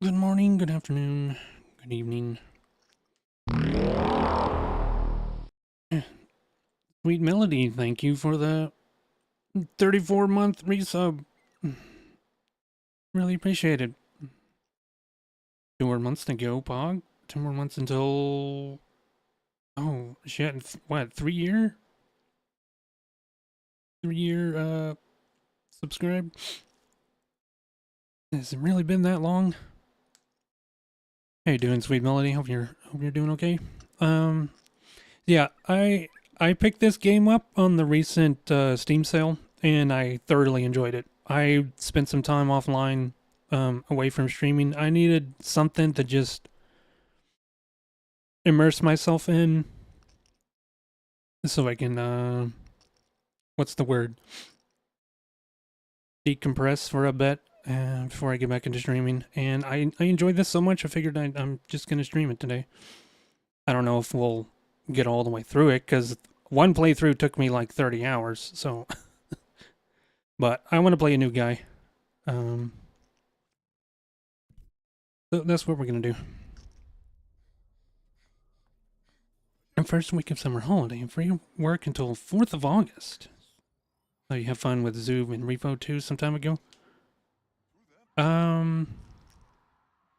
Good morning, good afternoon, good evening. Sweet Melody, thank you for the 34-month resub. Really appreciate it. 2 more months to go, Pog. 2 more months until... Oh, shit, what, 3 year? 3 year, subscribe? Has it really been that long? How you doing, Sweet Melody? Hope you're doing okay. Yeah, I picked this game up on the recent Steam sale, and I thoroughly enjoyed it. I spent some time offline, away from streaming. I needed something to just immerse myself in, so I can what's the word? Decompress for a bit before I get back into streaming. And I enjoyed this so much, I figured I'm just gonna stream it today. I don't know if we'll get all the way through it because one playthrough took me like 30 hours. So, but I want to play a new guy. Um, so that's what we're gonna do. And first week of summer holiday, free work until 4th of August. Oh, you have fun with Zoom and Repo 2 some time ago? Um,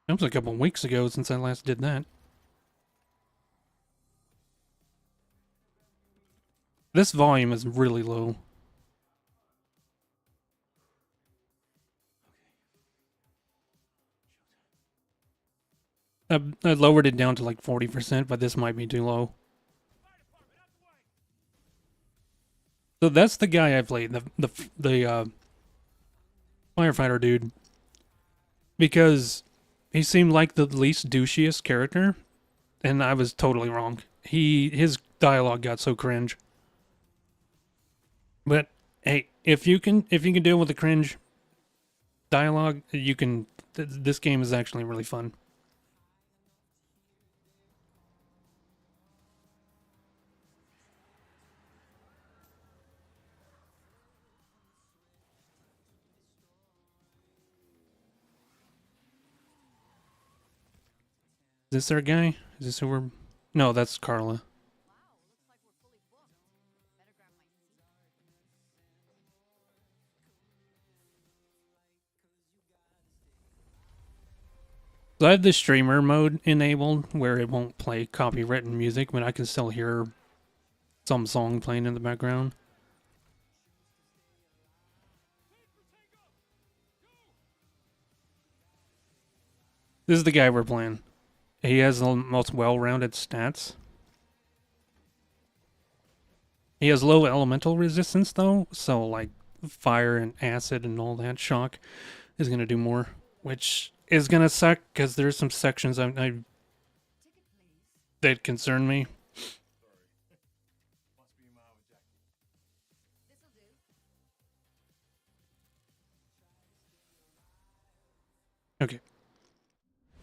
that was a couple weeks ago since I last did that. This volume is really low. I lowered it down to like 40%, but this might be too low. So that's the guy I played, the firefighter dude, because he seemed like the least douchiest character, and I was totally wrong. His dialogue got so cringe. But hey, if you can deal with the cringe dialogue, you can. This game is actually really fun. Is this our guy? Is this who we're? No, that's Carla. So I have the streamer mode enabled where it won't play copywritten music, but I can still hear some song playing in the background. This is the guy we're playing. He has the most well-rounded stats. He has low elemental resistance though, so like fire and acid and all that shock is gonna do more, which is gonna suck because there's some sections that concern me. Okay,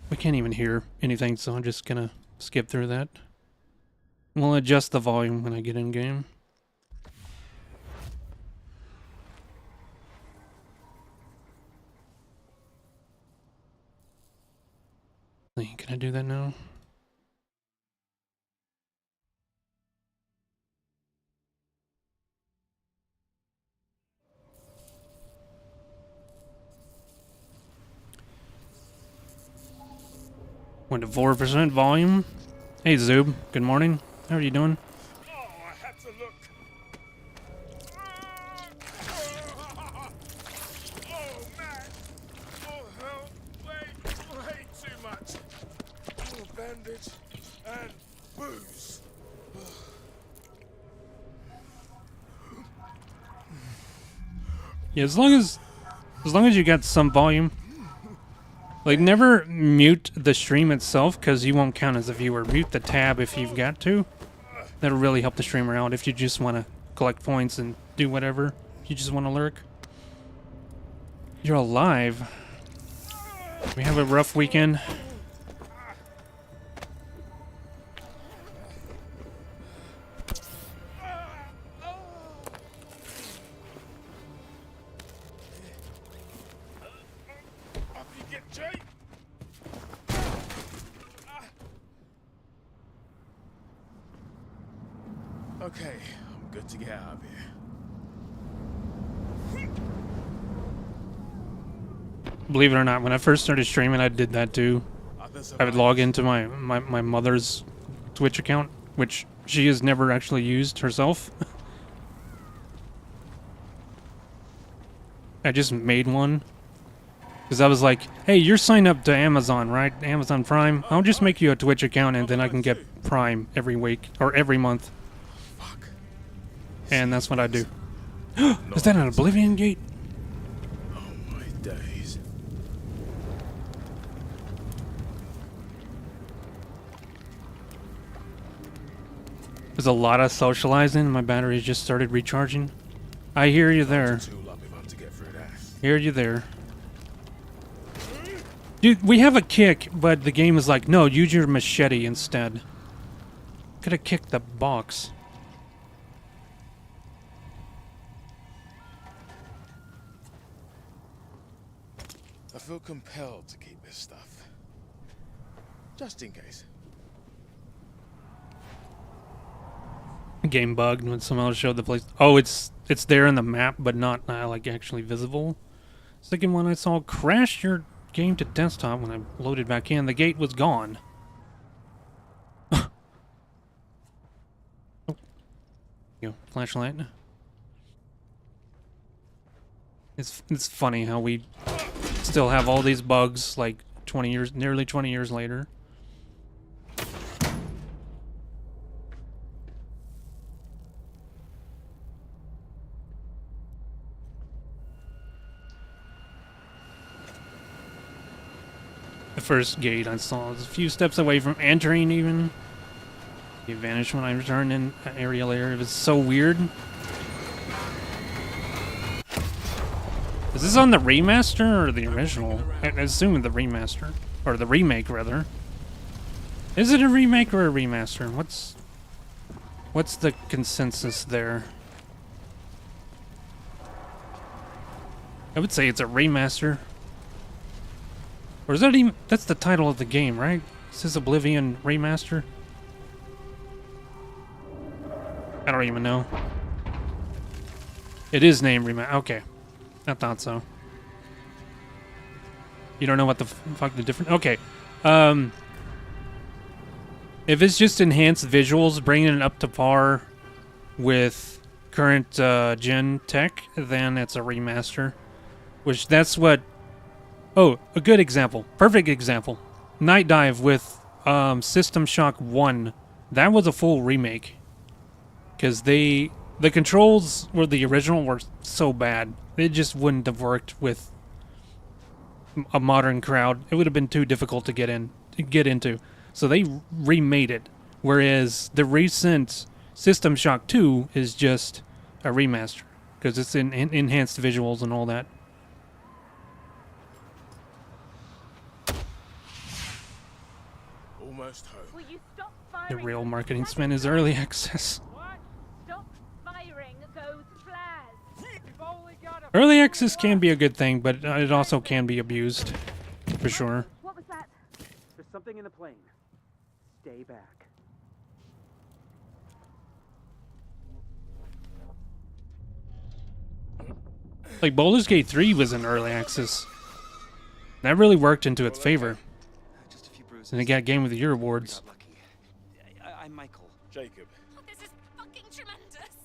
we can't even hear anything, so I'm just gonna skip through that. We'll adjust the volume when I get in game. Can I do that now? Went to 4% volume. Hey Zoob, good morning. How are you doing? Oh, I had to look. Oh, man. Oh, hell. Way too much. Oh, bandage and booze. Yeah, as long as you got some volume. Like, never mute the stream itself because you won't count as a viewer. Mute the tab if you've got to. That'll really help the streamer out if you just want to collect points and do whatever. If you just want to lurk. You're alive. We have a rough weekend. Up you get, Jay. Okay, I'm good to get out of here. Believe it or not, when I first started streaming, I did that too. Others I would log into my mother's Twitch account, which she has never actually used herself. I just made one. Because I was like, hey, you're signed up to Amazon, right? Amazon Prime. I'll just make you a Twitch account and then I can get Prime every week or every month. Fuck. And that's what I do. Is that an Oblivion gate? Oh my days. There's a lot of socializing. My batteries just started recharging. I hear you there. Too lucky if I'm to get through that. Hear you there. Dude, we have a kick, but the game is like, no, use your machete instead. Could have kicked the box. I feel compelled to keep this stuff. Just in case. Game bugged when someone else showed the place. Oh, it's there in the map, but not like actually visible. Second one I saw crashed your game to desktop when I loaded back in. The gate was gone. Oh. Yo, flashlight. It's funny how we still have all these bugs like 20 years, nearly 20 years later. The first gate I saw was a few steps away from entering even. It vanished when I returned in an aerial area. It was so weird. Is this on the remaster or the original? I assume the remaster. Or the remake, rather. Is it a remake or a remaster? What's the consensus there? I would say it's a remaster. Or is that even... That's the title of the game, right? Is this Oblivion Remaster? I don't even know. It is named Remaster. Okay. I thought so. You don't know what the fuck the difference... Okay. If it's just enhanced visuals, bringing it up to par with current gen tech, then it's a remaster. Which that's what... Oh, a good example. Perfect example. Night Dive with System Shock 1. That was a full remake. Because the controls were the original were so bad. It just wouldn't have worked with a modern crowd. It would have been too difficult to get into. So they remade it. Whereas the recent System Shock 2 is just a remaster. Because it's in enhanced visuals and all that. Almost home. Will you stop The firing? real marketing spin is early access. What? Stop firing those flares. We've only got a Early access can be a good thing, but it also can be abused. For sure. What was that? There's something in the plane. Stay back. Like, Baldur's Gate 3 was in early access. That really worked into its favor. Just a few bruises. And it got Game of the Year awards. Got lucky. I'm Michael. Jacob. Oh, this is fucking tremendous.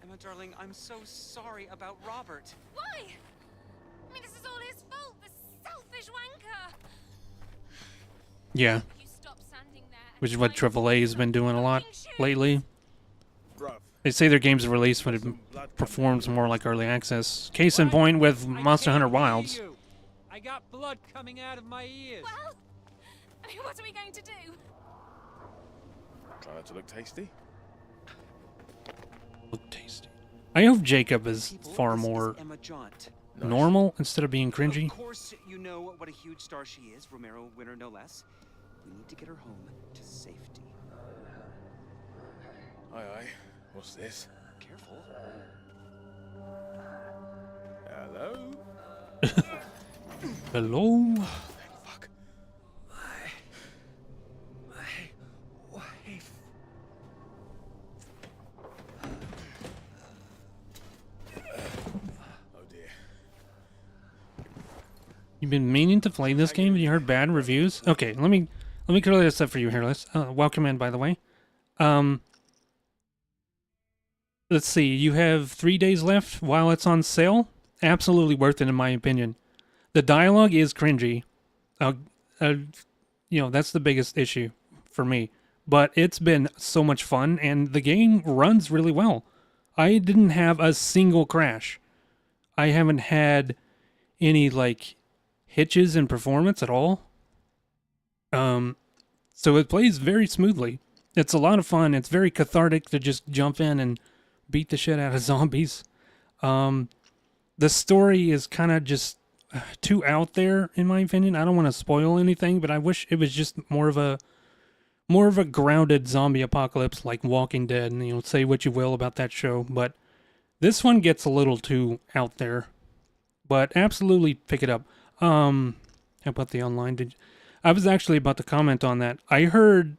Emma, darling, I'm so sorry about Robert. Why? I mean, this is all his fault. The selfish wanker. Yeah, You stop standing there. and which is what try and AAA has been doing a lot fucking shoot. lately. Bruv. They say their games are released when it performs more like early access. Case in point with Monster Hunter Wilds. I got blood coming out of my ears. Well, I mean, what are we going to do? Try not to look tasty. Look tasty. I hope Jacob is People, far this is more Emma Jaunt. normal instead of being cringy. Of course, you know what a huge star she is. Romero winner, no less. We need to get her home to safety. Aye, aye. What's this? Careful. Hello? Hello? Fuck. You've been meaning to play this game and you heard bad reviews? Okay, let me clear this up for you, Hairless. Welcome in, by the way. Let's see, you have 3 days left while it's on sale. Absolutely worth it, in my opinion. The dialogue is cringy. That's the biggest issue for me. But it's been so much fun, and the game runs really well. I didn't have a single crash. I haven't had any, like, hitches in performance at all. So it plays very smoothly. It's a lot of fun. It's very cathartic to just jump in and beat the shit out of zombies. The story is kind of just too out there, in my opinion. I don't want to spoil anything, but I wish it was just more of a grounded zombie apocalypse like Walking Dead. And, say what you will about that show, but this one gets a little too out there. But absolutely pick it up. How about the online? I was actually about to comment on that. I heard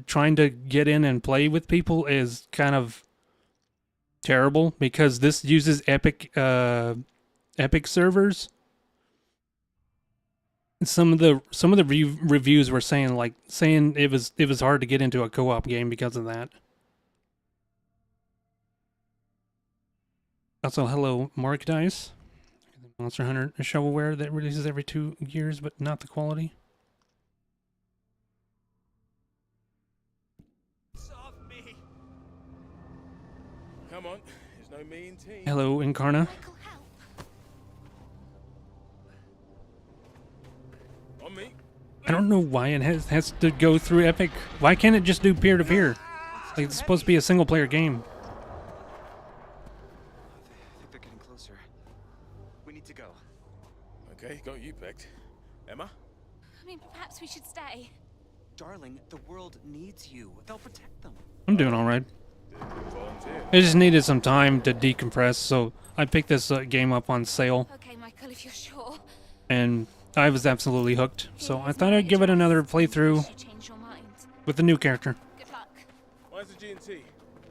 trying to get in and play with people is kind of terrible because this uses Epic servers. Some of the reviews were saying it was hard to get into a co-op game because of that. Also, hello, Mark Dice. Monster Hunter shovelware that releases every 2 years, but not the quality. Come on, there's no mean team. Hello, Incarna. On me. I don't know why it has to go through Epic. Why can't it just do peer-to-peer? Like, it's supposed to be a single-player game. I think they're getting closer. We need to go. Okay, got you pegged. Emma? I mean, perhaps we should stay. Darling, the world needs you. They'll protect them. I'm doing all right. Volunteer. I just needed some time to decompress, so I picked this game up on sale, Okay, Michael, if you're sure. and I was absolutely hooked. So I thought I'd give it another playthrough You change your mind. with a new character. Good luck. Where's the G&T?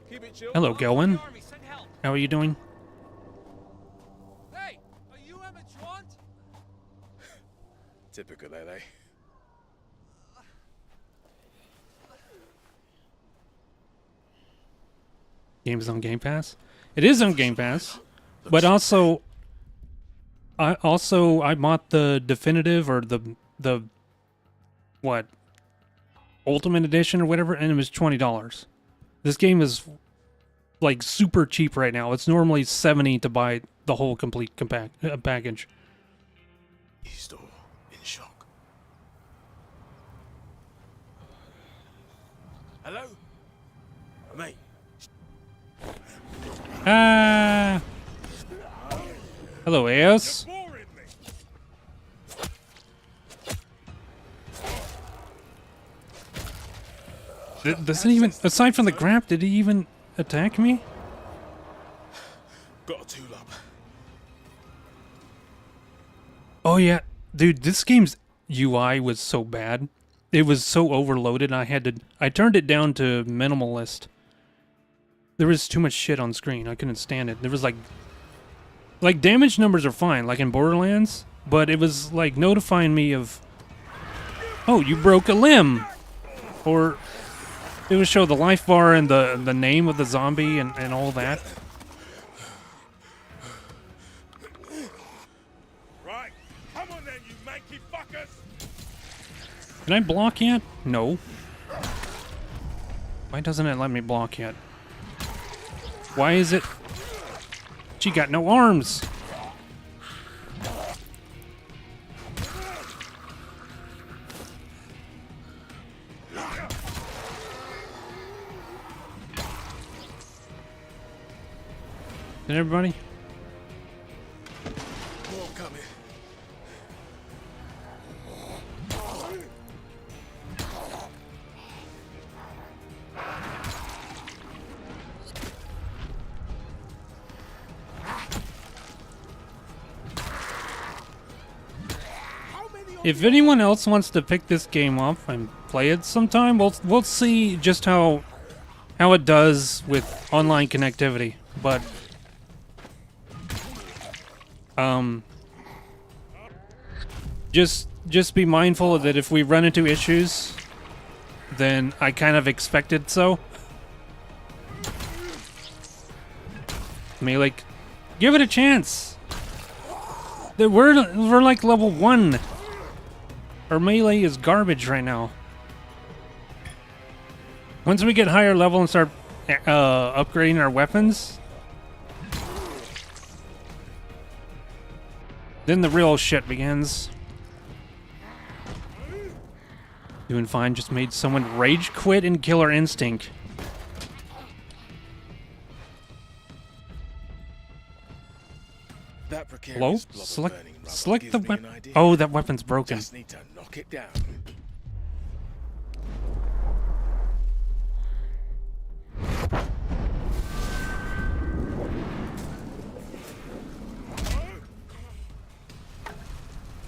Keep it chill. Hello, Gelwin. Army, send help. How are you doing? Hey, are you Emma Jaunt? Typical LA. Game's on Game Pass. It is on Game Pass, but also, I bought the definitive or the what Ultimate Edition or whatever, and it was $20. This game is like super cheap right now. It's normally $70 to buy the whole complete package. He's still in shock. Hello? Mate. Ah. Hello, Eos. Boring me. Doesn't even, aside from the grab, did he even attack me? Got a tool up. Oh yeah, dude, this game's UI was so bad. It was so overloaded. I turned it down to minimalist. There was too much shit on screen. I couldn't stand it. There was like damage numbers are fine, like in Borderlands, but it was like notifying me of, oh, you broke a limb, or it would show the life bar and the name of the zombie and all that. Right. Come on then, you manky fuckers. Can I block yet? No. Why doesn't it let me block yet? Why is it? She got no arms. Did everybody? More coming. If anyone else wants to pick this game up and play it sometime, we'll see just how it does with online connectivity. But just be mindful that if we run into issues, then I kind of expected so. Melee, give it a chance. We're like level 1. Our melee is garbage right now. Once we get higher level and start upgrading our weapons, then the real shit begins. Doing fine, just made someone rage quit in Killer Instinct. That Hello? precarious blob of Select burning rubber select gives the me an weapon. idea. Oh, that weapon's broken. Just need to knock it down.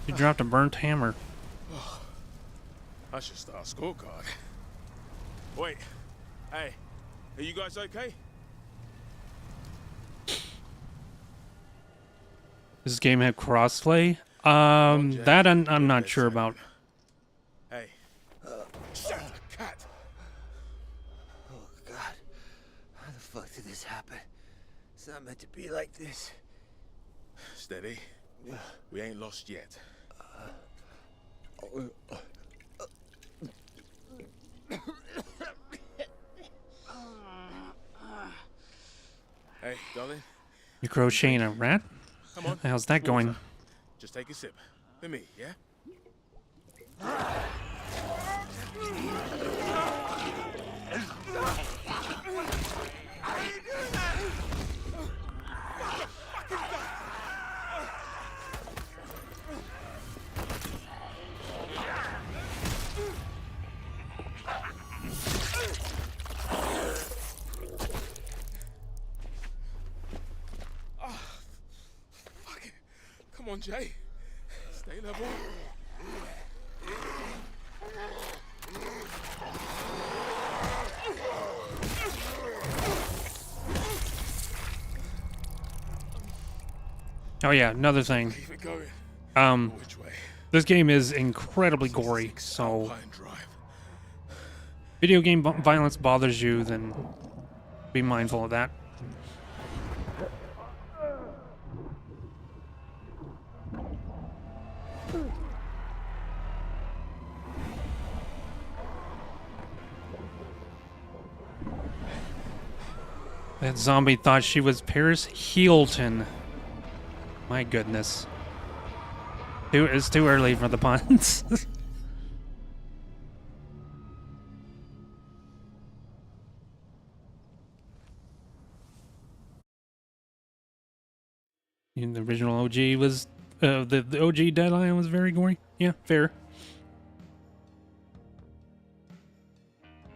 You dropped a burnt hammer. I should start a scorecard. Wait. Hey, are you guys okay? Does this game have crossplay? That I'm not sure about. Hey. Shut the cat. Oh, God. How the fuck did this happen? It's not meant to be like this. Steady. We ain't lost yet. Hey, darling. You crocheting a rat? Come on. How's that going? Just take a sip. For me, yeah? Fuck it. Come on, Jay. Stay level. Oh yeah, another thing. Keep it going. Which way? This game is incredibly gory, so Alpine Drive. video game violence bothers you, then be mindful of that. That zombie thought she was Paris Hilton. My goodness. It's too early for the puns. The original OG was the OG Deadline was very gory. Yeah, fair.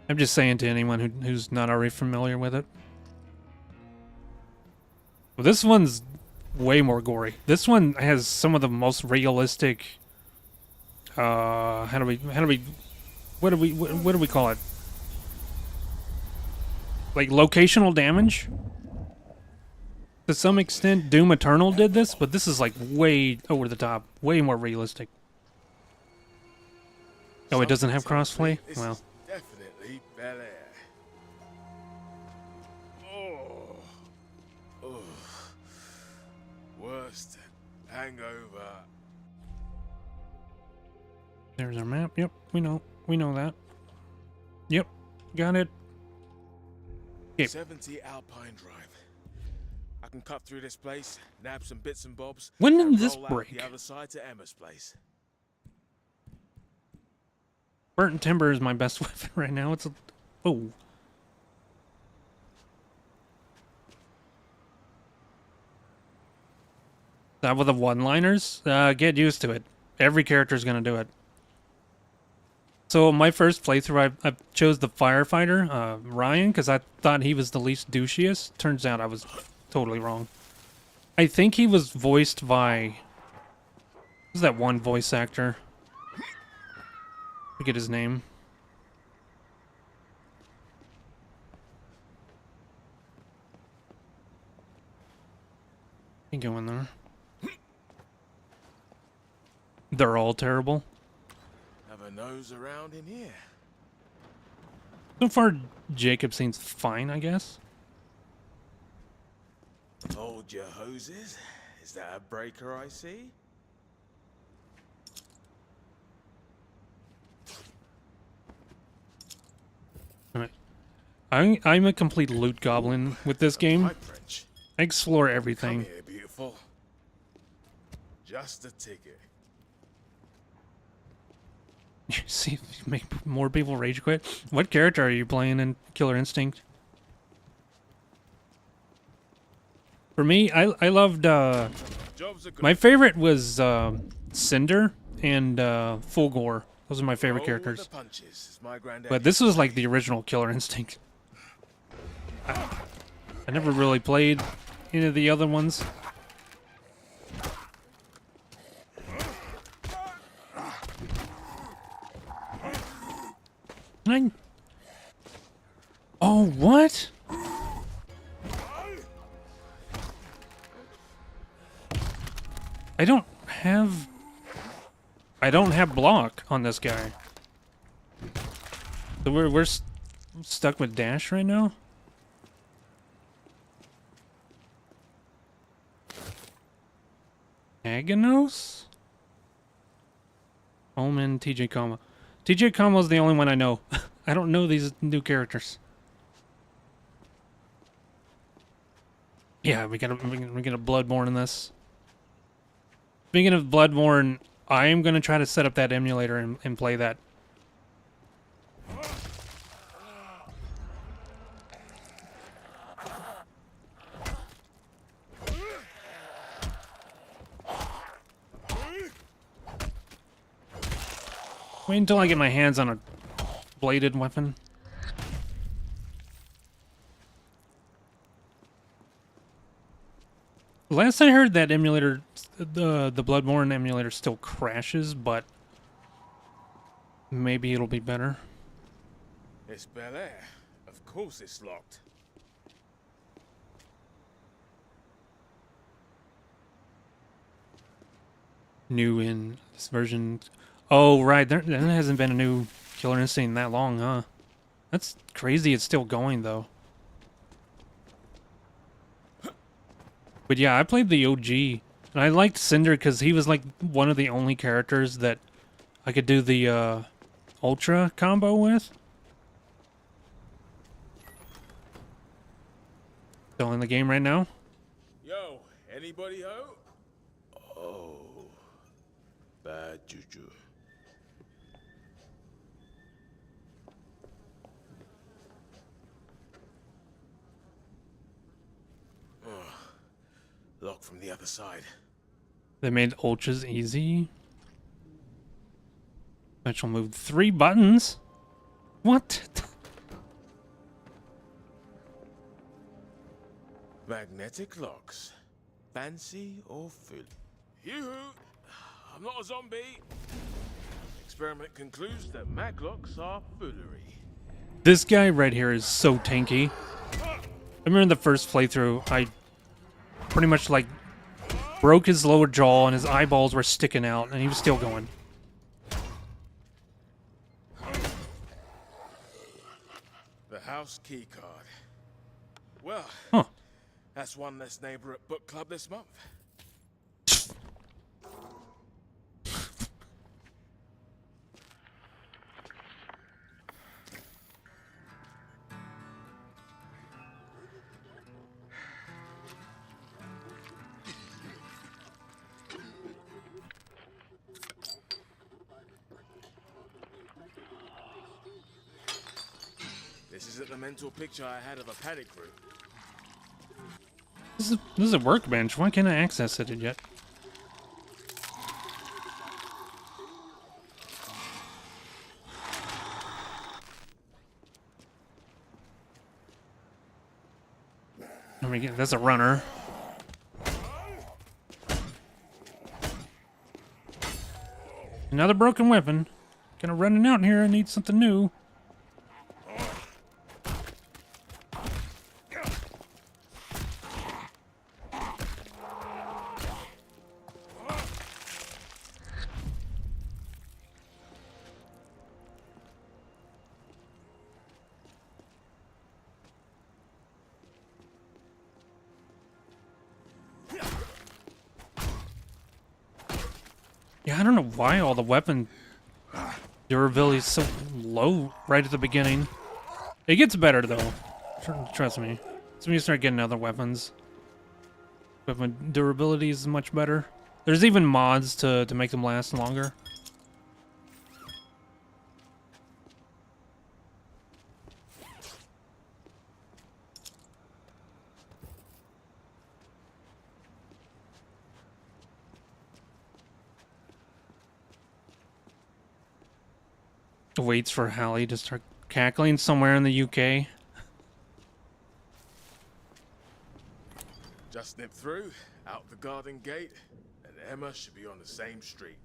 I'm just saying to anyone who's not already familiar with it. Well, this one's way more gory. This one has some of the most realistic. What do we call it? Like locational damage. To some extent, Doom Eternal did this, but this is like way over the top, way more realistic. Oh, it doesn't have crossplay? This Well, is definitely Bel Air. Oh. Worst hangover. there's our map. Yep, we know that. Yep, got it. Yep. 70 Alpine Drive. I can cut through this place, nab some bits and bobs. When did and this roll out break? the other side to Emma's place. Burnt timber is my best weapon right now. It's a... Oh. That with the one-liners? Get used to it. Every character's gonna do it. So my first playthrough, I chose the firefighter, Ryan, because I thought he was the least douchiest. Turns out I was totally wrong. I think he was voiced by... Who's that one voice actor? Forget his name. You go in there. They're all terrible. Have a nose around in here. So far, Jacob seems fine, I guess. Hold your hoses. Is that a breaker I see? Alright. I'm a complete loot goblin with this game. Pipe wrench. I explore Come everything. here, beautiful. Just a ticket. See, make more people rage quit. What character are you playing in Killer Instinct? For me, I loved Jobs are good. my favorite was Cinder and Fulgore. Those are my favorite Roll with characters. the punches, as my granddad But this was like the original Killer Instinct. I never really played any of the other ones. Oh, what? I don't have block on this guy. So we're stuck with dash right now. Aganos? Omen, TJ Kama. TJ Kama is the only one I know. I don't know these new characters. Yeah, we got a Bloodborne in this. Speaking of Bloodborne, I am gonna try to set up that emulator and play that. Wait until I get my hands on a bladed weapon. Last I heard, that emulator, the Bloodborne emulator, still crashes, but maybe it'll be better. It's Bel Air. Of course it's locked. New in this version. Oh, right. There hasn't been a new Killer Instinct in that long, huh? That's crazy. It's still going, though. But yeah, I played the OG. And I liked Cinder because he was like one of the only characters that I could do the Ultra combo with. Still in the game right now. Yo, anybody home? Oh, bad juju. Locked from the other side. They made Ultras easy. Special move 3 buttons. What? Magnetic locks. Fancy or fool? Yoo-hoo! I'm not a zombie. Experiment concludes that mag locks are foolery. This guy right here is so tanky. I remember in the first playthrough, I pretty much like broke his lower jaw and his eyeballs were sticking out and he was still going. The house key card. Well, Huh. that's one less neighbor at book club this month. This isn't the mental picture I had of a paddock room. This is a workbench. Why can't I access it yet? Let me get. That's a runner. Another broken weapon. Gonna running out here. I need something new. Yeah, I don't know why all the weapon durability is so low right at the beginning. It gets better though. Trust me. So when you start getting other weapons, weapon durability is much better. There's even mods to make them last longer. Waits for Hallie to start cackling somewhere in the UK. Just nip through, out the garden gate, and Emma should be on the same street.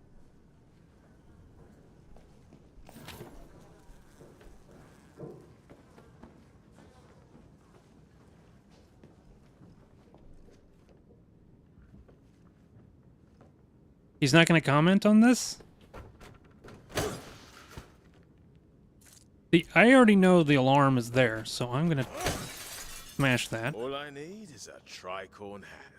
He's not going to comment on this? I already know the alarm is there, so I'm going to smash that. All I need is a tricorn hat.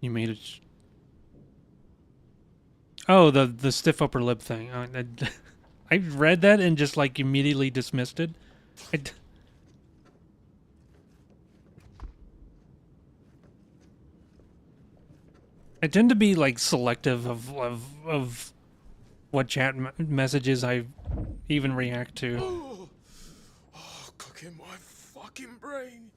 You made it. Oh, the stiff upper lip thing. I read that and just like immediately dismissed it. I tend to be like selective of what chat messages I even react to. Oh, cooking my fucking brain.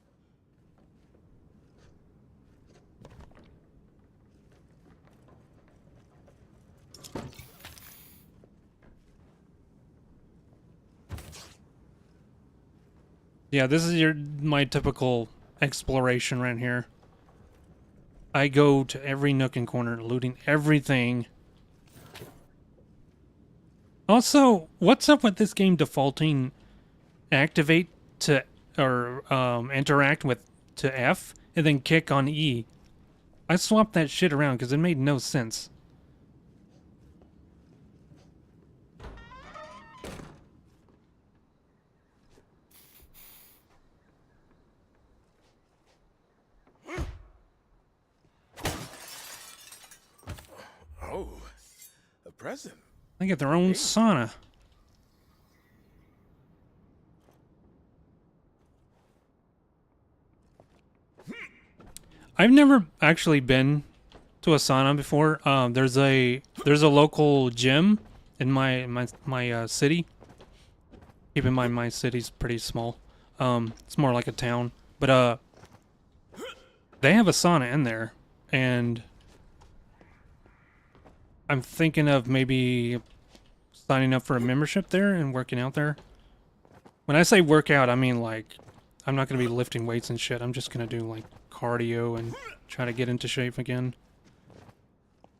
Yeah, this is my typical exploration right here. I go to every nook and corner, looting everything. Also, what's up with this game defaulting activate to or interact with to F and then kick on E? I swapped that shit around because it made no sense. Oh, a present. They get their own sauna. I've never actually been to a sauna before. There's a local gym in my city. Keep in mind my city's pretty small. It's more like a town, but they have a sauna in there, and I'm thinking of maybe signing up for a membership there and working out there. When I say workout, I mean like I'm not going to be lifting weights and shit. I'm just going to do like cardio and try to get into shape again.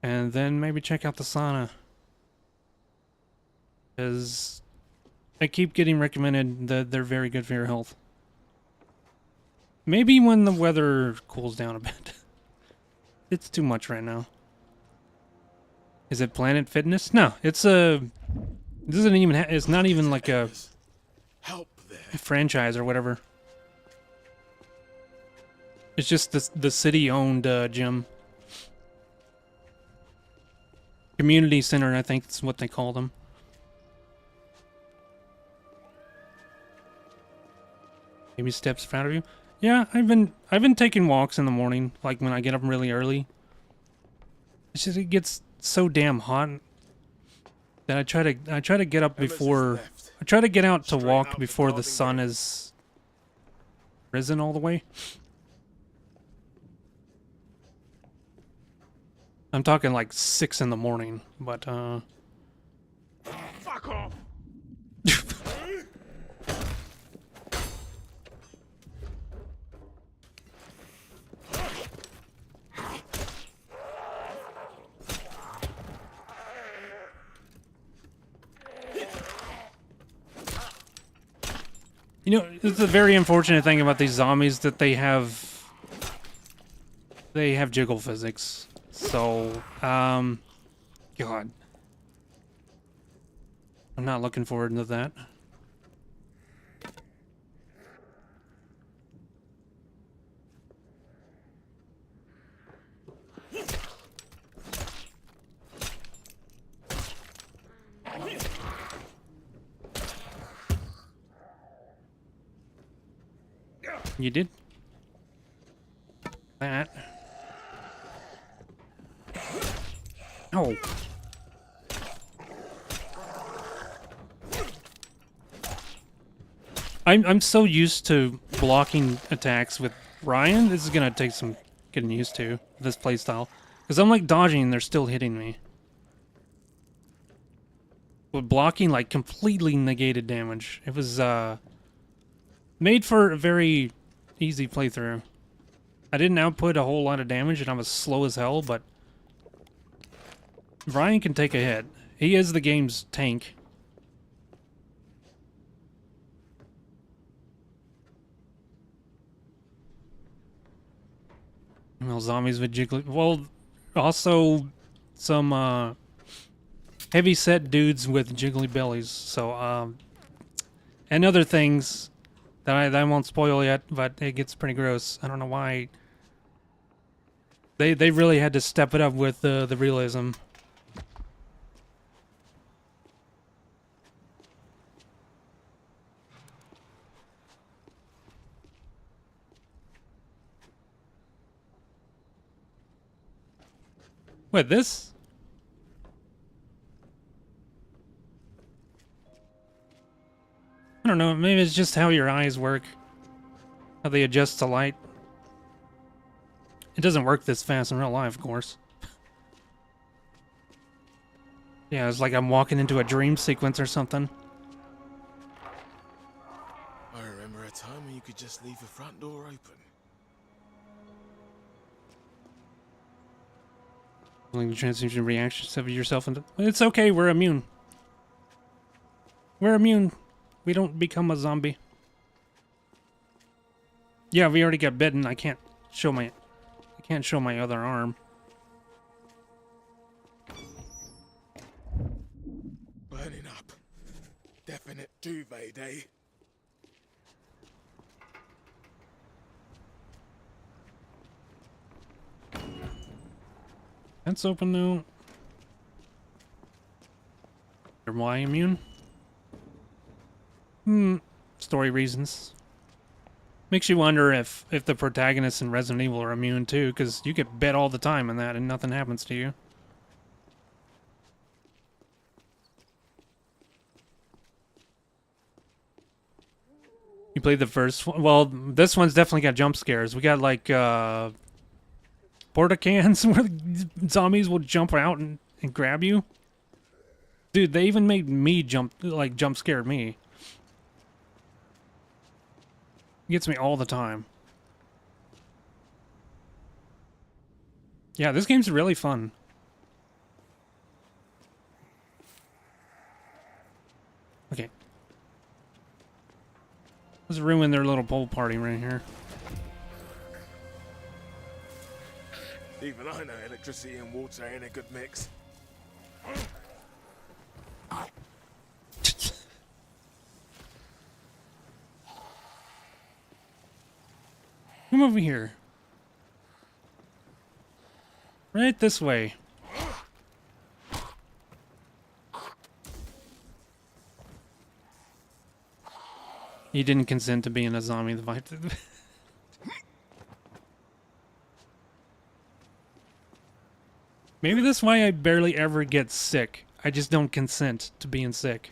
And then maybe check out the sauna. Because I keep getting recommended that they're very good for your health. Maybe when the weather cools down a bit. It's too much right now. Is it Planet Fitness? No, it's a... It doesn't even it's not even like a Help there. franchise or whatever. It's just the city-owned gym. Community center, I think that's what they call them. Maybe steps in front of you. Yeah, I've been taking walks in the morning, like when I get up really early. It's just it gets so damn hot that I try to get up before I try to get out to walk before the sun is risen all the way. I'm talking like 6 in the morning, but Fuck off. you know, it's a very unfortunate thing about these zombies that they have jiggle physics. So, God. I'm not looking forward to that. You did that. Oh. I'm so used to blocking attacks with Ryan. This is gonna take some getting used to, this playstyle. Because I'm like dodging and they're still hitting me. But blocking like completely negated damage. It was made for a very easy playthrough. I didn't output a whole lot of damage and I was slow as hell, but Ryan can take a hit. He is the game's tank. Well, zombies with jiggly. Well, also some heavy set dudes with jiggly bellies. So and other things that I won't spoil yet, but it gets pretty gross. I don't know why. They really had to step it up with the realism. Wait, this? I don't know, maybe it's just how your eyes work. How they adjust to light. It doesn't work this fast in real life, of course. Yeah, it's like I'm walking into a dream sequence or something. I remember a time when you could just leave the front door open. Like the transfusion reactions of yourself into. It's okay, we're immune. We're immune. We don't become a zombie. Yeah, we already got bitten. I can't show my other arm. Burning up. Definite duvet day. That's open now. Why immune? Story reasons. Makes you wonder if the protagonists in Resident Evil are immune too, because you get bit all the time in that and nothing happens to you. You played the first one? Well, this one's definitely got jump scares. We got like porta cans where zombies will jump out and grab you. Dude, they even made me jump scare me. It gets me all the time. Yeah, this game's really fun. Okay. Let's ruin their little pool party right here. Even I know electricity and water ain't a good mix. Come over here. Right this way. You didn't consent to being a zombie. Maybe that's why I barely ever get sick. I just don't consent to being sick.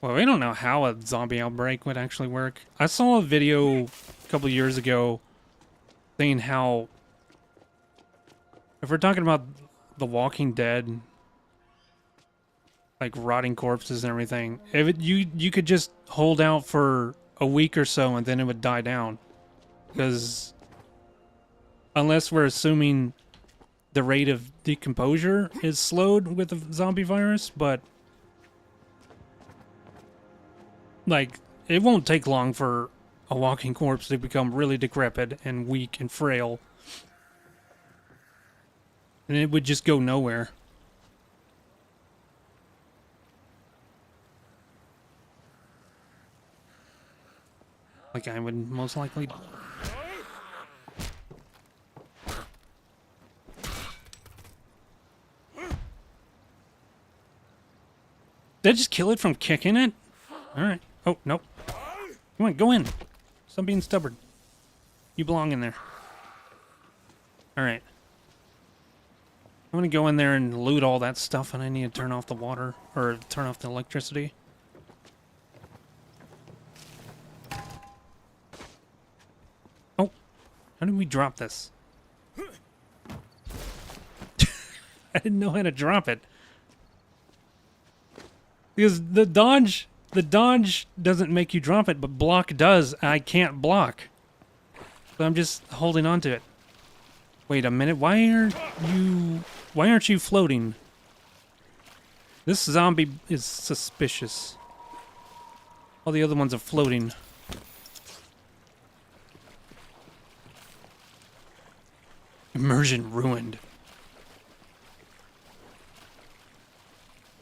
Well, we don't know how a zombie outbreak would actually work. I saw a video a couple years ago saying how, if we're talking about The Walking Dead, like rotting corpses and everything, if it, you could just hold out for a week or so and then it would die down. Because unless we're assuming the rate of decomposure is slowed with the zombie virus, but like, it won't take long for a walking corpse to become really decrepit and weak and frail. And it would just go nowhere. Like I would most likely... Did I just kill it from kicking it? Alright. Oh, nope. Come on, go in. Stop being stubborn. You belong in there. Alright. I'm gonna go in there and loot all that stuff, and I need to turn off the water, or turn off the electricity. Oh, how did we drop this? I didn't know how to drop it. Because the dodge doesn't make you drop it, but block does. I can't block. So I'm just holding on to it. Wait a minute, why aren't you floating? This zombie is suspicious. All the other ones are floating. Immersion ruined.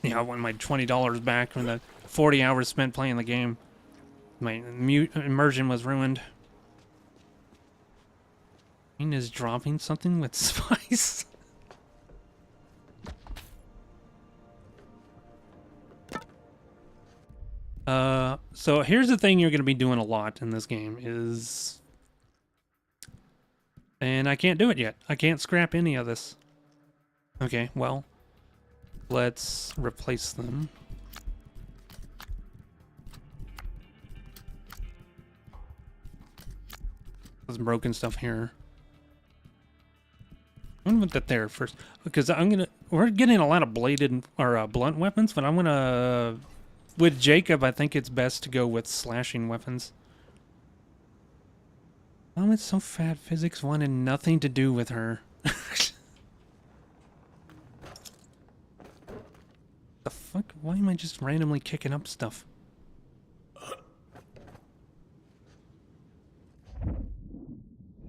Yeah, I want my $20 back from the 40 hours spent playing the game. My immersion was ruined. Queen is dropping something with spice. So here's the thing you're going to be doing a lot in this game is... And I can't do it yet. I can't scrap any of this. Okay, well... Let's replace them. There's broken stuff here. I'm gonna put that there first because we're getting a lot of bladed or blunt weapons, but I'm gonna with Jacob. I think it's best to go with slashing weapons. Oh, it's so fat. Physics wanted nothing to do with her. The fuck? Why am I just randomly kicking up stuff?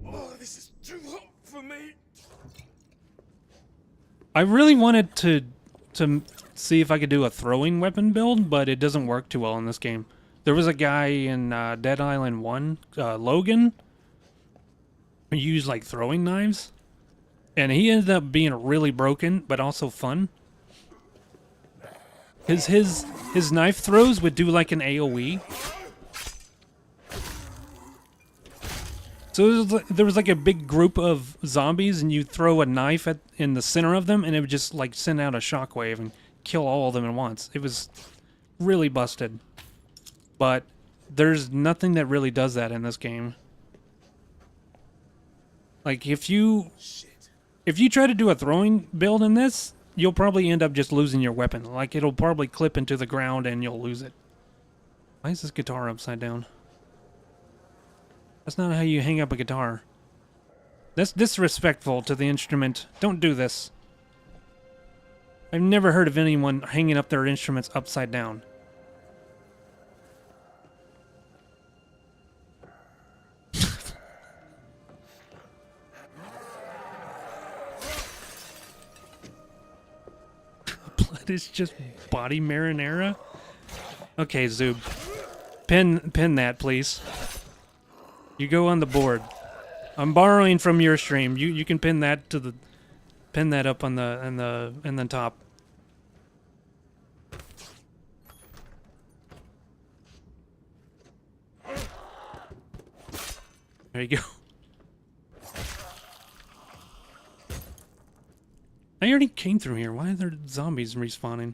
Oh, this is too hot for me. I really wanted to see if I could do a throwing weapon build, but it doesn't work too well in this game. There was a guy in Dead Island 1, Logan, who used like throwing knives, and he ended up being really broken, but also fun. His knife throws would do like an AoE. So there was like a big group of zombies, and you throw a knife in the center of them, and it would just like send out a shockwave and kill all of them at once. It was really busted. But there's nothing that really does that in this game. Like if you try to do a throwing build in this, you'll probably end up just losing your weapon. Like, it'll probably clip into the ground and you'll lose it. Why is this guitar upside down? That's not how you hang up a guitar. That's disrespectful to the instrument. Don't do this. I've never heard of anyone hanging up their instruments upside down. It's just body marinara. Okay, Zoob. Pin that, please. You go on the board. I'm borrowing from your stream. You can pin that to the up on the top. There you go. I already came through here. Why are there zombies respawning?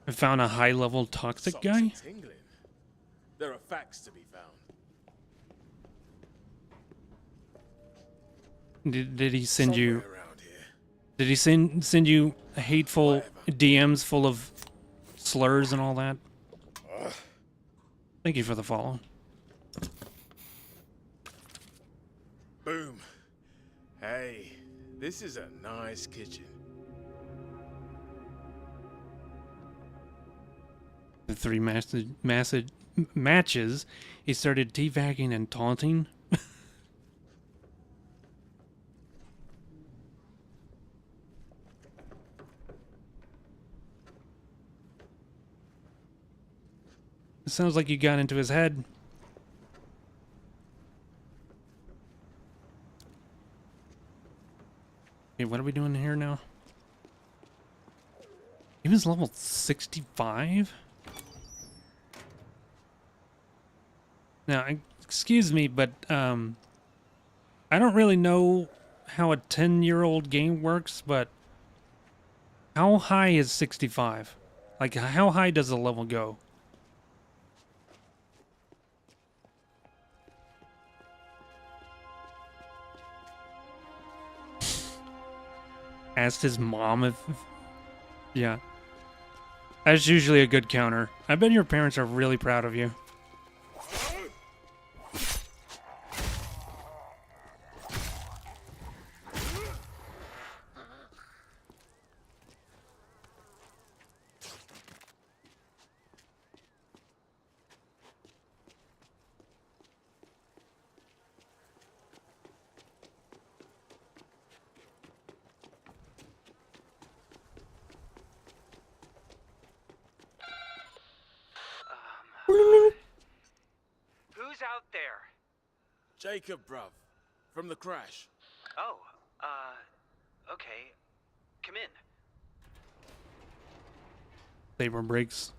I found a high-level toxic guy. Tingling. There are facts to be found. Did he send you? Somewhere around here. Did he send you hateful DMs full of slurs and all that? Thank you for the follow. Boom. Hey, this is a nice kitchen. The three matches, he started teabagging and taunting. It sounds like you got into his head. Okay, what are we doing here now? He was level 65? Now, excuse me, but I don't really know how a 10-year-old game works, but how high is 65? Like, how high does the level go? Asked his mom if... Yeah. That's usually a good counter. I bet your parents are really proud of you. Who's out there? Jacob, bruv. From the crash. Oh, okay. Come in. Saber breaks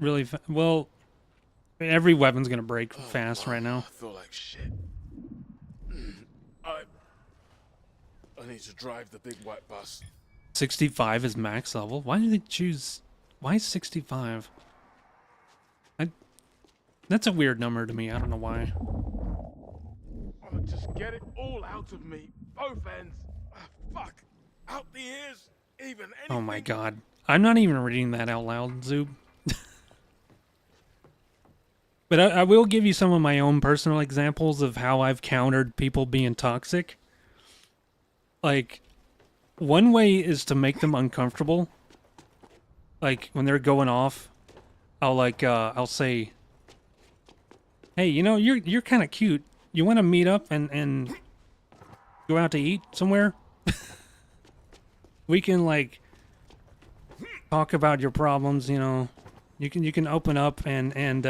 really well. Every weapon's gonna break fast right now. I feel like shit. I need to drive the big white bus. 65 is max level. Why did they choose? Why 65? That's a weird number to me. I don't know why. Oh, just get it all out of me. Both ends. Fuck. Out the ears. Even anything. Oh my god. I'm not even reading that out loud, Zoob. But I will give you some of my own personal examples of how I've countered people being toxic. Like, one way is to make them uncomfortable. Like, when they're going off, I'll say, hey, you know, you're kind of cute. You want to meet up and go out to eat somewhere? We can, like, talk about your problems, you know. You can open up and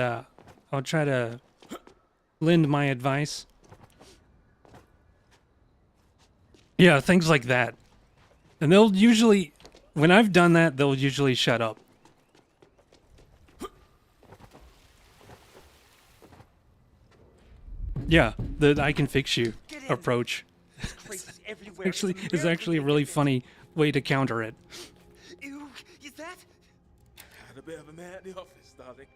I'll try to lend my advice. Yeah, things like that. And they'll usually, when I've done that, they'll usually shut up. Yeah, the I can fix you approach. It's actually a really funny way to counter it. Ew, is that? Had a bit of a man at the office, darling.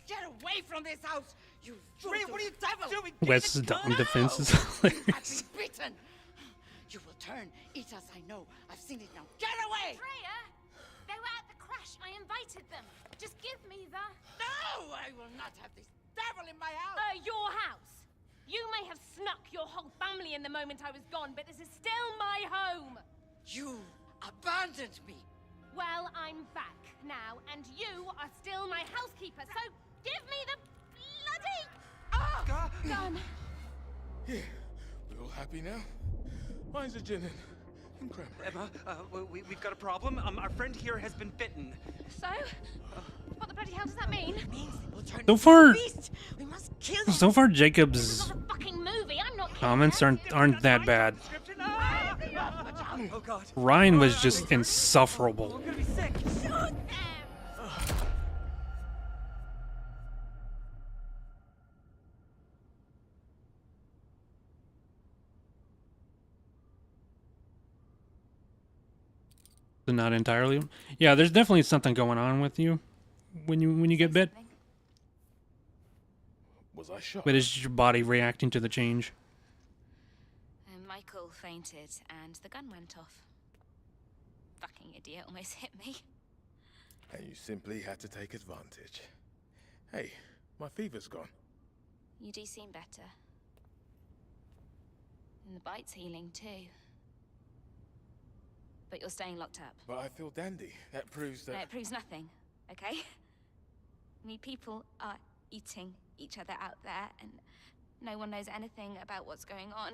Get away from this house! You What are you doing? Wes' dumb defense is hilarious. I've been beaten! You will turn. Eat us, I know. I've seen it now. Get away! Freya! They were at the crash. I invited them. Just give me the... No! I will not have this devil in my house! Your house. You may have snuck your whole family in the moment I was gone, but this is still my home. You abandoned me! Well, I'm back now, and you are still my housekeeper, so give me the bloody... gun. Here. We all happy now? Mine's a gin and cranberry. Emma, we've got a problem. Our friend here has been bitten. So? What the bloody hell does that mean? It means they will turn So into far- a beast. We must kill them. So far, This Jacob's is not a fucking movie. I'm not comments kidding. aren't that bad. Oh God. Ryan was just insufferable. I'm gonna be sick. Shoot them. Not entirely. Yeah, there's definitely something going on with you when you get bit. Was I shot? But it's just your body reacting to the change. Michael fainted and the gun went off. Fucking idiot almost hit me. And you simply had to take advantage. Hey, my fever's gone. You do seem better. And the bite's healing too. But you're staying locked up. But I feel dandy. That proves No, that... it proves nothing, okay? I mean, people are eating each other out there, and no one knows anything about what's going on.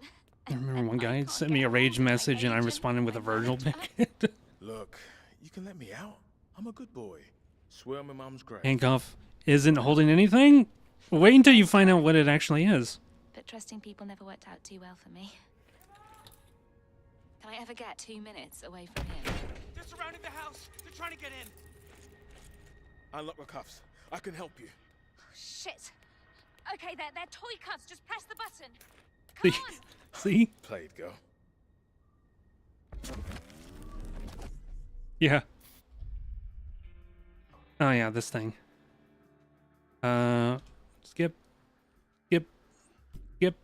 I remember And one I guy can't sent me get a rage hold of my message and I agent, responded with a my Virgil manager. pic. Look, you can let me out. I'm a good boy. Swear on my mum's grave. Handcuff isn't holding anything? Wait until you find out what it actually is. But trusting people never worked out too well for me. Can I ever get 2 minutes away from him? They're surrounding the house. They're trying to get in. Unlock the cuffs. I can help you. Shit. Okay, they're toy cuffs. Just press the button. See? Come on. See? Played, girl. Yeah. Oh yeah, this thing. Skip. Skip. Skip.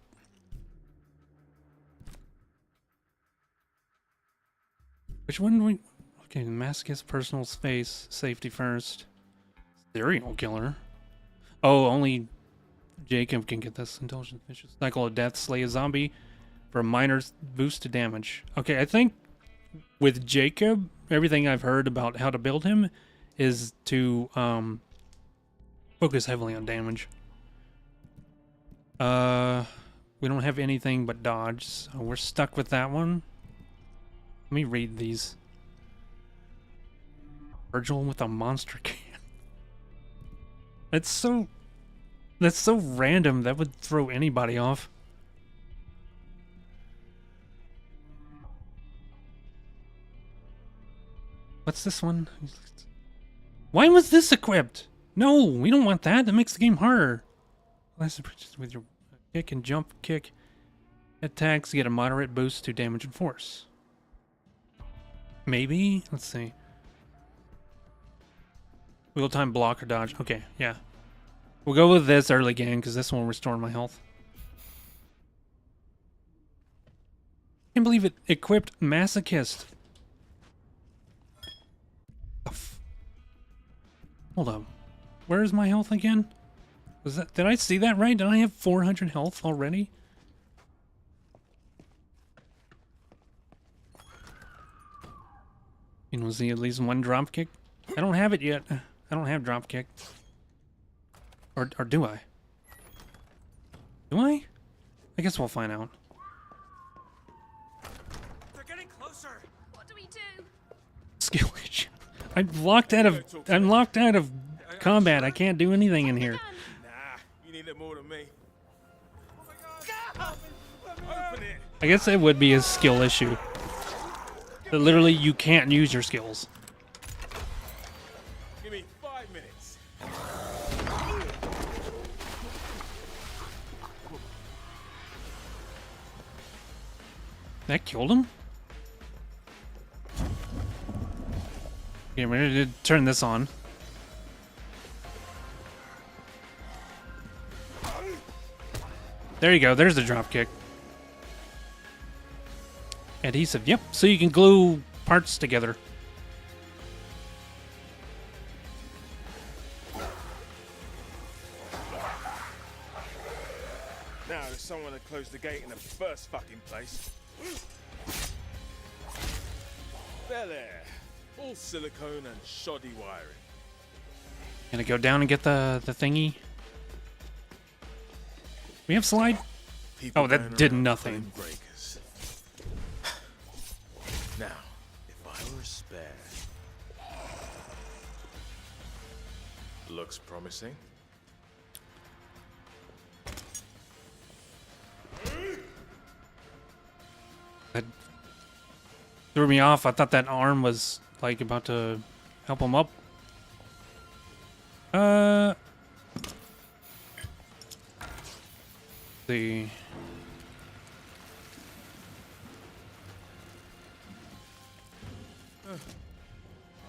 Which one do we... Okay, masochist, personal space, safety first. Serial killer. Oh, only Jacob can get this. Intelligent vicious cycle of death. Slay a zombie for a minor boost to damage. Okay, I think with Jacob, everything I've heard about how to build him is to focus heavily on damage. We don't have anything but dodge, so we're stuck with that one. Let me read these. Virgil with a monster can. That's so random. That would throw anybody off. What's this one? Why was this equipped? No, we don't want that. That makes the game harder. With your kick and jump kick attacks, get a moderate boost to damage and force. Maybe? Let's see. Wheel time, block, or dodge. Okay, yeah. We'll go with this early game because this will restore my health. Can't believe it equipped masochist. Hold up. Where is my health again? Was that? Did I see that right? Did I have 400 health already? You know, see at least one drop kick? I don't have it yet. I don't have drop kick. Or do I? Do I? I guess we'll find out. They're getting closer. What do we do? Skill issue. I'm locked out of combat. I can't do anything in here. Nah, you need it more than me. Open it. I guess it would be a skill issue. That literally you can't use your skills. Give me 5 minutes. That killed him? Okay, we're gonna turn this on. There you go, there's the drop kick. Adhesive, yep, so you can glue parts together. Now there's someone to close the gate in the first fucking place. There. All silicone and shoddy wiring. Gonna go down and get the thingy. We have slide? People Oh, that going did around nothing. pulling breakers. Now, if I were a spare. Looks promising. That threw me off. I thought that arm was like about to help him up. The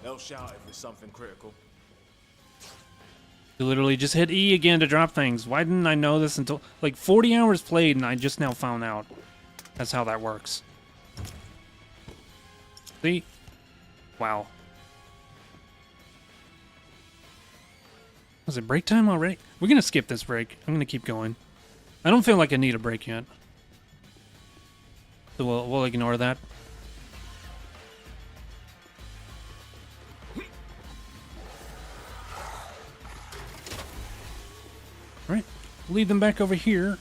They'll shout if there's something critical. you literally just hit E again to drop things. Why didn't I know this until like 40 hours played and I just now found out? That's how that works. See? Wow. Was it break time already? We're gonna skip this break. I'm gonna keep going. I don't feel like I need a break yet. So we'll ignore that. lead them back over here.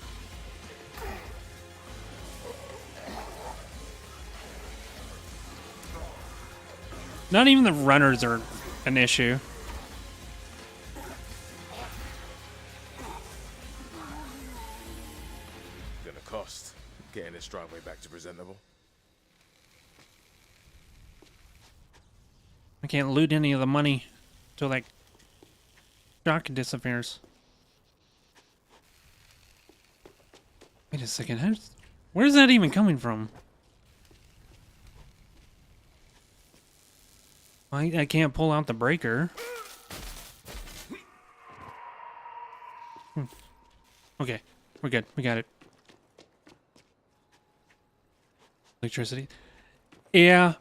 Not even the runners are an issue. Gonna cost getting this driveway back to presentable. I can't loot any of the money till that shock disappears. Wait a second, where's that even coming from? I can't pull out the breaker. Okay, we're good. We got it. Electricity. Yeah,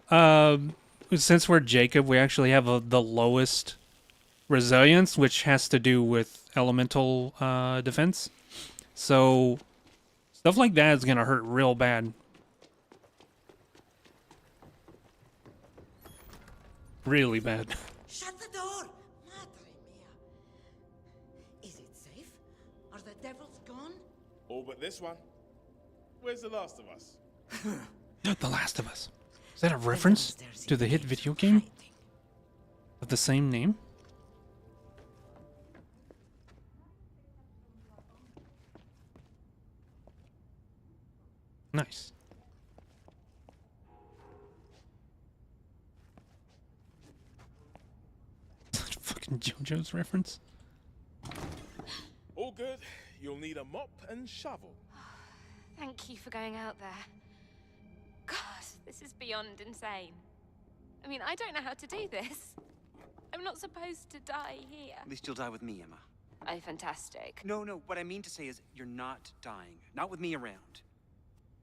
since we're Jacob, we actually have the lowest resilience, which has to do with elemental defense. So stuff like that is gonna hurt real bad. Really bad. Shut the door! Madre mia. Is it safe? Are the devils gone? All but this one. Where's the Last of Us? The Last of Us. Is that a reference to the hit video game of the same name? Nice. Fucking JoJo's reference. All good. You'll need a mop and shovel. Thank you for going out there. God, this is beyond insane. I mean, I don't know how to do this. I'm not supposed to die here. At least you'll die with me, Emma. Oh, fantastic. No, what I mean to say is you're not dying. Not with me around.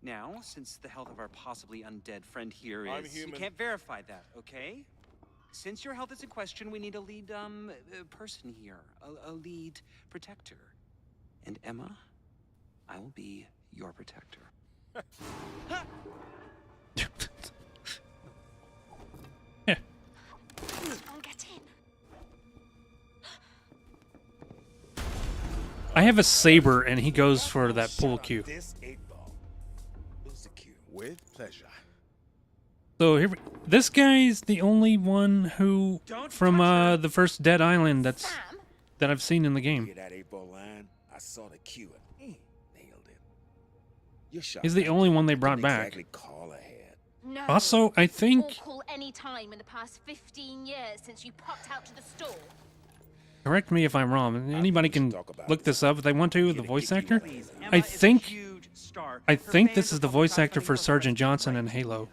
Now, since the health of our possibly undead friend here I'm is... human. We can't verify that, okay? Since your health is in question, we need a lead, person here. A lead protector. And Emma, I will be your protector. Yeah. I'll get in. I have a saber and he goes for that pool cue. This 8-ball. Lose the cue. With pleasure. So here, this guy's the only one who from the first Dead Island that I've seen in the game. Hear that 8-ball line? I saw the cue and nailed it. Your shot. He's the only one they brought back. Exactly call ahead. No. Also, I think Or call any time in the past 15 years since you popped out to the store. correct me if I'm wrong. Anybody can look this up if they want to. The voice actor. Please, Emma I is a think huge star. I Her think fans this are is the voice publicized actor by for New York Sergeant Times. Johnson in Halo.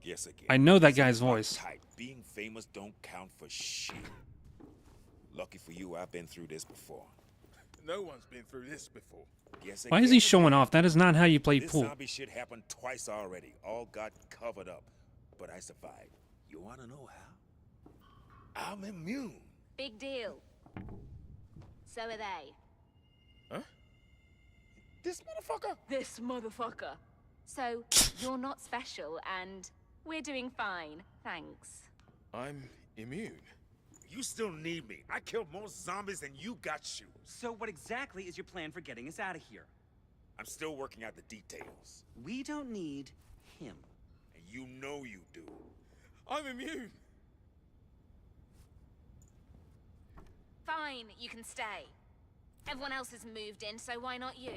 Yes, again. I know that It's guy's about voice. type. Being famous don't count for shit. Lucky for you, I've been through this before. No one's been through this before. Yes, Why is he showing off? That is not how you play This pool. zombie shit happened twice already. All got covered up, but I survived. You want to know how? I'm immune. Big deal. So are they. Huh? This motherfucker? This motherfucker. So, you're not special, and we're doing fine, thanks. I'm immune. You still need me. I killed more zombies than you got shoes. So what exactly is your plan for getting us out of here? I'm still working out the details. We don't need him. And you know you do. I'm immune. Fine, you can stay. Everyone else has moved in, so why not you?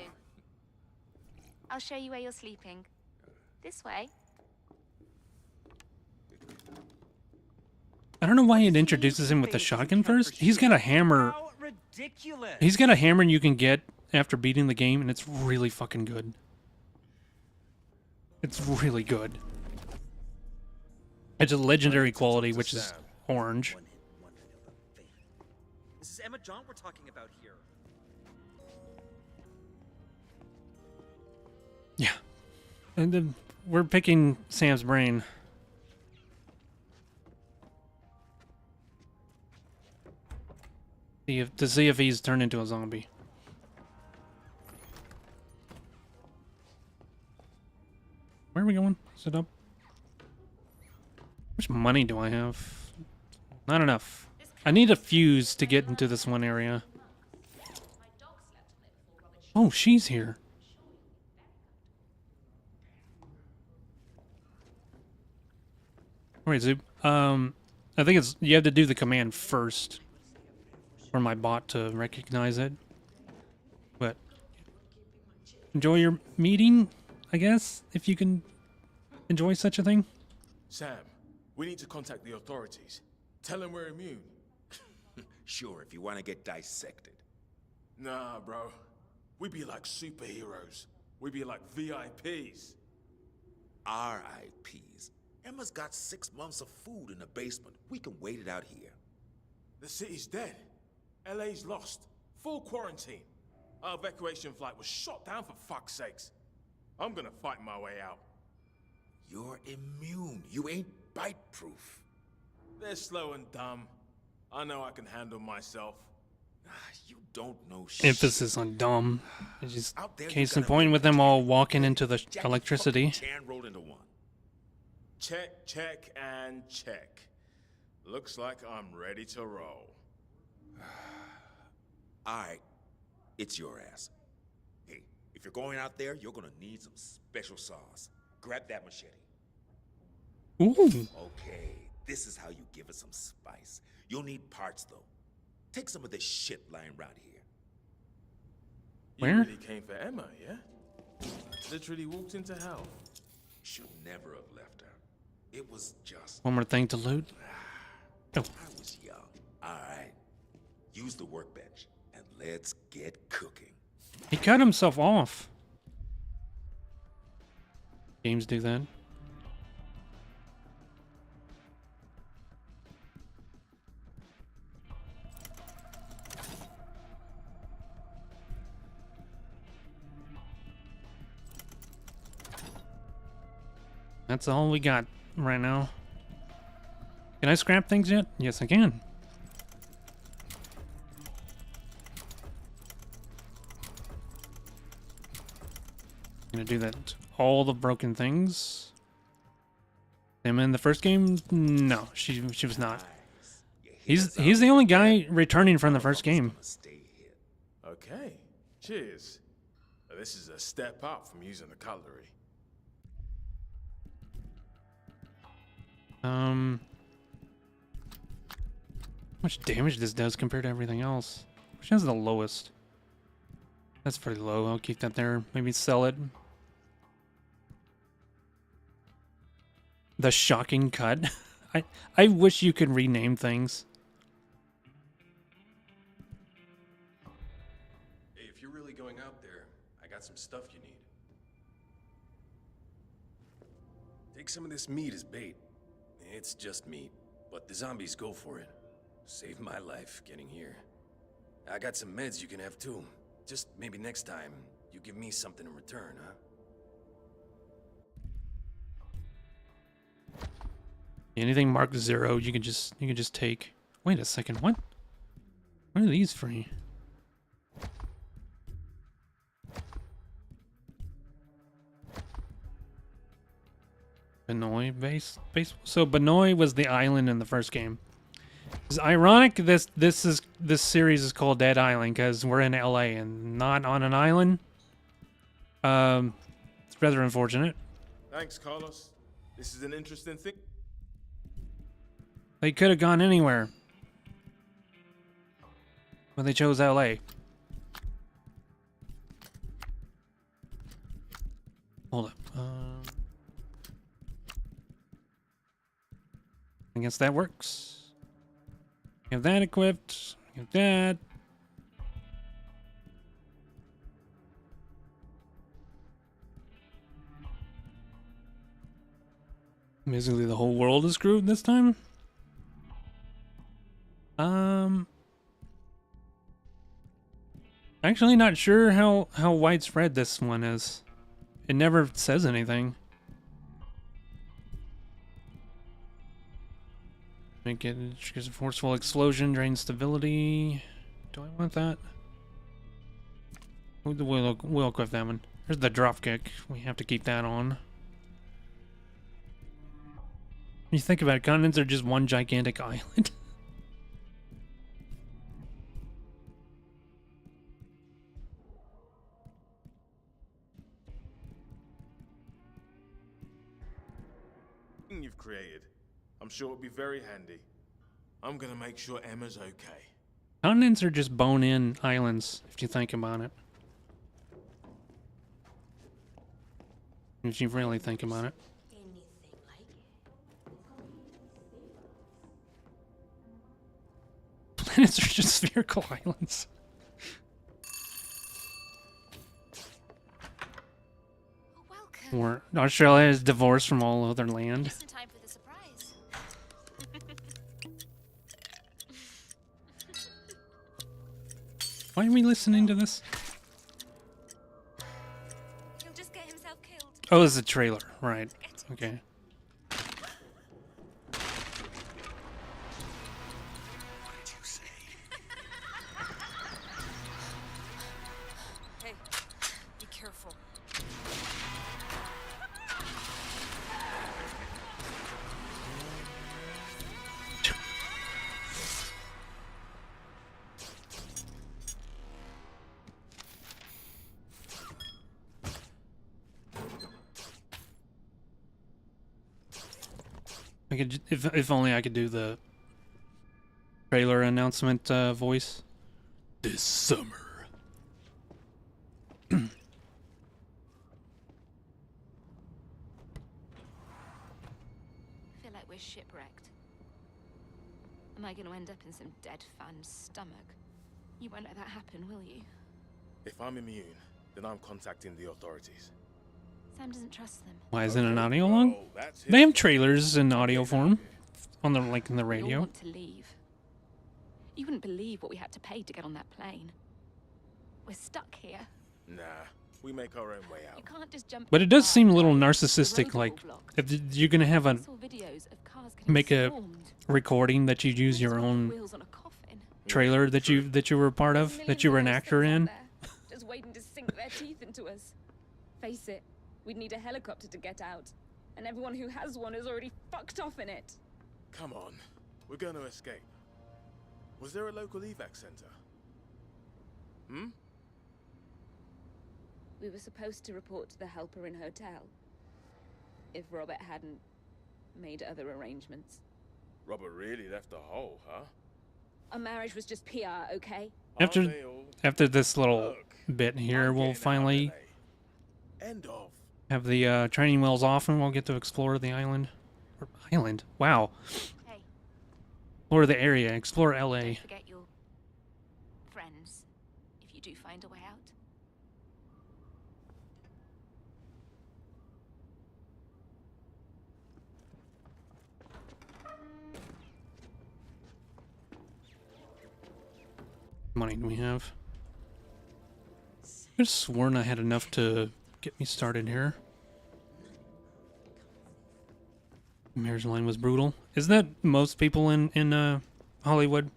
I'll show you where you're sleeping. This way. I don't know why it introduces him with the shotgun first. He's got a hammer. How ridiculous! He's got a hammer you can get after beating the game, and it's really fucking good. It's really good. It's a legendary quality, which is orange. This is Emma John we're talking about here. Yeah. And then we're picking Sam's brain. To see if he's turned into a zombie. Where are we going? Is it up? How much money do I have? Not enough. I need a fuse to get into this one area. Oh, she's here. Alright, Zoob. I think it's you have to do the command first for my bot to recognize it. But enjoy your meeting, I guess, if you can enjoy such a thing. Sam, we need to contact the authorities. Tell them we're immune. Sure, if you want to get dissected. Nah, bro. We be like superheroes. We be like VIPs. RIPs. Emma's got 6 months of food in the basement. We can wait it out here. The city's dead. LA's lost. Full quarantine. Our evacuation flight was shot down for fuck's sakes. I'm gonna fight my way out. You're immune. You ain't bite-proof. They're slow and dumb. I know I can handle myself. You don't know shit. Emphasis on dumb. It's just Out there, you case in gotta point make with them all walking into the Jack electricity. fucking Chan rolled into one. Check, check, and check. Looks like I'm ready to roll. Alright, it's your ass. Hey, if you're going out there, you're gonna need some special sauce. Grab that machete. Ooh. Okay, this is how you give it some spice. You'll need parts, though. Take some of this shit lying around here. Where? You really came for Emma, yeah? Literally walked into hell. Should never have left her. It was just... One more thing to loot. Oh. I was young. Alright. Use the workbench, and let's get cooking. He cut himself off. Games do that. That's all we got right now. Can I scrap things yet? Yes, I can. Gonna do that. All the broken things. Am in the first game? No, she was not. He's the only guy returning from the first game. Okay, cheers. This is a step up from using the cutlery. How much damage this does compared to everything else? Which has the lowest? That's pretty low. I'll keep that there. Maybe sell it. The shocking cut. I wish you could rename things. Hey, if you're really going out there, I got some stuff you need. Take some of this meat as bait. It's just meat, but the zombies go for it. Saved my life getting here. I got some meds you can have too. Just maybe next time, you give me something in return, huh? Anything marked 0, you can just take. Wait a second, what? What are these free? Benoy base. So Benoy was the island in the first game. It's ironic this series is called Dead Island because we're in LA and not on an island. It's rather unfortunate. Thanks, Carlos. This is an interesting thing. They could have gone anywhere, but they chose LA. Hold up. I guess that works. Have that equipped. Have that. Basically, the whole world is screwed this time. Actually, not sure how widespread this one is. It never says anything. Make it triggers a forceful explosion, drains stability. Do I want that? We'll equip that one. There's the drop kick. We have to keep that on. When you think about it, continents are just one gigantic island. created. I'm sure it'll be very handy. I'm gonna make sure Emma's okay. Continents are just bone-in islands, if you think about it. If you really think about it. Anything like it. Planets are just spherical islands. Welcome. Or Australia is divorced from all other land. Just in time for the surprise. Why are we listening to this? He'll just get himself killed. Oh, it's a trailer, right? Okay. Hey, be careful. I could, if only I could do the trailer announcement voice. This summer. I feel like we're shipwrecked. Am I going to end up in some dead fan's stomach? You won't let that happen, will you? If I'm immune, then I'm contacting the authorities. Sam doesn't trust them. Why isn't it an audio log? Oh, that's They his have trailers in audio form on the in the We all radio. want to leave. You wouldn't believe what we had to pay to get on that plane. We're stuck here. Nah, we make our own way You out. can't just jump. But in it the does car seem a and little drive. The narcissistic. roads are all Like, blocked. if you're gonna have I a saw videos of cars getting make a swarmed. recording that you use your own Wheels on a coffin. trailer that you were a part of, that you were an Millions of actor in. innocents out there, just waiting to sink their teeth into us. Face it, we'd need a helicopter to get out, and everyone who has one is already fucked off in it. Come on, we're gonna escape. Was there a local evac center? Hmm? We were supposed to report to the Helper Inn Hotel. If Robert hadn't made other arrangements. Robert really left a hole, huh? Our marriage was just PR, okay? After Aren't they all? after this little Look, bit here, I'm we'll getting out finally of LA. End of. have the training wheels off, and we'll get to explore the island. Or island? Wow. Hey, Explore the area. Explore LA. don't forget your friends if you do find a way out. Money do we have? I just sworn I had enough to get me started here. Marriage line was brutal. Isn't that most people in Hollywood?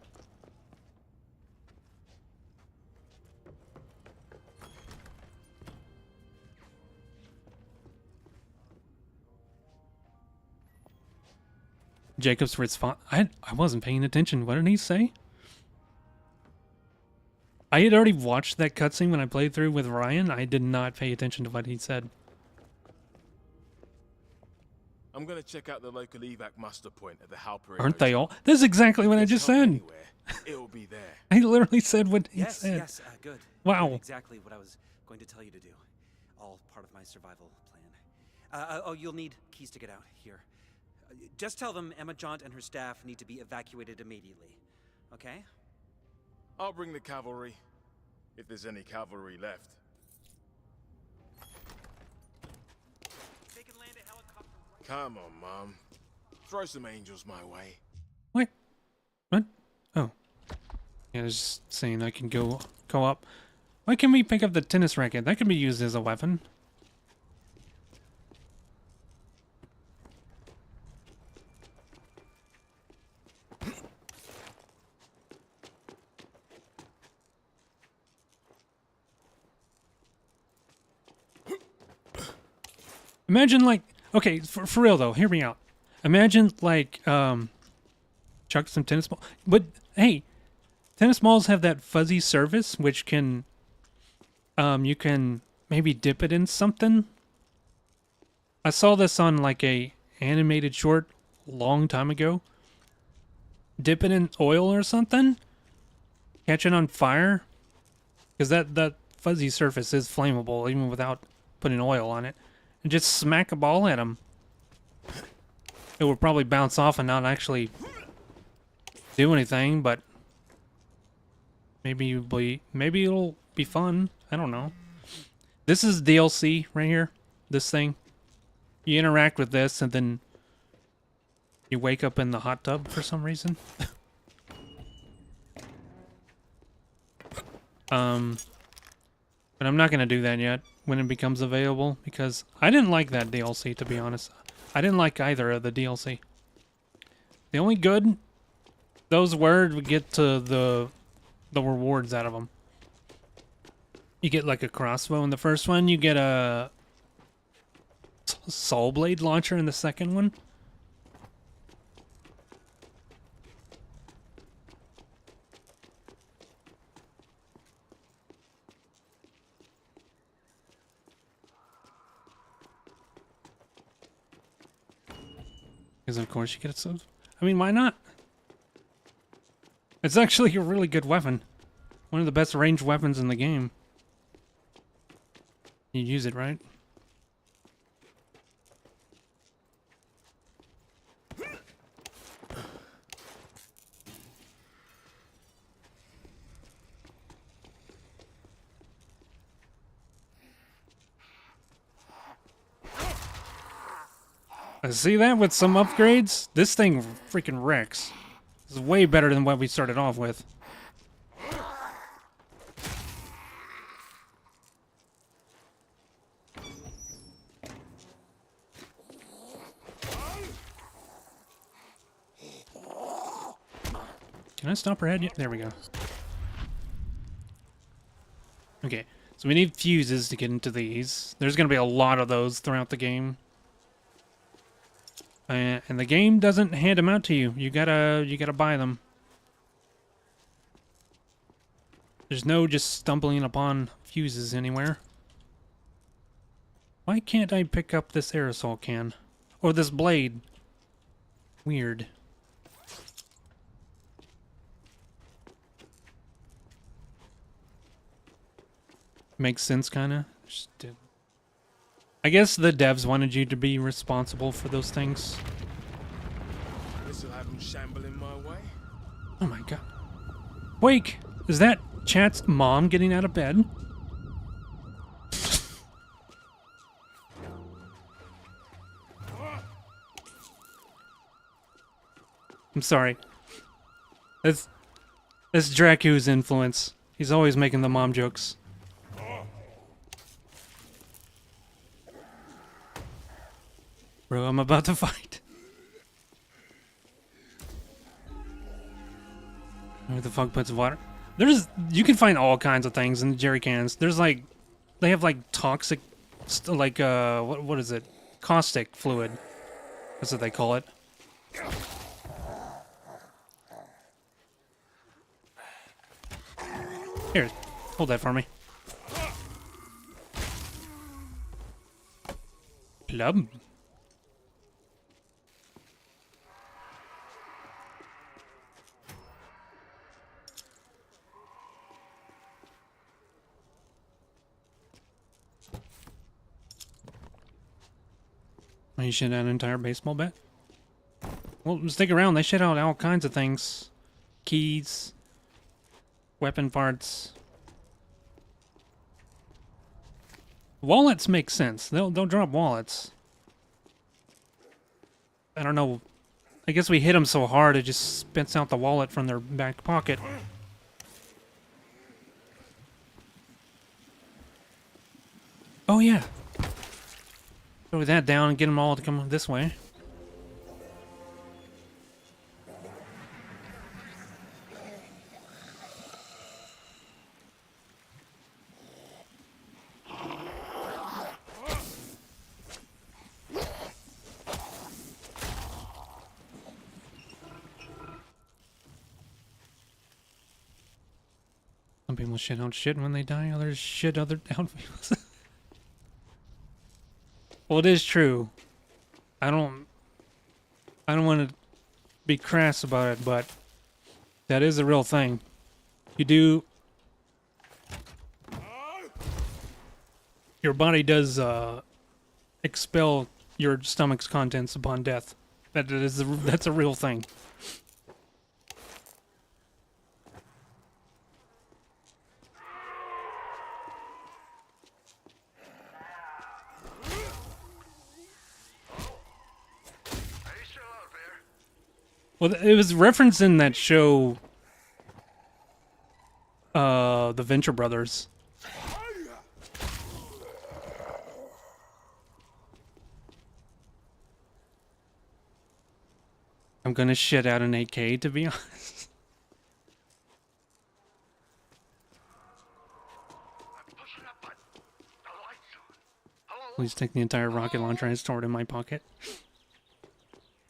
Jacob's response. I wasn't paying attention. What did he say? I had already watched that cutscene when I played through with Ryan. I did not pay attention to what he said. I'm gonna check out the local evac muster point at the Halper Inn Aren't they Hotel. all? That's exactly what I If just there's help said. anywhere, it'll be there. I literally said what he Yes, said. yes, good. Wow. Exactly what I was going to tell you to do. All part of my survival plan. Oh, you'll need keys to get out here. Just tell them Emma Jaunt and her staff need to be evacuated immediately. Okay? I'll bring the cavalry, if there's any cavalry left. They can land a helicopter right. Come on, Mom. Throw some angels my way. What? What? Oh. Yeah, I was just saying I can go up. Why can't we pick up the tennis racket? That could be used as a weapon. Imagine like, okay, for real though, hear me out. Imagine like, chuck some tennis ball. But hey, tennis balls have that fuzzy surface, which can, you can maybe dip it in something. I saw this on like a animated short a long time ago. Dip it in oil or something. Catch it on fire. Because that fuzzy surface is flammable even without putting oil on it. And just smack a ball at them. It will probably bounce off and not actually do anything, but maybe it'll be fun. I don't know. This is DLC right here. This thing. You interact with this and then you wake up in the hot tub for some reason. But I'm not gonna do that yet when it becomes available because I didn't like that DLC, to be honest. I didn't like either of the DLC. The only good those were to get to the rewards out of them. You get like a crossbow in the first one. You get a Soul Blade launcher in the second one. Because of course you get it. So, I mean, why not? It's actually a really good weapon. One of the best ranged weapons in the game. You use it right. See that with some upgrades? This thing freaking wrecks. This is way better than what we started off with. Can I stop her head yet? There we go. Okay, so we need fuses to get into these. There's going to be a lot of those throughout the game. And the game doesn't hand them out to you. You gotta buy them. There's no just stumbling upon fuses anywhere. Why can't I pick up this aerosol can? Or this blade? Weird. Makes sense, kinda. Just did. I guess the devs wanted you to be responsible for those things. This'll have him shambling my way. Oh my god. Wake! Is that Chat's mom getting out of bed? I'm sorry. That's Dracu's influence. He's always making the mom jokes. Bro, I'm about to fight. Who the fuck puts water? You can find all kinds of things in the jerry cans. There's like, they have like toxic, like what is it? Caustic fluid. That's what they call it. Here, hold that for me. Plum. You shit out an entire baseball bat? Well, stick around. They shit out all kinds of things. Keys. Weapon parts. Wallets make sense. They'll drop wallets. I don't know. I guess we hit them so hard it just spits out the wallet from their back pocket. Oh yeah. Throw that down and get them all to come this way. Some people shit out shit when they die, others shit other out people. Well, it is true. I don't I don't want to be crass about it, but that is a real thing. You do... Your body does expel your stomach's contents upon death. That's a real thing. Well, it was referenced in that show, The Venture Brothers. I'm gonna shit out an AK, to be honest. Please take the entire rocket launcher and store it in my pocket.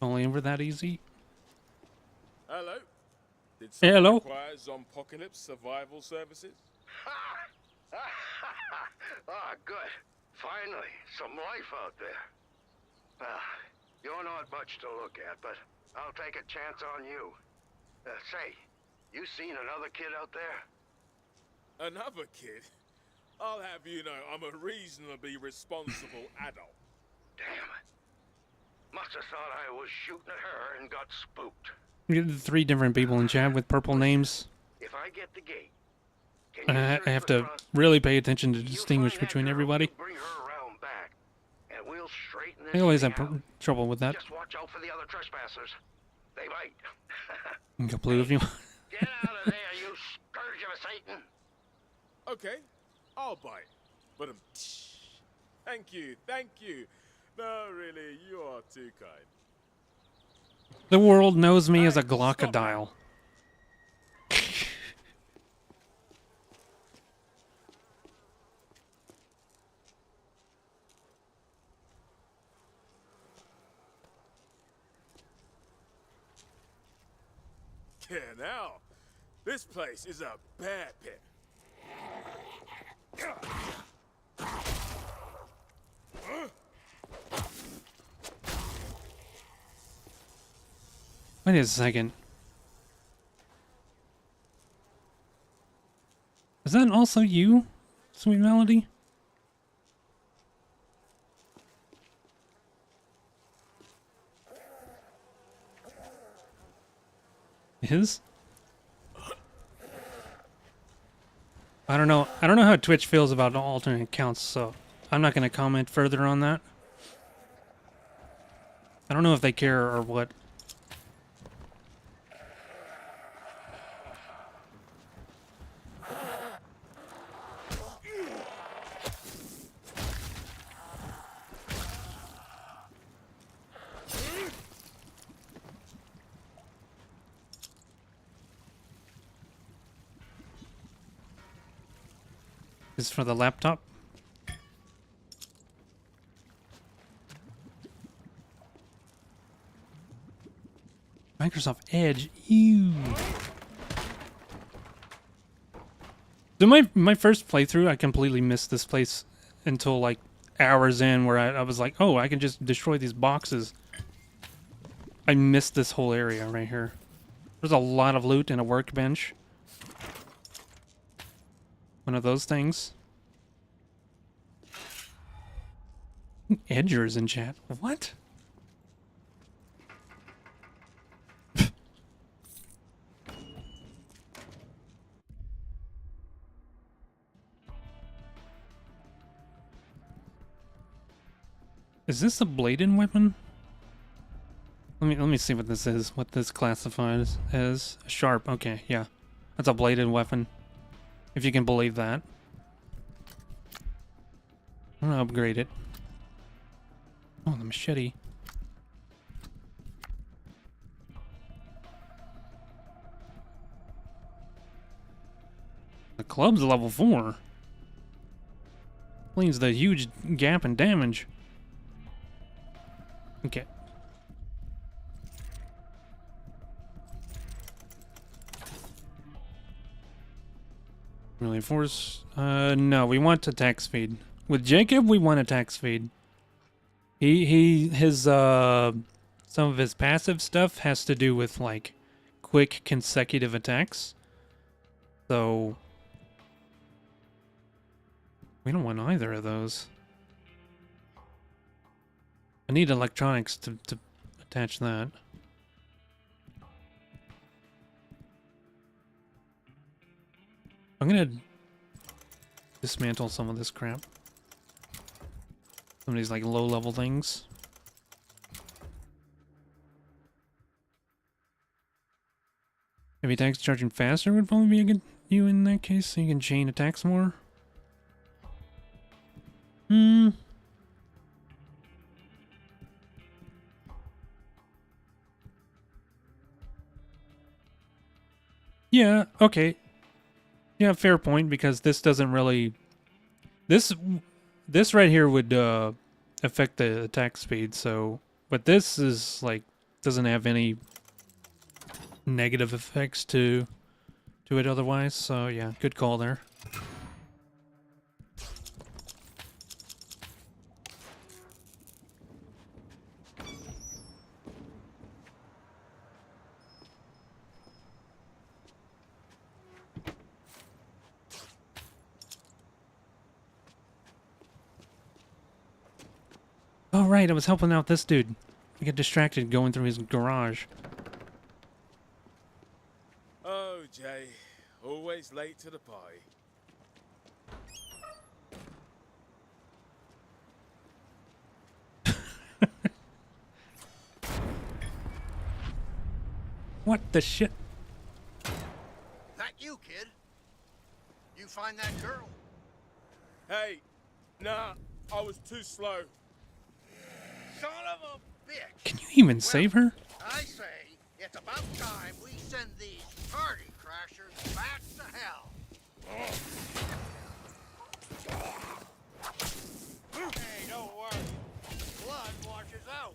Only ever that easy. Hello. Did Hello. require Zompocalypse survival services? Ah, good. Finally, some life out there. You're not much to look at, but I'll take a chance on you. Say, you seen another kid out there? Another kid? I'll have you know I'm a reasonably responsible adult. Damn it. Must have thought I was shooting at her and got spooked. You get 3 different people in chat with purple names. If I get the gate, I have to really pay attention to distinguish between everybody. bring her around back, and we'll straighten this I always have thing out. trouble with that. Just watch out for the other trespassers. They bite. You can blue if you want. Get out of there, you scourge of Satan! Okay, I'll bite. But thank you, thank you. No, really, you are too kind. The world knows me as a Glockadile. Yeah, now, this place is a bear pit. Wait a second. Is that also you, Sweet Melody? His? I don't know. I don't know how Twitch feels about alternate accounts, so I'm not going to comment further on that. I don't know if they care or what. This is for the laptop. Microsoft Edge. Ew. So my first playthrough, I completely missed this place until like hours in, where I was like, oh, I can just destroy these boxes. I missed this whole area right here. There's a lot of loot and a workbench. One of those things. Edgers in chat. What? Is this a bladed weapon? Let me see what this is. What this classifies as. Sharp. Okay, yeah. That's a bladed weapon. If you can believe that. I'm gonna upgrade it. Oh, the machete. The club's level 4. Cleans the huge gap in damage. Okay. Really force? No, we want attack speed. With Jacob, we want attack speed. His some of his passive stuff has to do with like quick consecutive attacks. So we don't want either of those. I need electronics to attach that. I'm gonna dismantle some of this crap. Some of these like low-level things. Maybe attacks charging faster would probably be a good view in that case, so you can chain attacks more. Yeah, okay. Yeah, fair point, because this doesn't really... This right here would affect the attack speed, so... But this is, like, doesn't have any negative effects to it otherwise, so yeah, good call there. Oh right, I was helping out this dude. I get distracted going through his garage. Oh, Jay. Always late to the party. What the shit? That you, kid? You find that girl? Hey, nah, I was too slow. Son of a bitch! Can you even save her? I say, it's about time we send these party crashers back to hell. Hey, don't worry. Blood washes out.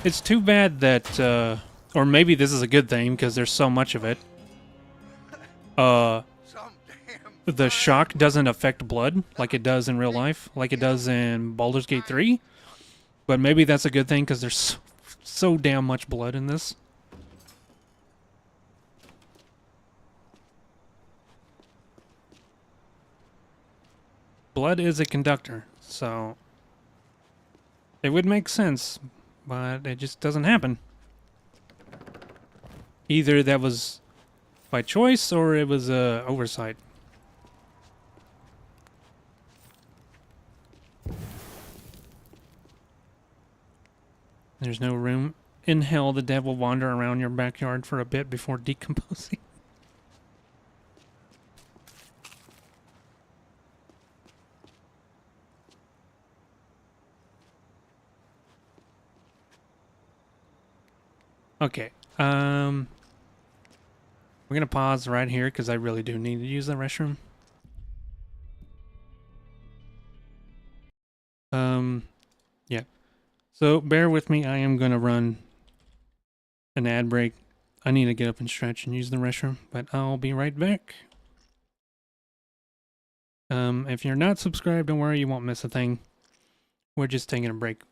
It's too bad that, or maybe this is a good thing because there's so much of it. The shock doesn't affect blood like it does in real life, like it does in Baldur's Gate 3. But maybe that's a good thing because there's so damn much blood in this. Blood is a conductor, so it would make sense, but it just doesn't happen. Either that was by choice or it was a oversight. There's no room in hell the dead will wander around your backyard for a bit before decomposing. Okay, we're gonna pause right here because I really do need to use the restroom. Yeah. So bear with me, I am gonna run an ad break. I need to get up and stretch and use the restroom, but I'll be right back. If you're not subscribed, don't worry, you won't miss a thing. We're just taking a break.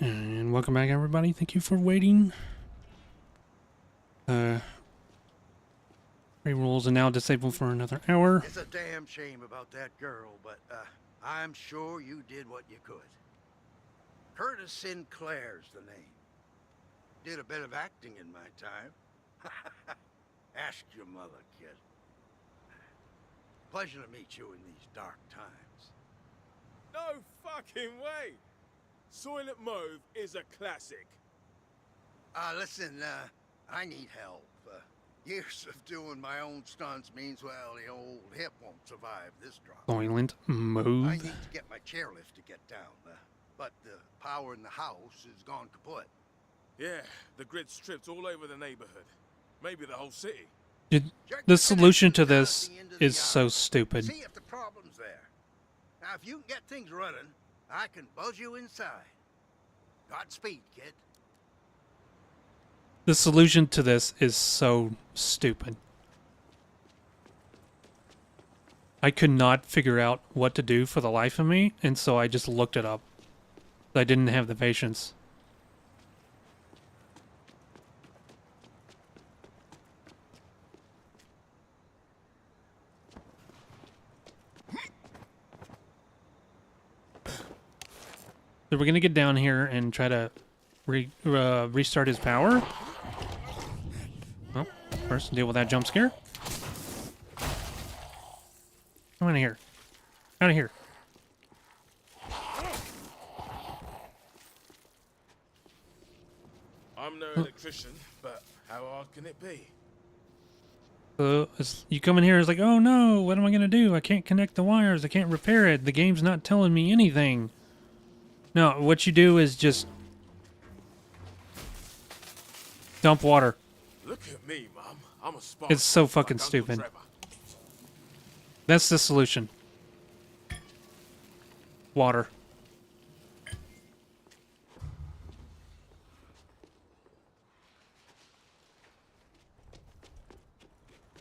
And welcome back, everybody. Thank you for waiting. Free rules are now disabled for another hour. It's a damn shame about that girl, but I'm sure you did what you could. Curtis Sinclair's the name. Did a bit of acting in my time. Ask your mother, kid. Pleasure to meet you in these dark times. No fucking way! Soylent Mauve is a classic. Listen, I need help. Years of doing my own stunts means, well, the old hip won't survive this drop. Soylent I Mauve. need to get my chairlift to get down, but the power in the house is gone kaput. Yeah, the grid's tripped all over the neighborhood. Maybe the whole city. Dude, the solution to this is so stupid. See if the problem's there. Now, if you can get things running, I can buzz you inside. Godspeed, kid. The solution to this is so stupid. I could not figure out what to do for the life of me, and so I just looked it up. I didn't have the patience. So we're gonna get down here and try to restart his power. Well, first deal with that jump scare. Come out of here. Out of here. I'm no electrician, but how hard can it be? You come in here, it's like, oh no, what am I gonna do? I can't connect the wires, I can't repair it, the game's not telling me anything. No, what you do is just dump water. Look at me, Mum. I'm a spy. It's so fucking like Uncle stupid. Trevor. That's the solution. Water.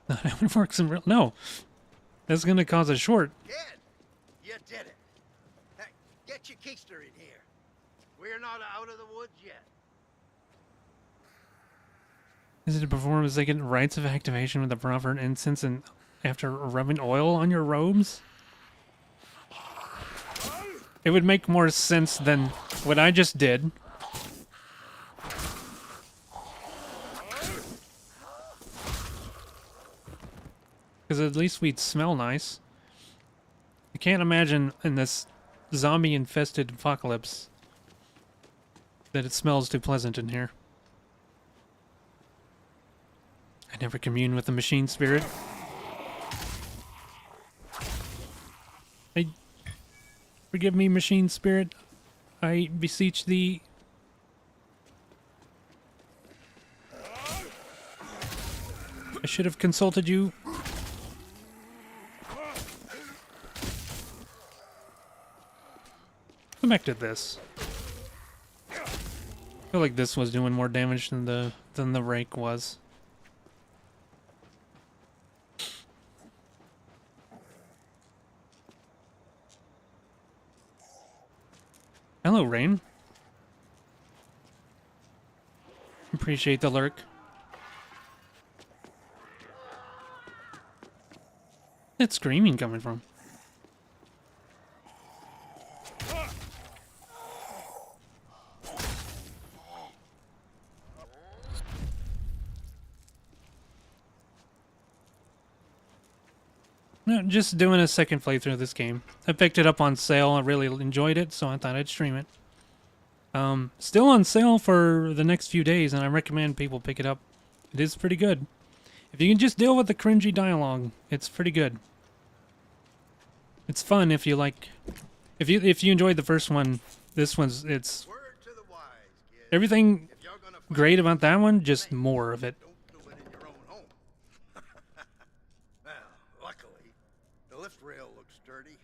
That would work in real. No, that's gonna cause a short. Kid, you did it. Hey, get your keister in here. We're not out of the woods yet. Is it a performance they get rites of activation with the proper incense and after rubbing oil on your robes? It would make more sense than what I just did. Because at least we'd smell nice. I can't imagine in this zombie-infested apocalypse that it smells too pleasant in here. I never commune with the machine spirit. Forgive me, machine spirit. I beseech thee. I should have consulted you. Come back to this. I feel like this was doing more damage than the rake was. Hello, Rain. Appreciate the lurk. That screaming coming from? No, just doing a second playthrough of this game. I picked it up on sale. I really enjoyed it, so I thought I'd stream it. Still on sale for the next few days, and I recommend people pick it up. It is pretty good. If you can just deal with the cringy dialogue, it's pretty good. It's fun if you like. If you enjoyed the first one, this one's it's everything great about that one, just more of it. The lift rail looks sturdy.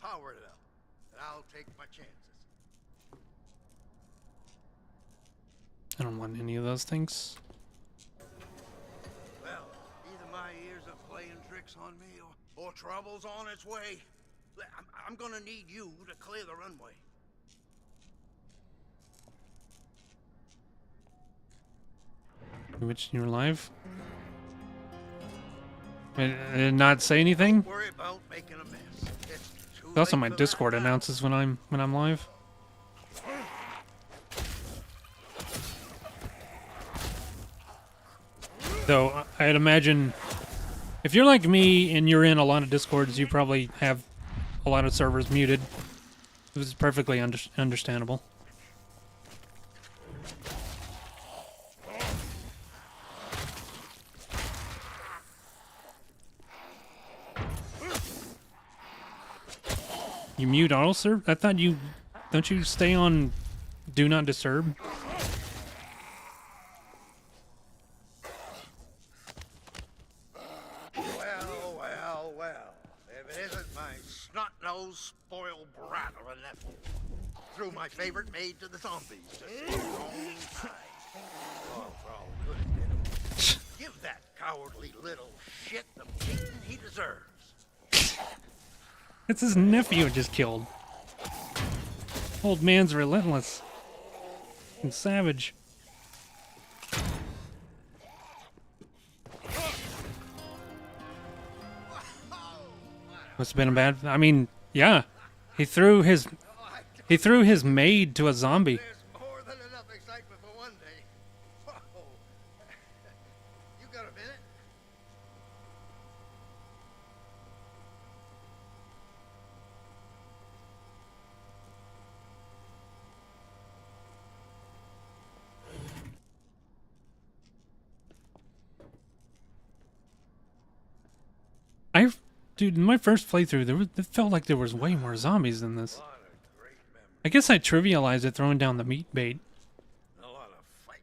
Power it up, and I'll take my chances. I don't want any of those things. Well, either my ears are playing tricks on me, or trouble's on its way. I'm gonna need you to clear the runway. Which you're live. And not say anything. Don't worry about making a mess. It's too Also, late my for that Discord now. announces when I'm live. Though I'd imagine if you're like me and you're in a lot of Discords, you probably have a lot of servers muted. It was perfectly understandable. You mute auto serve? I thought you don't you stay on do not disturb? Well. If it isn't my snot-nosed, spoiled brat of a nephew. Threw my favorite maid to the zombies just a long time. Oh, for all good it did him. Give that cowardly little shit the beating he deserves. It's his nephew just killed. Old man's relentless and savage. Must have been a bad. I mean, yeah, he threw his maid to a zombie. There's more than enough excitement for one day. Whoa. You got a minute? Dude, in my first playthrough, it felt like there was way more zombies than this. I guess I trivialized it throwing down the meat bait. A lot of fighting.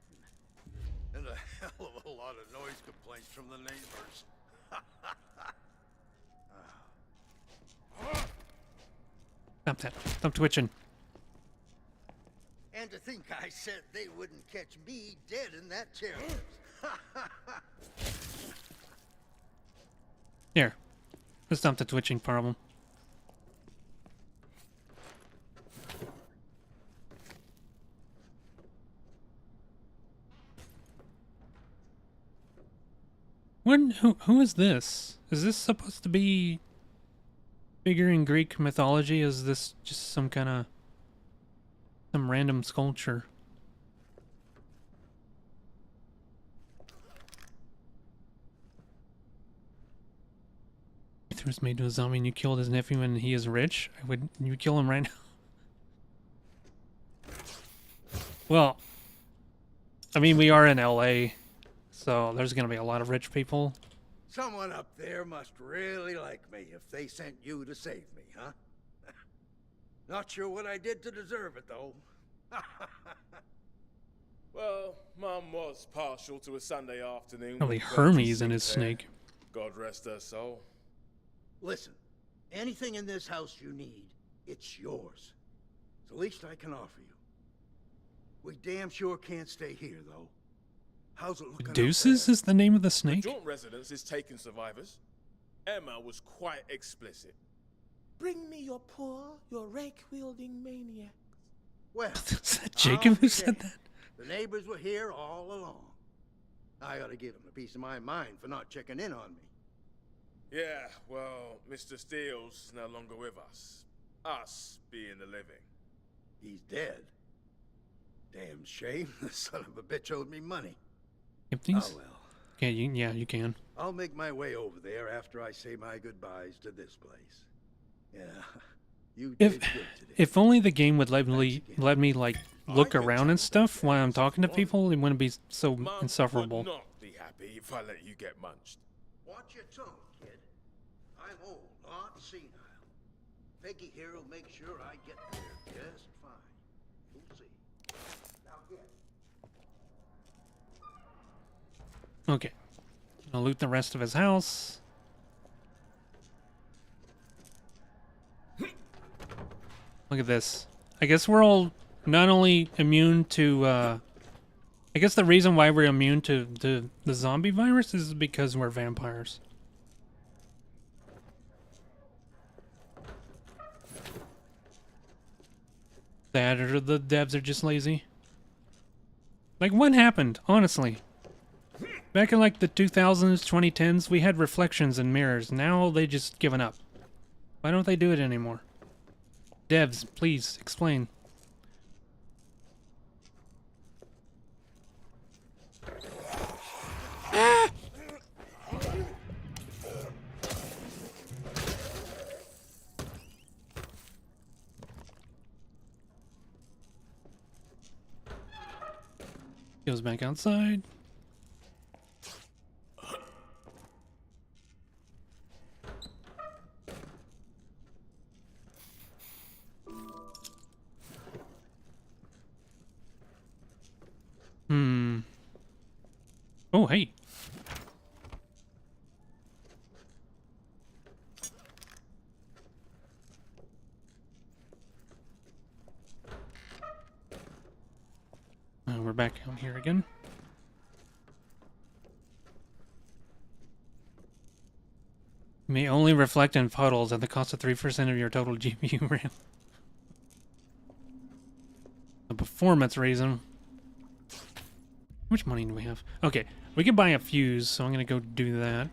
And a hell of a lot of noise complaints from the neighbors. Stop that. Stop twitching. And to think I said they wouldn't catch me dead in that chair. Here. Let's stop the twitching problem. Who is this? Is this supposed to be bigger in Greek mythology? Is this just some random sculpture? If was made to a zombie and you killed his nephew and he is rich, you would kill him right now. Well, I mean, we are in LA, so there's gonna be a lot of rich people. Someone up there must really like me if they sent you to save me, huh? Not sure what I did to deserve it, though. Well, Mum was partial to a Sunday afternoon. Probably with Hermes and purchasing his there. snake. God rest her soul. Listen, anything in this house you need, it's yours. It's the least I can offer you. We damn sure can't stay here, though. How's it looking? Deuces is the name of the The snake? joint residence is taking survivors. Emma was quite explicit. Bring me your poor, your rake-wielding maniacs. Well, Is that Jacob who said that? the neighbors were here all along. I ought to give them a piece of my mind for not checking in on me. Yeah, well, Mr. Steele's no longer with us. Us being the living. He's dead. Damn shame. The son of a bitch owed me money. Yep, these? Oh well. Yeah, you can. I'll make my way over there after I say my goodbyes to this place. Yeah, you did good today. If only the game would let me like look around and stuff while I'm talking to people, it wouldn't be so Mum insufferable. would not be happy if I let you get munched. Watch your tone, kid. I'm old, not senile. Peggy here will make sure I get there just fine. You'll see. Now get. Okay. I'll loot the rest of his house. Look at this. I guess we're all not only immune to, I guess the reason why we're immune to the zombie virus is because we're vampires. That or the devs are just lazy. Like, what happened? Honestly. Back in like the 2000s, 2010s, we had reflections and mirrors. Now they just given up. Why don't they do it anymore? Devs, please explain. Goes back outside. Oh, hey. We're back out here again. You may only reflect in puddles at the cost of 3% of your total GPU RAM. A performance reason. How much money do we have? Okay, we can buy a fuse, so I'm gonna go do that.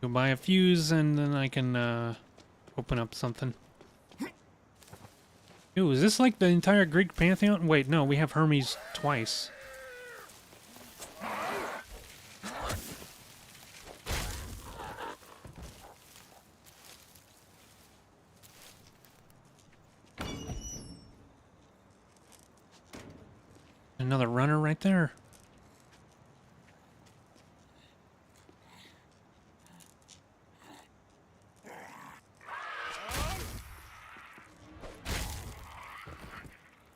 Go buy a fuse, and then I can open up something. Ooh, is this like the entire Greek pantheon? Wait, no, we have Hermes twice. Another runner right there.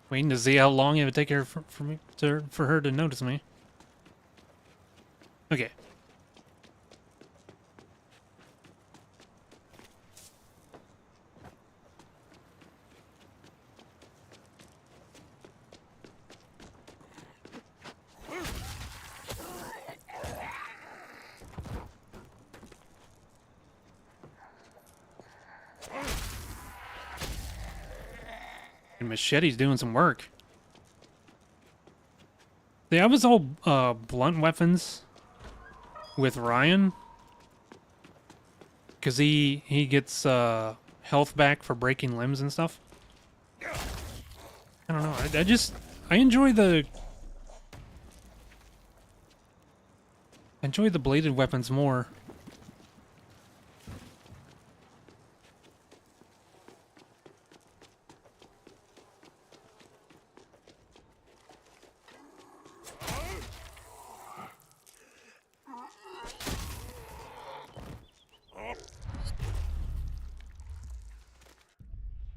Waiting to see how long it would take her for her to notice me. Okay. And Machete's doing some work. See, I was all blunt weapons with Ryan, because he gets health back for breaking limbs and stuff. I don't know. I enjoy the bladed weapons more.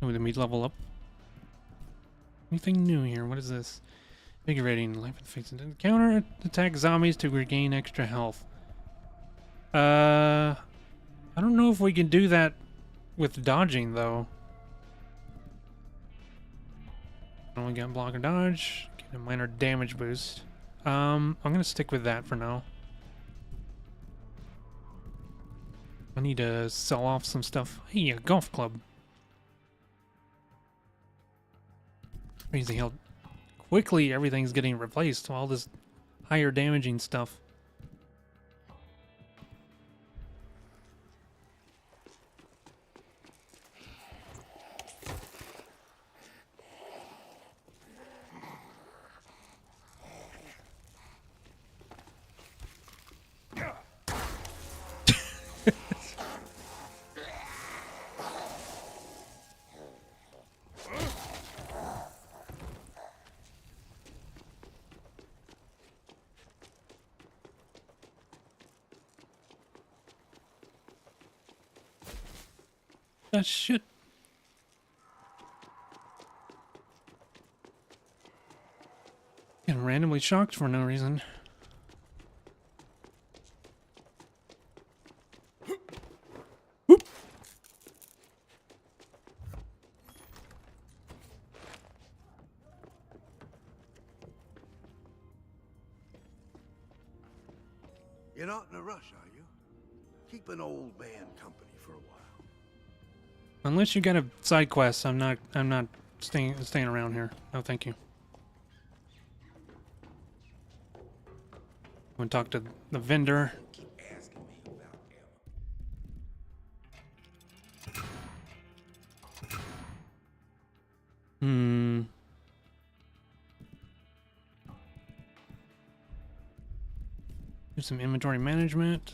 Oh, the meat level up. Anything new here? What is this? Invigorating life and fix it. Counter attack zombies to regain extra health. I don't know if we can do that with dodging though. Only got block or dodge. Get a minor damage boost. I'm gonna stick with that for now. I need to sell off some stuff. Hey, a golf club. Crazy how quickly everything's getting replaced. All this higher damaging stuff. That shit. Getting randomly shocked for no reason. Whoop. You're not in a rush, are you? Keep an old man company for a while. Unless you got a side quest, I'm not staying around here. No, thank you. I'm gonna talk to the vendor. Hmm. Do some inventory management.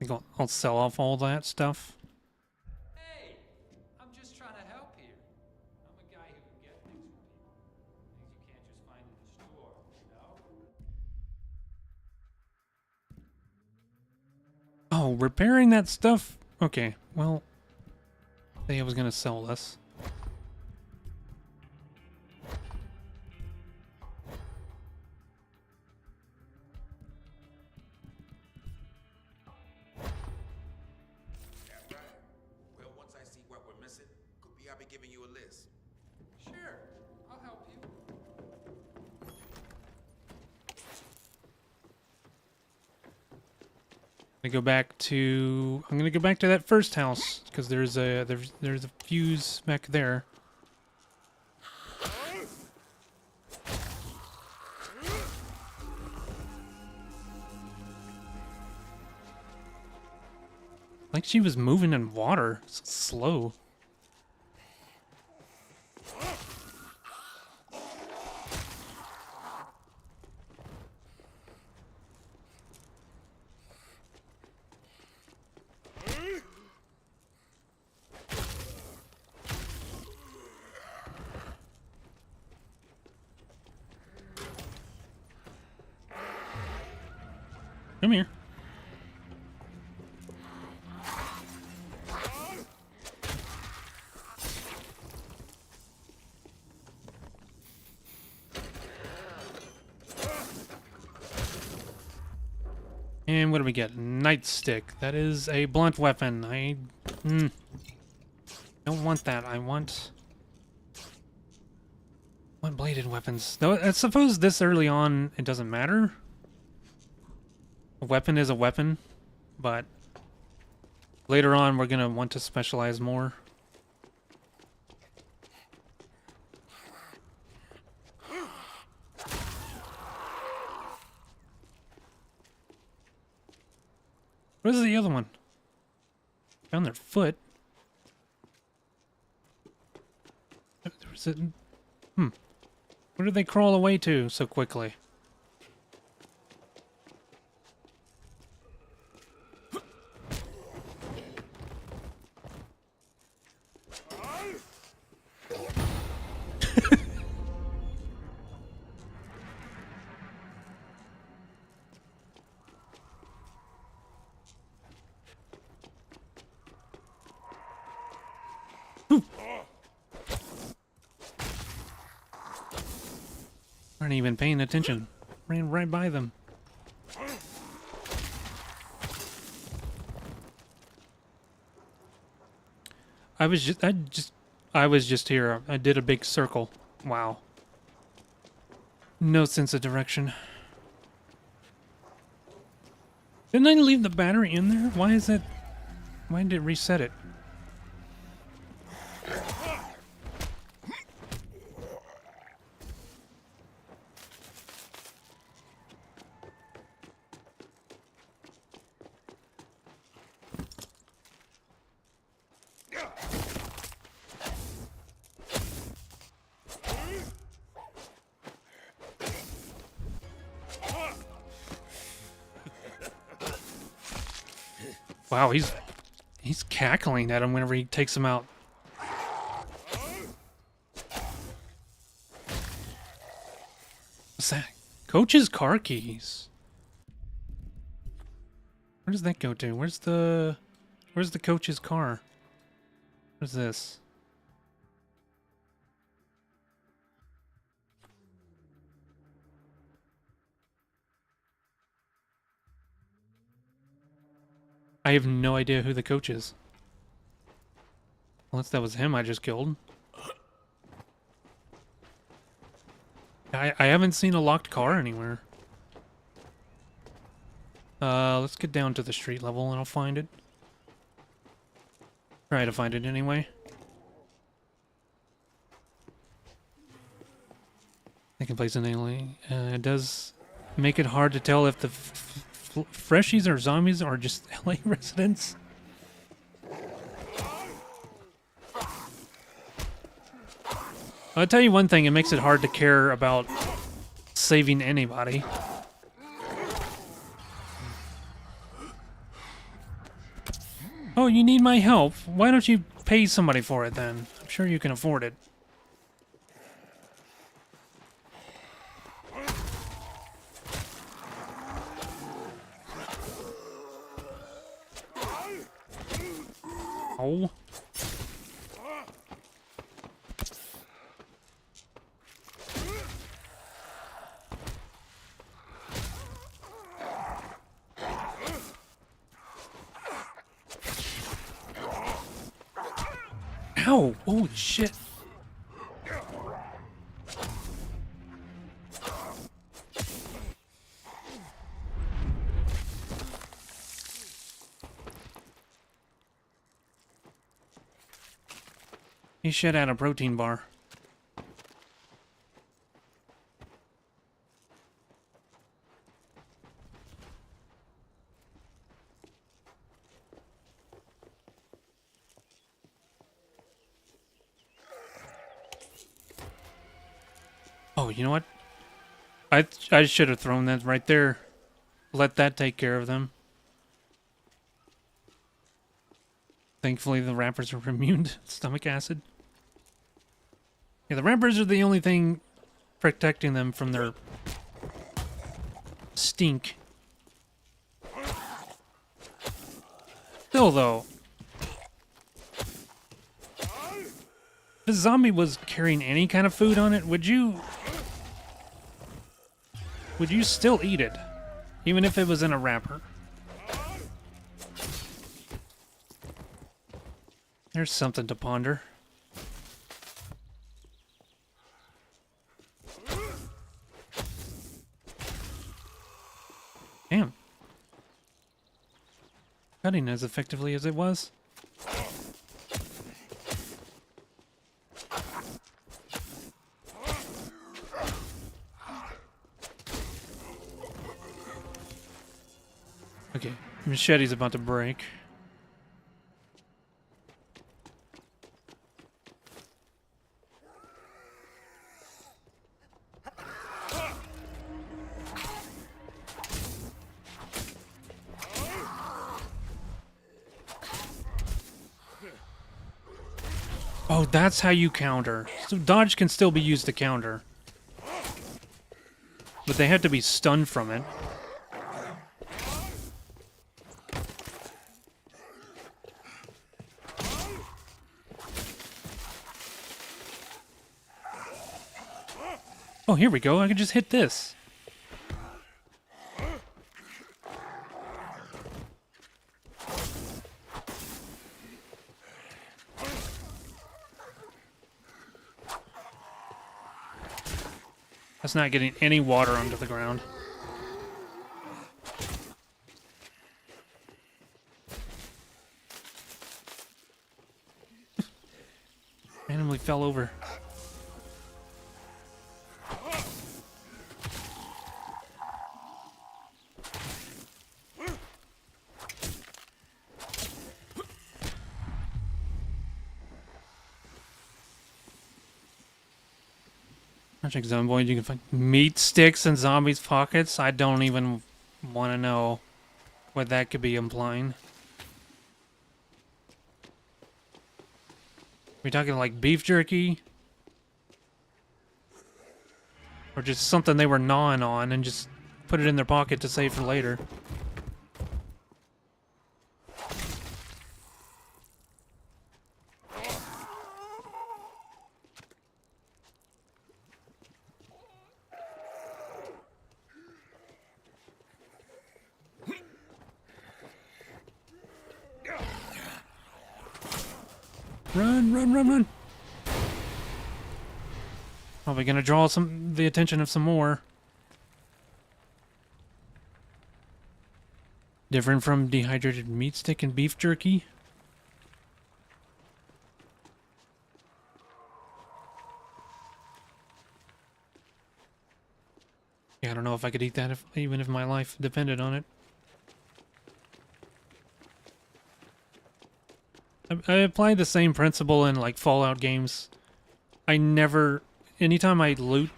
I think I'll sell off all that stuff. Hey, I'm just trying to help here. I'm a guy who can get things from people. Things you can't just find in the store, you know? Oh, repairing that stuff? Okay, well, I think I was gonna sell this. Well, once I see what we're missing, could be I'll be giving you a list. Sure, I'll help you. I'm gonna go back to that first house because there's a fuse back there. Like she was moving in water. It's slow. Come here. And what do we get? Nightstick. That is a blunt weapon. I don't want that. I want bladed weapons. Though I suppose this early on it doesn't matter. A weapon is a weapon, but later on we're gonna want to specialize more. Where's the other one? Found their foot. Was it? Where did they crawl away to so quickly? Aren't even paying attention. Ran right by them. I was just here. I did a big circle. Wow. No sense of direction. Didn't I leave the battery in there? Why did it reset it? Wow, he's cackling at him whenever he takes him out. What's that? Coach's car keys. Where does that go to? Where's the coach's car? What's this? I have no idea who the coach is. Unless that was him I just killed. I haven't seen a locked car anywhere. Let's get down to the street level and I'll find it. Try to find it anyway. Taking place in Italy. It does make it hard to tell if the freshies or zombies are just LA residents. I'll tell you one thing, it makes it hard to care about saving anybody. Oh, you need my help? Why don't you pay somebody for it then? I'm sure you can afford it. Oh. Ow! Holy shit! He shit out a protein bar. Oh, you know what? I should have thrown that right there. Let that take care of them. Thankfully, the wrappers are immune to stomach acid. Yeah, the wrappers are the only thing protecting them from their stink. Still, though, if a zombie was carrying any kind of food on it, would you still eat it? Even if it was in a wrapper? There's something to ponder. Damn. Cutting as effectively as it was. Okay, machete's about to break. Oh, that's how you counter. So dodge can still be used to counter. But they have to be stunned from it. Oh, here we go. I can just hit this. That's not getting any water onto the ground. Randomly fell over. Project Zomboid, you can find meat sticks in zombies' pockets. I don't even want to know what that could be implying. We talking like beef jerky? Or just something they were gnawing on and just put it in their pocket to save for later? Run, run, run, run. Probably gonna draw the attention of some more. Different from dehydrated meat stick and beef jerky. Yeah, I don't know if I could eat that even if my life depended on it. I applied the same principle in like Fallout games. I never, anytime I loot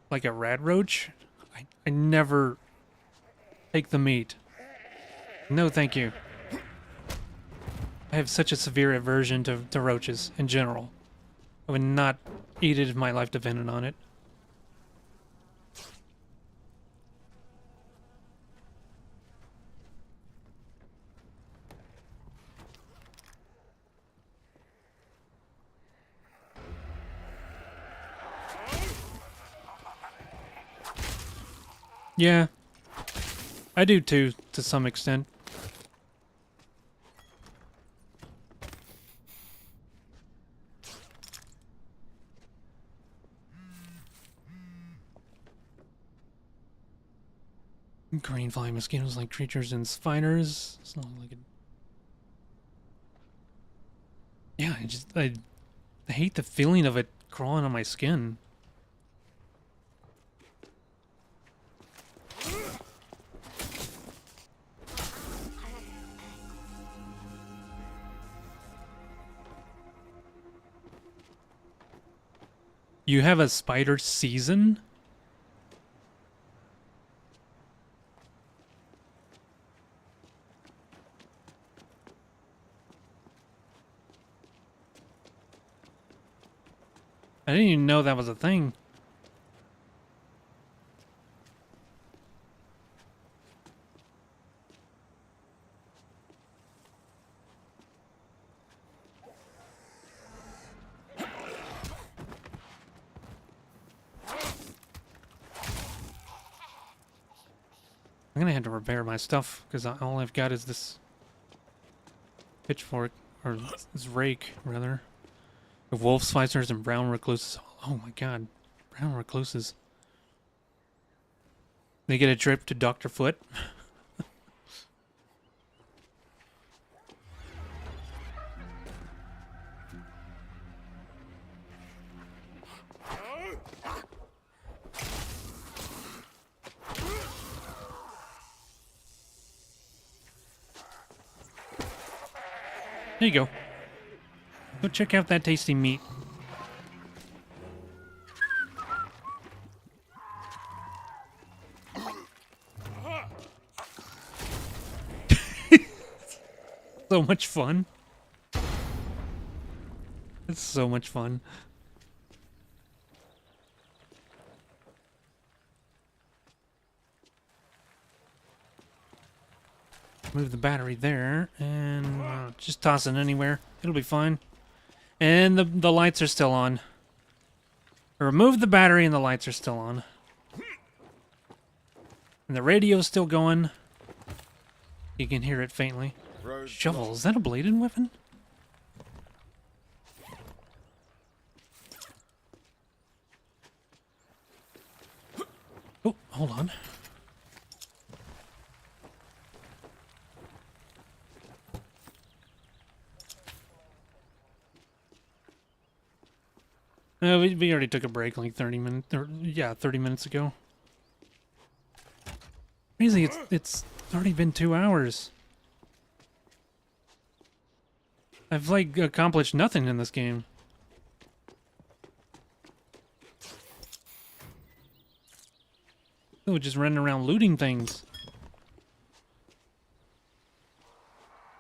like a rat roach, I never take the meat. No, thank you. I have such a severe aversion to roaches in general. I would not eat it if my life depended on it. Yeah, I do too, to some extent. Green flying mosquitoes like creatures and spiders. It's not like it. Yeah, I hate the feeling of it crawling on my skin. You have a spider season? I didn't even know that was a thing. I'm gonna have to repair my stuff because all I've got is this pitchfork, or this rake, rather. The wolf slicers and brown recluses. Oh my god, brown recluses. They get a trip to Dr. Foot. There you go. Go check out that tasty meat. So much fun. It's so much fun. Move the battery there, and just toss it anywhere. It'll be fine. And the lights are still on. Remove the battery and the lights are still on. And the radio's still going. You can hear it faintly. Shovel, is that a bladed weapon? Oh, hold on. We already took a break like 30 minutes, or yeah, 30 minutes ago. Crazy, it's already been 2 hours. I've like accomplished nothing in this game. Oh, just running around looting things.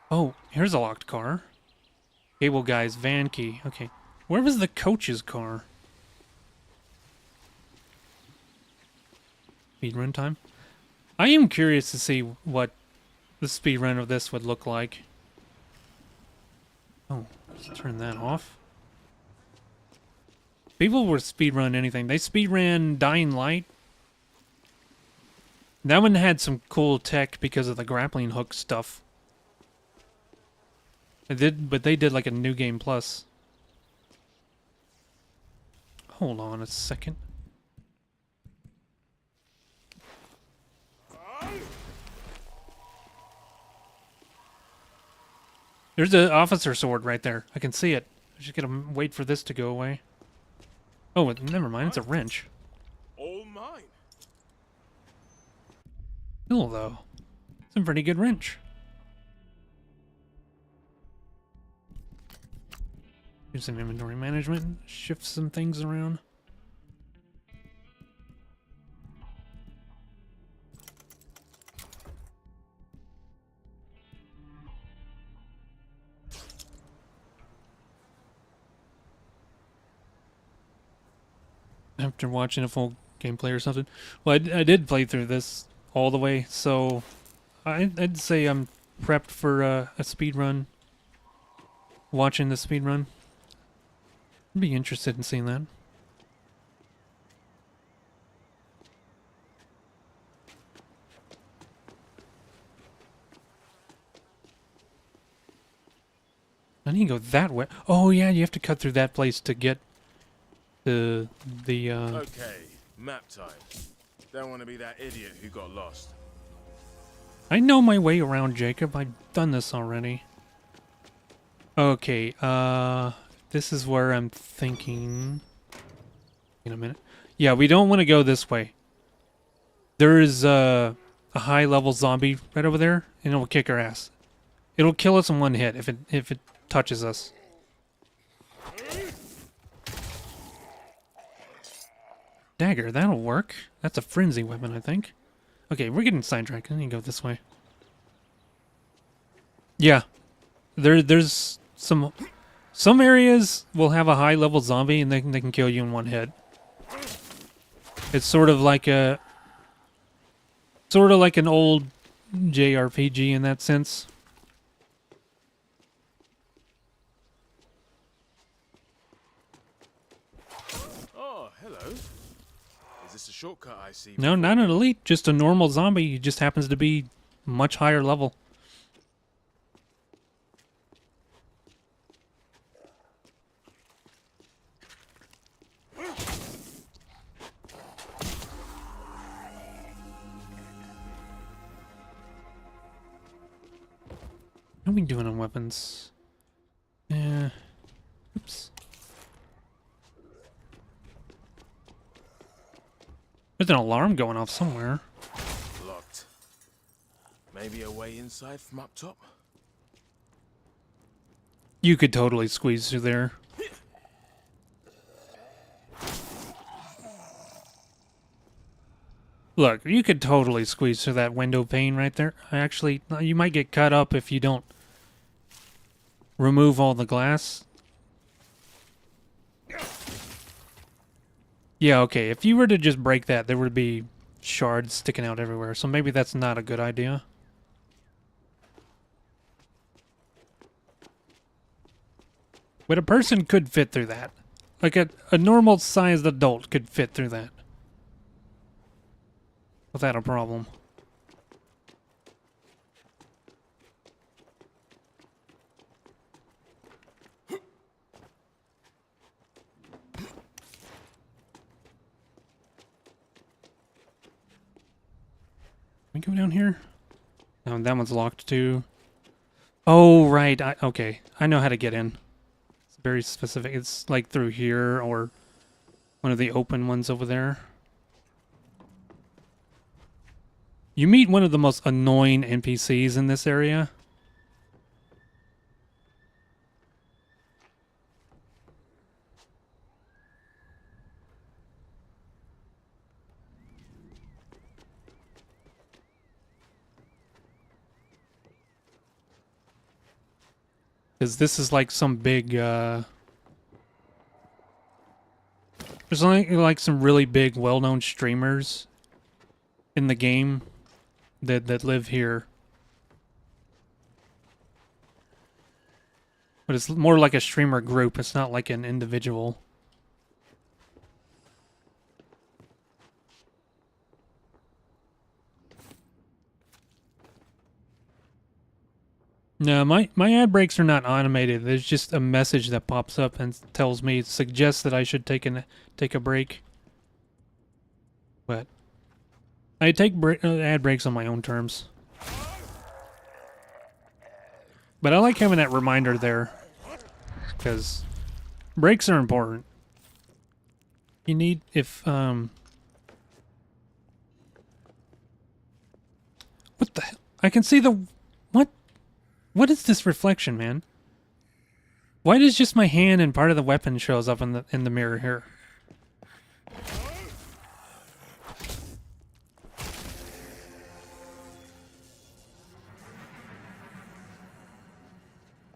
Oh, here's a locked car. Cable guy's van key. Okay. Where was the coach's car? Speedrun time? I am curious to see what the speedrun of this would look like. Oh, let's turn that off. People were speedrun anything. They speedran Dying Light. That one had some cool tech because of the grappling hook stuff. But they did like a New Game Plus. Hold on a second. There's the officer sword right there. I can see it. I just gotta wait for this to go away. Oh, never mind. It's a wrench. All mine. Cool, though. It's a pretty good wrench. Do some inventory management. Shift some things around. After watching a full gameplay or something. Well, I did play through this all the way, so I'd say I'm prepped for a speed run. Watching the speed run. I'd be interested in seeing that. I need to go that way. Oh yeah, you have to cut through that place to get to the Okay, map time. Don't want to be that idiot who got lost. I know my way around, Jacob. I've done this already. Okay, this is where I'm thinking. In a minute. Yeah, we don't want to go this way. There is a high-level zombie right over there, and it will kick our ass. It'll kill us in one hit if it touches us. Dagger, that'll work. That's a frenzy weapon, I think. Okay, we're getting sidetracked. I need to go this way. Yeah. There's some areas will have a high level zombie and they can kill you in one hit. It's sort of like an old JRPG in that sense. Oh, hello. Is this a shortcut I see? No, not an elite, just a normal zombie. He just happens to be much higher level. How are we doing on weapons? Yeah. Oops. There's an alarm going off somewhere. Locked. Maybe a way inside from up top? You could totally squeeze through there. Look, you could totally squeeze through that window pane right there. Actually, you might get cut up if you don't remove all the glass. Yeah, okay. If you were to just break that, there would be shards sticking out everywhere. So maybe that's not a good idea. But a person could fit through that. Like a normal-sized adult could fit through that. Without a problem. Can we go down here? No, that one's locked too. Oh, right. Okay. I know how to get in. It's very specific. It's like through here or one of the open ones over there. You meet one of the most annoying NPCs in this area. Because this is like some big, there's like some really big, well-known streamers in the game that live here. But it's more like a streamer group, it's not like an individual. No, my ad breaks are not automated. There's just a message that pops up and tells me, suggests that I should take a break. But I take ad breaks on my own terms. But I like having that reminder there, because breaks are important. You need, if, what the hell? I can see the, what? What is this reflection, man? Why does just my hand and part of the weapon shows up in the mirror here?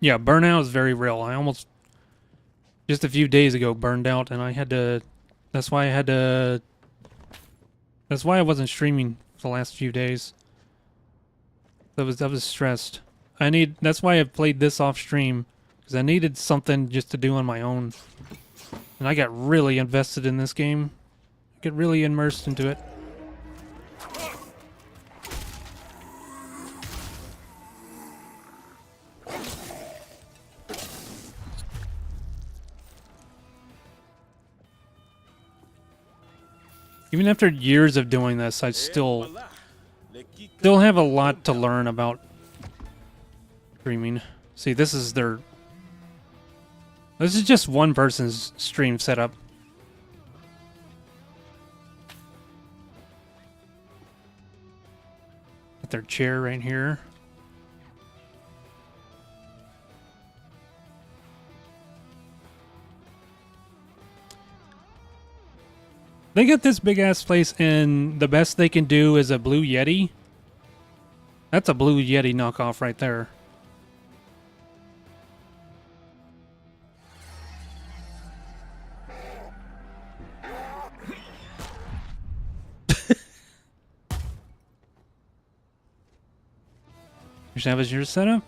Yeah, burnout is very real. I almost, just a few days ago, burned out, and I had to, that's why I wasn't streaming for the last few days. I was stressed. That's why I played this off stream, because I needed something just to do on my own. And I got really invested in this game. Get really immersed into it. Even after years of doing this, I still have a lot to learn about streaming. See, this is just one person's stream setup. Got their chair right here. They got this big ass place, and the best they can do is a Blue Yeti. That's a Blue Yeti knockoff right there. That was your setup?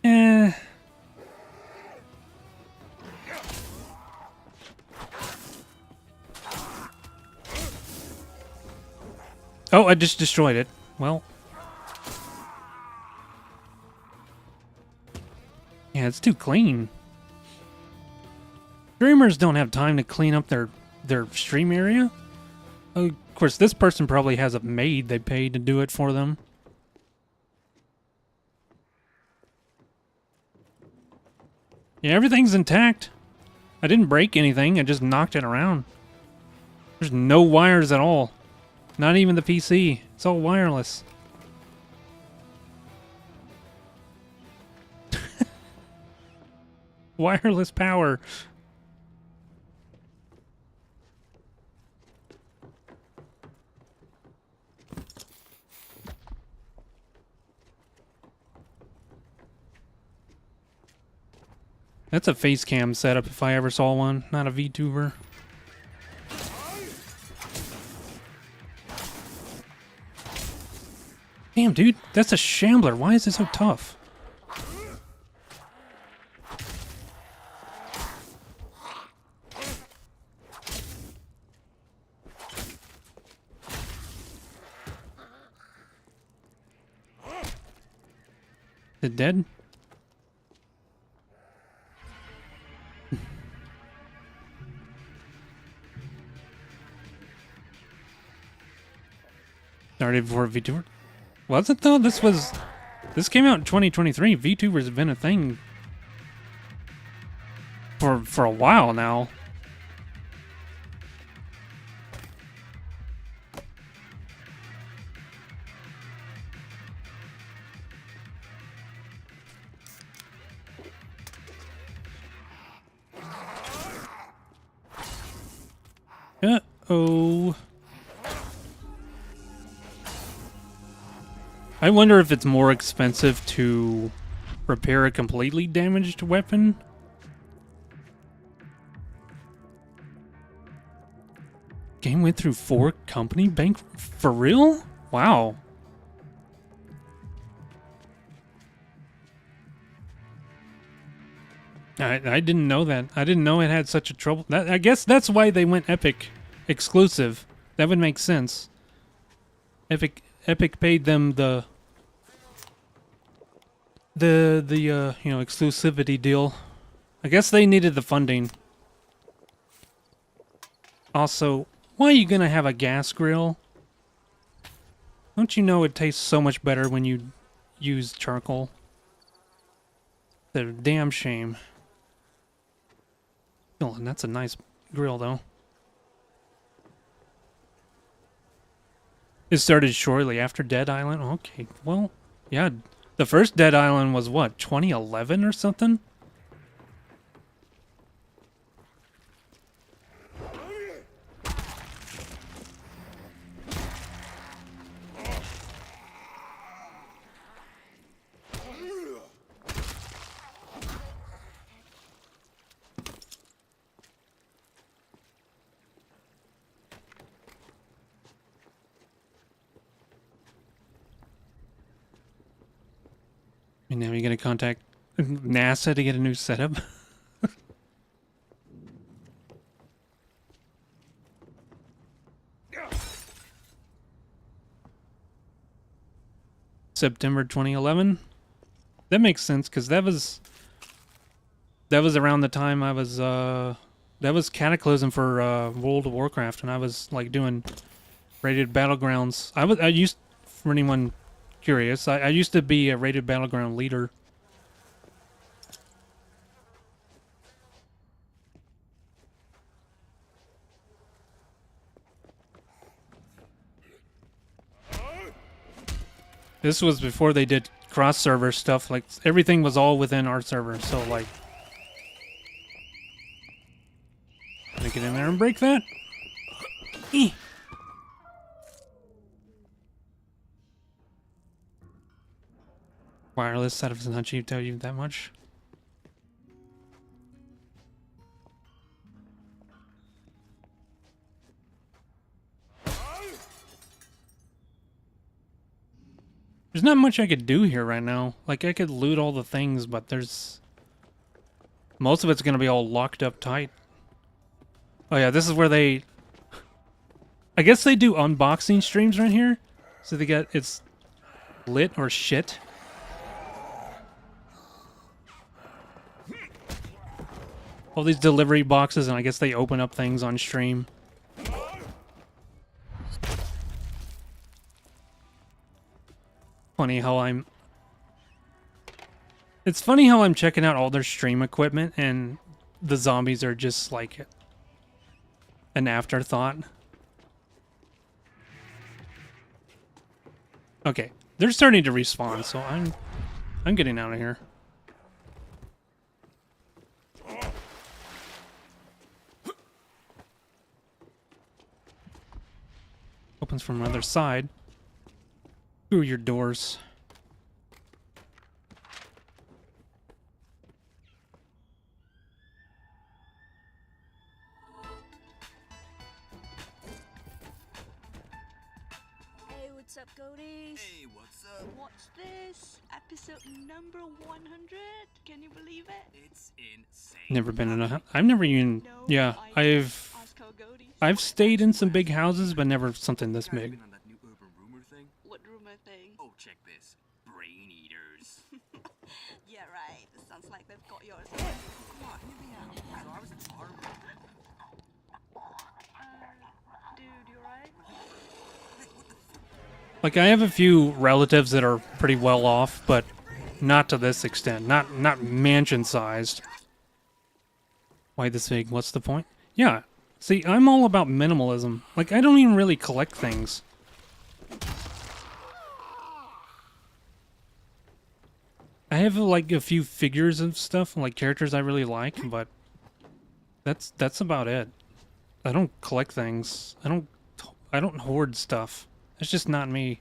Eh. Oh, I just destroyed it. Well. Yeah, it's too clean. Streamers don't have time to clean up their stream area. Of course, this person probably has a maid they paid to do it for them. Yeah, everything's intact. I didn't break anything, I just knocked it around. There's no wires at all. Not even the PC. It's all wireless. Wireless power. That's a face cam setup if I ever saw one, not a VTuber. Damn, dude, that's a shambler. Why is it so tough? Is it dead? Started before VTuber. Was it though? This came out in 2023. VTubers have been a thing for a while now. Uh-oh. I wonder if it's more expensive to repair a completely damaged weapon. Game went through 4 company bank for real? Wow. I didn't know that. I didn't know it had such a trouble. I guess that's why they went Epic exclusive. That would make sense. Epic paid them the exclusivity deal. I guess they needed the funding. Also, why are you gonna have a gas grill? Don't you know it tastes so much better when you use charcoal? a damn shame. Oh, and that's a nice grill, though. It started shortly after Dead Island. Okay, well, yeah. The first Dead Island was what, 2011 or something? And now you're gonna contact NASA to get a new setup. September 2011. That makes sense because that was around the time I was that was Cataclysm for World of Warcraft, and I was like doing rated battlegrounds. I used, for anyone curious, I used to be a rated battleground leader. This was before they did cross-server stuff. Like, everything was all within our server, so like... Gonna get in there and break that? Eeh. Wireless setup is not cheap, tell you that much. There's not much I could do here right now. Like, I could loot all the things, but there's... most of it's gonna be all locked up tight. Oh yeah, this is where they... I guess they do unboxing streams right here. So they got... it's lit or shit. All these delivery boxes, and I guess they open up things on stream. Funny how I'm... it's funny how I'm checking out all their stream equipment, and the zombies are just like an afterthought. Okay, they're starting to respawn, so I'm getting out of here. Opens from the other side. Through your doors. Hey, what's up, Cody? Hey, what's up? What's this? Episode number 100? Can you believe it? It's insane. Never been in a... I've never even... yeah, I've stayed in some big houses, but never something this big. What rumor thing? Oh, check this. Brain eaters. Yeah, right. It sounds like they've got yours. Come on, hear me out. So I was in our room. Dude, you alright? Like, I have a few relatives that are pretty well off, but not to this extent. Not mansion-sized. Why this big? What's the point? Yeah. See, I'm all about minimalism. Like, I don't even really collect things. I have, like, a few figures of stuff, like characters I really like, but that's about it. I don't collect things. I don't hoard stuff. That's just not me.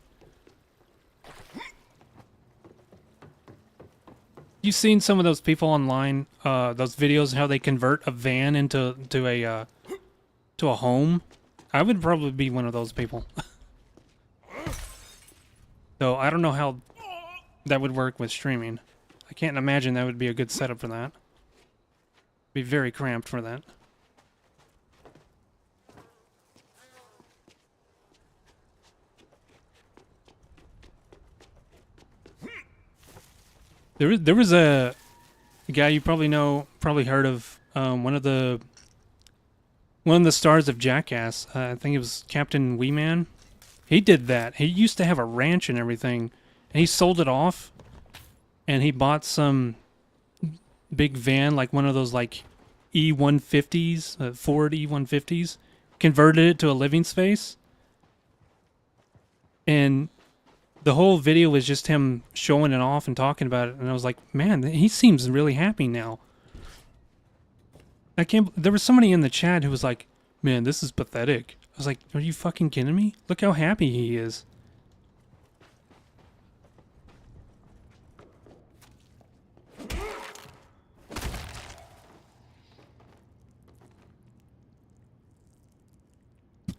You've seen some of those people online, those videos, how they convert a van into a home? I would probably be one of those people. So I don't know how that would work with streaming. I can't imagine that would be a good setup for that. Be very cramped for that. There was a guy you probably know, probably heard of, one of the stars of Jackass. I think it was Captain Weeman. He did that. He used to have a ranch and everything, and he sold it off, and he bought some big van, like one of those like E150s, Ford E150s, converted it to a living space. And the whole video was just him showing it off and talking about it. And I was like, man, he seems really happy now. There was somebody in the chat who was like, man, this is pathetic. I was like, are you fucking kidding me? Look how happy he is.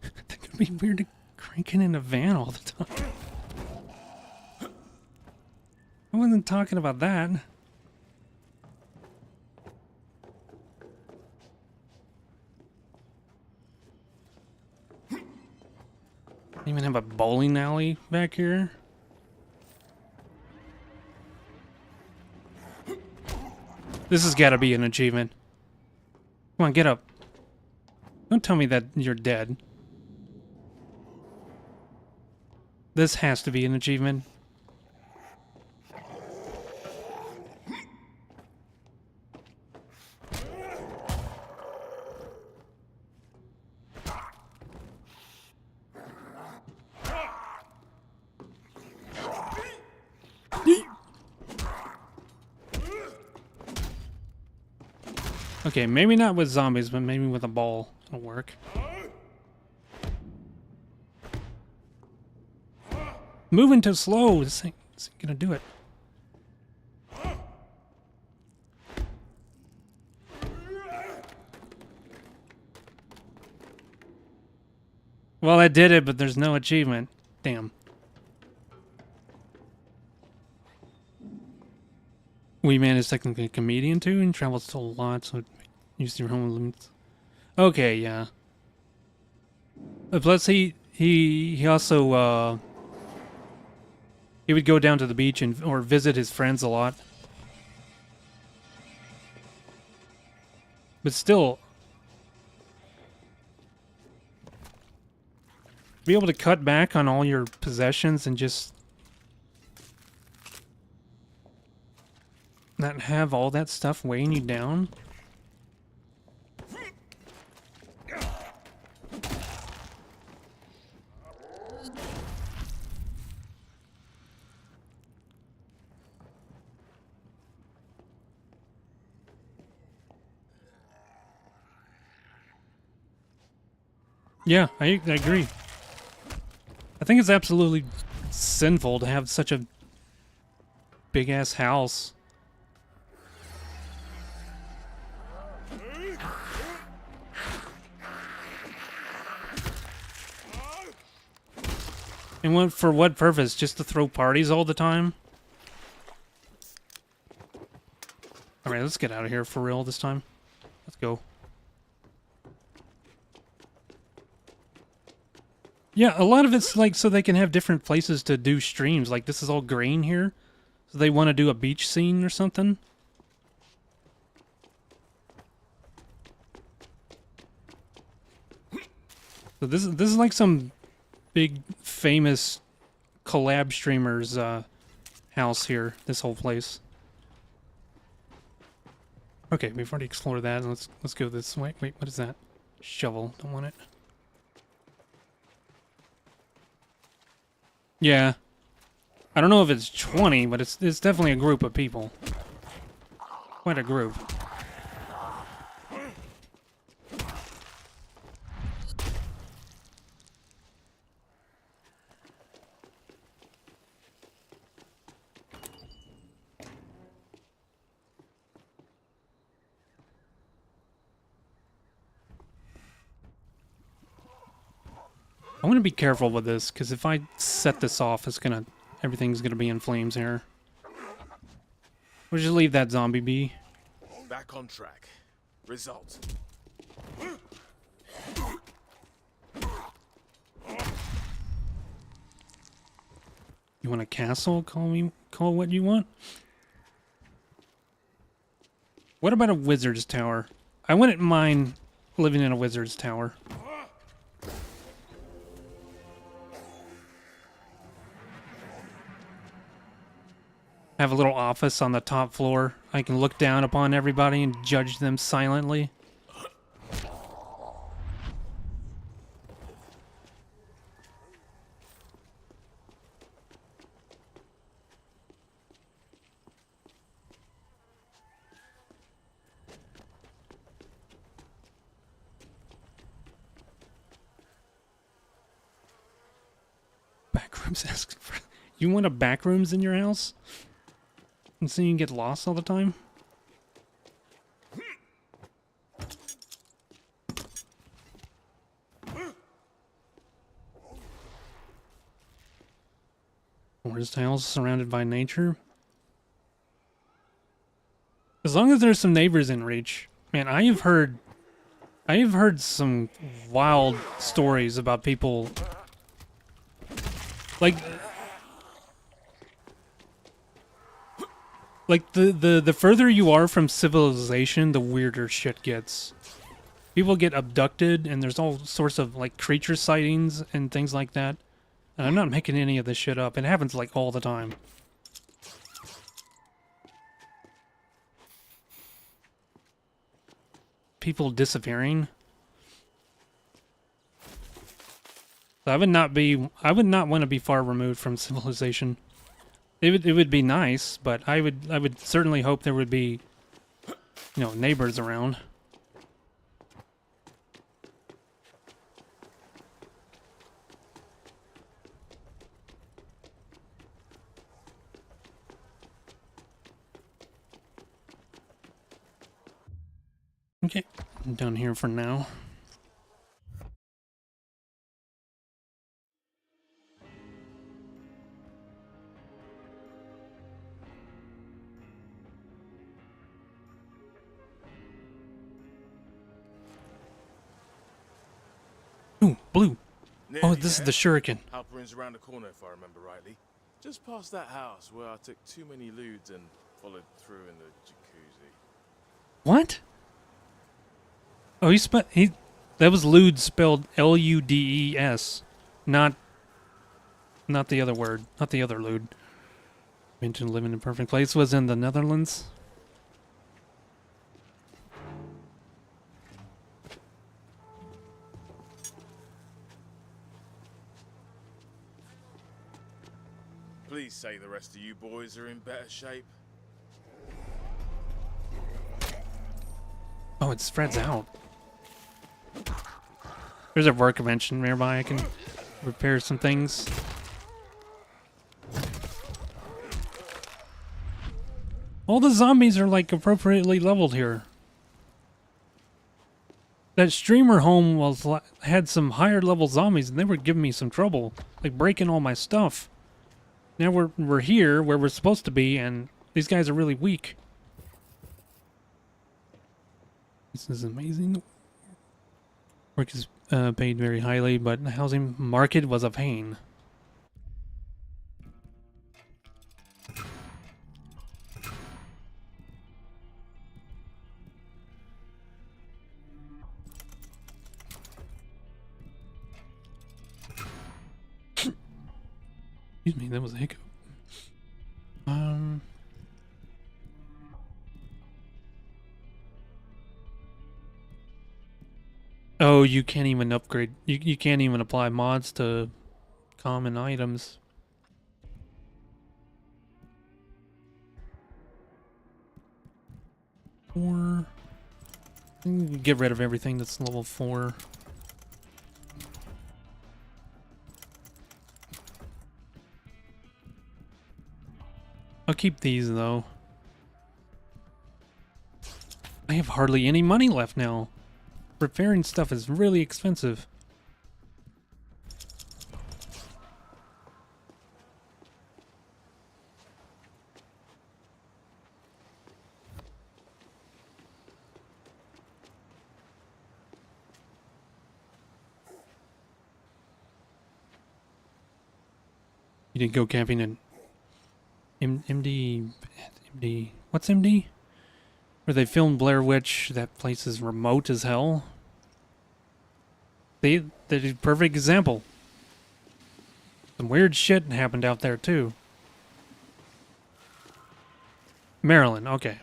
I think it'd be weird to cranking in a van all the time. I wasn't talking about that. Even have a bowling alley back here. This has got to be an achievement. Come on, get up. Don't tell me that you're dead. This has to be an achievement. Okay, maybe not with zombies, but maybe with a ball it'll work. Moving too slow. This ain't gonna do it. Well, I did it, but there's no achievement. Damn. Wee Man is technically a comedian too and travels to a lot, so use your home limits. Okay, yeah. Plus he also he would go down to the beach and or visit his friends a lot. But still, be able to cut back on all your possessions and just not have all that stuff weighing you down. Yeah, I agree. I think it's absolutely sinful to have such a big-ass house. And for what purpose? Just to throw parties all the time? Alright, let's get out of here for real this time. Let's go. Yeah, a lot of it's like so they can have different places to do streams. Like this is all green here. So they want to do a beach scene or something. So this is like some big famous collab streamer's house here, this whole place. Okay, we've already explored that. Let's go this way. Wait, what is that? Shovel. Don't want it. Yeah. I don't know if it's 20, but it's definitely a group of people. Quite a group. I'm gonna be careful with this, because if I set this off, everything's gonna be in flames here. We'll just leave that zombie be. Back on track. Result. You want a castle? Call what you want. What about a wizard's tower? I wouldn't mind living in a wizard's tower. Have a little office on the top floor. I can look down upon everybody and judge them silently. Backrooms asking for... You want a backrooms in your house? And so you can get lost all the time? Forest house surrounded by nature. As long as there's some neighbors in reach. Man, I have heard some wild stories about people like the further you are from civilization, the weirder shit gets. People get abducted and there's all sorts of like creature sightings and things like that. And I'm not making any of this shit up. It happens like all the time. People disappearing. So I would not want to be far removed from civilization. It would be nice, but I would certainly hope there would be, you know, neighbors around. Okay, I'm down here for now. Ooh, blue. Oh, this is the shuriken. Halperin's around the corner, if I remember rightly. Just past that house where I took too many lewds and followed through in the jacuzzi. What? Oh, that was lewd spelled L-U-D-E-S, not the other word, not the other lewd. Mentioned living in a perfect place was in the Netherlands. Please say the rest of you boys are in better shape. Oh, it spreads out. There's a workbench nearby. I can repair some things. All the zombies are like appropriately leveled here. That streamer home had some higher level zombies and they were giving me some trouble, like breaking all my stuff. Now we're here where we're supposed to be and these guys are really weak. This is amazing. Work is paid very highly, but the housing market was a pain. Excuse me, that was a hiccup. Oh, you can't even upgrade. You can't even apply mods to common items. Or get rid of everything that's level 4. I'll keep these though. I have hardly any money left now. Repairing stuff is really expensive. You didn't go camping in MD, what's MD? Where they filmed Blair Witch. That place is remote as hell. That's a perfect example. Some weird shit happened out there too. Maryland, okay.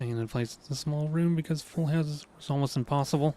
And it plays a small room because full house is almost impossible.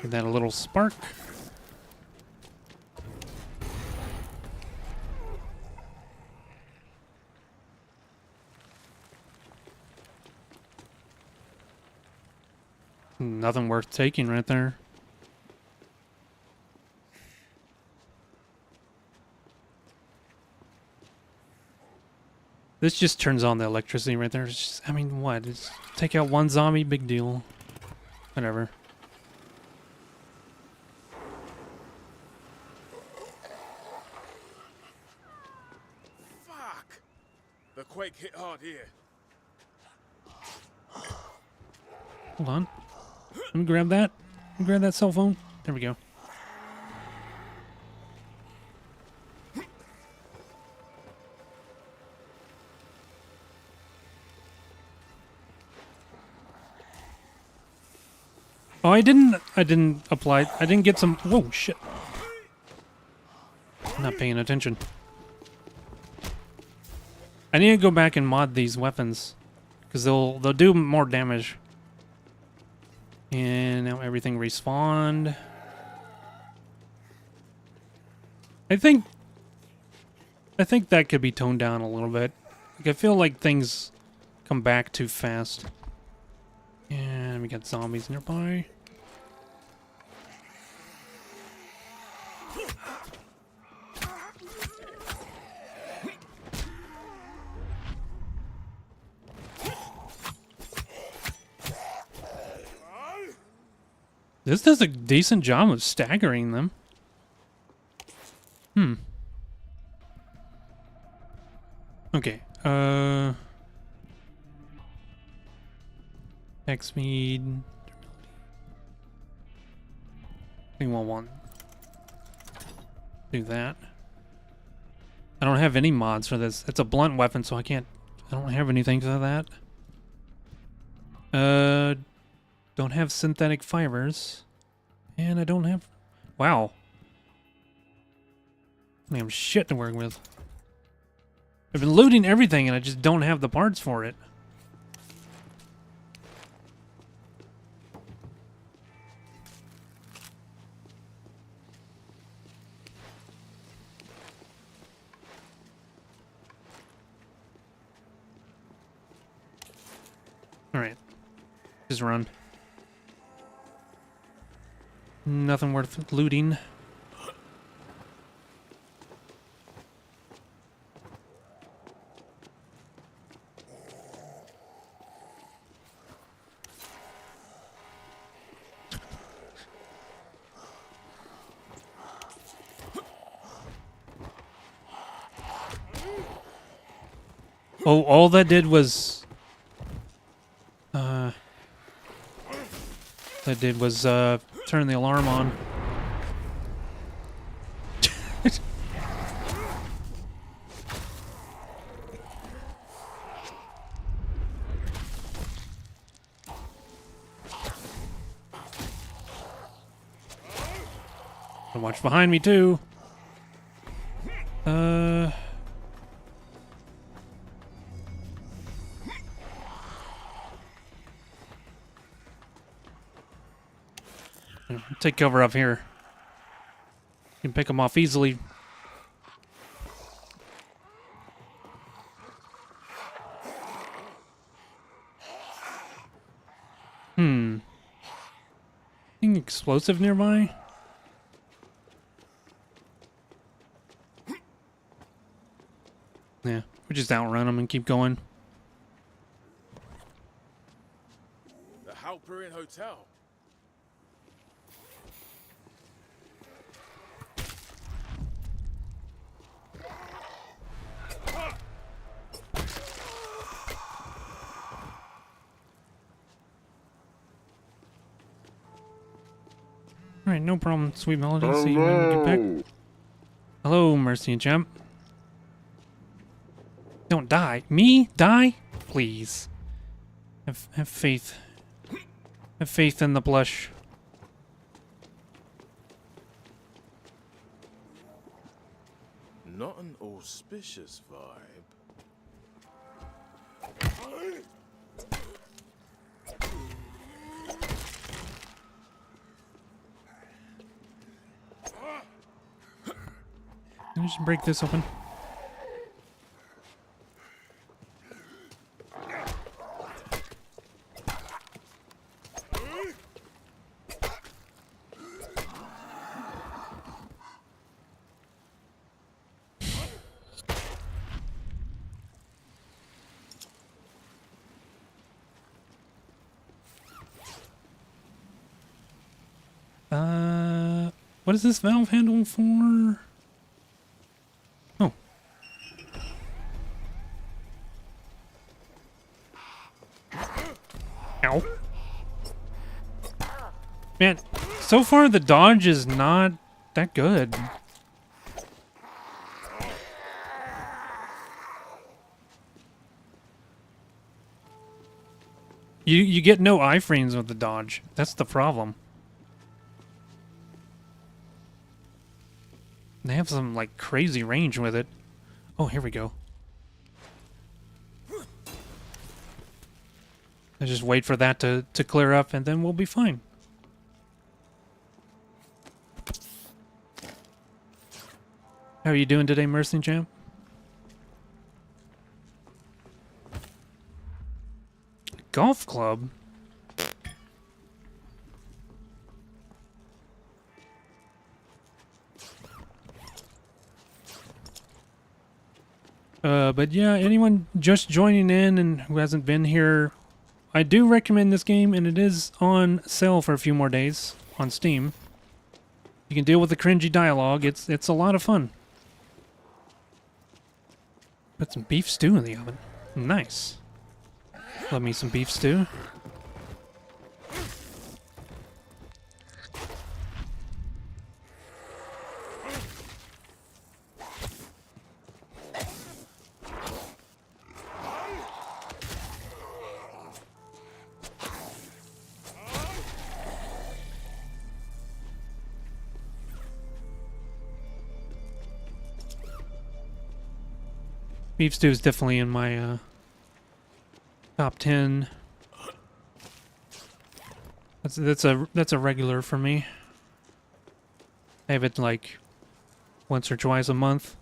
Give that a little spark. Nothing worth taking right there. This just turns on the electricity right there. It's just, I mean, what? It's take out one zombie, big deal. Whatever. Fuck! The quake hit hard here. Hold on. Let me grab that. Let me grab that cell phone. There we go. Oh, I didn't apply. I didn't get some. Whoa, shit. I'm not paying attention. I need to go back and mod these weapons because they'll do more damage. And now everything respawned. I think that could be toned down a little bit. Like, I feel like things come back too fast. And we got zombies nearby. This does a decent job of staggering them. Okay, X speed. I think we'll want do that. I don't have any mods for this. It's a blunt weapon, so I don't have anything for that. Don't have synthetic fibers. And I don't have... Wow. I have shit to work with. I've been looting everything and I just don't have the parts for it. Alright. Just run. Nothing worth looting. Oh, all that did was turn the alarm on. Watch behind me too. Take cover up here. You can pick them off easily. Anything explosive nearby? Yeah, we just outrun them and keep going. The Halperin Hotel. Alright, no problem, Sweet Melody. See you when we get back. Hello, Mercy and Champ. Don't die. Me? Die? Please. Have faith. Have faith in the blush. Not an auspicious vibe. Let me just break this open. What is this valve handle for? Oh. Ow. Man, so far the dodge is not that good. You get no iframes with the dodge. That's the problem. They have some, like, crazy range with it. Oh, here we go. I just wait for that to clear up, and then we'll be fine. How are you doing today, Mercy Champ? Golf club? But yeah, anyone just joining in and who hasn't been here, I do recommend this game, and it is on sale for a few more days on Steam. You can deal with the cringy dialogue. It's a lot of fun. Put some beef stew in the oven. Nice. Love me some beef stew. Beef stew is definitely in my top 10. That's a regular for me. I have it like once or twice a month.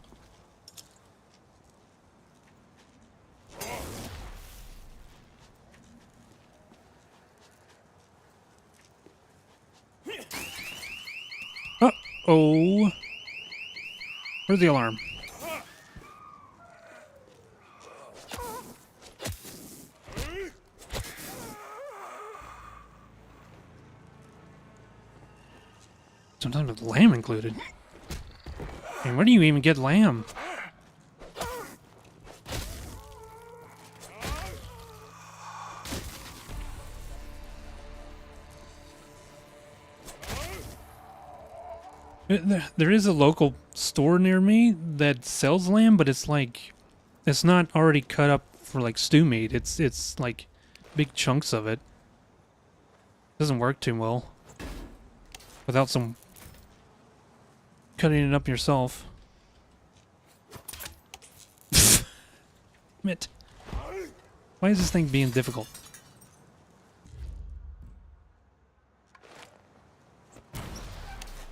Uh-oh. Where's the alarm? Sometimes with lamb included. I mean, where do you even get lamb? There is a local store near me that sells lamb, but it's like, it's not already cut up for like stew meat. It's like big chunks of it. Doesn't work too well without some cutting it up yourself. Mitt. Why is this thing being difficult?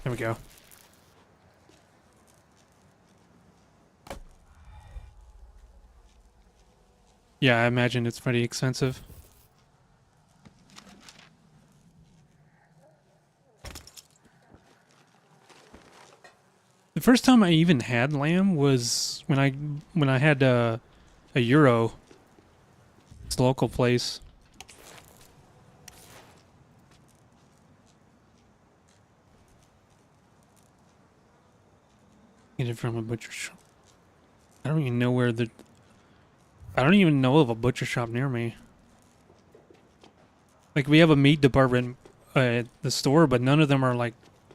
There we go. Yeah, I imagine it's pretty expensive. The first time I even had lamb was when I had a Euro. It's a local place. Get it from a butcher shop. I don't even know where the... I don't even know of a butcher shop near me. Like, we have a meat department at the store, but none of them are, like,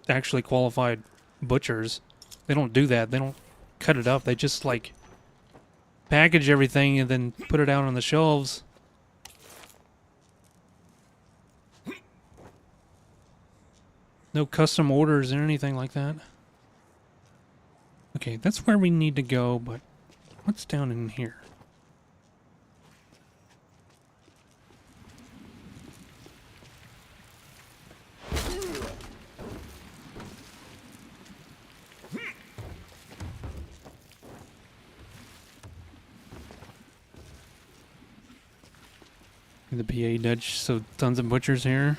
actually qualified butchers. They don't do that. They don't cut it up. They just like package everything and then put it out on the shelves. No custom orders or anything like that. Okay, that's where we need to go, but what's down in here? The PA Dutch, so tons of butchers here.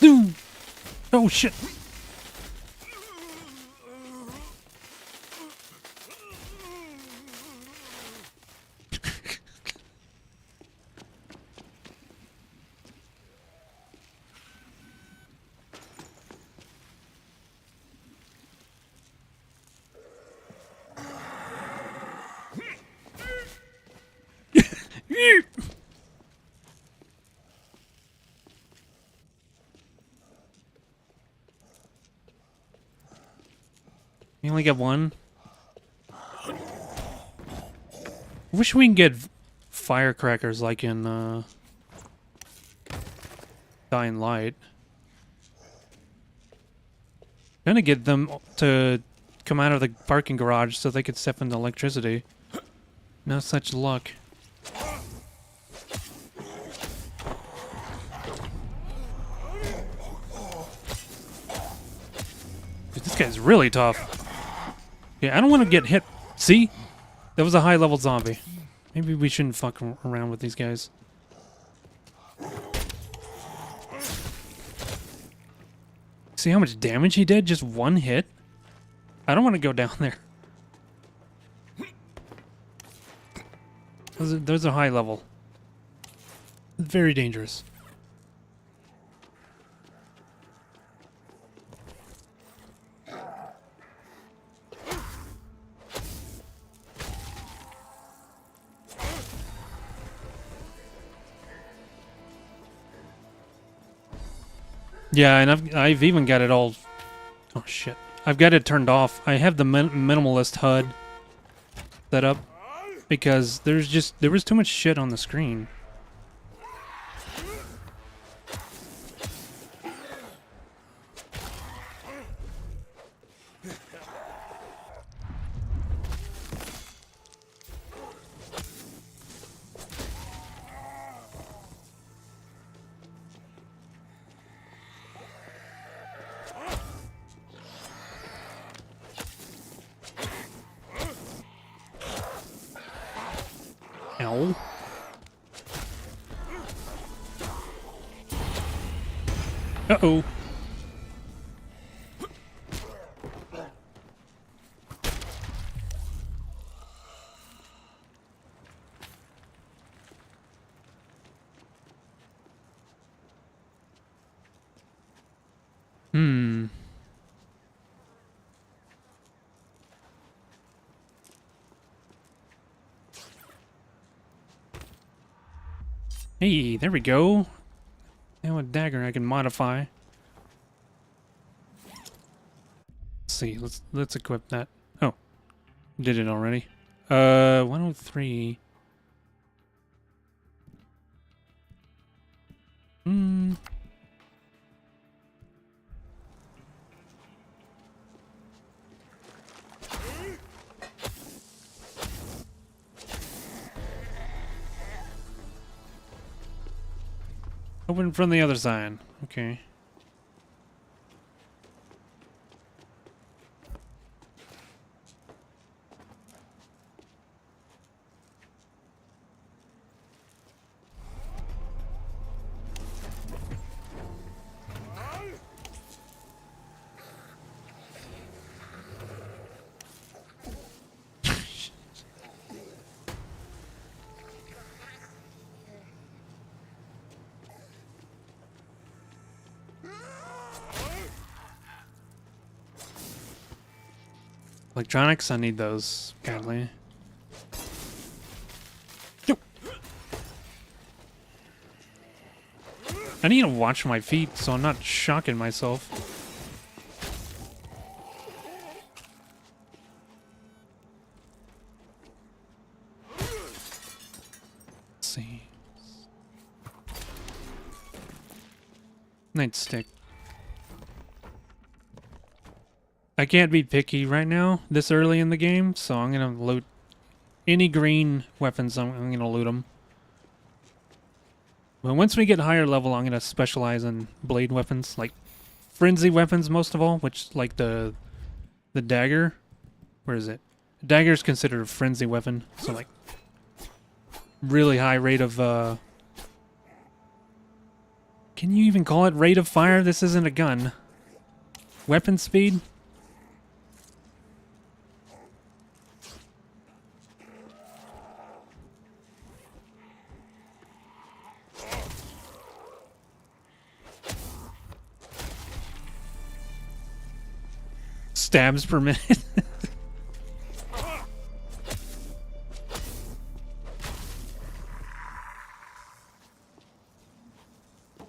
Dude! Oh shit! You only get one? Wish we can get firecrackers like in Dying Light. Gonna get them to come out of the parking garage so they could step into electricity. No such luck. Dude, this guy's really tough. Yeah, I don't want to get hit. See? That was a high-level zombie. Maybe we shouldn't fuck around with these guys. See how much damage he did? Just one hit? I don't want to go down there. Those are high level. Very dangerous. Yeah, and I've even got it all. Oh shit! I've got it turned off. I have the minimalist HUD set up because there was too much shit on the screen. Ow. Uh-oh. Hmm. Hey, there we go. Now a dagger I can modify. Let's see, let's equip that. Oh, did it already. 103. Hmm. Open from the other side. Okay. Electronics, I need those badly. I need to watch my feet so I'm not shocking myself. Let's see. Nightstick. I can't be picky right now, this early in the game, so I'm gonna loot any green weapons. I'm gonna loot them. But once we get higher level, I'm gonna specialize in blade weapons, like frenzy weapons most of all, which like the dagger. Where is it? Dagger is considered a frenzy weapon, so like really high rate of. Can you even call it rate of fire? This isn't a gun. Weapon speed. Stabs per minute.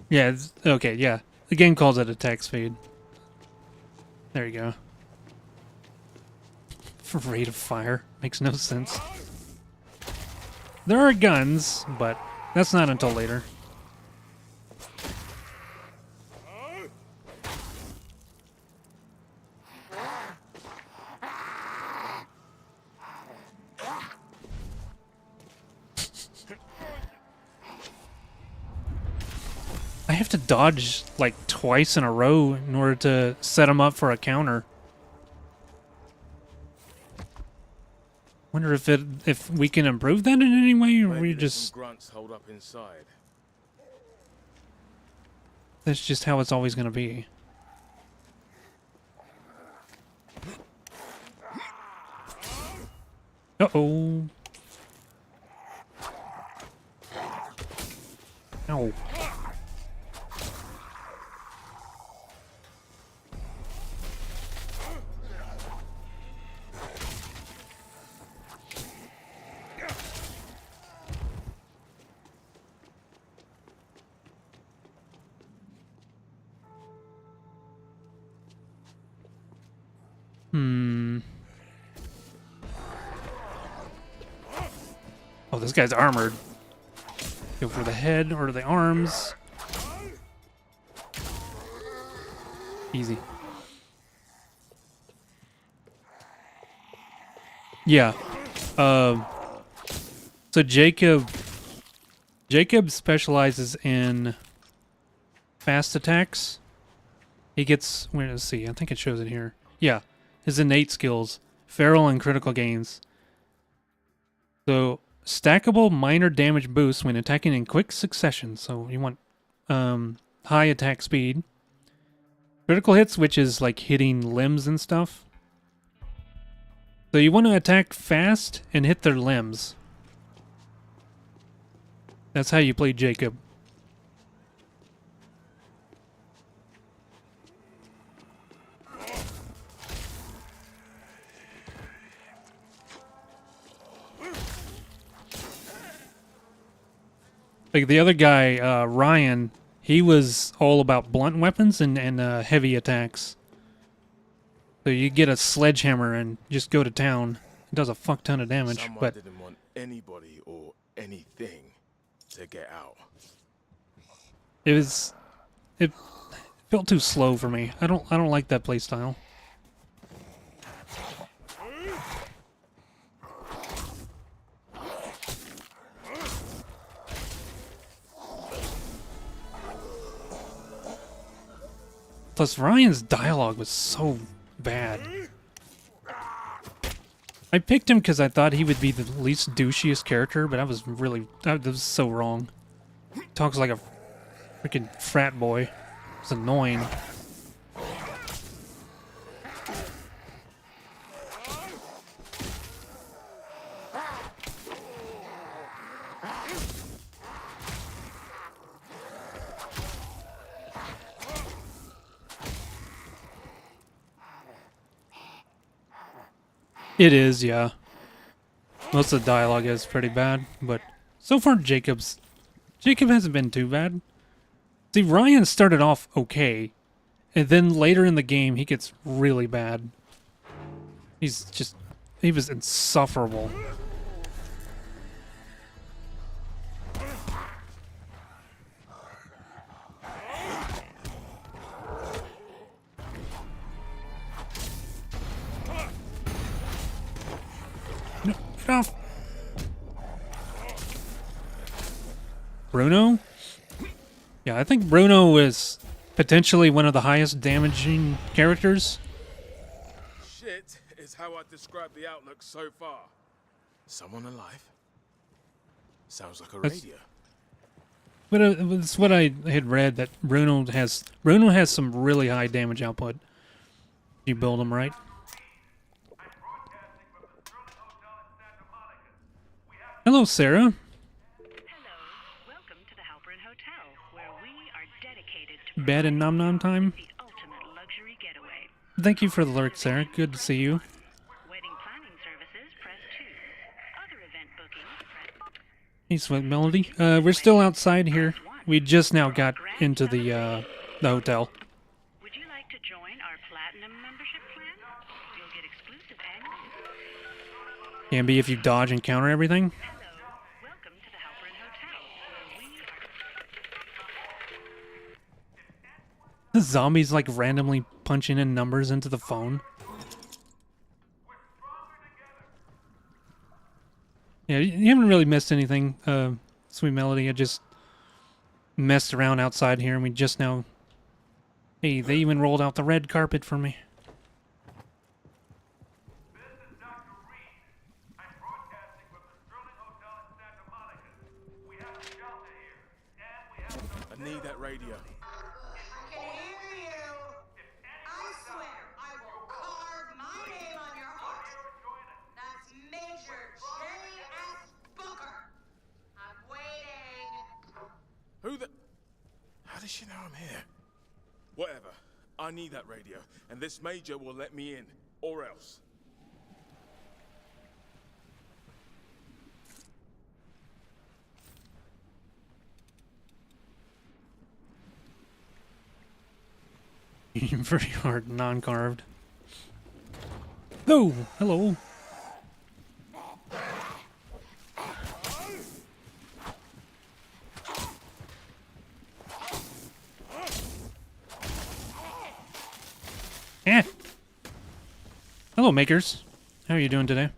Yeah, it's, okay, yeah. The game calls it attack speed. There you go. For rate of fire. Makes no sense. There are guns, but that's not until later. I have to dodge like twice in a row in order to set him up for a counter. Wonder if we can improve that in any way, or we just grunts hold up inside. That's just how it's always gonna be. Uh-oh. Ow. Oh, this guy's armored. Go for the head or the arms. Easy. Yeah. So Jacob specializes in fast attacks. He gets, let's see, I think it shows it here. Yeah. His innate skills, feral and critical gains. So, stackable minor damage boost when attacking in quick succession. So you want high attack speed. Critical hits, which is like hitting limbs and stuff. So you want to attack fast and hit their limbs. That's how you play Jacob. Like the other guy, Ryan, he was all about blunt weapons and heavy attacks. So you get a sledgehammer and just go to town. It does a fuck ton of damage, Someone but didn't want anybody or anything to get out. it felt too slow for me. I don't like that playstyle. Plus, Ryan's dialogue was so bad. I picked him because I thought he would be the least douchiest character, but that was so wrong. He talks like a freaking frat boy. It's annoying. It is, yeah. Most of the dialogue is pretty bad, but so far Jacob hasn't been too bad. See, Ryan started off okay, and then later in the game, he gets really bad. He was insufferable. No, get off. Bruno? Yeah, I think Bruno is potentially one of the highest damaging characters. Shit is how I describe the outlook so far. Someone alive? Sounds like a radio. But it's what I had read, that Bruno has some really high damage output. You build him right. Hello, Sarah. Bed and Nom Nom time. Thank you for the lurk, Sarah. Good to see you. Hey, Sweet Melody. We're still outside here. We just now got into the hotel. Would you like to join our platinum membership plan? You'll get exclusive annual. Can be if you dodge and counter everything. The zombies like randomly punching in numbers into the phone. Yeah, you haven't really missed anything, Sweet Melody. I just messed around outside here and we just now... Hey, they even rolled out the red carpet for me. I need that radio. Who the... How does she know I'm here? Whatever. I need that radio, and this Major will let me in, or else. Very hard, non-carved. Oh, hello. Eh. Hello, makers. How are you doing today?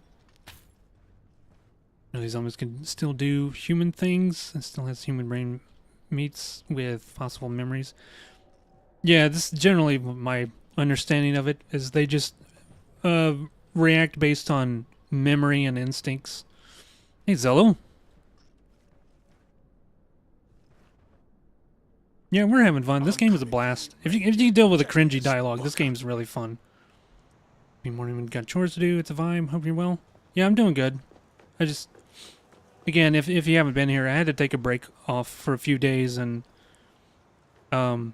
These zombies can still do human things and still has human brain meets with possible memories. Yeah, this is generally my understanding of it, is they just react based on memory and instincts. Hey, Zello. Yeah, we're having fun. This game is a blast. If you deal with a cringy dialogue, this game's really fun. Good morning, we've got chores to do. It's a vibe. Hope you're well. Yeah, I'm doing good. I just... Again, if you haven't been here, I had to take a break off for a few days and... you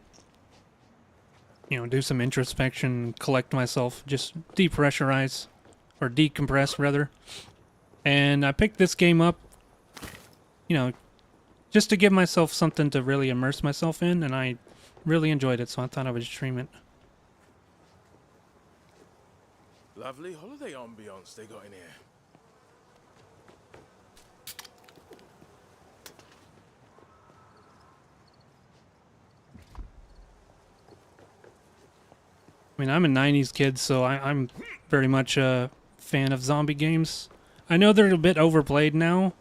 know, do some introspection, collect myself, just depressurize, or decompress, rather. And I picked this game up, you know, just to give myself something to really immerse myself in, and I really enjoyed it, so I thought I would stream it. Lovely holiday ambiance they got in here. I mean, I'm a 90s kid, so I'm very much a fan of zombie games. I know they're a bit overplayed now,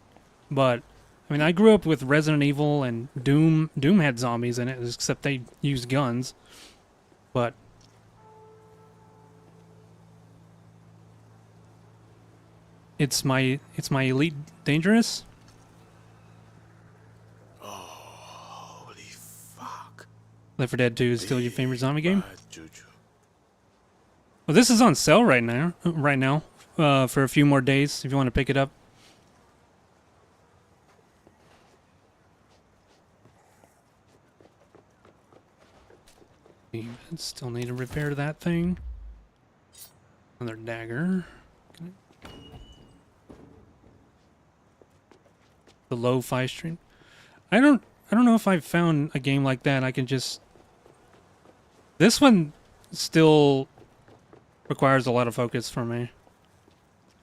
but... I mean, I grew up with Resident Evil and Doom. Doom had zombies in it, except they used guns. But... It's my Elite Dangerous? Oh, holy fuck. Left 4 Dead 2 is still your favorite zombie game? Well, this is on sale right now, for a few more days, if you want to pick it up. Still need to repair that thing. Another dagger. The lo-fi stream. I I don't know if I've found a game like that I can just... This one still requires a lot of focus for me.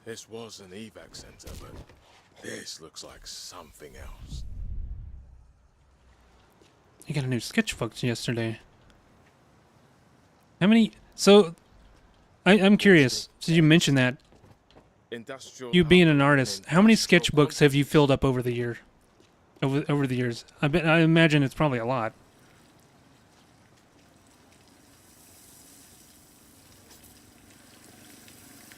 This was an evac center, but this looks like something else. You got a new sketchbook yesterday. How many... So, I'm curious, since you mentioned that, Industrial you being an artist, how many sketchbooks have you filled up over the year? Over the years? I imagine it's probably a lot.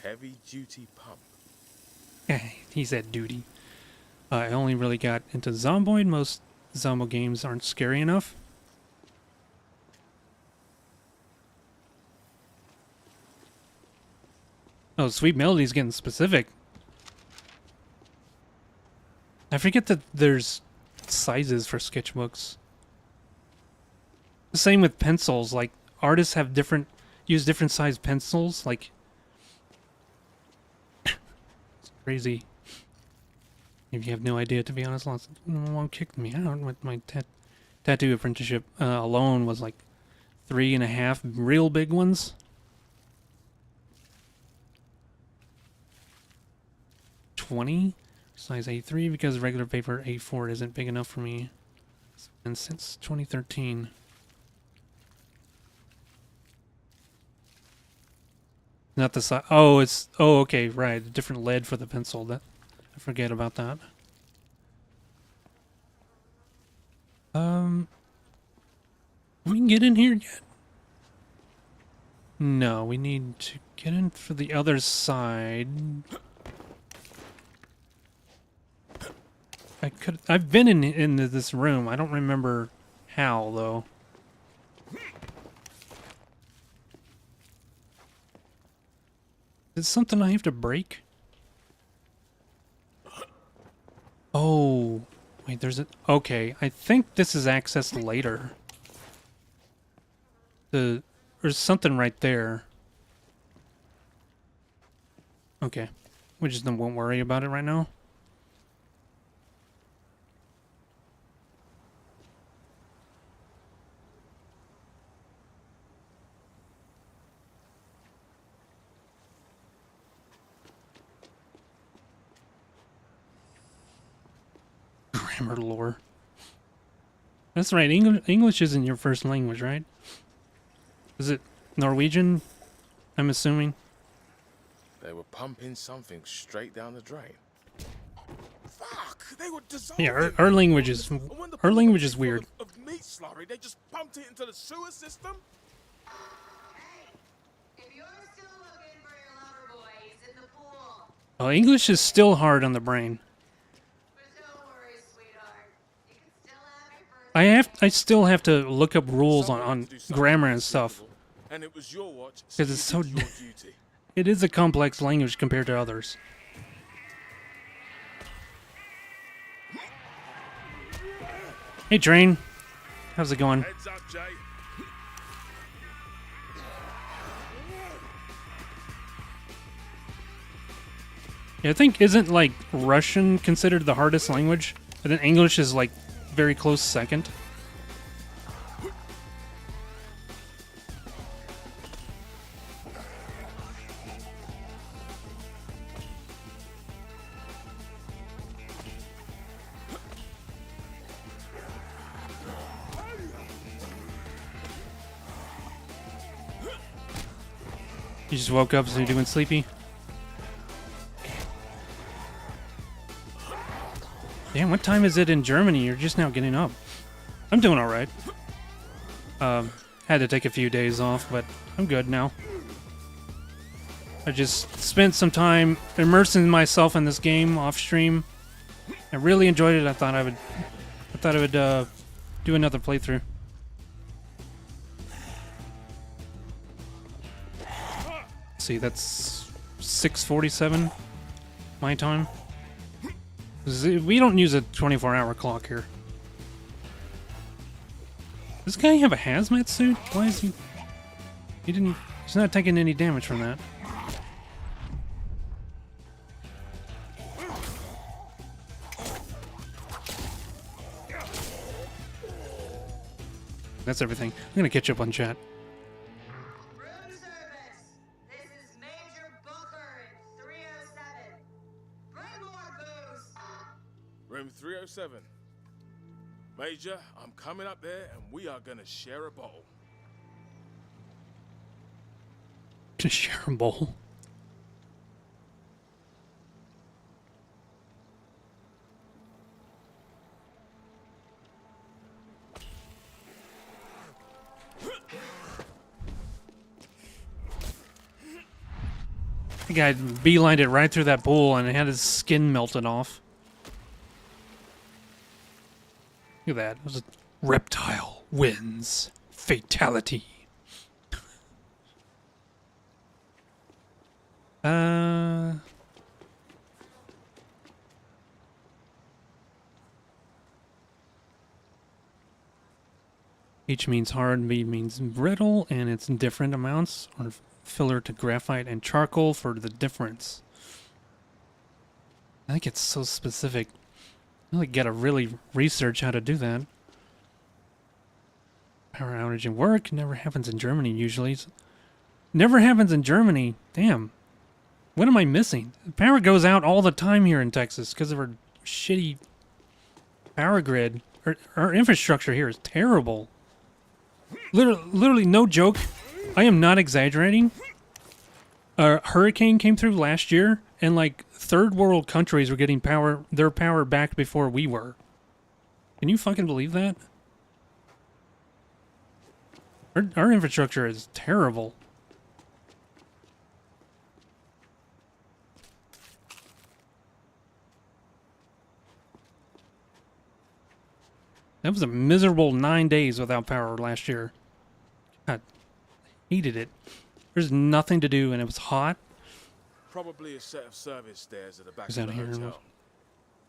Heavy duty pump. He said duty. I only really got into Zomboid. Most Zombo games aren't scary enough. Oh, Sweet Melody's getting specific. I forget that there's sizes for sketchbooks. The same with pencils. Like, artists have use different size pencils. Like, it's crazy. If you have no idea, to be honest, Mom kicked me out with my tattoo apprenticeship alone was like 3.5 real big ones. 20 size A3 because regular paper A4 isn't big enough for me. And since 2013. Not the size. Oh, it's okay, right. A different lead for the pencil. That I forget about that. We can get in here yet? No, we need to get in for the other side. I've been in this room. I don't remember how though. Is it something I have to break? Oh, wait, there's a... Okay, I think this is accessed later. There's something right there. Okay, we just won't worry about it right now. Grammar lore. That's right. English isn't your first language, right? Is it Norwegian? I'm assuming. They were pumping something straight down the drain. Fuck! They were Yeah, our language is weird. Of meat slurry, they just pumped it into the sewer system. Oh, English is still hard on the brain. I still have to look up rules on grammar and stuff. And it was your watch. Because it's so... It is a complex language compared to others. Hey, Train. How's it going? Heads up, Jay. Yeah, I think isn't like Russian considered the hardest language? And then English is like very close second. You just woke up, so you're doing sleepy? Damn, what time is it in Germany? You're just now getting up. I'm doing alright. Had to take a few days off, but I'm good now. I just spent some time immersing myself in this game off stream. I really enjoyed it. I thought I would do another playthrough. See, that's 6:47 my time. We don't use a 24-hour clock here. Does this guy have a hazmat suit? Why is he... He's not taking any damage from that. That's everything. I'm gonna catch up on chat. Room 307. Major, I'm coming up there and we are gonna share a bottle. To share a bowl. The guy beelined it right through that pool and it had his skin melted off. Look at that. It was a reptile wins. Fatality. H means hard, B means brittle, and it's different amounts, or filler to graphite and charcoal for the difference. I think it's so specific. You really gotta really research how to do that. Power outage in work never happens in Germany usually. Never happens in Germany. Damn. What am I missing? Power goes out all the time here in Texas because of our shitty power grid. Our infrastructure here is terrible. Literally, no joke. I am not exaggerating. A hurricane came through last year, and like third world countries were getting their power back before we were. Can you fucking believe that? Our infrastructure is terrible. That was a miserable 9 days without power last year. God, hated it. There's nothing to do, and it was hot. Probably a set of service stairs at the back Is of that the here? hotel.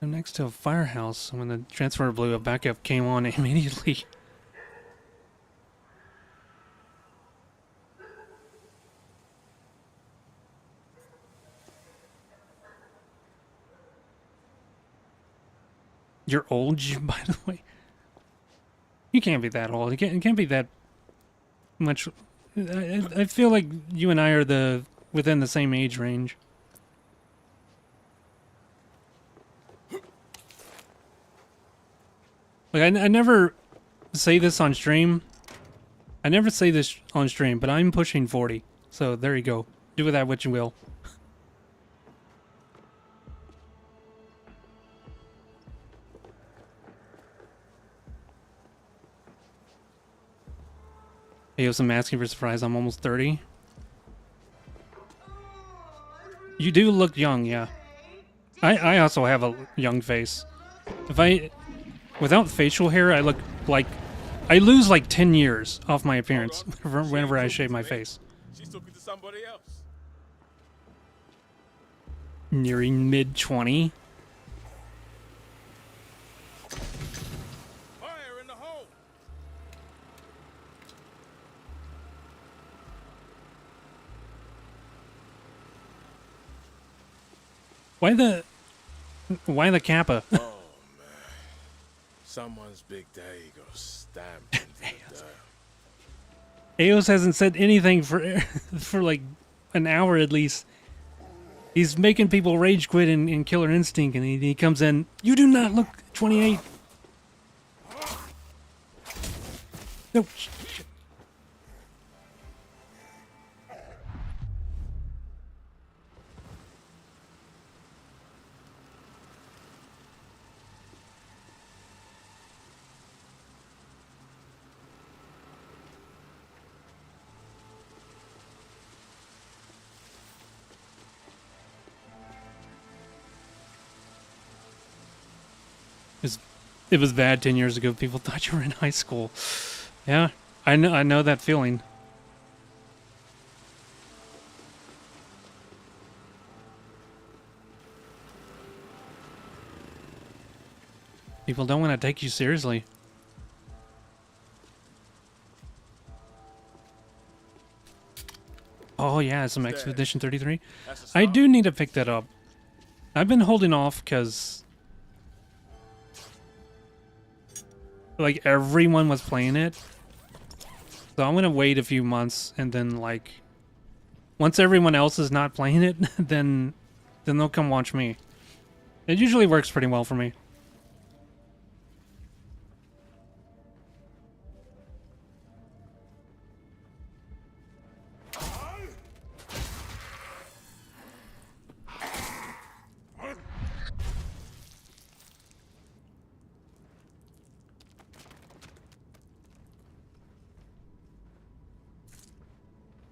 I'm next to a firehouse. When the transformer blew, a backup came on immediately. You're old, by the way. You can't be that old. It can't be that much. I feel like you and I are within the same age range. Like I never say this on stream. I never say this on stream, but I'm pushing 40. So there you go. Do with that what you will. Hey, I'm asking for surprise. I'm almost 30. You do look young, yeah. I also have a young face. Without facial hair, I look like, I lose like 10 years off my appearance whenever I shave my face. She's talking to somebody else. Nearing mid-20. Fire in the hole. Why the Kappa? Oh man, someone's big day got stamped into the dirt. Eos hasn't said anything for like an hour at least. He's making people rage quit in Killer Instinct, and he comes in. You do not look 28. No. It was bad 10 years ago. People thought you were in high school. Yeah, I know that feeling. People don't want to take you seriously. Oh yeah, some Expedition 33. I do need to pick that up. I've been holding off because like everyone was playing it, So I'm gonna wait a few months and then like once everyone else is not playing it, then they'll come watch me. It usually works pretty well for me.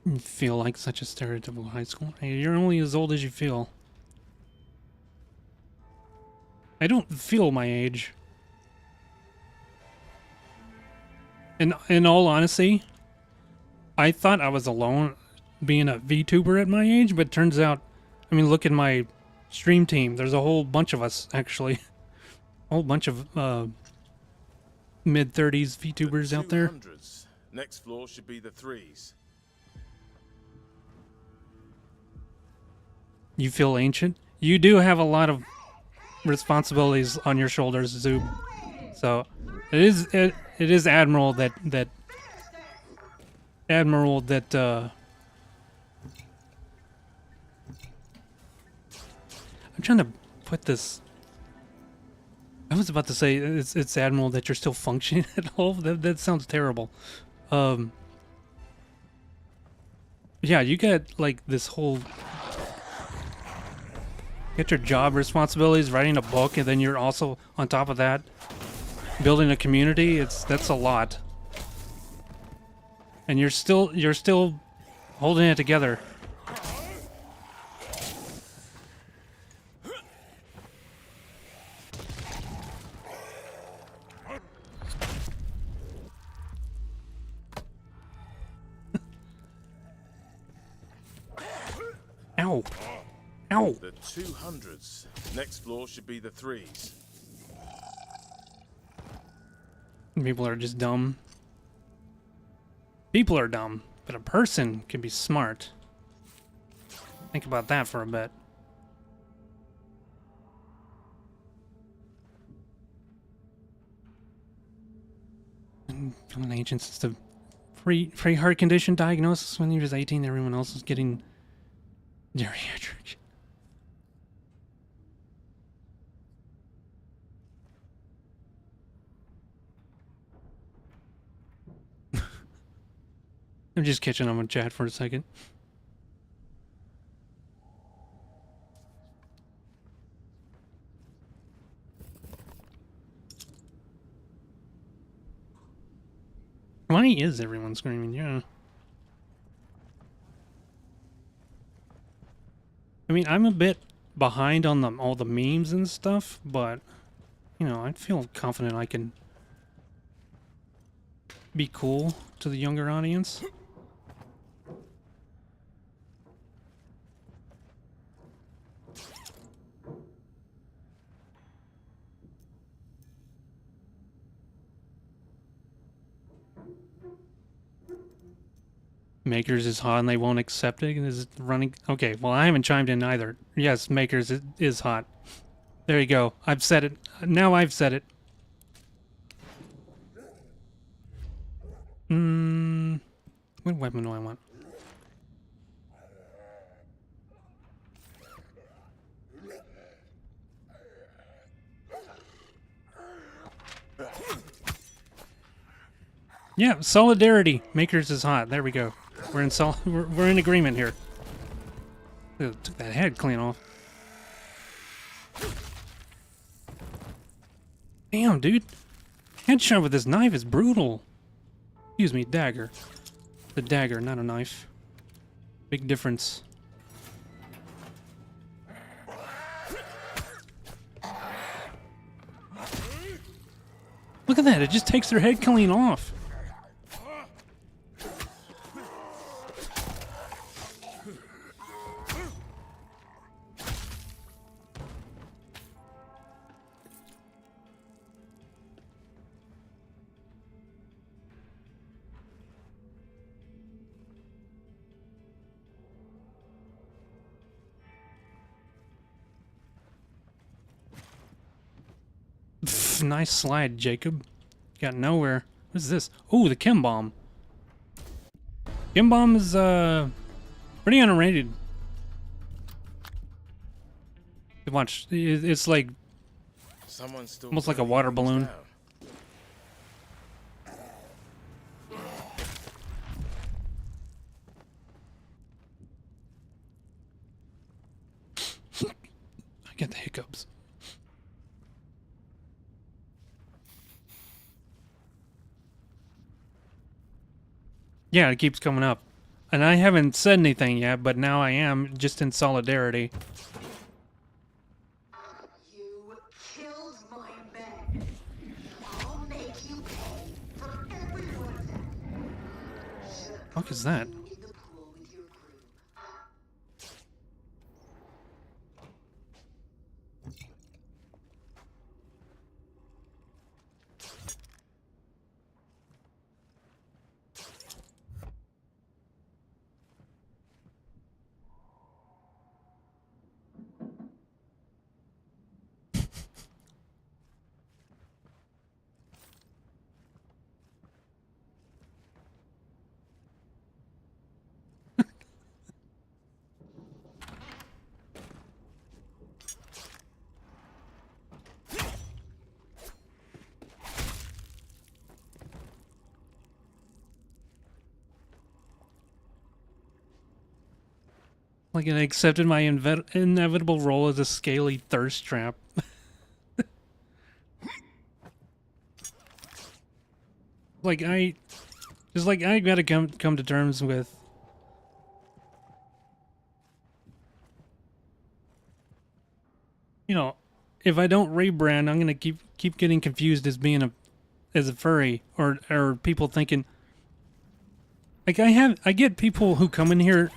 You feel like such a stereotypical high school. Hey, you're only as old as you feel. I don't feel my age. In all honesty, I thought I was alone being a VTuber at my age, but turns out, I mean, look at my stream team. There's a whole bunch of us, actually. A whole bunch of mid-30s VTubers out there. 200s. Next floor should be the 3s. You feel ancient? You do have a lot of responsibilities on your shoulders, Zoob. So it is admirable that I'm trying to put this. I was about to say it's admirable that you're still functioning at all. That sounds terrible. Yeah, you got like this whole. Get your job responsibilities, writing a book, and then you're also on top of that building a community. That's a lot, and you're still holding it together. Ow. Ow. The 200s. Next floor should be the 3s. People are just dumb. People are dumb, but a person can be smart. Think about that for a bit. I'm an agent since the free heart condition diagnosis when he was 18. Everyone else was getting geriatric. I'm just catching on with chat for a second. Why is everyone screaming? Yeah. I mean, I'm a bit behind on all the memes and stuff, but you know, I feel confident I can be cool to the younger audience. Makers is hot and they won't accept it. Is it running? Okay, well, I haven't chimed in either. Yes, Makers is hot. There you go. I've said it. Now I've said it. What weapon do I want? Yeah, solidarity. Makers is hot. There we go. We're in agreement here. Took that head clean off. Damn, dude. Headshot with this knife is brutal. Excuse me, dagger. The dagger, not a knife. Big difference. Look at that, it just takes their head clean off. Nice slide, Jacob. Got nowhere. What is this? Oh, the chem bomb. Gim Bomb is pretty underrated. Watch, it's like Someone's still almost like a burning water things balloon. down. I get the hiccups. Yeah, it keeps coming up. And I haven't said anything yet, but now I am, just in solidarity. You killed my men. I'll make you pay for every one of them. What is that? In the pool with your crew. Like I accepted my inevitable role as a scaly thirst trap. I gotta come to terms with. You know, if I don't rebrand, I'm gonna keep getting confused as being as a furry, or people thinking. Like I get people who come in here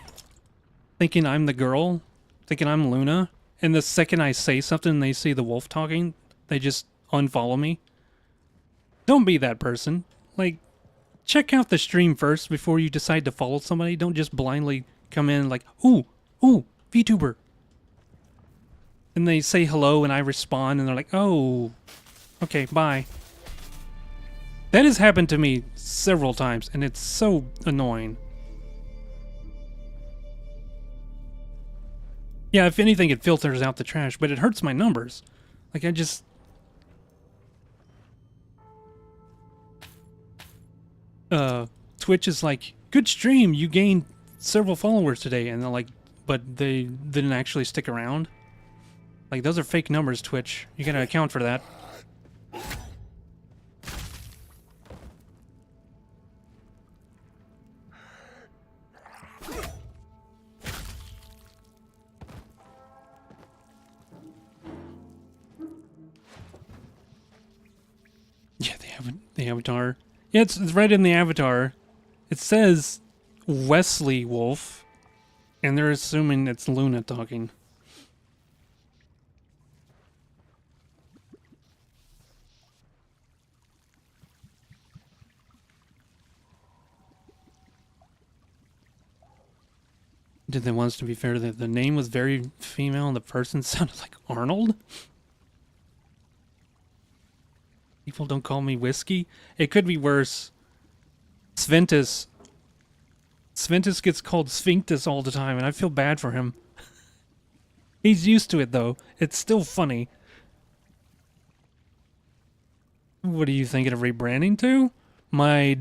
thinking I'm the girl, thinking I'm Luna, and the second I say something and they see the wolf talking, they just unfollow me. Don't be that person. Like, check out the stream first before you decide to follow somebody. Don't just blindly come in like, ooh, VTuber. And they say hello and I respond and they're like, oh, okay, bye. That has happened to me several times and it's so annoying. Yeah, if anything, it filters out the trash, but it hurts my numbers. Like, I just... Twitch is like, good stream, you gained several followers today, and they're like, but they didn't actually stick around. Like, those are fake numbers, Twitch. You gotta account for that. Yeah, the avatar. Yeah, it's right in the avatar. It says Wesley Wolf, and they're assuming it's Luna talking. Did they want us to be fair that the name was very female and the person sounded like Arnold? People don't call me Whiskey. It could be worse. Sventus. Sventus gets called Sphinctus all the time, and I feel bad for him. He's used to it, though. It's still funny. What are you thinking of rebranding to? My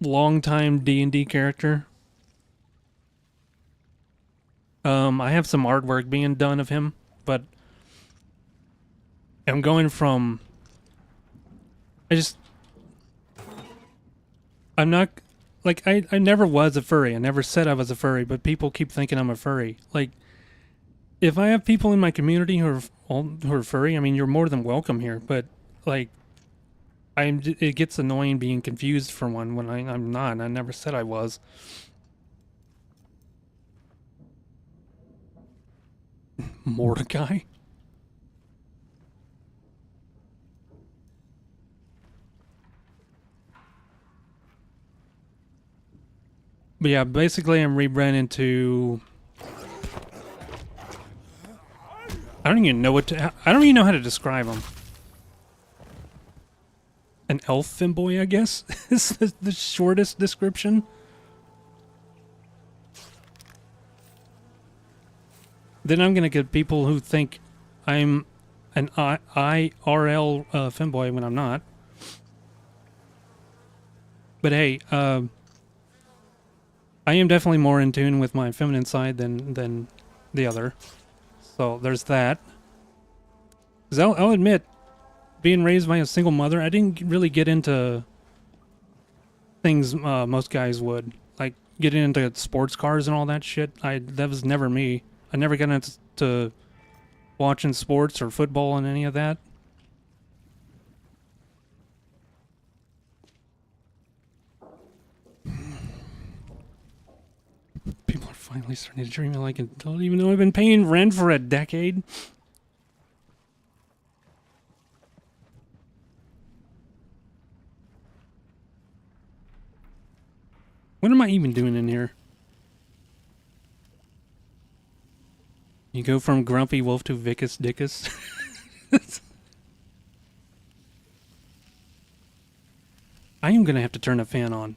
longtime D&D character? I have some artwork being done of him, but I'm going from... I'm not... Like, I never was a furry. I never said I was a furry, but people keep thinking I'm a furry. Like, if I have people in my community who are furry, I mean, you're more than welcome here, but, like, it gets annoying being confused for one when I'm not. I never said I was. Mordecai? But yeah, basically I'm rebranding to... I don't even know I don't even know how to describe him. An elf femboy, I guess, is the shortest description. then I'm gonna get people who think I'm an IRL femboy when I'm not. But hey, I am definitely more in tune with my feminine side than the other. So there's that. 'Cause I'll admit, being raised by a single mother, I didn't really get into things most guys would. Like getting into sports cars and all that shit. That was never me. I never got into watching sports or football and any of that. People are finally starting to treat me like an adult, even though I've been paying rent for a decade. What am I even doing in here? You go from Grumpy Wolf to Vicus Dickus. I am gonna have to turn a fan on.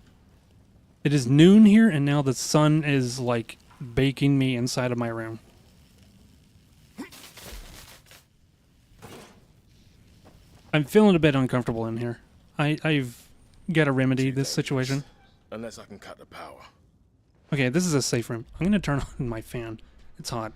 It is noon here, and now the sun is like baking me inside of my room. I'm feeling a bit uncomfortable in here. I've got to remedy this situation. Unless I can cut the power. Okay, this is a safe room. I'm gonna turn on my fan. It's hot.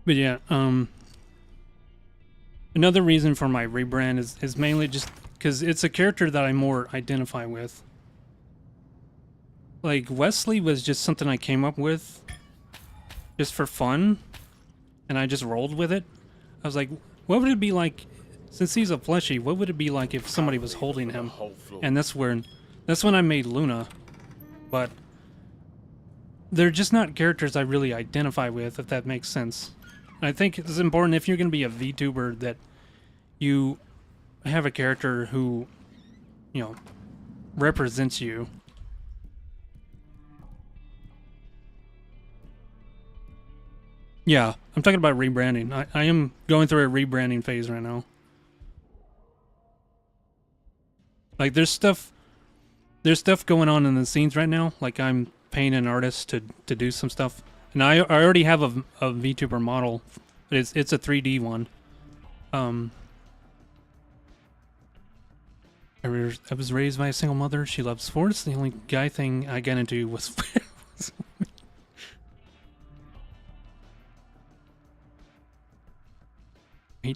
But yeah, another reason for my rebrand is mainly just because it's a character that I more identify with. Like, Wesley was just something I came up with just for fun, and I just rolled with it. I was like, what would it be like, since he's a fleshy, what would it be like if somebody was holding him? And that's when I made Luna. But they're just not characters I really identify with, if that makes sense. I think it's important if you're going to be a VTuber that you have a character who, you know, represents you. Yeah, I'm talking about rebranding. I am going through a rebranding phase right now. Like, there's stuff going on in the scenes right now. Like, I'm paying an artist to do some stuff. And I already have a VTuber model, but it's a 3D one. I was raised by a single mother. She loves sports. The only guy thing I got into was...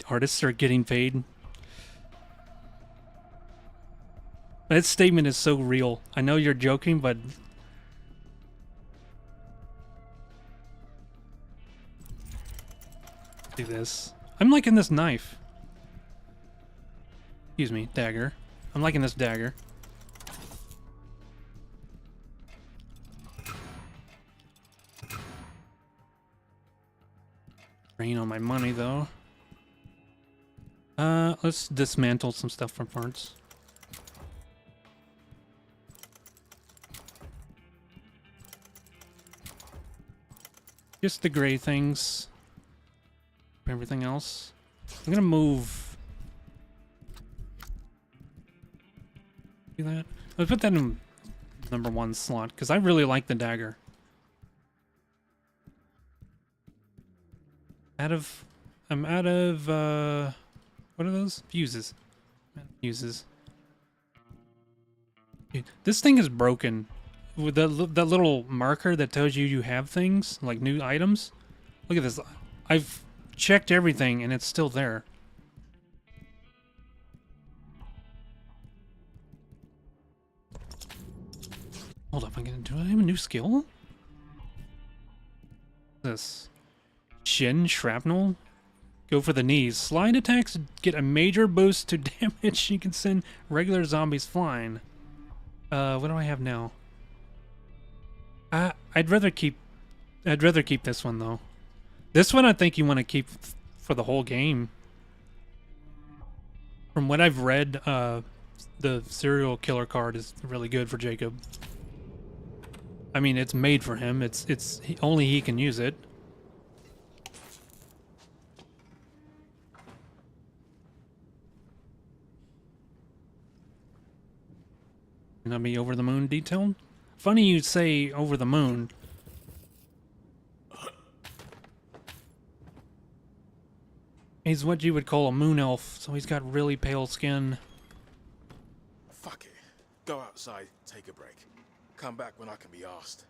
Artists are getting paid. That statement is so real. I know you're joking, but... do this. I'm liking this knife. Excuse me, dagger. I'm liking this dagger. Rain on my money, though. Let's dismantle some stuff from parts. Just the gray things. Everything else. I'm gonna move. See that? Let's put that in #1 slot because I really like the dagger. I'm out of what are those? Fuses. Fuses. Dude, this thing is broken. With that little marker that tells you have things like new items. Look at this. I've checked everything and it's still there. Hold up, do I have a new skill? This Shin Shrapnel? Go for the knees. Slide attacks get a major boost to damage. You can send regular zombies flying. What do I have now? I'd rather keep this one though. This one I think you want to keep for the whole game. From what I've read, the serial killer card is really good for Jacob. I mean, it's made for him. Only he can use it. Gonna be over the moon detailed? Funny you say over the moon. He's what you would call a moon elf, so he's got really pale skin. Fuck it. Go outside, take a break. Come back when I can be asked.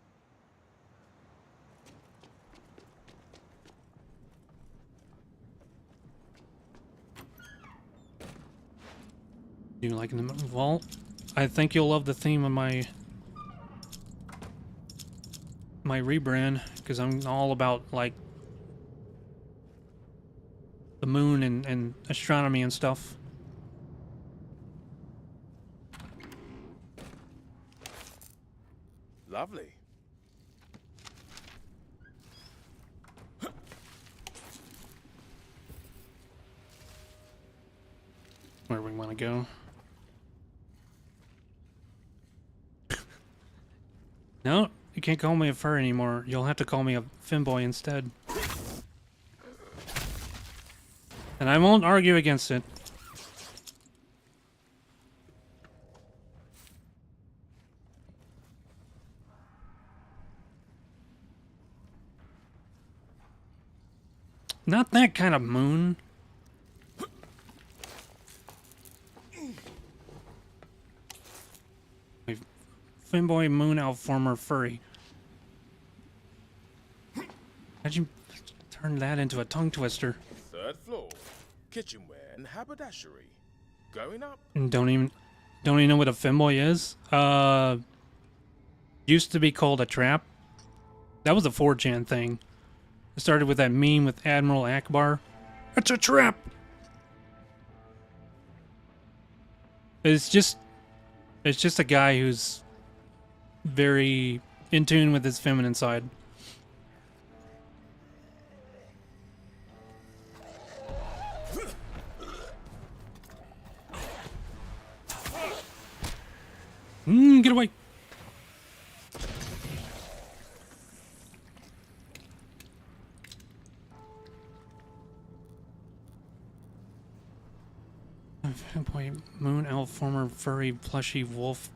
Do you like the well? I think you'll love the theme of my rebrand, because I'm all about like the moon and astronomy and stuff. Lovely. Where we want to go. No, you can't call me a fur anymore. You'll have to call me a femboy instead. And I won't argue against it. Not that kind of moon. Femboy, moon elf, former furry. How'd you turn that into a tongue twister? 3rd floor. Kitchenware and haberdashery. Going up. And don't even know what a femboy is? Used to be called a trap. That was a 4chan thing. It started with that meme with Admiral Akbar. It's a trap! It's just a guy who's very in tune with his feminine side. Get away! Boy, moon elf, former furry, plushy wolf.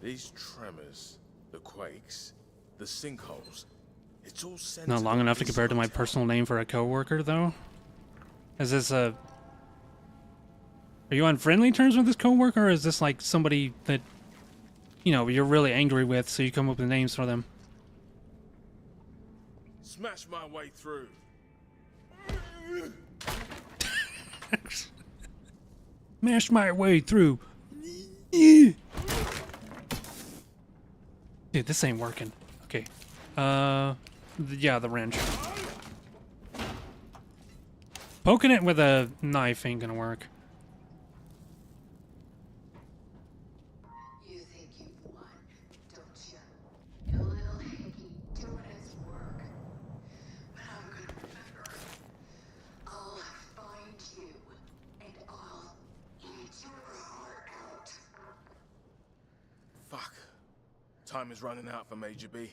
These tremors, the quakes, the sinkholes, it's all centered Not long on enough to this compare to my hotel. personal name for a coworker, though. Is this a... Are you on friendly terms with this coworker, or is this like somebody that, you know, you're really angry with, so you come up with names for them? Smash my way through. Smash my way through. Dude, this ain't working. Okay. Yeah, the wrench. Poking it with a knife ain't gonna work. You think you've won, don't you? Your little hickey doing his work. But I'm gonna remember. I'll find you, and I'll eat your heart out. Fuck. Time is running out for Major B.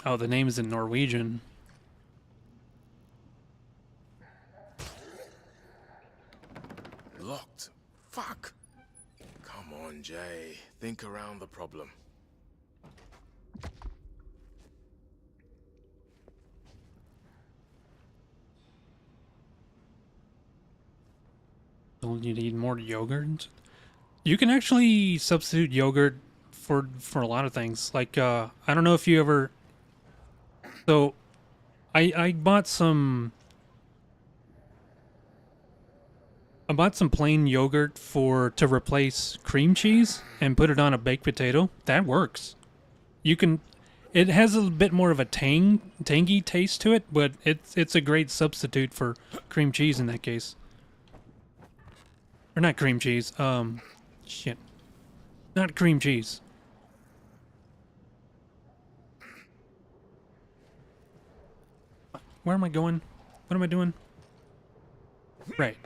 Oh, the name is in Norwegian. Locked. Fuck. Come on, Jay. Think around the problem. Don't you need more yogurt? You can actually substitute yogurt for a lot of things. Like, I don't know if you ever... So, I bought some... I bought some plain yogurt to replace cream cheese and put it on a baked potato. That works. You can... It has a bit more of a tangy taste to it, but it's a great substitute for cream cheese in that case. Or not cream cheese, shit. Not cream cheese. Where am I going? What am I doing? Right.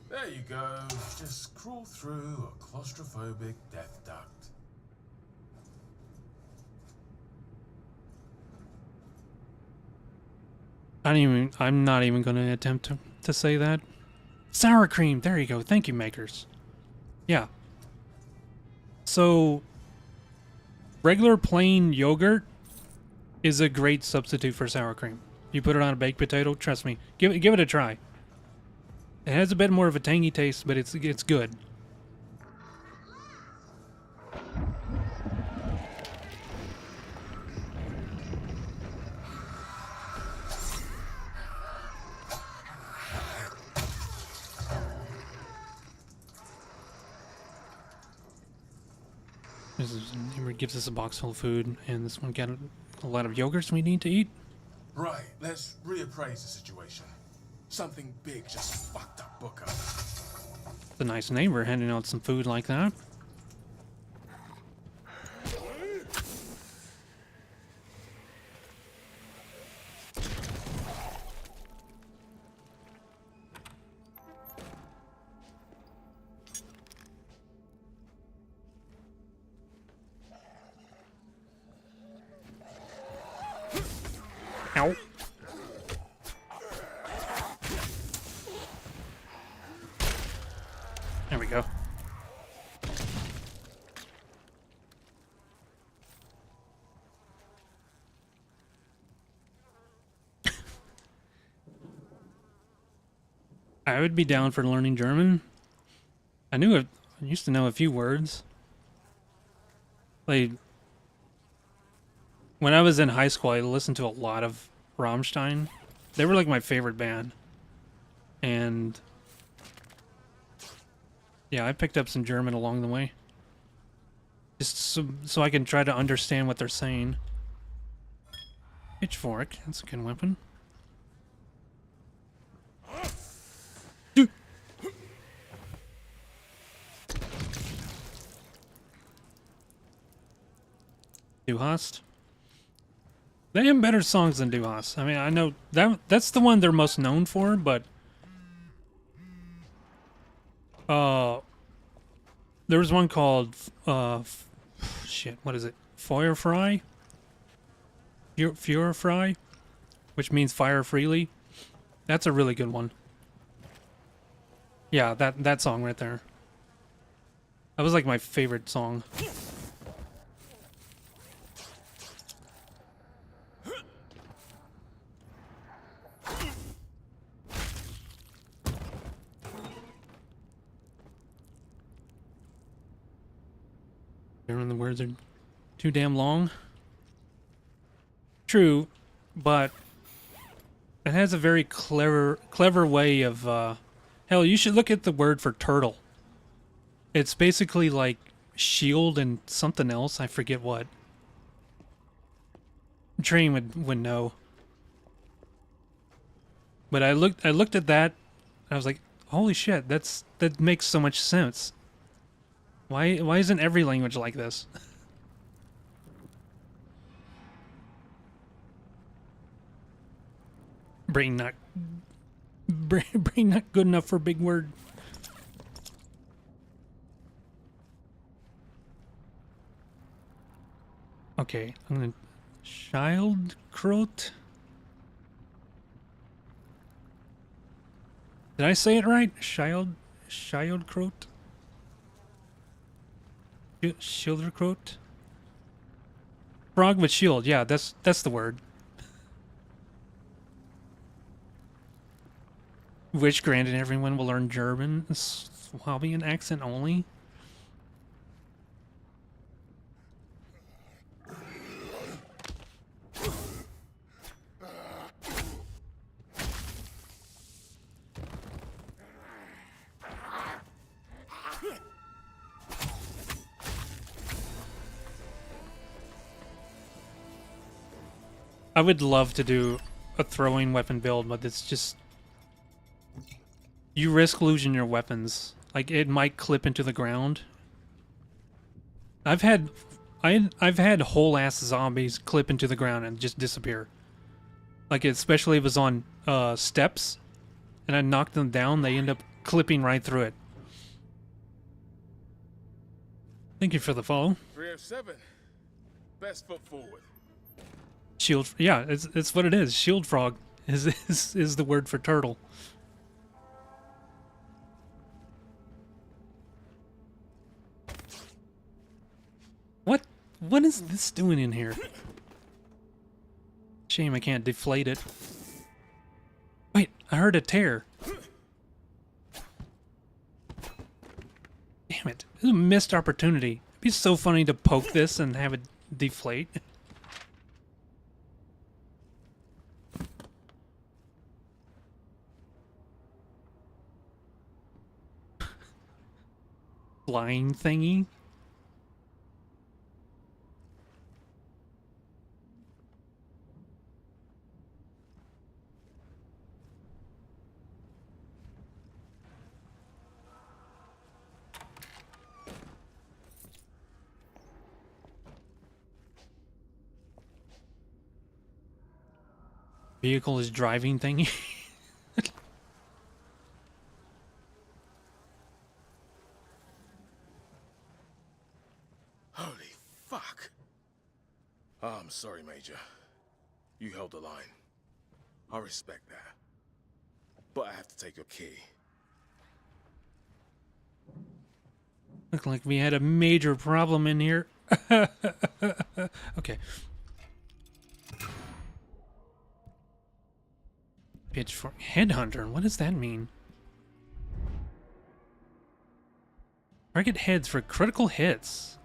There you go. Just crawl through a claustrophobic death duct. I'm not even going to attempt to say that. Sour cream. There you go. Thank you, makers. Yeah. So, regular plain yogurt is a great substitute for sour cream. You put it on a baked potato, trust me. Give it a try. It has a bit more of a tangy taste, but it's good. It gives us a box full of food, and this one got a lot of yogurts we need to eat. Right, let's reappraise the situation. Something big just fucked up Booker. It's a nice neighbor handing out some food like that. Ow. There we go. I would be down for learning German. I used to know a few words. Like, when I was in high school, I listened to a lot of Rammstein. They were like my favorite band. And yeah, I picked up some German along the way. Just so I can try to understand what they're saying. Pitchfork, that's a good weapon. Du Hast. They have better songs than Du Hast. I mean, I know that's the one they're most known for, but there was one called shit, what is it? Feuerfrei? Feuerfrei, which means fire freely. That's a really good one. Yeah, that song right there. That was like my favorite song. The words are too damn long. True, but it has a very clever way of hell, you should look at the word for turtle. It's basically like shield and something else, I forget what. Train would know. But I looked at that and I was like, holy shit, that makes so much sense. Why isn't every language like this? Brain not good enough for a big word. Okay, I'm gonna Schildkröte. Did I say it right? Schildkröte? Schilderkröte? Frog with shield, yeah, that's the word. Which, granted, everyone will learn German, Swabian accent only. I would love to do a throwing weapon build, but it's just... You risk losing your weapons. Like, it might clip into the ground. I've had whole-ass zombies clip into the ground and just disappear. Like, especially if it was on steps, and I knocked them down, they end up clipping right through it. Thank you for the follow. 307. Best foot forward. Shield, yeah, it's what it is. Shield frog is the word for turtle. What is this doing in here? Shame I can't deflate it. Wait, I heard a tear. Damn it. This is a missed opportunity. It'd be so funny to poke this and have it deflate. Flying thingy. Vehicle is driving thingy. Holy fuck. I'm sorry, Major. You held the line. I respect that. But I have to take your key. Looked like we had a major problem in here. Okay. Pitchfork Headhunter. What does that mean? Target heads for critical hits.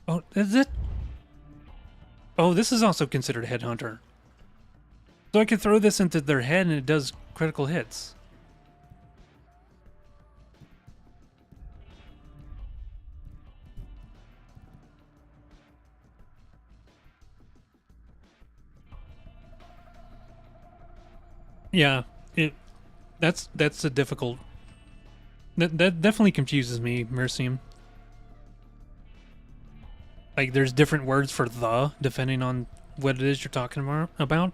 Oh, is it? Oh, this is also considered Headhunter. So I can throw this into their head and it does critical hits. Yeah, that's a difficult. That definitely confuses me, Mercium. Like, there's different words for the depending on what it is you're talking about.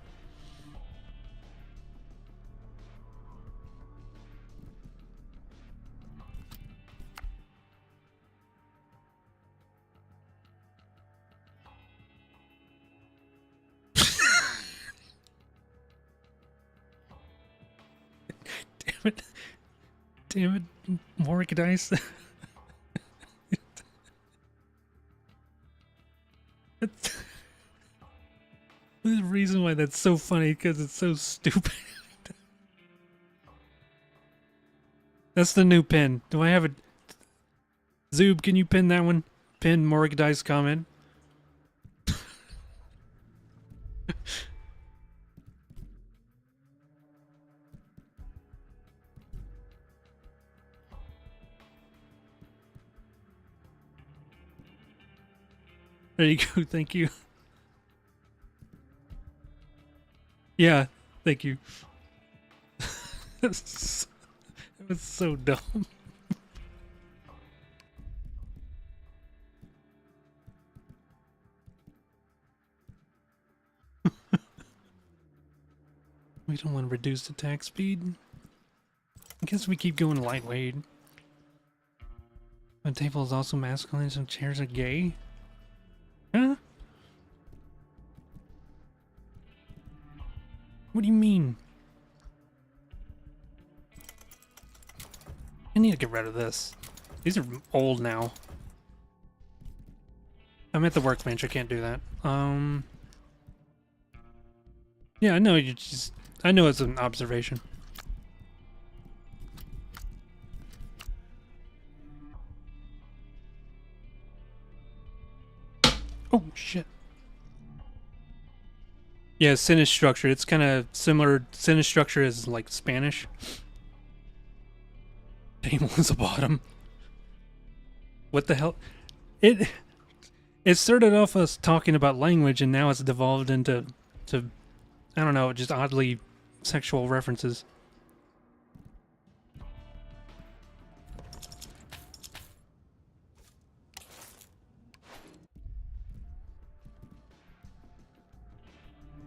Damn it, Morgdice. There's a reason why that's so funny, because it's so stupid. That's the new pin. Do I have a... Zoob, can you pin that one? Pin Morgdice comment. There you go, thank you. Yeah, thank you. That was so dumb. We don't want to reduce attack speed. I guess we keep going lightweight. The table is also masculine, some chairs are gay. Huh? What do you mean? I need to get rid of this. These are old now. I'm at the workbench, I can't do that. Yeah, I know you just... I know it's an observation. Oh, shit. Yeah, Sinistructure. It's kind of similar. Sinistructure is like Spanish. Table is the bottom. What the hell? It started off us talking about language, and now it's devolved into I don't know, just oddly sexual references.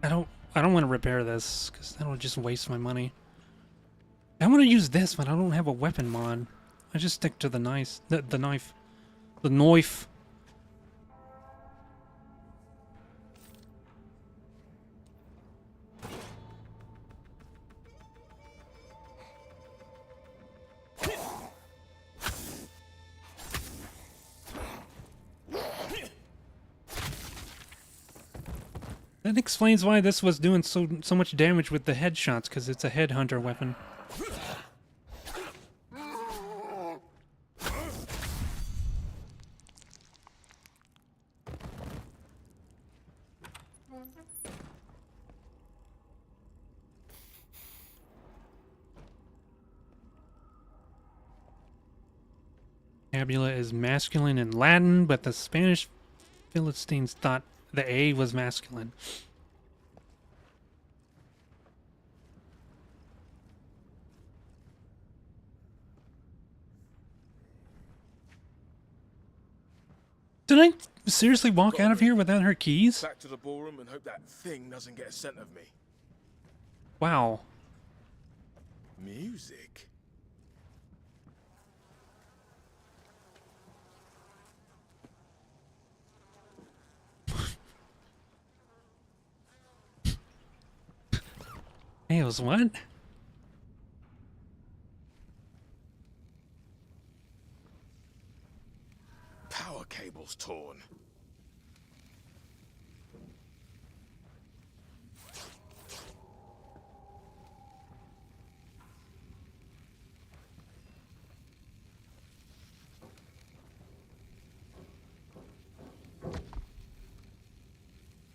I don't I don't want to repair this, because that'll just waste my money. I want to use this, but I don't have a weapon mod. I just stick to the knife. The knife. The knife. That explains why this was doing so much damage with the headshots, because it's a headhunter weapon. Tabula is masculine in Latin, but the Spanish Philistines thought the A was masculine. Did I seriously walk out of here without her keys? Back to the ballroom and hope that thing doesn't get a scent of me. Wow. Music? Hey, it was what? Power cable's torn.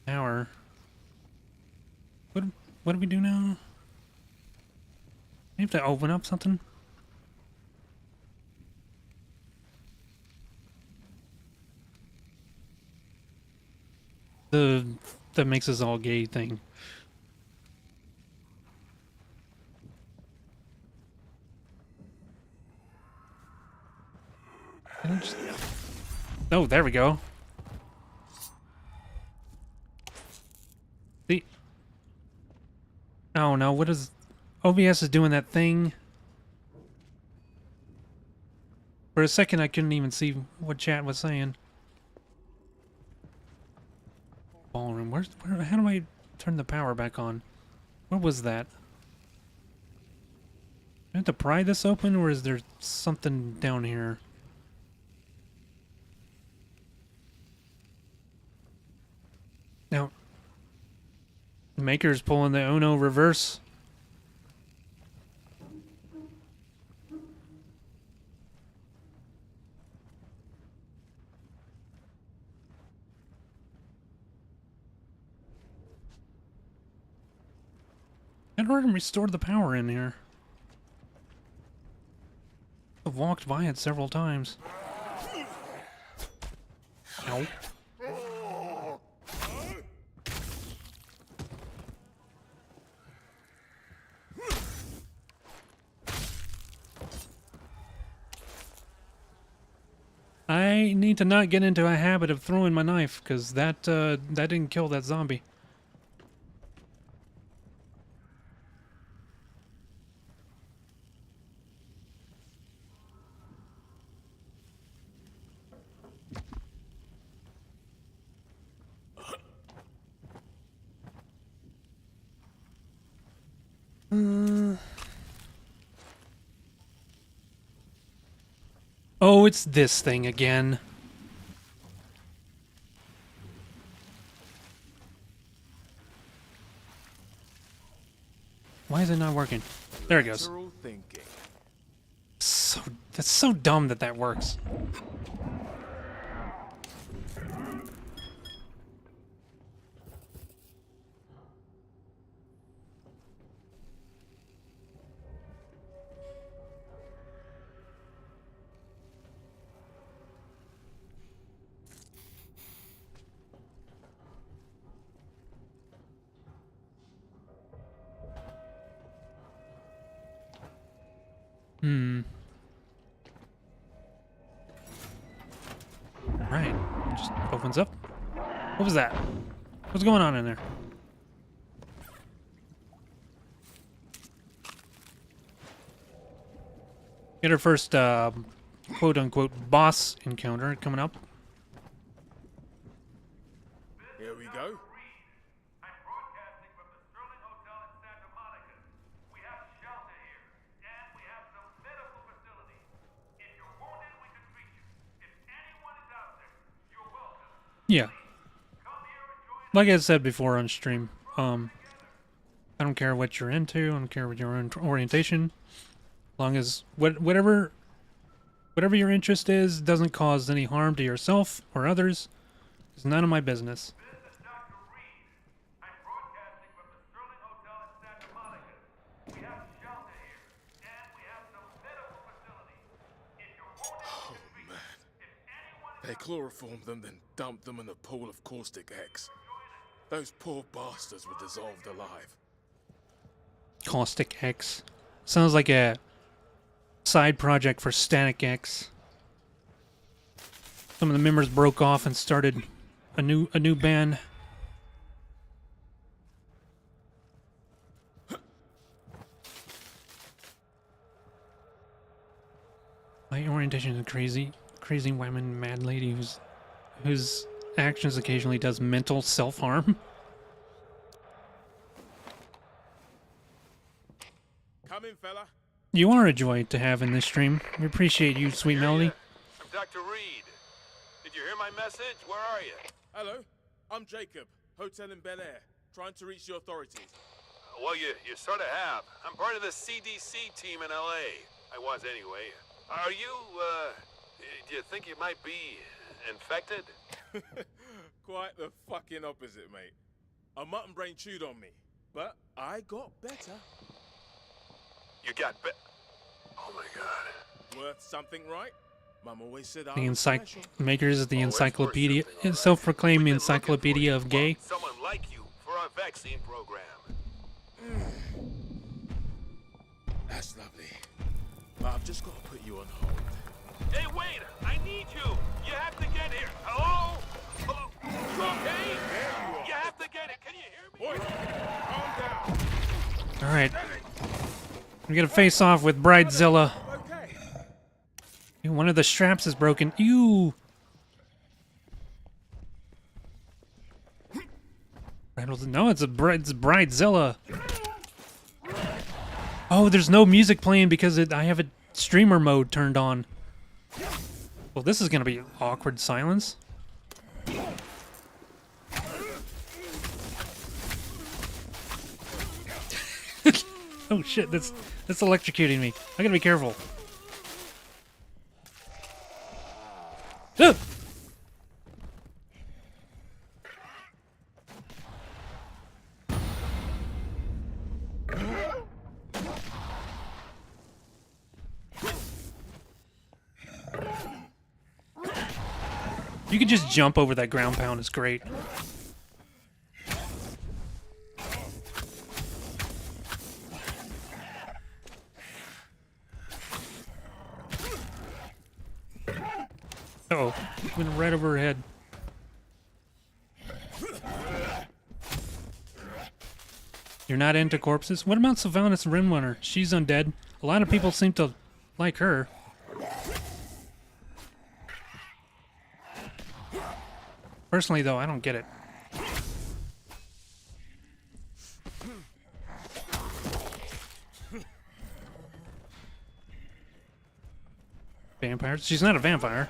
Power. What do we do now? We have to open up something? That makes us all gay thing. Oh, there we go. See? Oh no, what is... OBS is doing that thing. For a second I couldn't even see what chat was saying. Ballroom. How do I turn the power back on? What was that? Do I have to pry this open, or is there something down here? Now, Maker's pulling the Uno reverse. How do I restore the power in here? I've walked by it several times. Ow. I need to not get into a habit of throwing my knife, because that didn't kill that zombie. Oh, it's this thing again. Why is it not working? There it goes. Lateral thinking. That's so dumb that works. Right. It just opens up. What was that? What's going on in there? Get our first quote-unquote boss encounter coming up. Here we go. Yeah. Like I said before on stream, I don't care what you're into, I don't care what your orientation, as long as whatever your interest is doesn't cause any harm to yourself or others, it's none of my business. They chloroformed them, then dumped them in a pool of caustic X. Those poor bastards were dissolved alive. Caustic X. Sounds like a side project for Static X. Some of the members broke off and started a new band. My orientation is crazy woman, mad lady whose actions occasionally does mental self-harm. Come in, fella. You are a joy to have in this stream. We appreciate you, sweet Melody. I'm Dr. Reed. Did you hear my message? Where are you? Hello, I'm Jacob, hotel in Bel Air, trying to reach the authorities. Well, you sort of have. I'm part of the CDC team in LA. I was anyway. Are you, do you think you might be infected? Quite the fucking opposite, mate. A mutton brain chewed on me, but I got better. You got oh my god. Worth something, right? Mum always said I The was special. makers of the encyclopedia, self-proclaimed encyclopedia of gay. Someone like you for our vaccine program. That's lovely. But I've just got to put you on hold. Hey, wait! I need you! You have to get here! Hello? Hello? You okay? You have to get it! Can you hear me? Calm down. Alright. We're gonna face off with Bridezilla. Okay. Ew, one of the straps is broken. Ew! No, it's Bridezilla. Oh, there's no music playing because I have a streamer mode turned on. Well, this is gonna be awkward silence. Oh shit, that's electrocuting me. I gotta be careful. Ah! You can just jump over that ground pound, it's great. Uh-oh, went right over her head. You're not into corpses? What about Sylvanas Rimrunner? She's undead. A lot of people seem to like her. Personally, though, I don't get it. Vampires? She's not a vampire.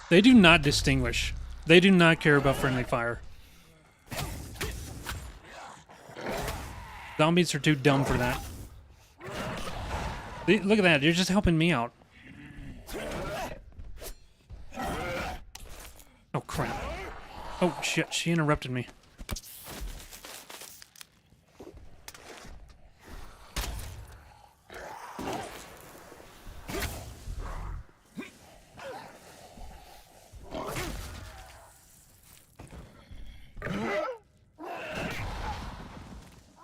They do not distinguish. They do not care about friendly fire. Zombies are too dumb for that. Look at that, you're just helping me out. Oh crap. Oh shit, she interrupted me.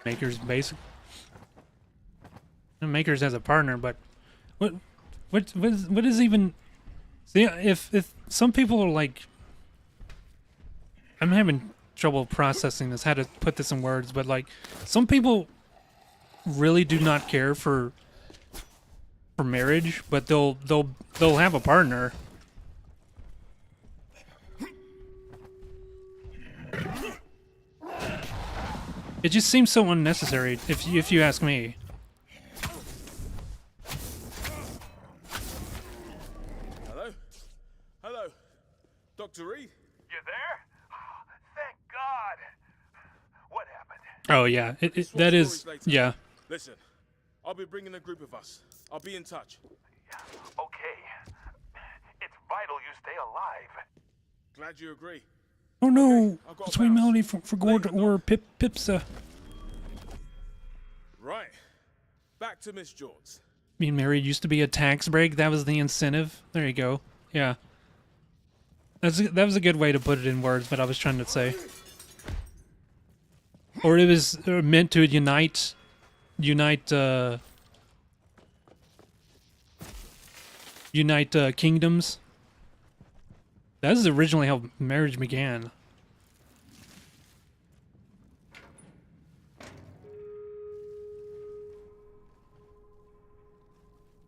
Maker's basic. Maker's as a partner, but what is even? See, if some people are like, I'm having trouble processing this, how to put this in words, but like, some people really do not care for marriage, but they'll have a partner. It just seems so unnecessary, if you ask me. Hello? Hello? Dr. Reed? You there? Thank God. What happened? Oh yeah, that is, yeah. Listen, I'll be bringing a group of us. I'll be in touch. Okay. It's vital you stay alive. Glad you agree. Oh no! I've got a Sweet bounce. melody for Gord or Pipsa. Right. Back to Miss Jorts. Being married used to be a tax break. That was the incentive. There you go. Yeah. That was a good way to put it in words, but I was trying to say. Or it was meant to unite kingdoms. That is originally how marriage began.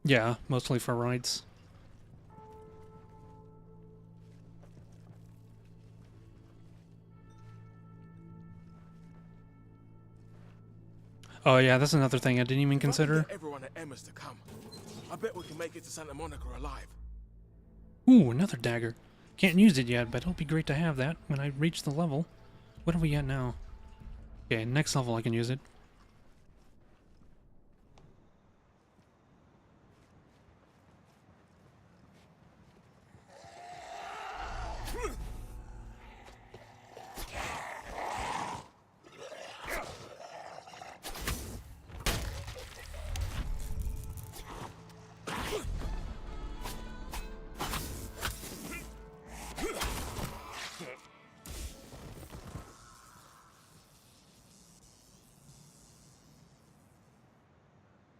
Yeah, mostly for rights. Oh yeah, that's another thing I didn't even consider. Get everyone at Emma's to come. I bet we can make it to Santa Monica alive. Ooh, another dagger. Can't use it yet, but it'll be great to have that when I reach the level. What are we at now? Okay, next level I can use it.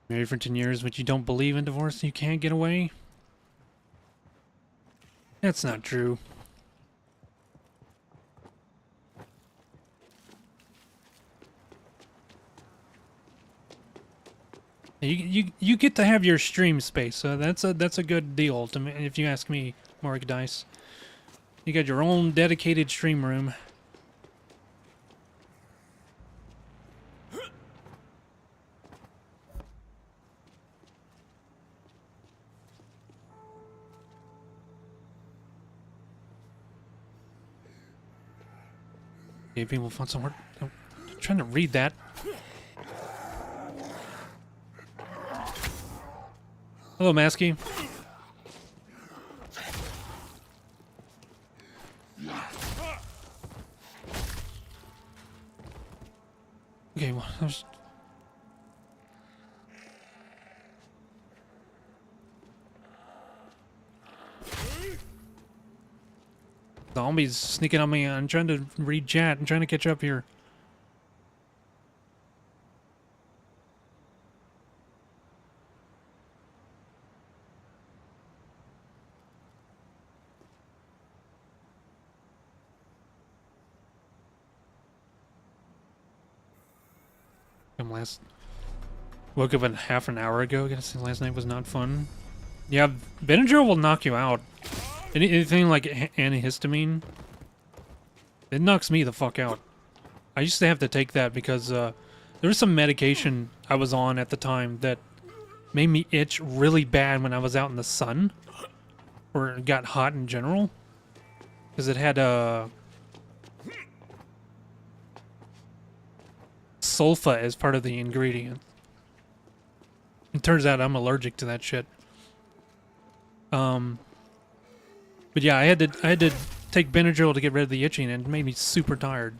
Married for 10 years, but you don't believe in divorce, you can't get away? That's not true. You get to have your stream space, so that's a good deal to me, if you ask me, Mark Dice. You got your own dedicated stream room. Okay, people found some work. I'm trying to read that. Hello, Masky. Okay, well, there's... Zombies sneaking on me. I'm trying to read chat and trying to catch up here. Woke up half an hour ago. Guess last night was not fun. Yeah, Benadryl will knock you out. Anything like antihistamine, it knocks me the fuck out. I used to have to take that because there was some medication I was on at the time that made me itch really bad when I was out in the sun, or it got hot in general, because it had sulfa as part of the ingredient. It turns out I'm allergic to that shit. But yeah, I had to take Benadryl to get rid of the itching, and it made me super tired.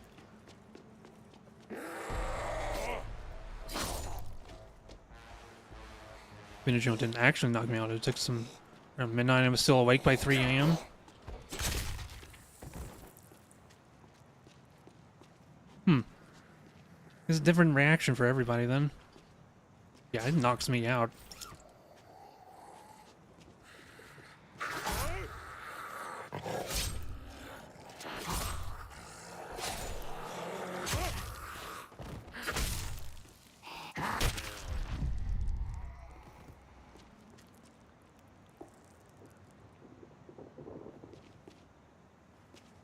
Benadryl didn't actually knock me out. It took some around midnight. I was still awake by 3 a.m. It's a different reaction for everybody then. Yeah, it knocks me out.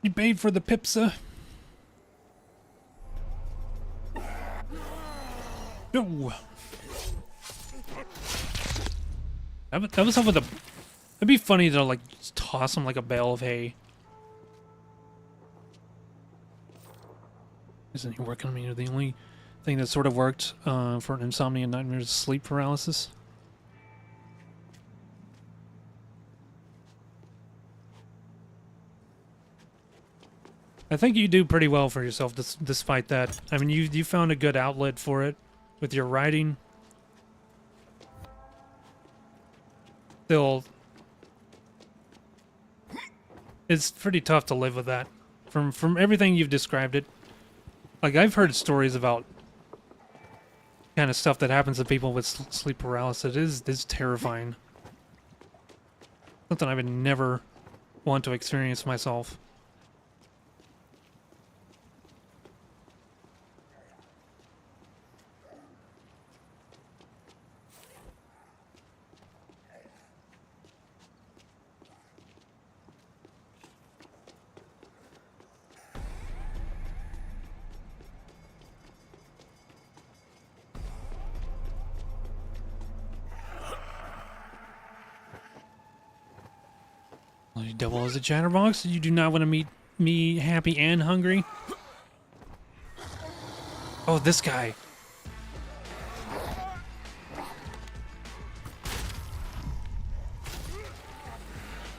You paid for the pizza. No. That was with a. It'd be funny to like just toss him like a bale of hay. Isn't he working on me? The only thing that sort of worked for insomnia and nightmares is sleep paralysis. I think you do pretty well for yourself despite that. I mean, you found a good outlet for it with your writing. Still, it's pretty tough to live with that. From everything you've described it. Like, I've heard stories about kind of stuff that happens to people with sleep paralysis. It is terrifying. Something I would never want to experience myself. You double as a chatterbox? You do not want to meet me happy and hungry? Oh, this guy.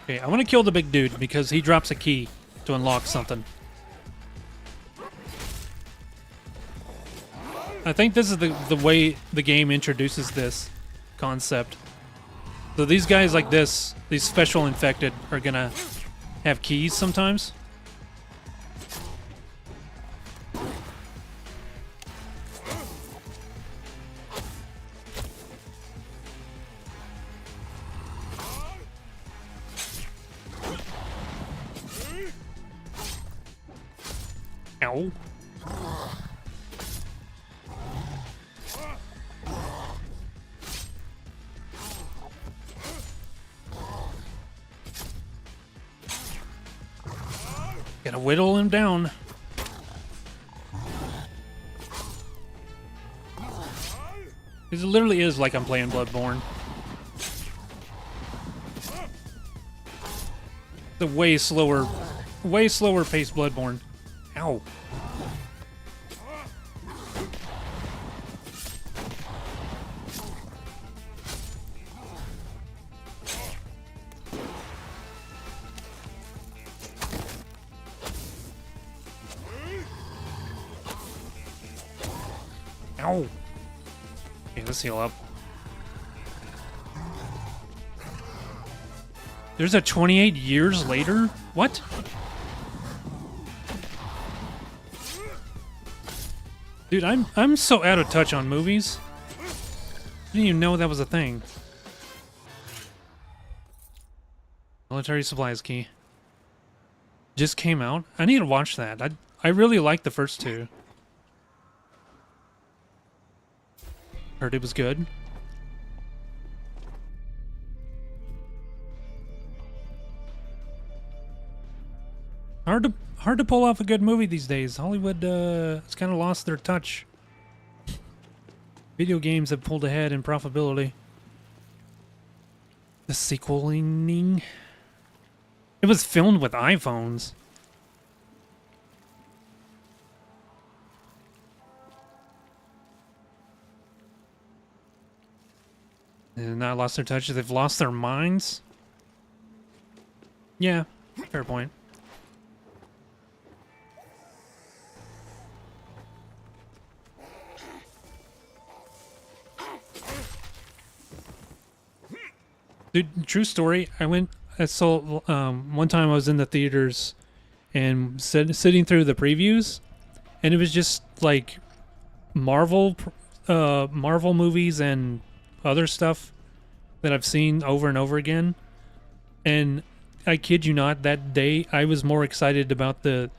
Okay, I want to kill the big dude because he drops a key to unlock something. I think this is the way the game introduces this concept. So these guys like this, these special infected, are gonna have keys sometimes. Ow. Gotta whittle him down. It literally is like I'm playing Bloodborne. The way slower paced Bloodborne. Ow. Ow. Okay, let's heal up. There's a 28 years later? What? Dude, I'm so out of touch on movies. Didn't even know that was a thing. Military supplies key. Just came out. I need to watch that. I really liked the first two. Heard it was good. Hard to pull off a good movie these days. Hollywood has kind of lost their touch. Video games have pulled ahead in profitability. The sequeling. It was filmed with iPhones. They've not lost their touch. They've lost their minds. Yeah, fair point. Dude, true story. I saw one time I was in the theaters and sitting through the previews, and it was just like Marvel movies and other stuff that I've seen over and over again. And I kid you not, that day I was more excited about the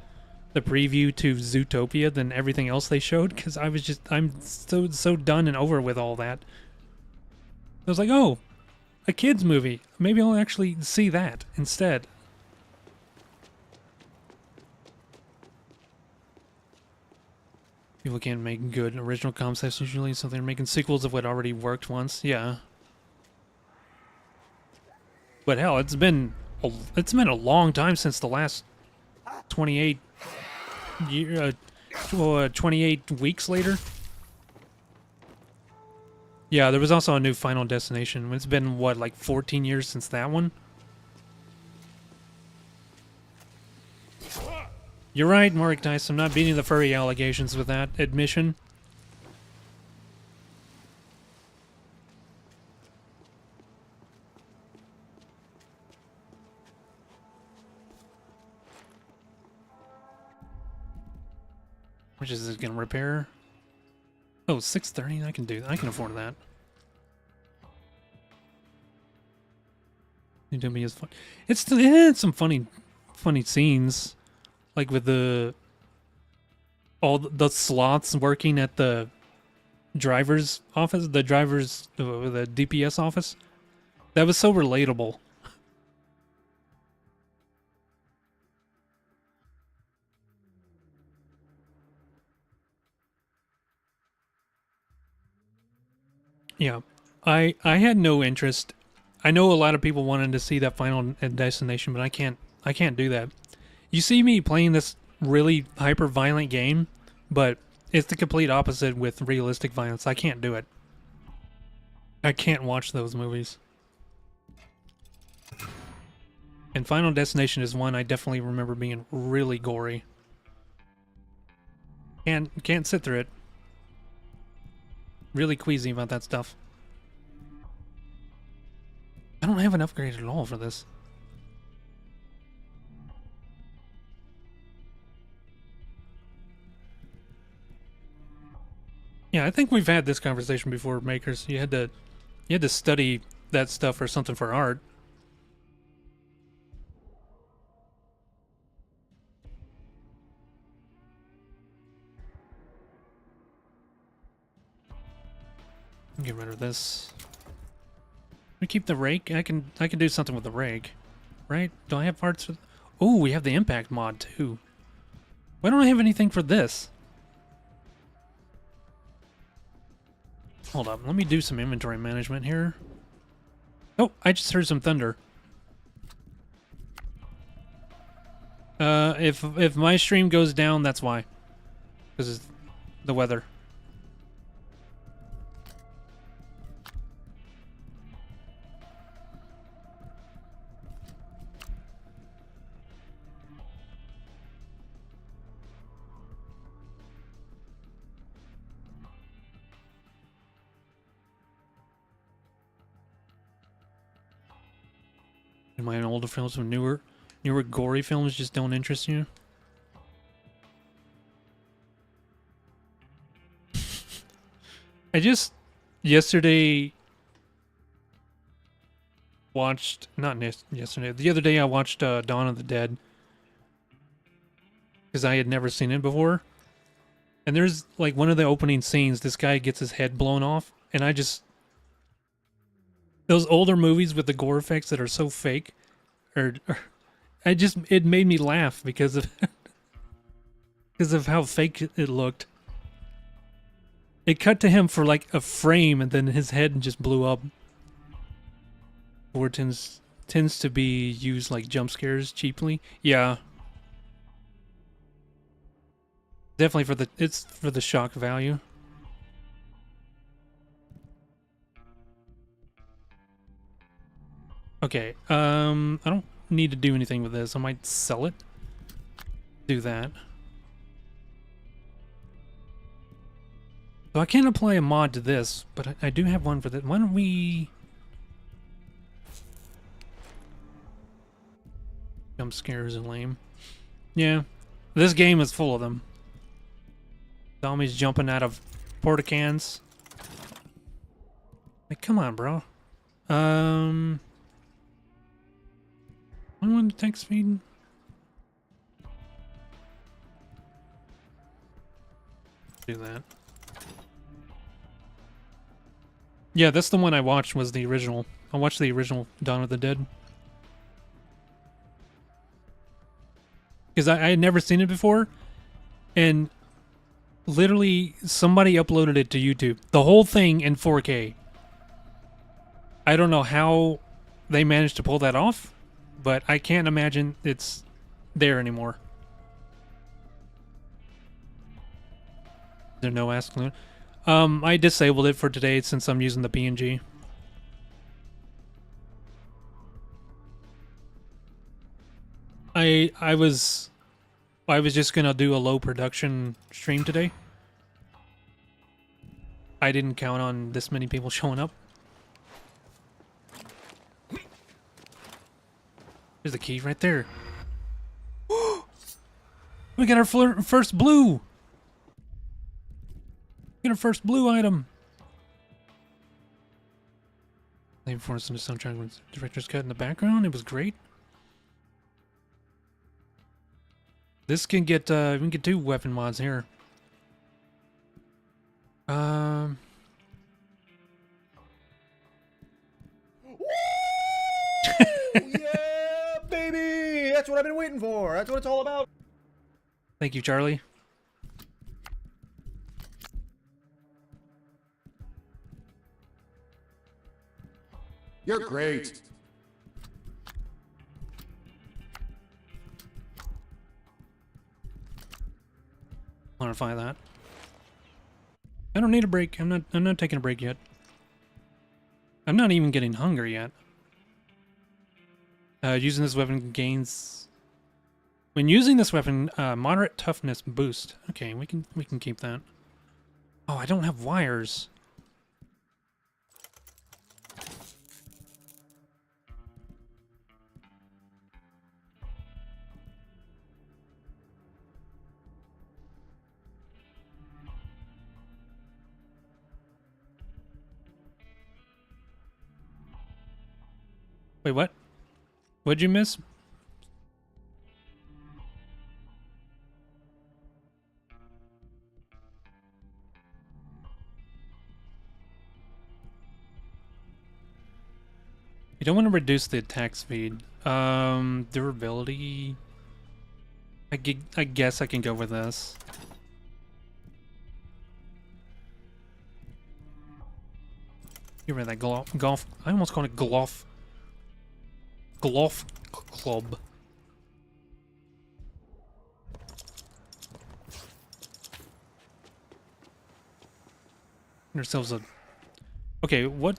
preview to Zootopia than everything else they showed, because I'm so done and over with all that. I was like, oh, a kids movie. Maybe I'll actually see that instead. People can't make good original concepts usually, so they're making sequels of what already worked once. Yeah. But hell, it's been a long time since the last 28 weeks later. Yeah, there was also a new Final Destination. It's been what, like 14 years since that one? You're right, Mark Dice. I'm not beating the furry allegations with that admission. Which is it gonna repair? Oh, 630. I can do that. I can afford that. UW is fun. It had some funny scenes. Like with all the sloths working at the driver's office, the DPS office. That was so relatable. Yeah, I had no interest. I know a lot of people wanted to see that Final Destination, but I can't do that. You see me playing this really hyper-violent game, but it's the complete opposite with realistic violence. I can't do it. I can't watch those movies. And Final Destination is one I definitely remember being really gory. Can't sit through it. Really queasy about that stuff. I don't have an upgrade at all for this. Yeah, I think we've had this conversation before, Makers. You had to study that stuff or something for art. Get rid of this. We keep the rake. I can do something with the rake, right? Do I have parts for? Oh, we have the impact mod too. Why don't I have anything for this? Hold up, let me do some inventory management here. Oh, I just heard some thunder. If my stream goes down, that's why. Because it's the weather. Am I in older films with newer gory films just don't interest you? I just yesterday watched, not yesterday, the other day I watched Dawn of the Dead. Because I had never seen it before. And there's like one of the opening scenes, this guy gets his head blown off, and I just... Those older movies with the gore effects that are so fake, it made me laugh because of how fake it looked. It cut to him for like a frame, and then his head just blew up. Or tends to be used like jump scares cheaply. Yeah, definitely it's for the shock value. Okay, I don't need to do anything with this. I might sell it. Do that. So I can't apply a mod to this, but I do have one for this. Why don't we... Jump scares are lame. Yeah, this game is full of them. Zombies jumping out of porta cans. Like, come on, bro. I want to text feed. Do that. Yeah, that's the one I watched. Was the original. I watched the original Dawn of the Dead. Because I had never seen it before, and literally somebody uploaded it to YouTube. The whole thing in 4K. I don't know how they managed to pull that off, but I can't imagine it's there anymore. Is there no Ask Luna? I disabled it for today since I'm using the PNG. I was just gonna do a low production stream today. I didn't count on this many people showing up. There's the key right there. We got our first blue. We got our first blue item. Lane Force and the soundtrack with director's cut in the background. It was great. This can get we can get 2 weapon mods here. Yeah, baby! That's what I've been waiting for. That's what it's all about. Thank you, Charlie. You're great. Modify that. I don't need a break. I'm not taking a break yet. I'm not even getting hungry yet. Using this weapon gains. When using this weapon, moderate toughness boost. Okay, we can keep that. Oh, I don't have wires. Wait, what? What'd you miss? You don't want to reduce the attack speed. Durability. I guess I can go with this. Get rid of that golf. I almost called it golf club. Get ourselves a. Okay, what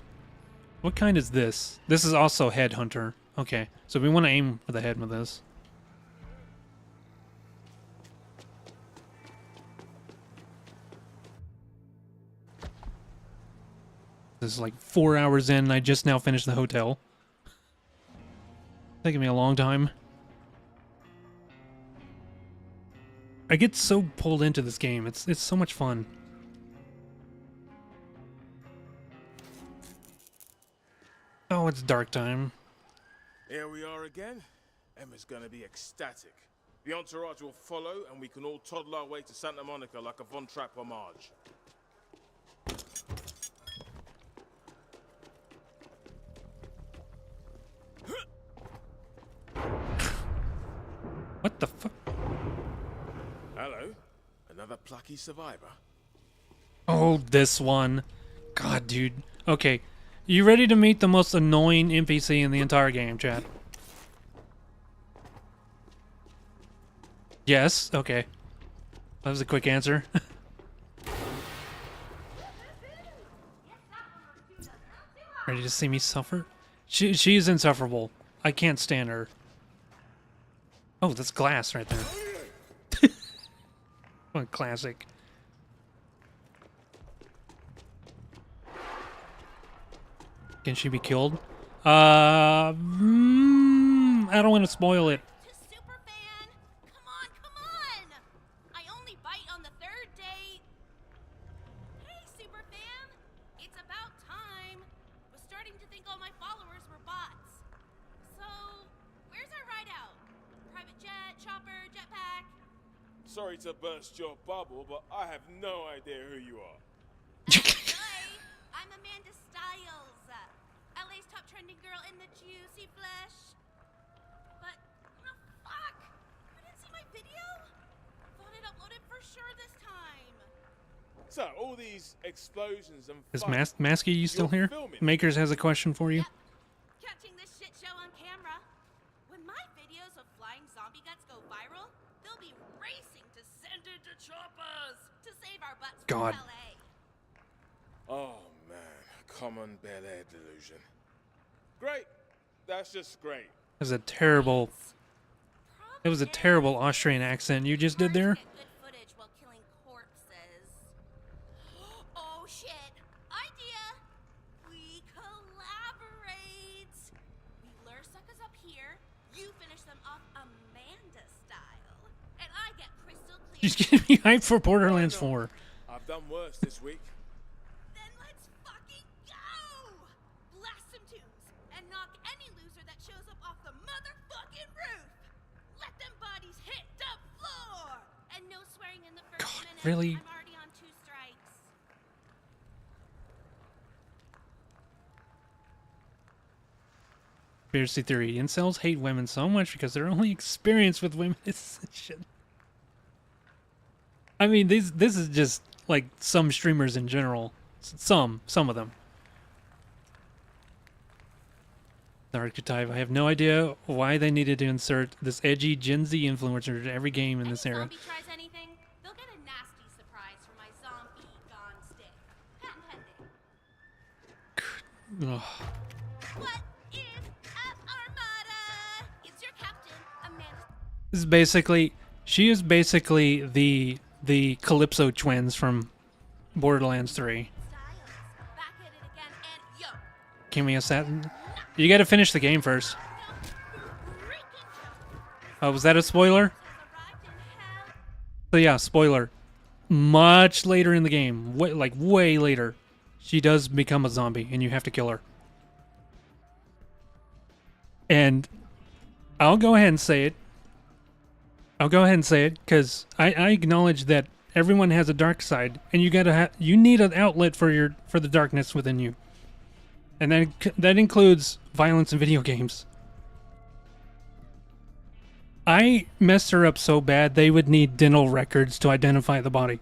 kind is this? This is also Headhunter. Okay, so we want to aim for the head with this. This is like 4 hours in, and I just now finished the hotel. Taking me a long time. I get so pulled into this game. It's so much fun. Oh, it's dark time. Here we are again. Emma's gonna be ecstatic. The entourage will follow, and we can all toddle our way to Santa Monica like a Von Trapp homage. What the fuck? Hello, another plucky survivor. Oh, this one. God, dude. Okay, you ready to meet the most annoying NPC in the entire game, chat? Yes? Okay. That was a quick answer. Ready to see me suffer? She's insufferable. I can't stand her. Oh, that's glass right there. What a classic. Can she be killed? I don't want to spoil it. I only bite on the 3rd day. Hey, Sorry to burst your bubble, but I have no idea who you are. I'm Amanda Styles, LA's top trending girl in the juicy flesh. But, oh, fuck! You didn't see my video? Thought it uploaded for sure this time. So, all these explosions and Is fire, Masky you still you're here? filming. Makers has a question for you. Catching this shit show on camera. When my videos of flying zombie guts go viral, they'll be racing to send it to choppers to save our butts God. from LA. Oh man, common Bel Air delusion. Great. That's just great. That was a terrible. That was a terrible Austrian accent you just did there. Good footage while killing corpses. Oh shit! Idea! We collaborate! We lure suckers up here, you finish them off Amanda style, and I get crystal clear. She's getting me hyped for Borderlands 4. I've done worse this week. Then let's fucking go! Blast some tunes and knock any loser that shows up off the motherfucking roof. Let them bodies hit the floor. And no swearing in the first minute. really? I'm already on 2 strikes. Conspiracy theory. Incels hate women so much because they're only experienced with women. It's shit. I mean, this is just like some streamers in general. Some of them. The archetype. I have no idea why they needed to insert this edgy Gen Z influencer into every game in this era. Zombie tries anything, they'll get a nasty surprise from my zombie gone stick. Patent pending. Ugh. What is up, Armada? It's your captain, Amanda. This is basically, she is basically the Calypso twins from Borderlands 3. Kimmy Satin. You gotta finish the game first. Oh, was that a spoiler? So yeah, spoiler. Much later in the game, way later, she does become a zombie and you have to kill her. And I'll go ahead and say it. Because I acknowledge that everyone has a dark side, and you need an outlet for the darkness within you, and that includes violence in video games. I messed her up so bad they would need dental records to identify the body.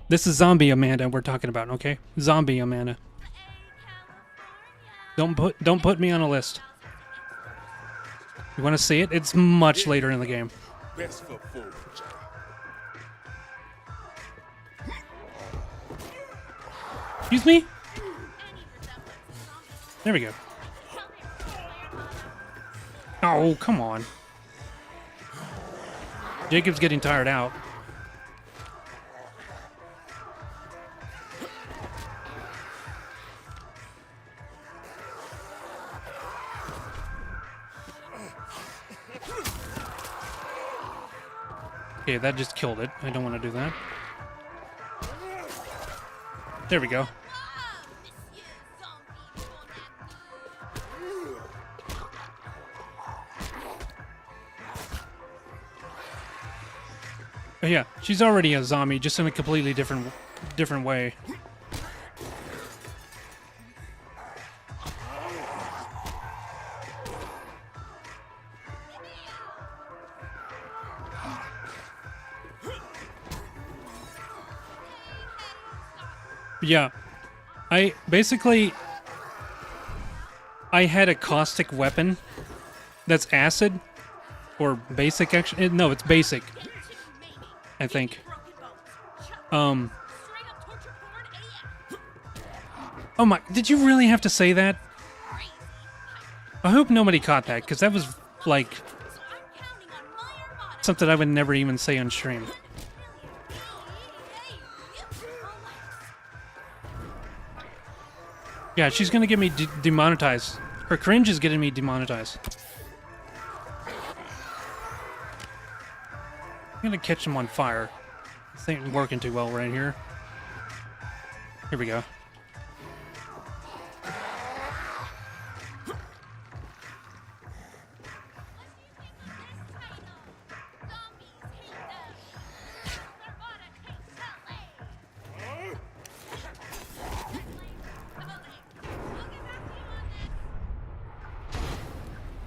This is zombie Amanda we're talking about, okay? Zombie Amanda. Don't put me on a list. You want to see it? It's much later in the game. Best foot forward, Excuse me? There we go. Oh, come on. Jacob's getting tired out. Okay, that just killed it. I don't want to do that. There we go. Oh, yeah, she's already a zombie, just in a completely different way. Yeah, I had a caustic weapon that's acid, or basic actually. No, it's basic, I think. Oh my, did you really have to say that? I hope nobody caught that, because that was like something I would never even say on stream. Yeah, she's gonna get me demonetized. Her cringe is getting me demonetized. I'm gonna catch them on fire. This ain't working too well right here. Here we go.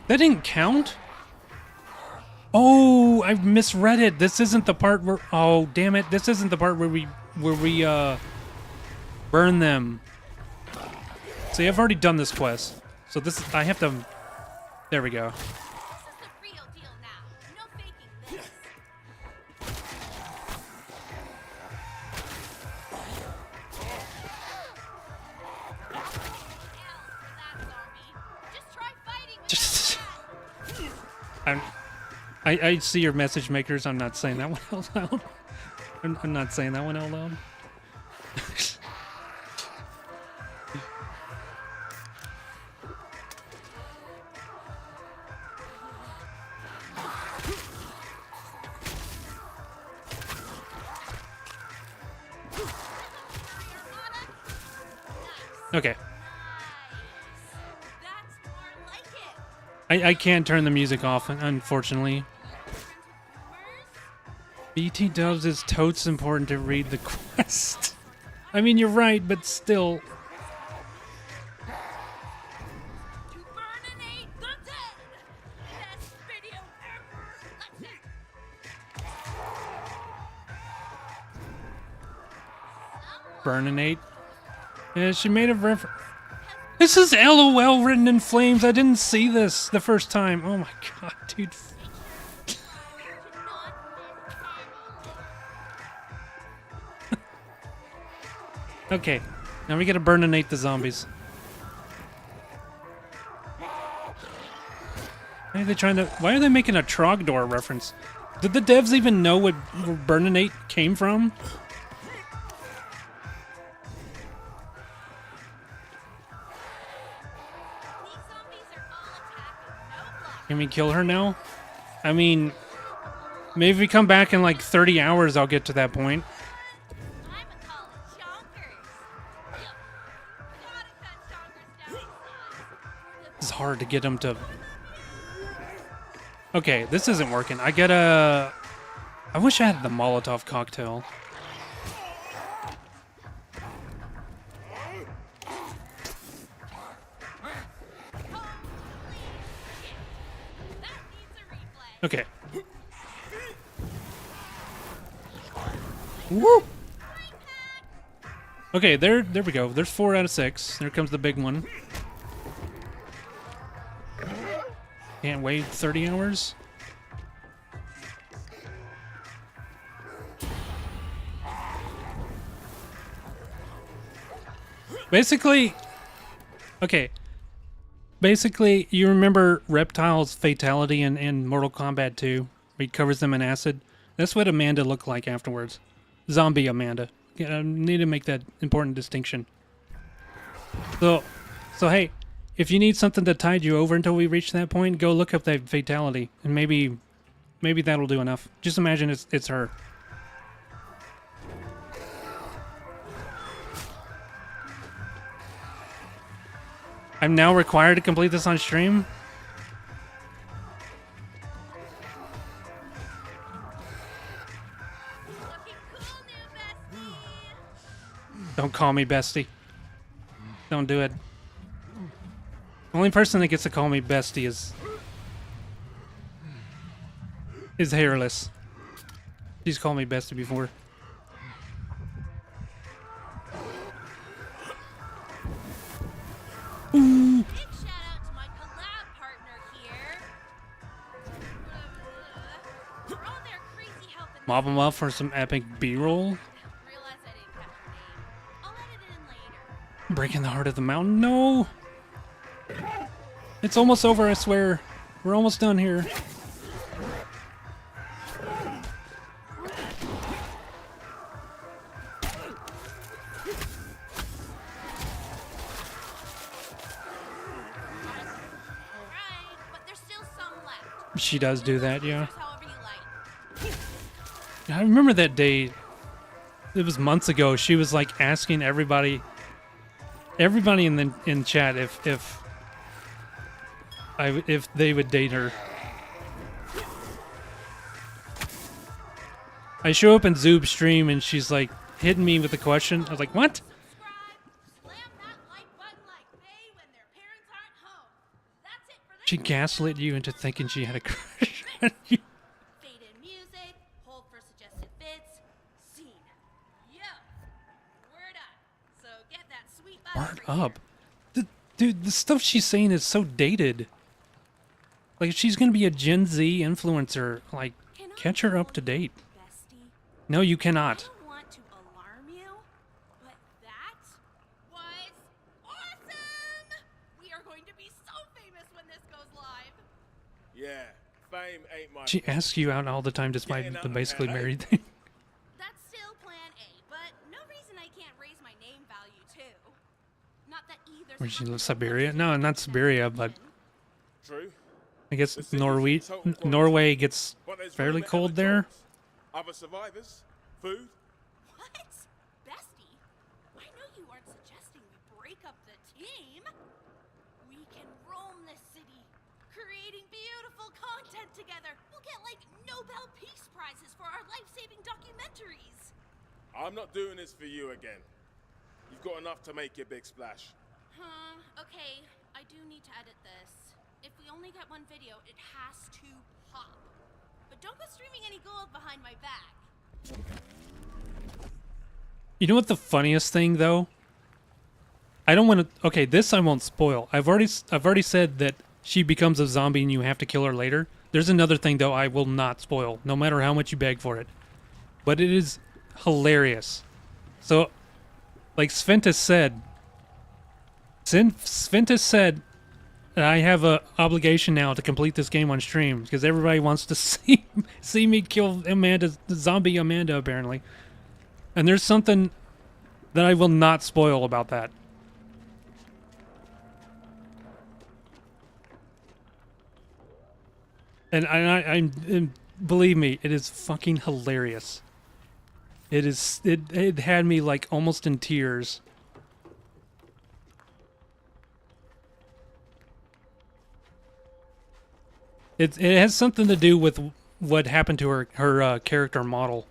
That didn't count? Oh, I misread it. This isn't the part where... Oh, damn it. This isn't the part where we burn them. See, I've already done this quest. So this... I have to... There we go. I see your message makers. I'm not saying that one out loud. I'm not saying that one out loud. Okay. I can't turn the music off, unfortunately. BT Dubs is totes important to read the quest. I mean, you're right, but still. Burninate? Yeah, she made a reference. This is LOL written in flames. I didn't see this the first time. Oh my god, dude. Okay, now we gotta burninate the zombies. Why are they trying to... Why are they making a Trogdor reference? Did the devs even know where burninate came from? Can we kill her now? I mean, maybe if we come back in like 30 hours, I'll get to that point. It's hard to get them to... Okay, this isn't working. I gotta... I wish I had the Molotov cocktail. Okay. Woo! Okay, there we go. There's 4 out of 6. There comes the big one. Can't wait 30 hours. Basically, okay. Basically, you remember Reptile's fatality in Mortal Kombat 2? Where he covers them in acid? That's what Amanda looked like afterwards. Zombie Amanda. I need to make that important distinction. So hey, if you need something to tide you over until we reach that point, go look up that fatality, and maybe that'll do enough. Just imagine it's her. I'm now required to complete this on stream? Don't call me bestie. Don't do it. The only person that gets to call me bestie is Hairless. She's called me bestie before. Ooh. Mob them up for some epic B-roll. Breaking the heart of the mountain. No! It's almost over, I swear. We're almost done here. She does do that, yeah. I remember that day. It was months ago. She was like asking everybody in chat if they would date her. I show up in Zoob's stream and she's like hitting me with a question. I was like, what? She gaslit you into thinking she had a crush on you. Fade in music, hold for suggested bits, scene. Yo, word up. So get that sweet Word up. Dude, the stuff she's saying is so dated. Like, if she's gonna be a Gen Z influencer, like, catch her up to date. No, you cannot. Want to alarm you, but that was awesome! We are going to be so famous when this goes live. Yeah, fame ain't my. She asks you out all the time despite the basically married thing. That's still plan A, but no reason I can't raise my name value too. Not that either. Where she lives, Siberia? No, not Siberia, but True. I guess Norway gets fairly cold there. Other survivors, food. What? Bestie? I know you aren't suggesting we break up the team. We can roam this city, creating beautiful content together. We'll get like Nobel Peace Prizes for our life-saving documentaries. I'm not doing this for you again. You've got enough to make your big splash. Okay, I do need to edit this. If we only get one video, it has to pop. But don't go streaming any gold behind my back. You know what the funniest thing though? I don't want to. Okay, this I won't spoil. I've already said that she becomes a zombie and you have to kill her later. There's another thing though I will not spoil, no matter how much you beg for it. But it is hilarious. So, like Sventus said, I have a obligation now to complete this game on stream because everybody wants to see me kill Amanda, zombie Amanda, apparently. And there's something that I will not spoil about that. And believe me, it is fucking hilarious. It had me like almost in tears. It has something to do with what happened to her character model.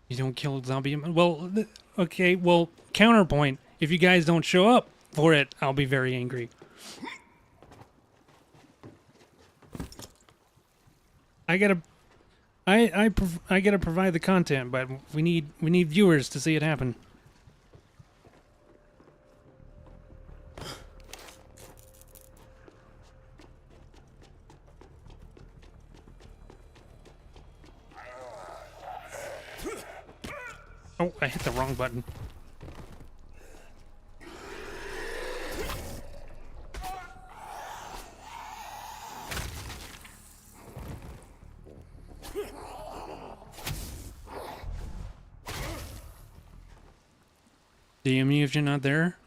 You don't kill zombie. Well, okay. Well, counterpoint. If you guys don't show up for it, I'll be very angry. I gotta provide the content, but we need viewers to see it happen. Oh, I hit the wrong button. DM me if you're not there.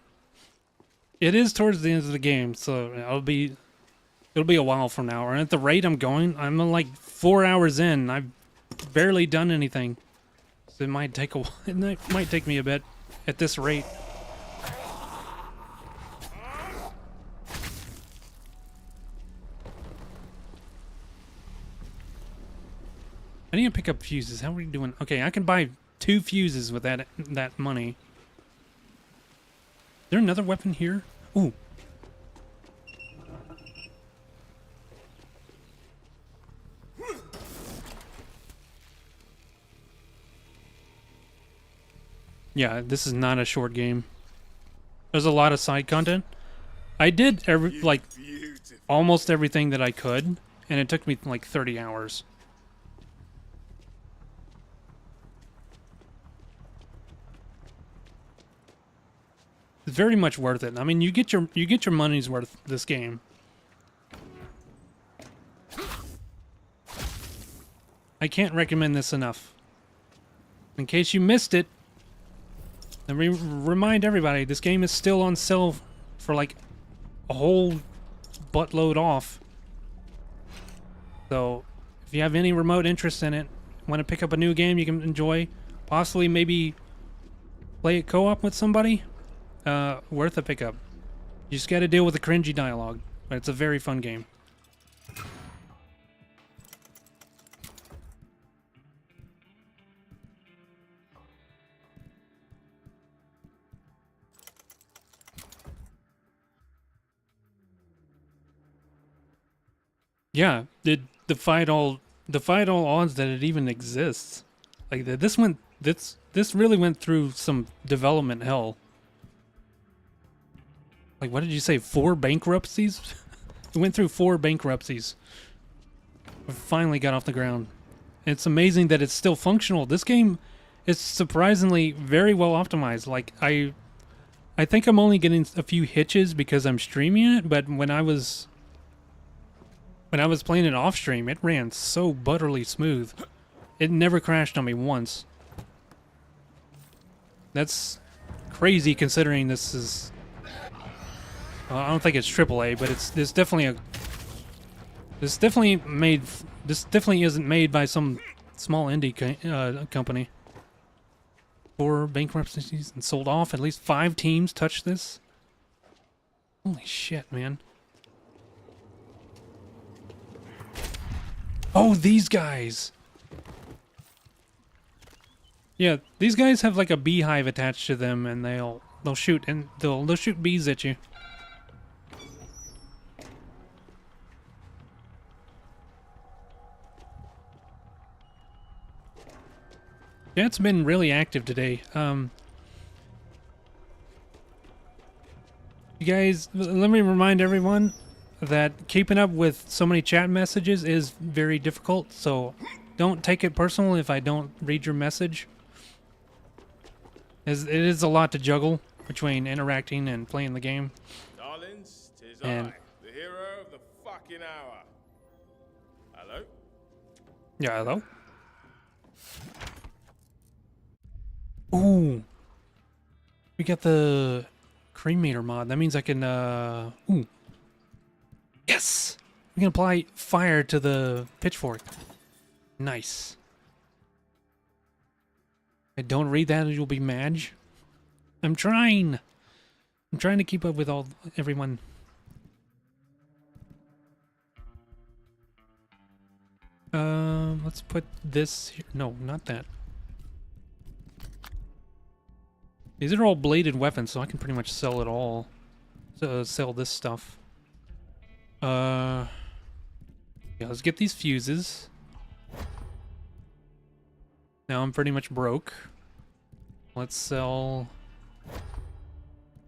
It is towards the end of the game, so it'll be a while from now. And at the rate I'm going, I'm like 4 hours in. I've barely done anything. So it might take a while. It might take me a bit at this rate. I need to pick up fuses. How are we doing? Okay, I can buy 2 fuses with that money. Is there another weapon here? Ooh. Yeah, this is not a short game. There's a lot of side content. I did almost everything that I could, and it took me like 30 hours. It's very much worth it. I mean, you get your money's worth this game. I can't recommend this enough. In case you missed it, let me remind everybody, this game is still on sale for like a whole buttload off. So, if you have any remote interest in it, want to pick up a new game you can enjoy, possibly maybe play it co-op with somebody, worth a pickup. You just got to deal with the cringy dialogue, but it's a very fun game. Yeah, it defied all odds that it even exists. Like this really went through some development hell. Like, what did you say? 4 bankruptcies? It went through 4 bankruptcies. We finally got off the ground. And it's amazing that it's still functional. This game is surprisingly very well optimized. Like, I think I'm only getting a few hitches because I'm streaming it, but when I was playing it off stream, it ran so butterly smooth. It never crashed on me once. That's crazy considering this is... I don't think it's AAA, but this definitely isn't made by some small indie company. 4 bankruptcies and sold off. At least 5 teams touched this. Holy shit, man. Oh, these guys. Yeah, these guys have like a beehive attached to them, and they'll shoot bees at you. Chat's been really active today. You guys, let me remind everyone that keeping up with so many chat messages is very difficult, so don't take it personal if I don't read your message. It is a lot to juggle between interacting and playing the game. Darlings, 'tis And I, the hero of the fucking hour. Hello? yeah, hello. Ooh, we got the cremator mod. That means I can ooh. Yes! We can apply fire to the pitchfork. Nice. I don't read that, you'll be mad. I'm trying to keep up with everyone. Let's put this here. No, not that. These are all bladed weapons, so I can pretty much sell it all. So sell this stuff. Yeah, let's get these fuses. Now I'm pretty much broke. Let's sell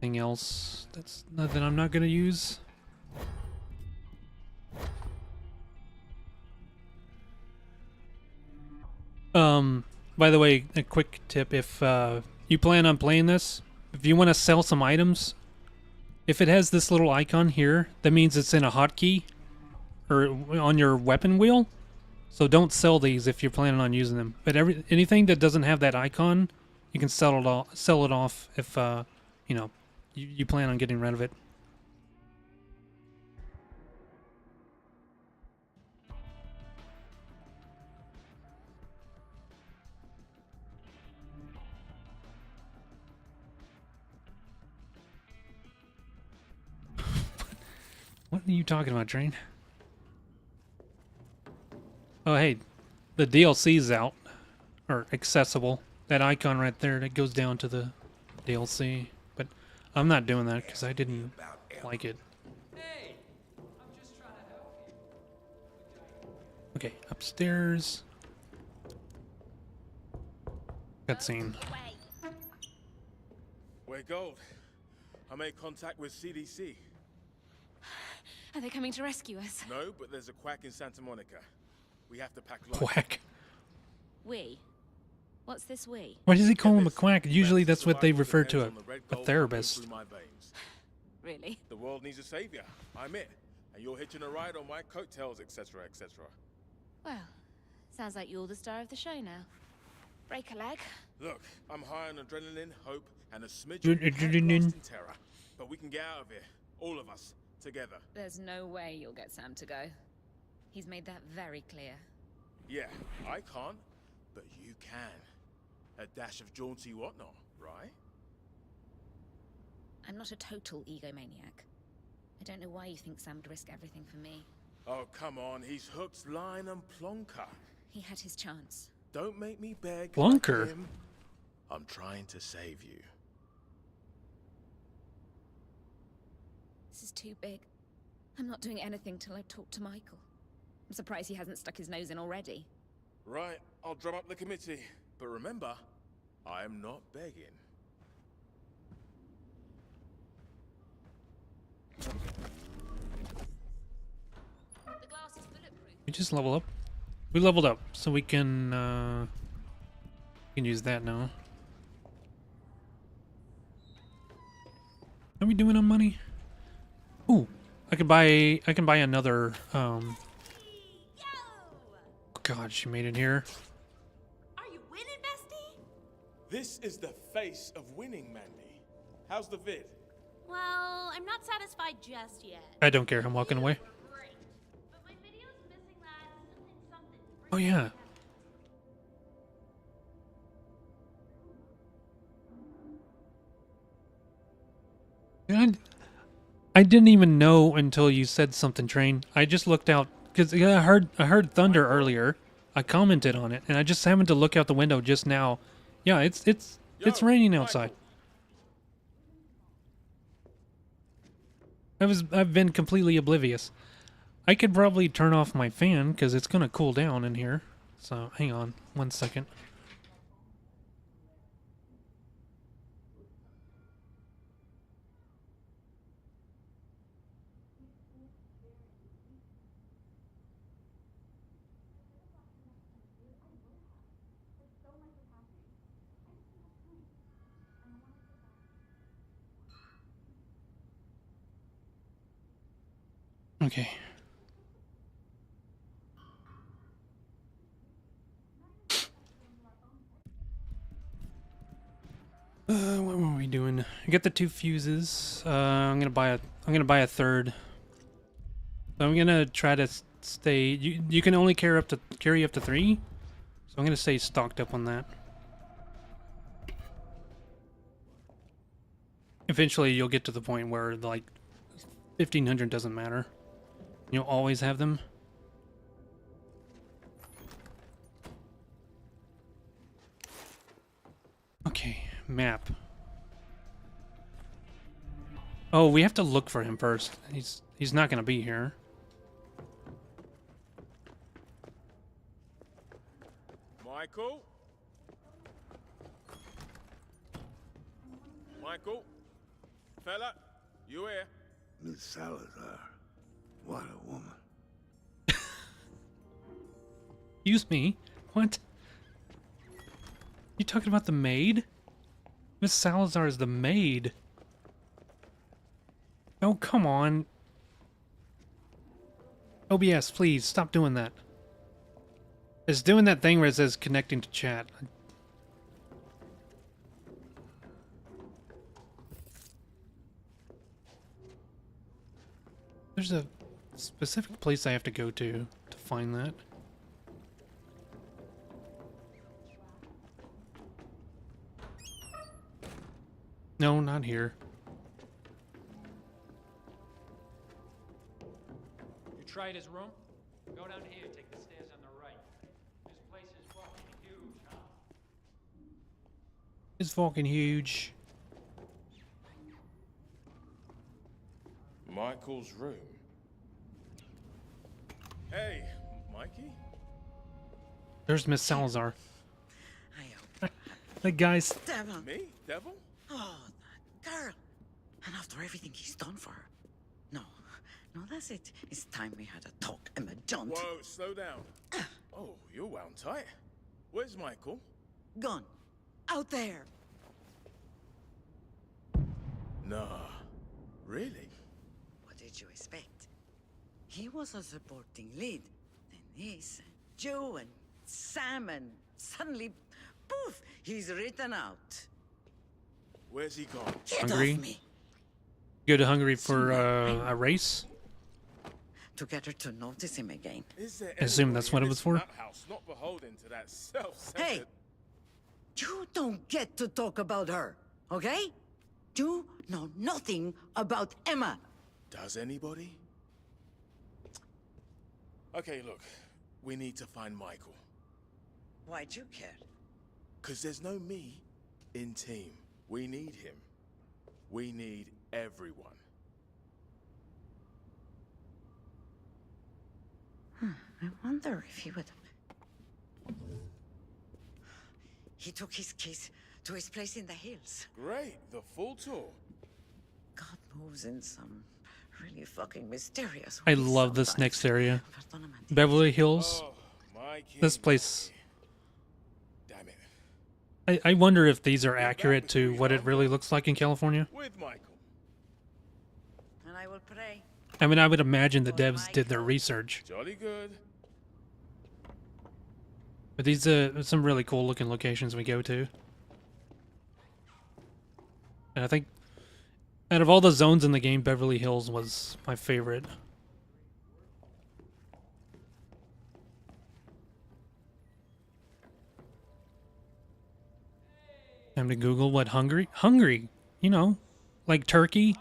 anything else that I'm not gonna use. By the way, a quick tip: if you plan on playing this, if you want to sell some items, if it has this little icon here, that means it's in a hotkey or on your weapon wheel. So don't sell these if you're planning on using them. But anything that doesn't have that icon, you can sell it off if you know you plan on getting rid of it. What are you talking about, Train? Oh, hey, the DLC's out, or accessible. That icon right there, that goes down to the DLC. But I'm not doing that because I didn't like it. Okay, upstairs. Cutscene. We're gold. I made contact with CDC. Are they coming to rescue us? No, but there's a quack in Santa Monica. We have to pack light. Quack. We? What's this we? Why does he call him a quack? Usually that's what they refer to a therapist. Really? The world needs a savior. I'm it. And you're hitching a ride on my coattails, etc., etc. Well, sounds like you're the star of the show now. Break a leg. Look, I'm high on adrenaline, hope, and a smidge of Adrenaline. terror. But we can get out of here. All of us. Together. There's no way you'll get Sam to go. He's made that very clear. Yeah, I can't, but you can. A dash of jaunty whatnot, right? I'm not a total egomaniac. I don't know why you think Sam would risk everything for me. Oh, come on. He's hooked, line, and plonker. He had his chance. Don't make me beg. Plonker? Like him. I'm trying to save you. This is too big. I'm not doing anything till I talk to Michael. I'm surprised he hasn't stuck his nose in already. Right, I'll drum up the committee. But remember, I'm not begging. The glass is bulletproof. We just level up. We leveled up, so we can use that now. How are we doing on money? Ooh, I can buy another. God, she made it here. Are you winning, bestie? This is the face of winning, Mandy. How's the vid? Well, I'm not satisfied just yet. I don't care. I'm walking away. But my video's missing that something. Oh yeah. I didn't even know until you said something, Train. I just looked out because I heard thunder earlier. I commented on it, and I just happened to look out the window just now. Yeah, it's raining outside. I've been completely oblivious. I could probably turn off my fan because it's gonna cool down in here. So hang on 1 second. Okay. What were we doing? I got the 2 fuses. I'm gonna buy a third. So I'm gonna try to stay. You can only carry up to 3. So I'm gonna stay stocked up on that. Eventually, you'll get to the point where like 1500 doesn't matter. You'll always have them. Okay, map. Oh, we have to look for him first. He's not gonna be here. Michael? Michael? Fella? You here? Miss Salazar. What a woman. Excuse me? What? You talking about the maid? Miss Salazar is the maid. Oh, come on. OBS, please, stop doing that. It's doing that thing where it says connecting to chat. There's a specific place I have to go to find that. No, not here. You tried his room? Go down here, take the stairs on the right. This place is fucking huge, huh? It's fucking huge. Michael's room. Hey, Mikey? There's Miss Salazar. That guy's... Devil. Me? Devil? Oh, that girl. And after everything he's done for her. No, that's it. It's time we had a talk, Emma Jaunt. Whoa, slow down. Oh, you're wound tight. Where's Michael? Gone. Out there. Nah. Really? What did you expect? He was a supporting lead. Then this, Joe and Sam, and suddenly, poof, he's written out. Where's he gone? Get Hungry? off me. Go to Hungary for a race? To get her to notice him again. I assume that's what it was for. House, not beholden to that self-centered... Hey! You don't get to talk about her, okay? You know nothing about Emma. Does anybody? Okay, look. We need to find Michael. Why'd you care? Because there's no me in team. We need him. We need everyone. I wonder if he would... He took his keys to his place in the hills. Great, the full tour. God moves in some really fucking mysterious I ways love this sometimes. next area. Perdóname. Beverly Hills. Oh, my This king. place. Damn it. I wonder if these are accurate to what it really looks like in California. With Michael. And I will pray. I mean, I would imagine the devs did their research. Jolly good. But these are some really cool looking locations we go to. And I think out of all the zones in the game, Beverly Hills was my favorite. Time to Google what Hungary, you know, like Turkey.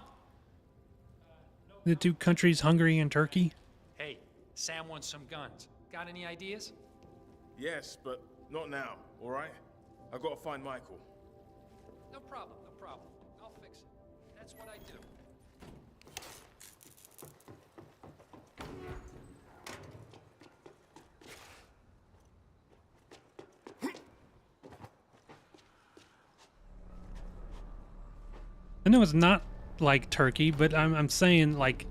The two countries, Hungary and Turkey. Hey, Sam wants some guns. Got any ideas? Yes, but not now, all right? I've got to find Michael. No problem, no problem. I'll fix it. That's what I do. I know it's not like Turkey, but I'm saying like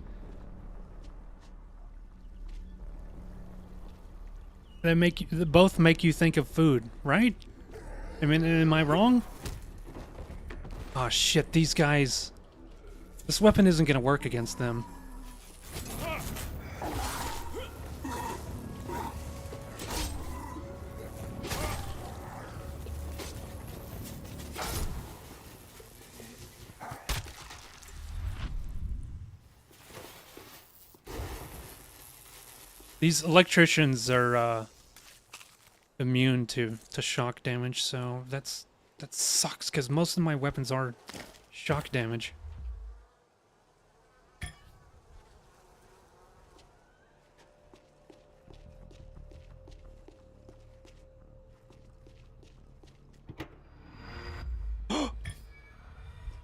they both make you think of food, right? I mean, am I wrong? Oh shit, these guys. This weapon isn't gonna work against them. These electricians are immune to shock damage, so that sucks because most of my weapons are shock damage.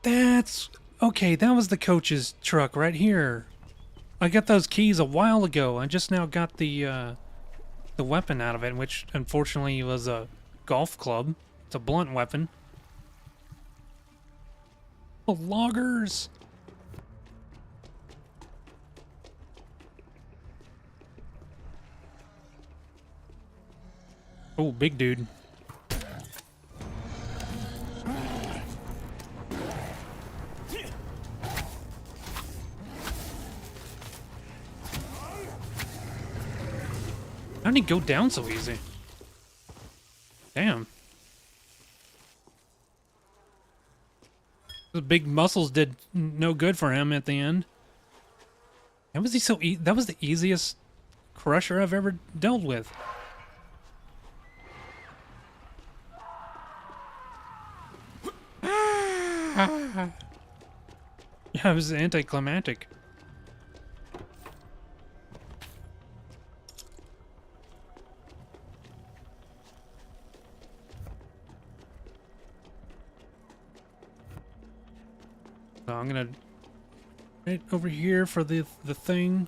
That's okay. That was the coach's truck right here. I got those keys a while ago. I just now got the weapon out of it, which unfortunately was a golf club. It's a blunt weapon. Oh, loggers! Oh, big dude. How did he go down so easy? Damn. Those big muscles did no good for him at the end. How was he so that was the easiest crusher I've ever dealt with. Yeah, it was anticlimactic. So I'm gonna right over here for the thing.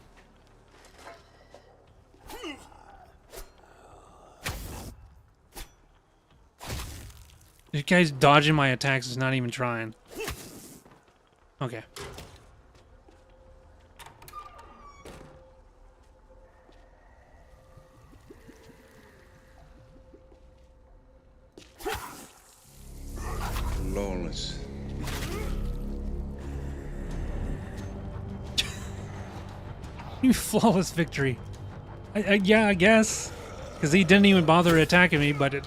This guy's dodging my attacks, is not even trying. Okay. Lawless. You flawless victory. Yeah, I guess. Because he didn't even bother attacking me, but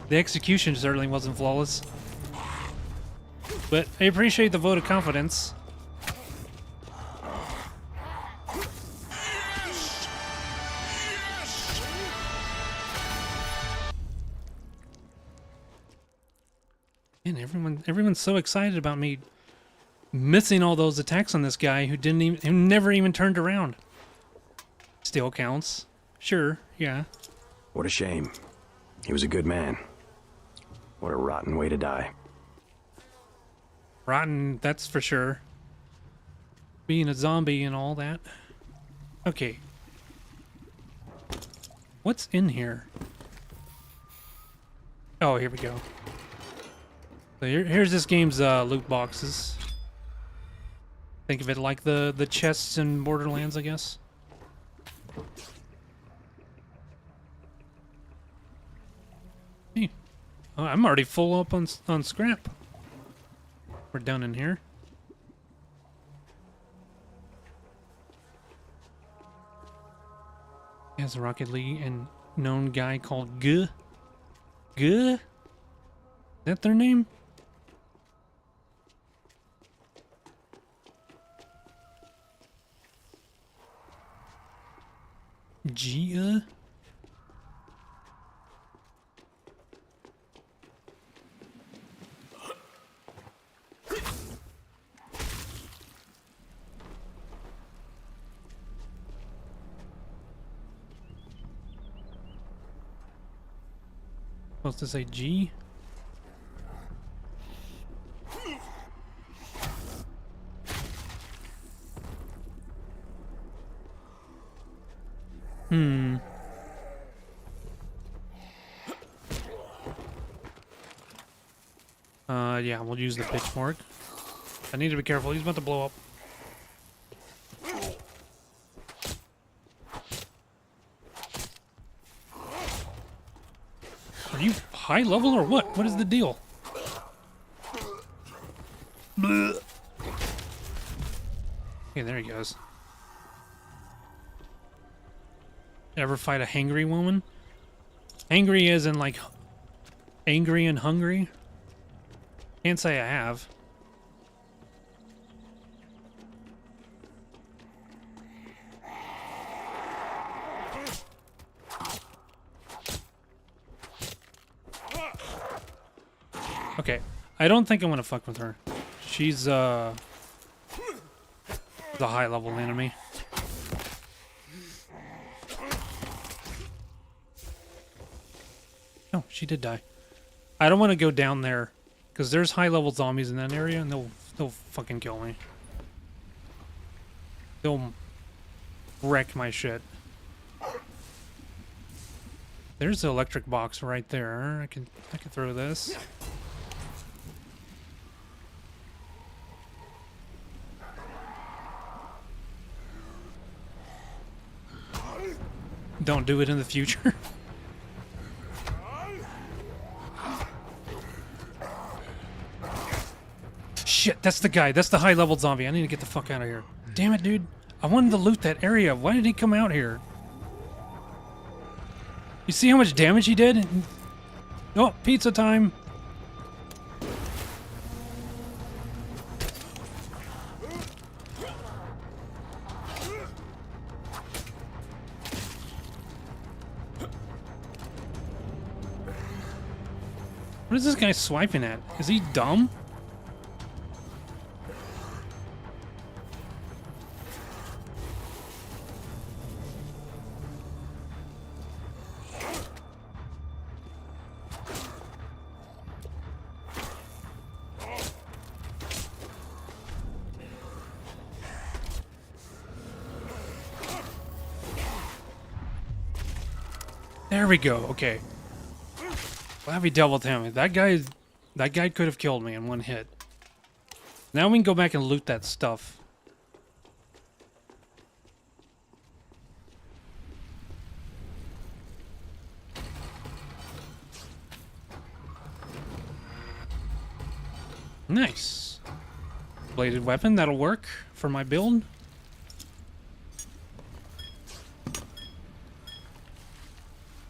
the execution certainly wasn't flawless. But I appreciate the vote of confidence. And everyone's so excited about me missing all those attacks on this guy who never even turned around. Still counts. Sure, yeah. What a shame. He was a good man. What a rotten way to die. Rotten, that's for sure. Being a zombie and all that. Okay. What's in here? Oh, here we go. So here's this game's loot boxes. Think of it like the chests in Borderlands, I guess. Hey, oh, I'm already full up on scrap. We're done in here. Has a Rocket League and known guy called Guh. Guh? Is that their name? Gia? Supposed to say G? Yeah, we'll use the pitchfork. I need to be careful, he's about to blow up. Are you high level or what? What is the deal? Bleh. Okay, there he goes. Ever fight a hangry woman? Angry as in like angry and hungry? Can't say I have. Okay, I don't think I want to fuck with her. She's the high level enemy. Oh, she did die. I don't want to go down there because there's high level zombies in that area and they'll fucking kill me. They'll wreck my shit. There's the electric box right there. I can throw this. Don't do it in the future. Shit, that's the guy. That's the high-level zombie. I need to get the fuck out of here. Damn it, dude. I wanted to loot that area. Why did he come out here? You see how much damage he did? Oh, pizza time. What is this guy swiping at? Is he dumb? There we go. Okay. Glad we dealt with him. That guy could have killed me in one hit. Now we can go back and loot that stuff. Nice. Bladed weapon, that'll work for my build.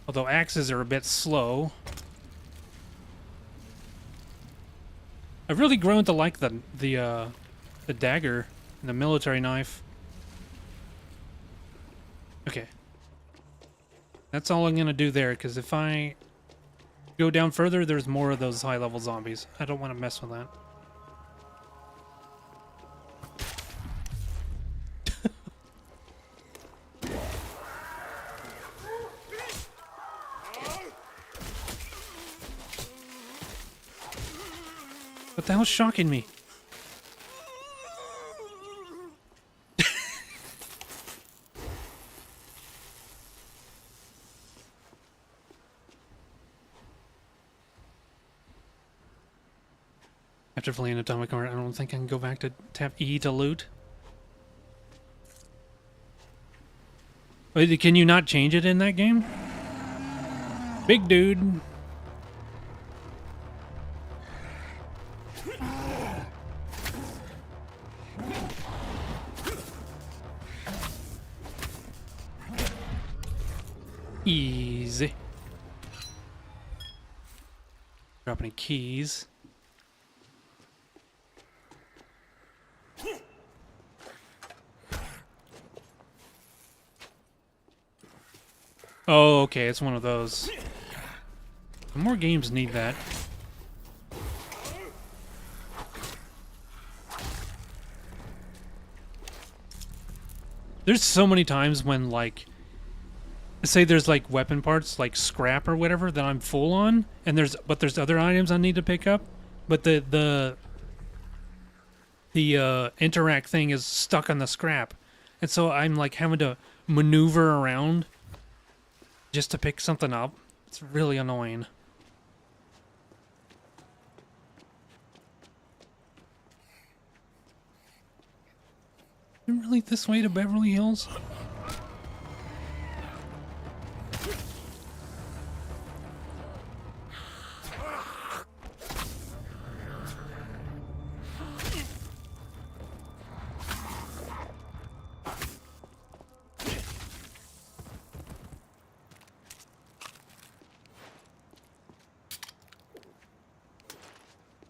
Although axes are a bit slow. I've really grown to like the dagger and the military knife. Okay. That's all I'm gonna do there, because if I go down further, there's more of those high-level zombies. I don't want to mess with that. What the hell's shocking me? After fleeing Atomic Heart, I don't think I can go back to tap E to loot. Wait, can you not change it in that game? Big dude. Easy. Drop any keys. Oh, okay, it's one of those. More games need that. There's so many times when, like, say there's like weapon parts, like scrap or whatever, that I'm full on, and there's other items I need to pick up, but the interact thing is stuck on the scrap, and so I'm like having to maneuver around just to pick something up. It's really annoying. Is it really this way to Beverly Hills?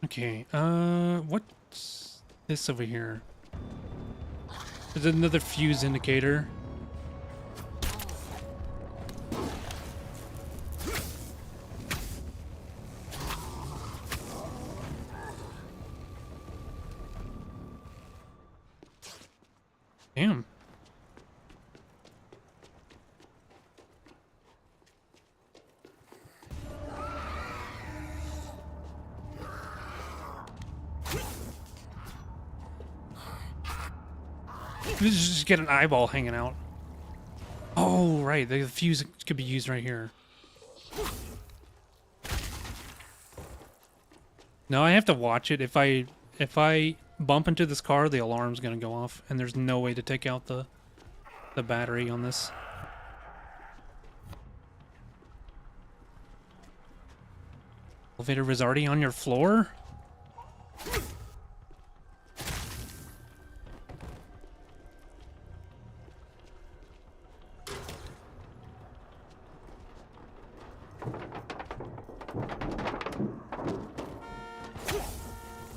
Okay, what's this over here? There's another fuse indicator. Damn. Just get an eyeball hanging out. Oh, right. The fuse could be used right here. No, I have to watch it. If I bump into this car, the alarm's gonna go off, and there's no way to take out the battery on this. Elevator was already on your floor?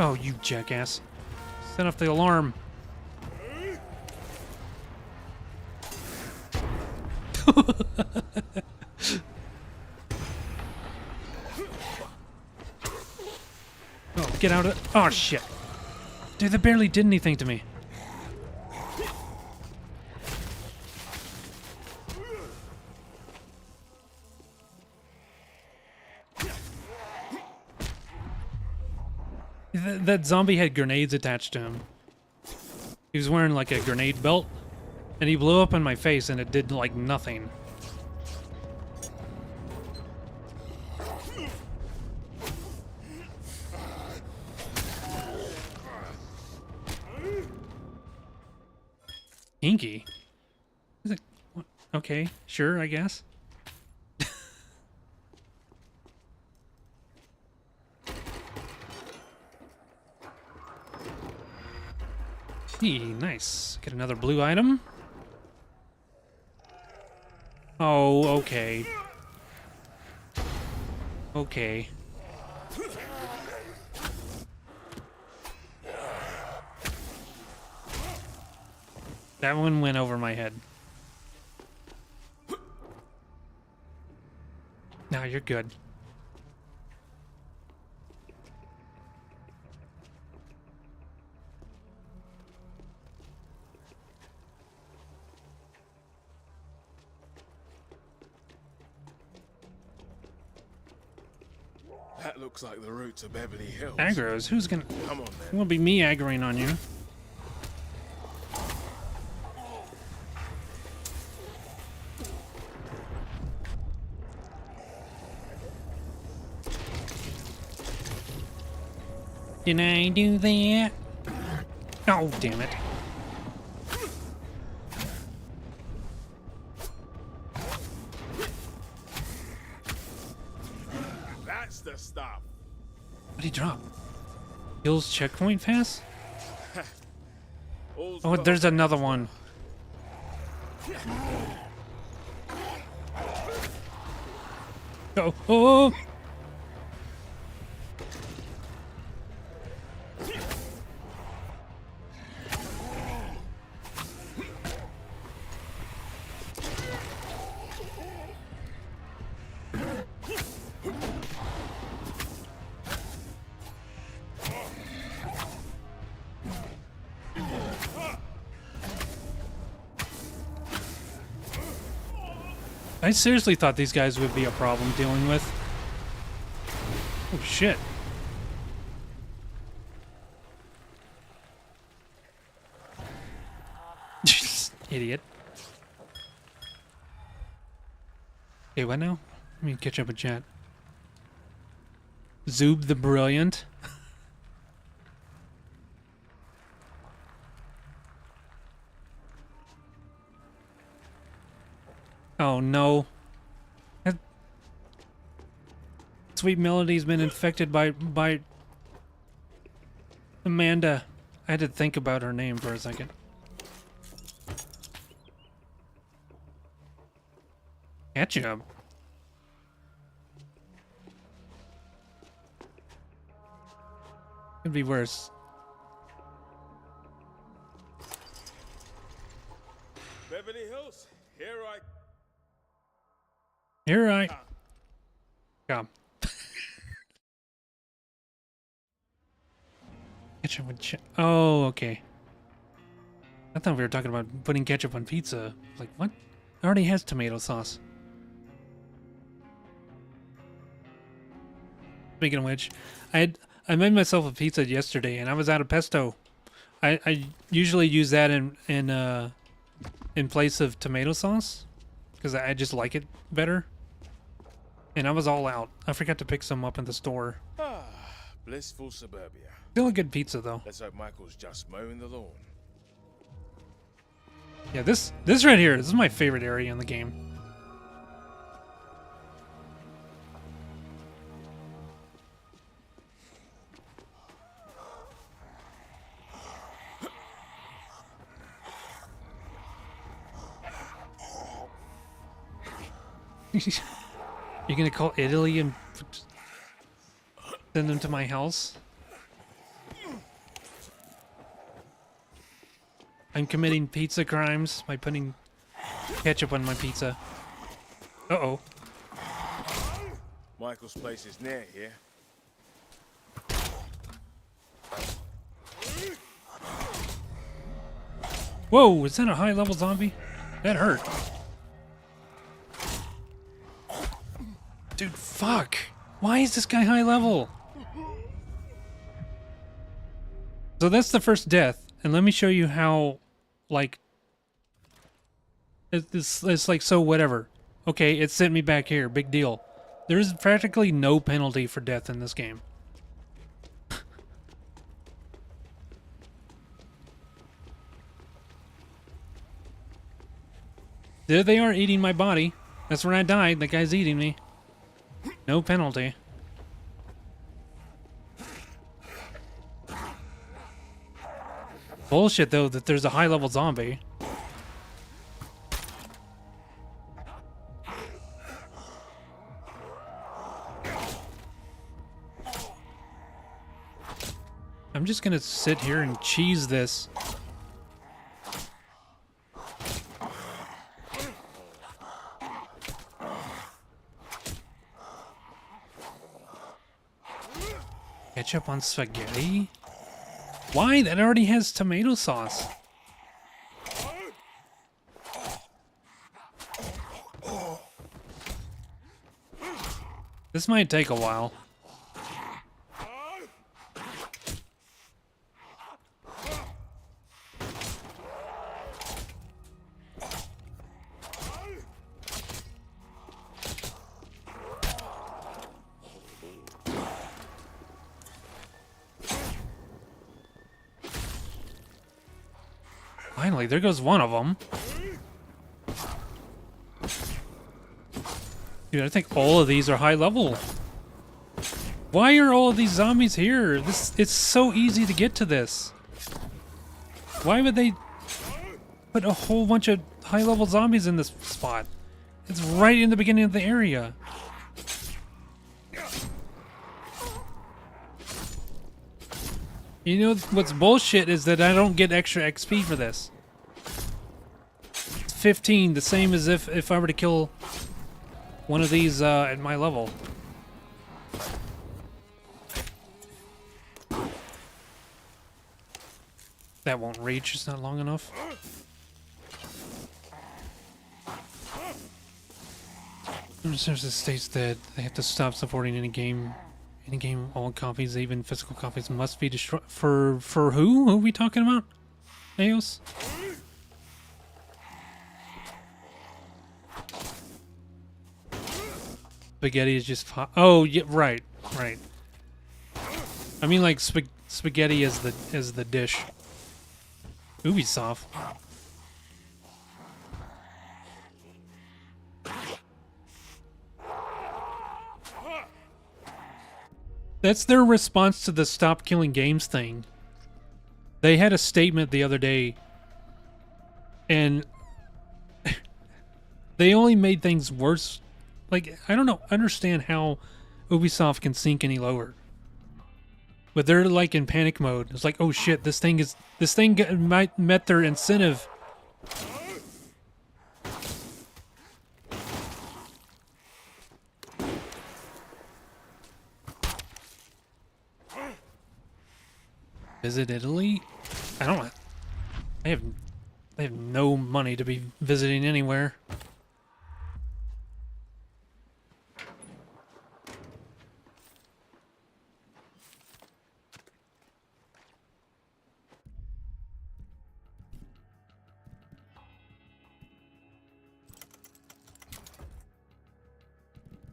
Oh, you jackass. Set off the alarm. Oh, get out of... Oh, shit. Dude, that barely did anything to me. That zombie had grenades attached to him. He was wearing like a grenade belt, and he blew up in my face, and it did like nothing. Inky? Is it? What? Okay, sure, I guess. Nice. Get another blue item. Oh, okay. Okay. That one went over my head. Now you're good. That looks like the route to Beverly Hills. Aggros? Who's gonna... Come on, It then. won't be me aggroing on you. Did I do that? Oh, damn it. That's the stuff. What'd he drop? Kills checkpoint fast? All's Oh, well. there's another one. Oh, oh! I seriously thought these guys would be a problem dealing with. Oh shit. Idiot. Okay, what now? Let me catch up with chat. Zoob the Brilliant. Oh no. That Sweet Melody's been infected by Amanda. I had to think about her name for a second. Ketchup. Could be worse. Beverly Hills, here I Here I come. Ketchup with oh, okay. I thought we were talking about putting ketchup on pizza. Like, what? It already has tomato sauce. Speaking of which, I made myself a pizza yesterday, and I was out of pesto. I usually use that in place of tomato sauce because I just like it better. And I was all out. I forgot to pick some up in the store. Ah, blissful suburbia. Still a good pizza though. Let's hope Michael's just mowing the lawn. Yeah, this right here, this is my favorite area in the game. You're gonna call Italy and send them to my house? I'm committing pizza crimes by putting ketchup on my pizza. Uh-oh. Michael's place is near here. Whoa, is that a high-level zombie? That hurt. Dude, fuck. Why is this guy high level? So that's the first death. And let me show you how, like, it's like, so whatever. Okay, it sent me back here. Big deal. There's practically no penalty for death in this game. There they are eating my body. That's where I died. The guy's eating me. No penalty. Bullshit though that there's a high level zombie. I'm just gonna sit here and cheese this. Ketchup on spaghetti? Why? That already has tomato sauce. This might take a while. Like, there goes one of them. Dude, I think all of these are high level. Why are all of these zombies here? It's so easy to get to this. Why would they put a whole bunch of high level zombies in this spot? It's right in the beginning of the area. You know what's bullshit is that I don't get extra XP for this. It's 15, the same as if I were to kill one of these at my level. That won't reach, it's not long enough. It states that they have to stop supporting any game all copies, even physical copies, must be destroyed. For who? Who are we talking about? Eos? Spaghetti is just oh yeah, right. I mean like spaghetti as the dish. Ubisoft. That's their response to the stop killing games thing. They had a statement the other day, and they only made things worse. Like, I don't understand how Ubisoft can sink any lower. But they're like in panic mode. It's like, oh shit, this thing might met their incentive. Visit Italy? I have no money to be visiting anywhere.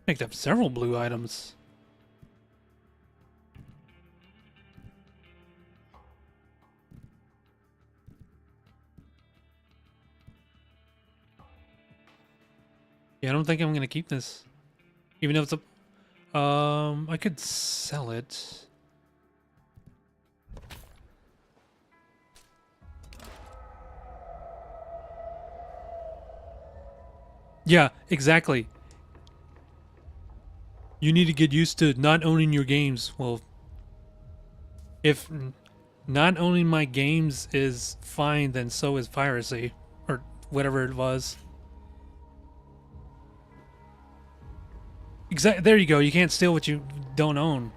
Picked up several blue items. Yeah, I don't think I'm gonna keep this. Even though it's a... I could sell it. Yeah, exactly. You need to get used to not owning your games. Well, if not owning my games is fine, then so is piracy. Or whatever it was. There you go. You can't steal what you don't own.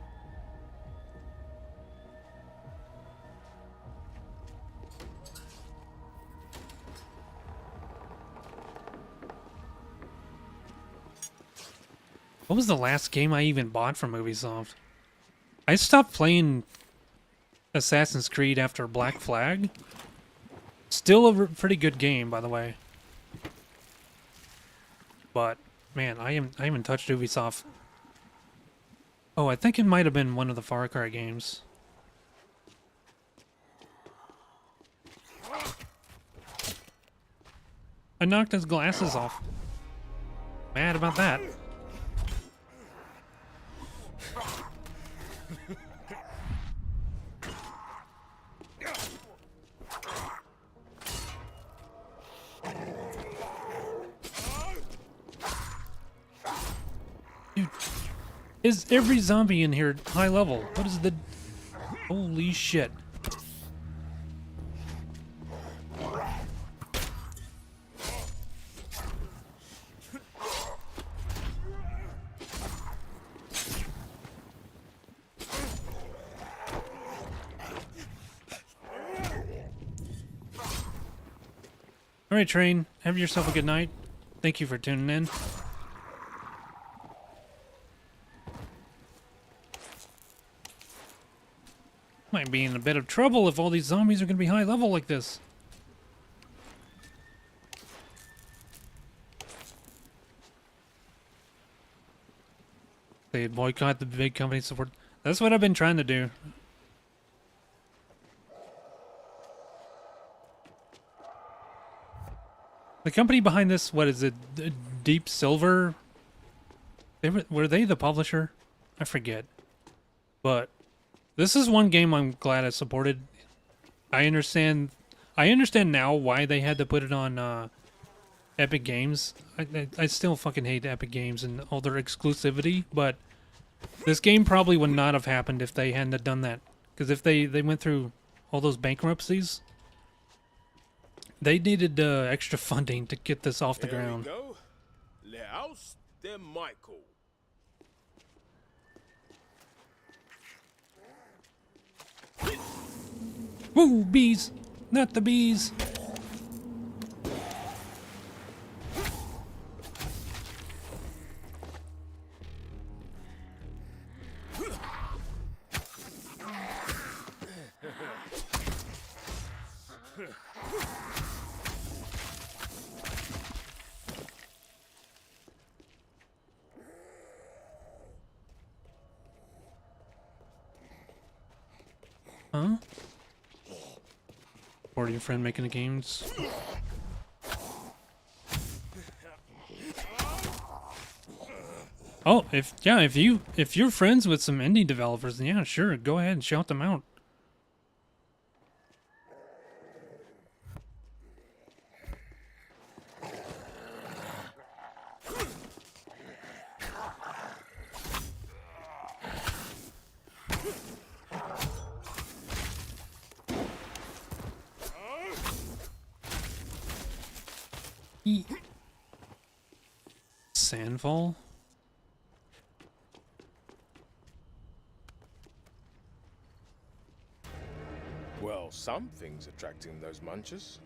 What was the last game I even bought from Ubisoft? I stopped playing Assassin's Creed after Black Flag. Still a pretty good game, by the way. But man, I haven't touched Ubisoft. Oh, I think it might have been one of the Far Cry games. I knocked his glasses off. Mad about that. Dude, is every zombie in here high level? What is the... Holy shit. Alright, Train. Have yourself a good night. Thank you for tuning in. Might be in a bit of trouble if all these zombies are going to be high level like this. They boycott the big company support. That's what I've been trying to do. company behind this, what is it? Deep Silver? Were they the publisher? I forget. But this is one game I'm glad I supported. I understand now why they had to put it on Epic Games. I still fucking hate Epic Games and all their exclusivity, but this game probably would not have happened if they hadn't have done that. Because if they went through all those bankruptcies, they needed extra funding to get this off the ground. Here we go. Le House de Michael. Woo, bees! Not the bees! Huh? Or your friend making the games? Oh, if you're friends with some indie developers, then yeah, sure, go ahead and shout them out. Sandfall? Well, something's attracting those munchers.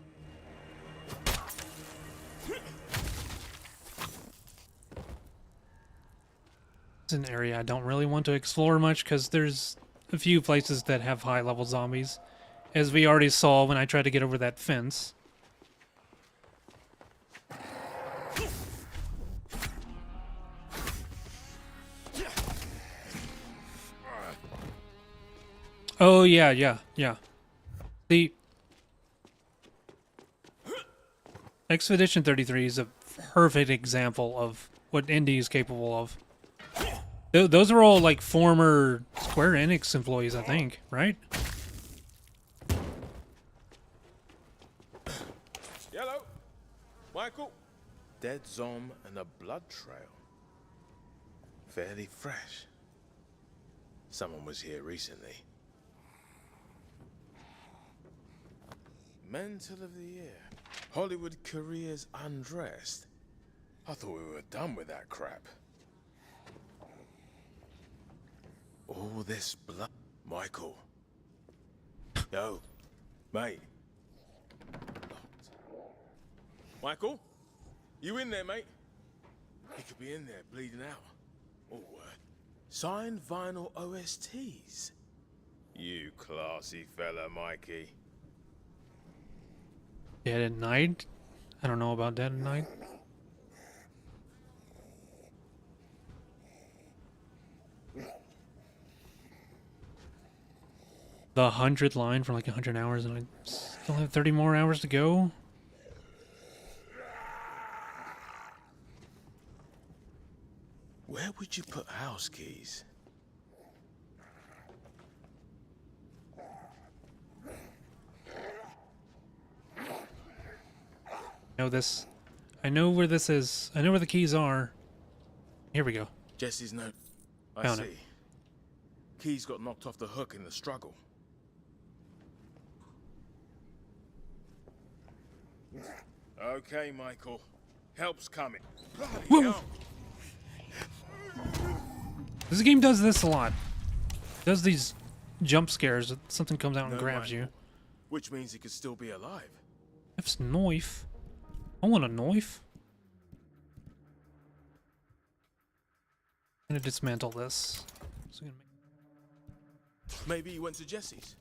It's an area I don't really want to explore much because there's a few places that have high-level zombies, as we already saw when I tried to get over that fence. Oh, yeah. The Expedition 33 is a perfect example of what indie is capable of. Those are all like former Square Enix employees, I think, right? Yellow, Michael. Dead zom and a blood trail. Fairly fresh. Someone was here recently. Mental of the Year. Hollywood careers undressed. I thought we were done with that crap. All this blood. Michael. Yo, mate. Michael? You in there, mate? He could be in there, bleeding out. Oh, signed vinyl OSTs. You classy fella, Mikey. Dead at Night? I don't know about Dead at Night. The 100 line for like 100 hours and I still have 30 more hours to go. Where would you put house keys? I know where this is. I know where the keys are. Here we go. Jesse's note. I Found see. it. Keys got knocked off the hook in the struggle. Okay, Michael. Help's coming. Bloody Whoa. hell. This game does this a lot. It does these jump scares. Something comes out and No, grabs you. Which means he could still be alive. That's knife. I want a knife. I'm gonna dismantle this. Maybe he went to Jesse's.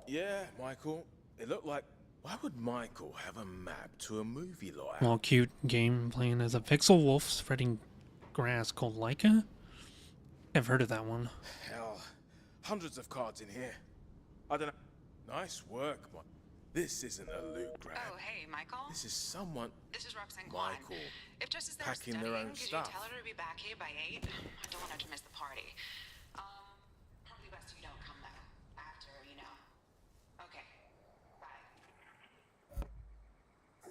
Yeah, Michael. It looked like... Why would Michael have a map to a movie lot? Small cute game playing as a pixel wolf spreading grass called Leica? I've heard of that one. Hell, hundreds of cards in here. I don't know. Nice work, Mike. This isn't a loot grab. Oh, hey, Michael? This is someone. This is Roxanne Kwan. Michael. If Jess is there Packing studying, their own could stuff. you tell her to be back here by 8? I don't want her to miss the party. Probably best you don't come though. After, you know. Okay. Bye.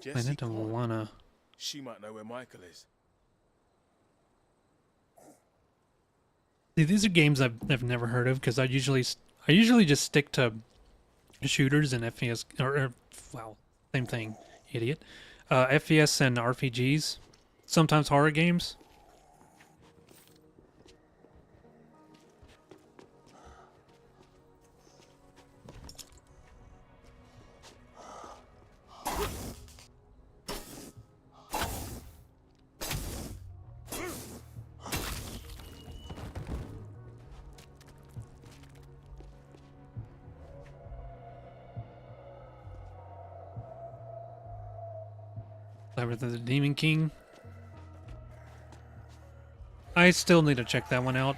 Jessie I don't Kwan. wanna. She might know where Michael is. See, these are games I've never heard of because I usually just stick to shooters and FPS well, same thing, idiot. FPS and RPGs, sometimes horror games. Labyrinth of the Demon King. I still need to check that one out.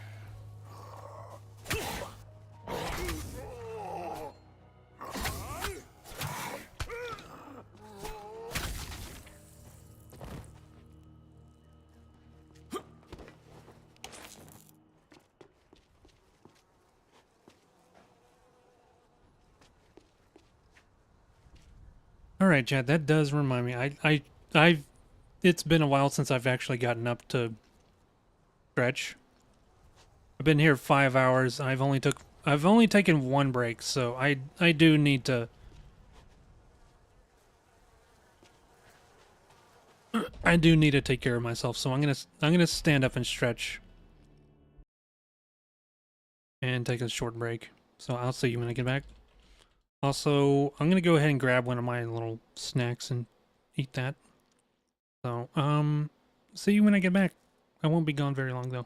All right, Chad, that does remind me. It's been a while since I've actually gotten up to stretch. I've been here 5 hours. I've only taken one break, so I do need to. I do need to take care of myself, so I'm gonna stand up and stretch, and take a short break. So I'll see you when I get back. Also, I'm gonna go ahead and grab one of my little snacks and eat that. So, see you when I get back. I won't be gone very long though.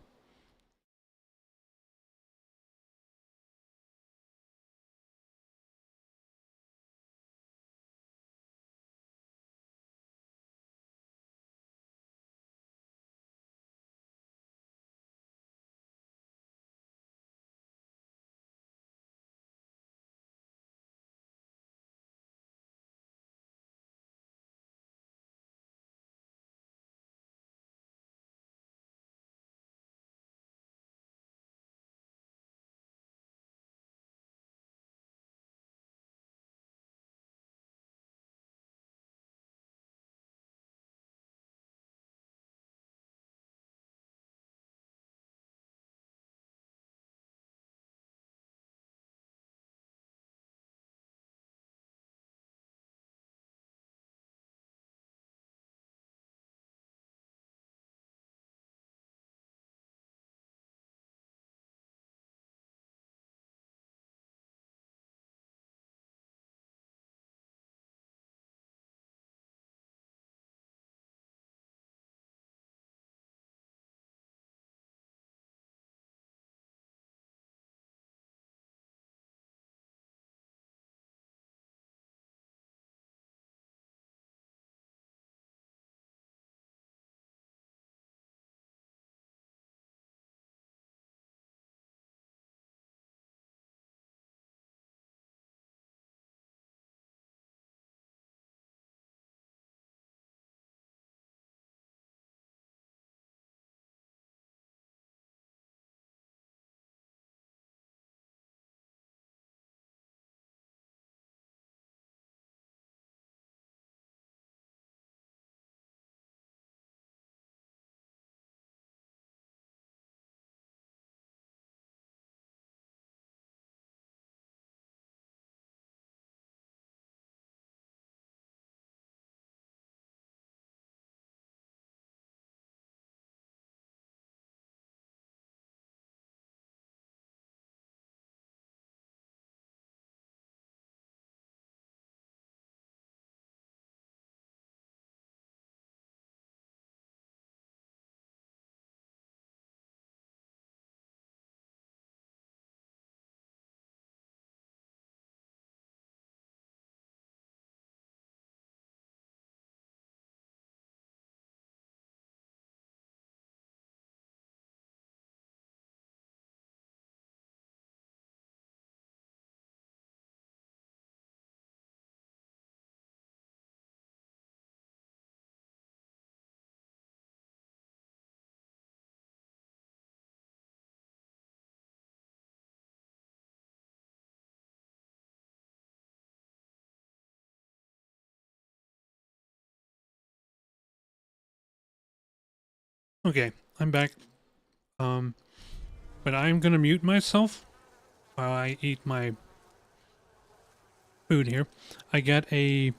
Okay, I'm back. But I'm gonna mute myself while I eat my food here. I got a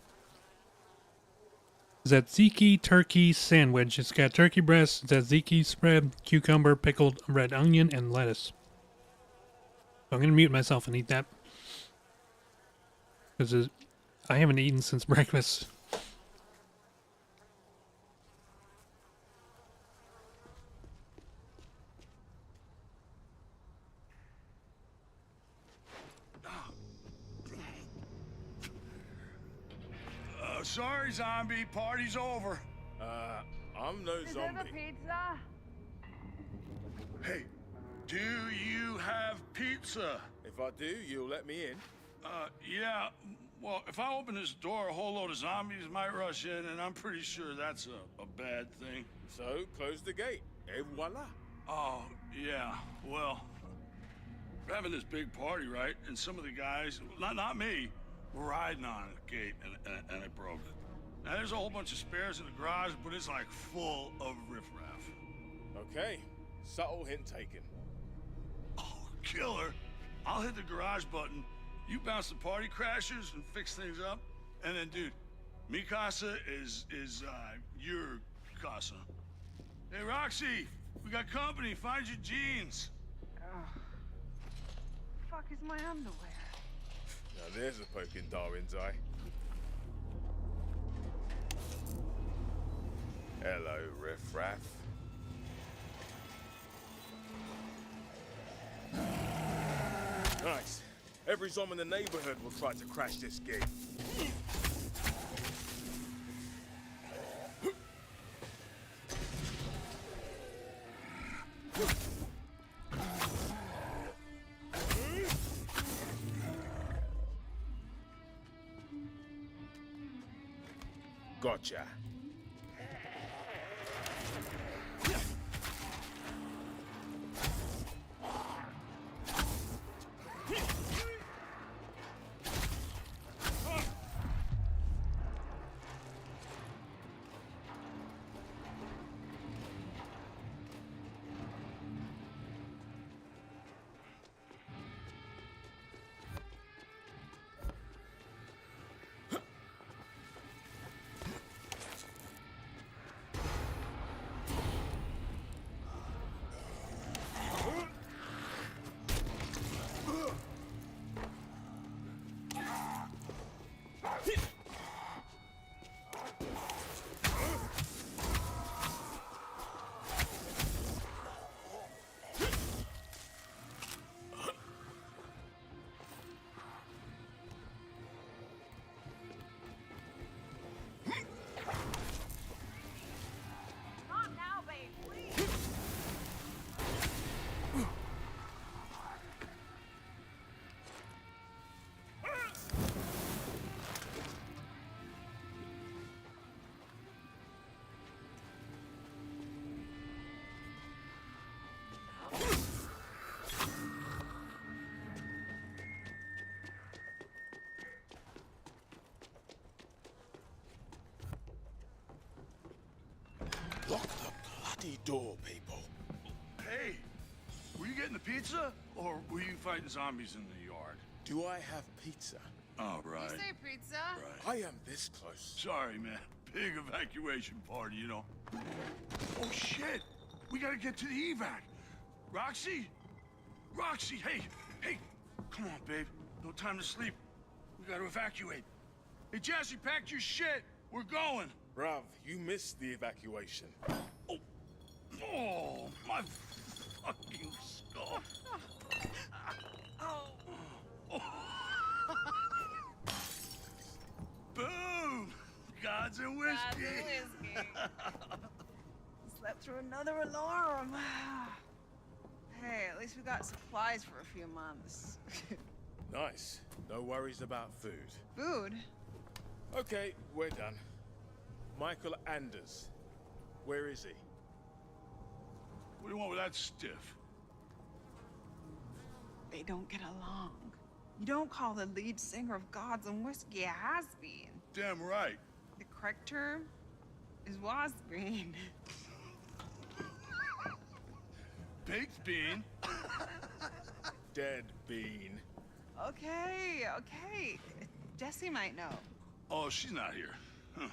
tzatziki turkey sandwich. It's got turkey breast, tzatziki spread, cucumber, pickled red onion, and lettuce. So I'm gonna mute myself and eat that. Because I haven't eaten since breakfast. Sorry, zombie. Party's over. I'm no zombie. pizza? Hey, do you have pizza? If I do, you'll let me in. Yeah. Well, if I open this door, a whole load of zombies might rush in, and I'm pretty sure that's a bad thing. So, close the gate. Et voila. Oh, yeah. Well, we're having this big party, right? And some of the guys, not me, were riding on the gate, and it broke. Now, there's a whole bunch of spares in the garage, but it's like full of riffraff. Okay. Subtle hint taken. Oh, killer. I'll hit the garage button. You bounce the party crashers and fix things up. And then, dude, mi casa is your casa. Hey, Roxy, we got company. Find your jeans. Fuck is my underwear? Now there's a poke in Darwin's eye. Hello, riffraff. Nice. Every zombie in the neighborhood will try to crash this gate. Gotcha. Lock the bloody door, people. Hey, were you getting the pizza, or were you fighting zombies in the yard? Do I have pizza? Oh, right. You say pizza? I am this close. Sorry, man. Big evacuation party, you know. Oh, shit! We gotta get to the evac. Roxy? Roxy, hey! Come on, babe. No time to sleep. We gotta evacuate. Hey, Jesse, pack your shit. We're going. Bruv, you missed the evacuation. Oh, my fucking skull. Boom! Gods and whiskey. Slept through another alarm. Hey, at least we got supplies for a few months. Nice. No worries about food. Food? Okay, we're done. Michael Anders. Where is he? What do you want with that stiff? They don't get along. You don't call the lead singer of Gods and Whiskey a has-been. Damn right. The correct term is was-been. baked bean. Dead bean. Okay, okay. Jesse might know. Oh, she's not here. Huh.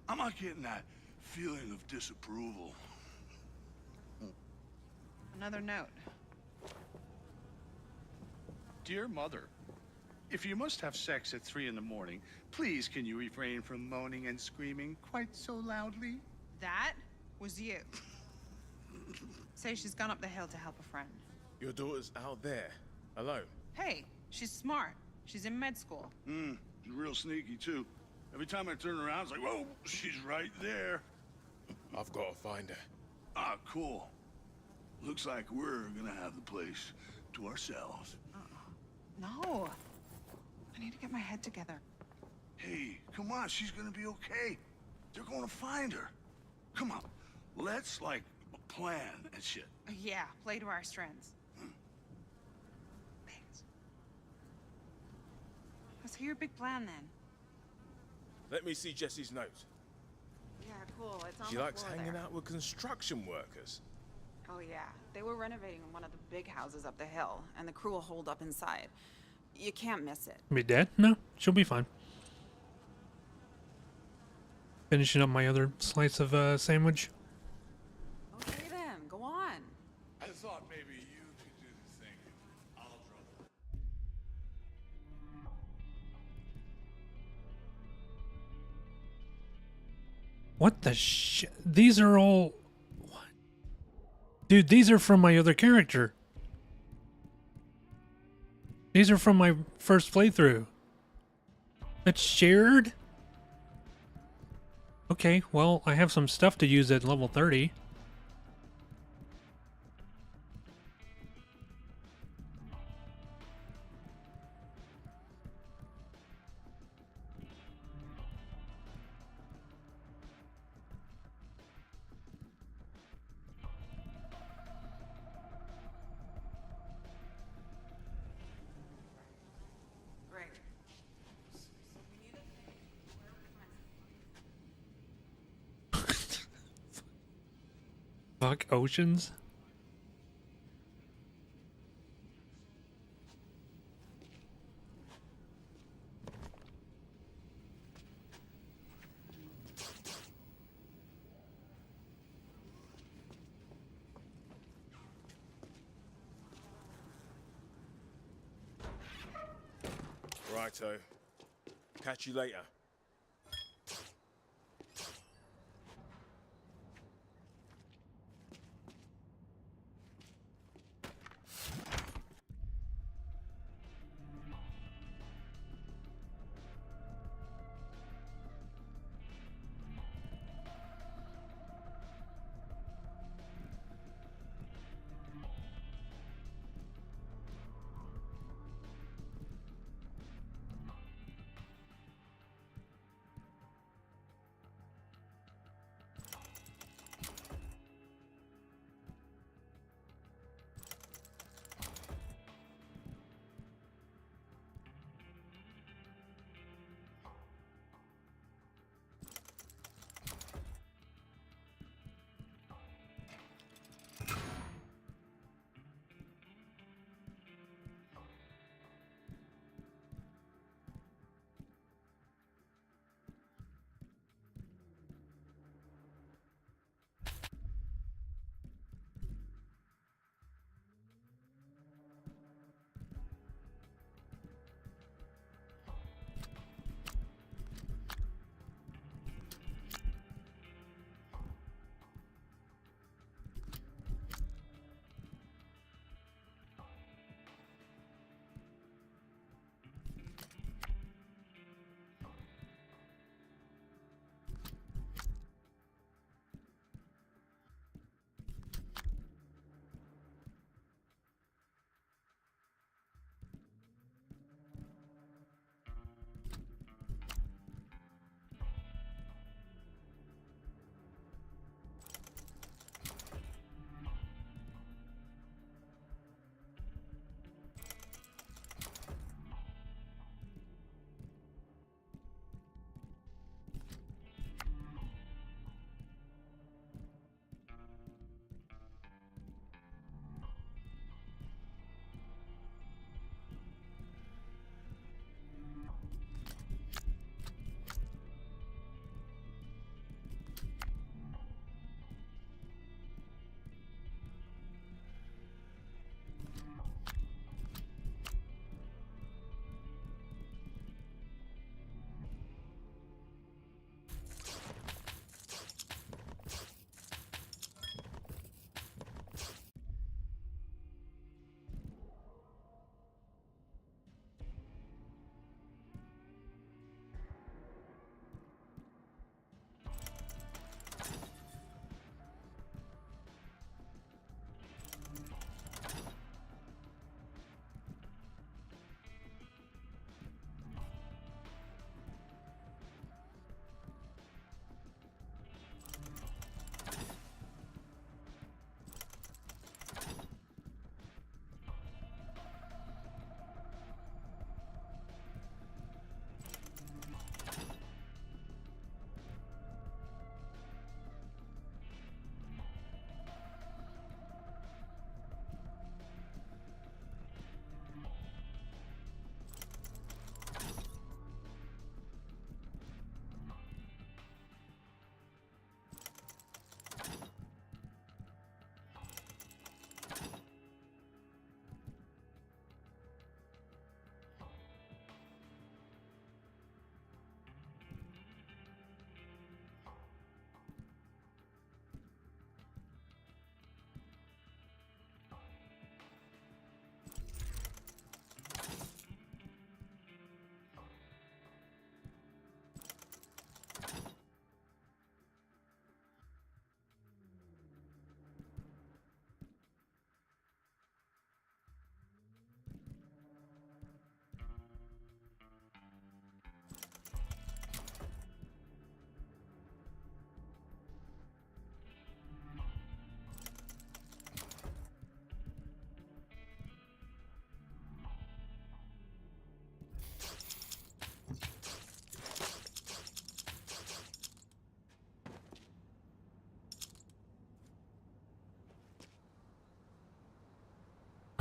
I'm not getting that feeling of disapproval. Another note. Dear Mother, if you must have sex at 3 in the morning, please can you refrain from moaning and screaming quite so loudly? That was you. Say she's gone up the hill to help a friend. Your daughter's out there, alone. Hey, she's smart. She's in med school. She's real sneaky, too. Every time I turn around, it's like, whoa, she's right there. I've got to find her. Ah, cool. Looks like we're gonna have the place to ourselves. No. I need to get my head together. Hey, come on, she's gonna be okay. They're gonna find her. Come on, let's, like, plan and shit. Yeah, play to our strengths. Thanks. Let's hear your big plan, then. Let me see Jesse's note. Yeah, cool. It's on She the likes floor hanging there. out with construction workers. Oh, yeah. They were renovating one of the big houses up the hill, and the crew will hold up inside. You can't miss it. Be dead? No, she'll be fine. Finishing up my other slice of sandwich. Okay, then. Go on. I thought maybe you could do the thing. I'll draw What the shit? These are all... What? Dude, these are from my other character. These are from my first playthrough. It's shared? Okay, well, I have some stuff to use at level 30. Great. Fuck oceans? Righto. Catch you later.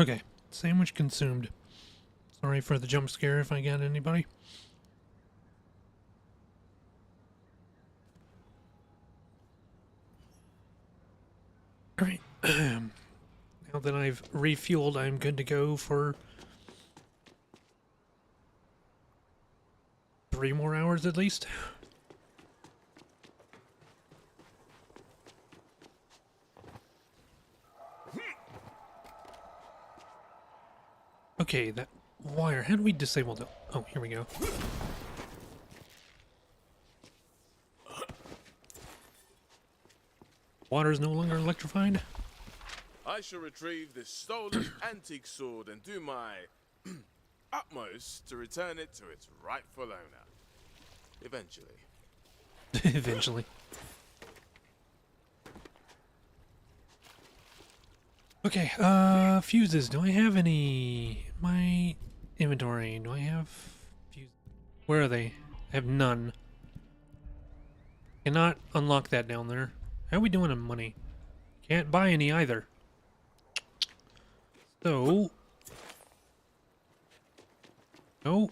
Okay, sandwich consumed. Sorry for the jump scare if I got anybody. Alright, now that I've refueled, I'm good to go for 3 more hours at least. Okay, that wire, how do we disable the... Oh, here we go. Water is no longer electrified. I shall retrieve this stolen antique sword and do my utmost to return it to its rightful owner. Eventually. Eventually. Okay, fuses. Do I have any... My inventory, do I have fuses? Where are they? I have none. Cannot unlock that down there. How are we doing on money? Can't buy any either. So... No.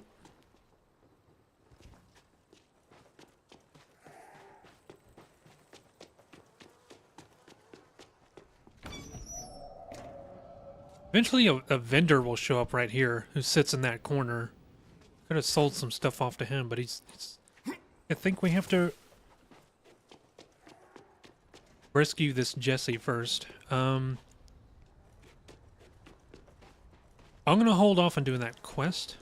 Eventually a vendor will show up right here who sits in that corner. Could have sold some stuff off to him, but he's I think we have to rescue this Jesse first. I'm gonna hold off on doing that quest.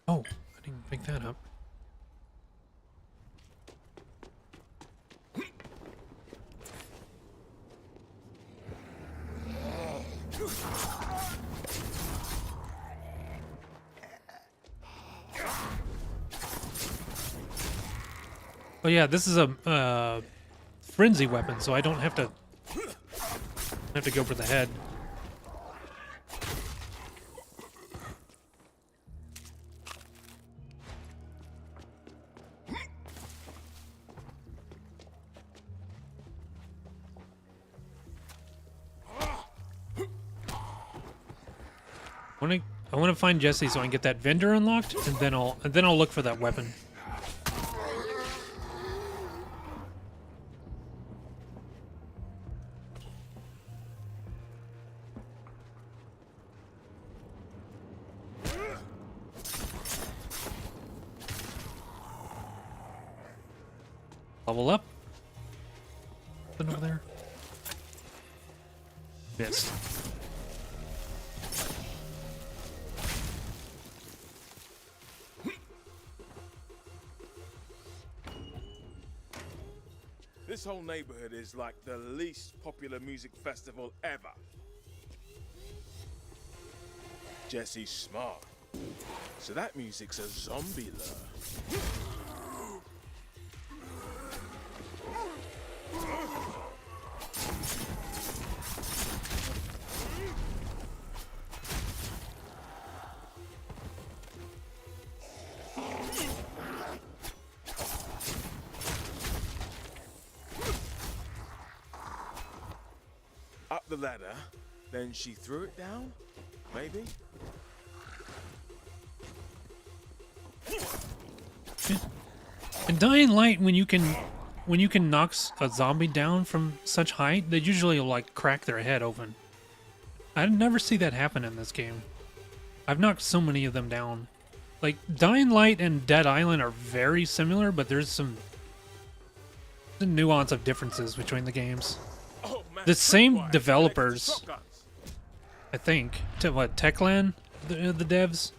Oh, I didn't pick that up. Oh yeah, this is a frenzy weapon, so I don't have to go for the head. I want to find Jesse so I can get that vendor unlocked, and then I'll look for that weapon. Level up. Something over there. Missed. This whole neighborhood is like the least popular music festival ever. Jesse's smart. So that music's a zombie lure. Up the ladder, then she threw it down? Maybe? In Dying Light, when you can knock a zombie down from such height, they usually like crack their head open. I never see that happen in this game. I've knocked so many of them down. Like Dying Light and Dead Island are very similar, but there's some nuance of differences between the games. The same developers, I think. What, Techland, the devs?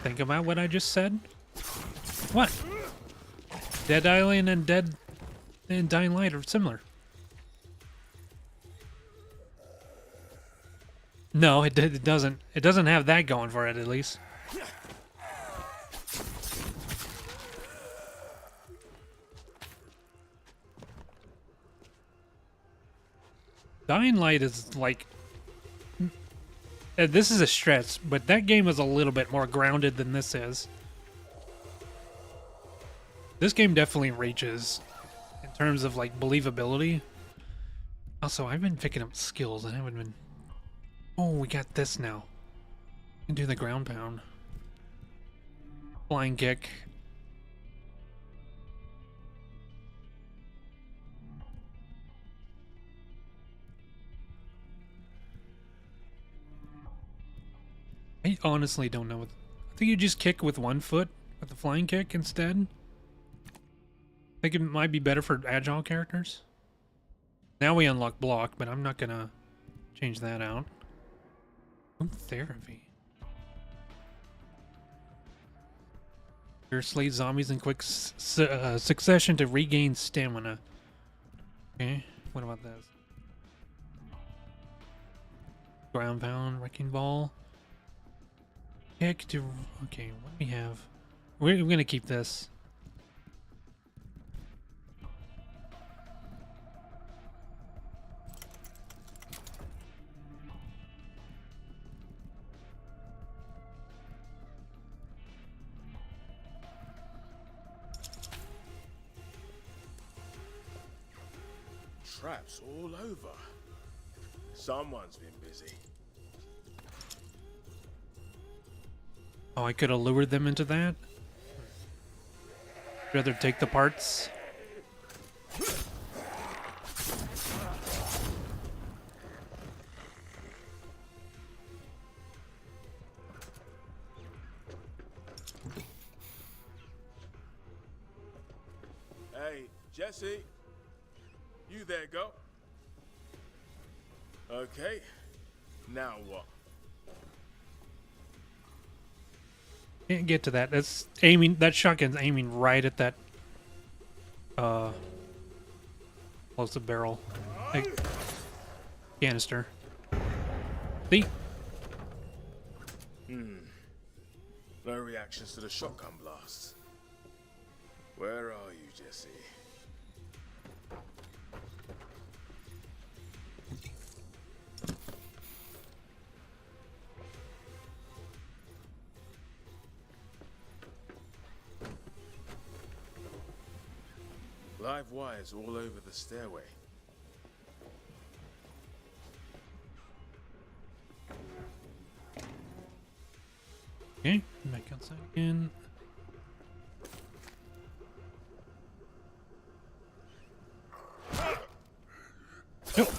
Think about what I just said. What? Dead Island and Dying Light are similar. No, it doesn't. It doesn't have that going for it, at least. Dying Light is like... This is a stretch, but that game is a little bit more grounded than this is. This game definitely reaches terms of like believability. Also, I've been picking up skills. I haven't been. Oh, we got this now. We can do the ground pound, flying kick. I honestly don't know. I think you just kick with one foot with the flying kick instead. I think it might be better for agile characters. Now we unlock block, but I'm not gonna change that out. Room therapy. Your slay zombies in quick succession to regain stamina. Okay, what about this? Ground pound, wrecking ball. Kick to. Okay, what do we have? We're gonna keep this. Traps all over. Someone's been busy. Oh, I could have lured them into that. Rather take the parts. Hey, Jesse. You there, go. Okay. Now what? Can't get to that. That's aiming. That shotgun's aiming right at that. Explosive barrel. Like, canister. See? No reactions to the shotgun blasts. Where are you, Jesse? Live wires all over the stairway. Okay, back outside again. Nope.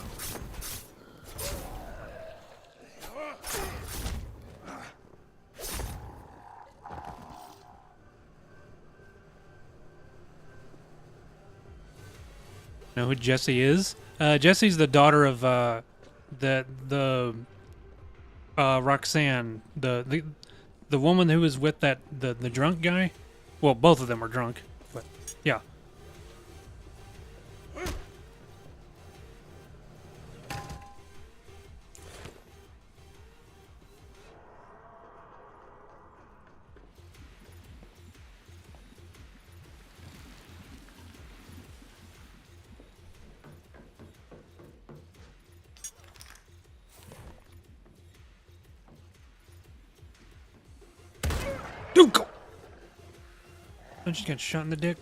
Know who Jessie is? Jessie's the daughter of the Roxanne, the woman who was with that the drunk guy. Well, both of them were drunk, but yeah. Dude, go! I just got shot in the dick.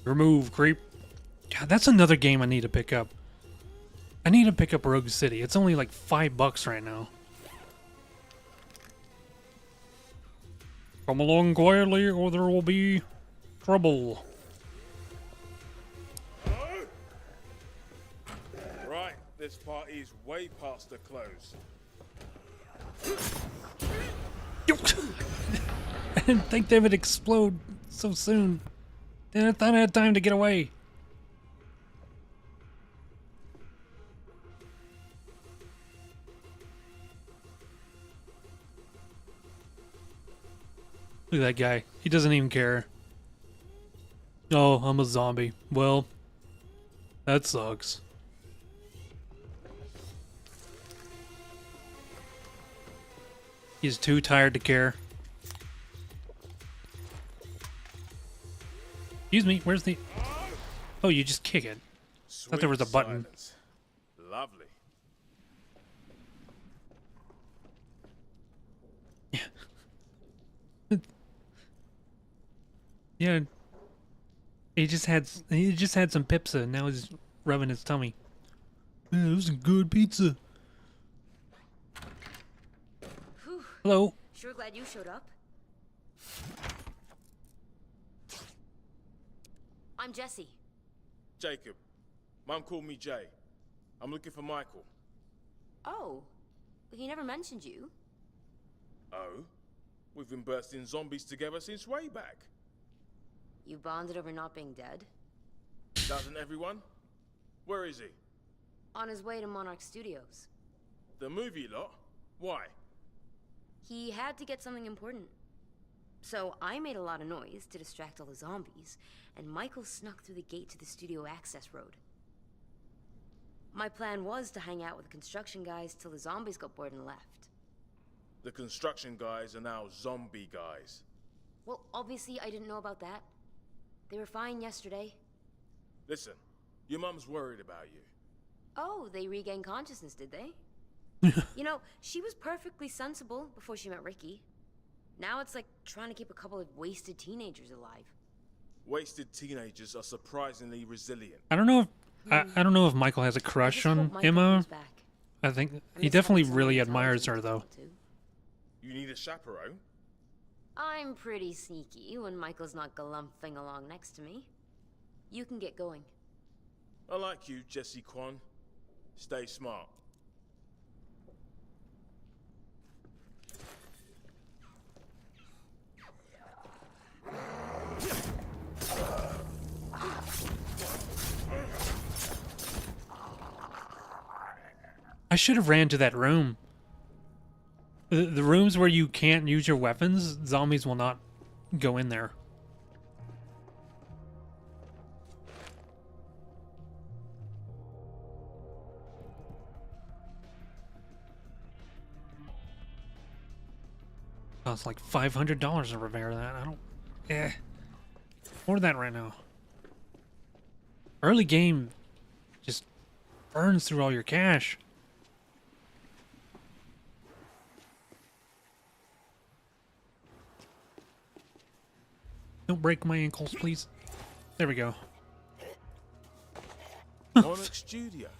Remove, creep. God, that's another game I need to pick up. I need to pick up Rogue City. It's only like $5 right now. Come along quietly or there will be trouble. Right, this party's way past the close. I didn't think they would explode so soon. I thought I had time to get away. Look at that guy. He doesn't even care. Oh, I'm a zombie. Well, that sucks. He's too tired to care. Excuse me, where's the... Oh, you just kick it. Thought there was a button. Silence. Lovely. Yeah. He just had some pizza and now he's rubbing his tummy. Man, this is good pizza. Whew. Hello. Sure glad you showed up. I'm Jesse. Jacob. Mum called me Jay. I'm looking for Michael. Oh, he never mentioned you. Oh? We've been bursting zombies together since way back. You bonded over not being dead? Doesn't everyone? Where is he? On his way to Monarch Studios. The movie lot? Why? He had to get something important. So I made a lot of noise to distract all the zombies, and Michael snuck through the gate to the studio access road. My plan was to hang out with the construction guys till the zombies got bored and left. The construction guys are now zombie guys. Well, obviously I didn't know about that. They were fine yesterday. Listen, your mum's worried about you. Oh, they regained consciousness, did they? You know, she was perfectly sensible before she met Ricky. Now it's like trying to keep a couple of wasted teenagers alive. Wasted teenagers are surprisingly resilient. I don't know if I don't know if Michael has a crush on Emma. I think he definitely really admires her though. You need a chaperone? I'm pretty sneaky when Michael's not galumphing along next to me. You can get going. I like you, Jesse Kwan. Stay smart. I should have ran to that room. The rooms where you can't use your weapons, zombies will not go in there. Costs like $500 to repair that. I don't... More than that right now. Early game just burns through all your cash. Don't break my ankles, please. There we go. Monarch Studios.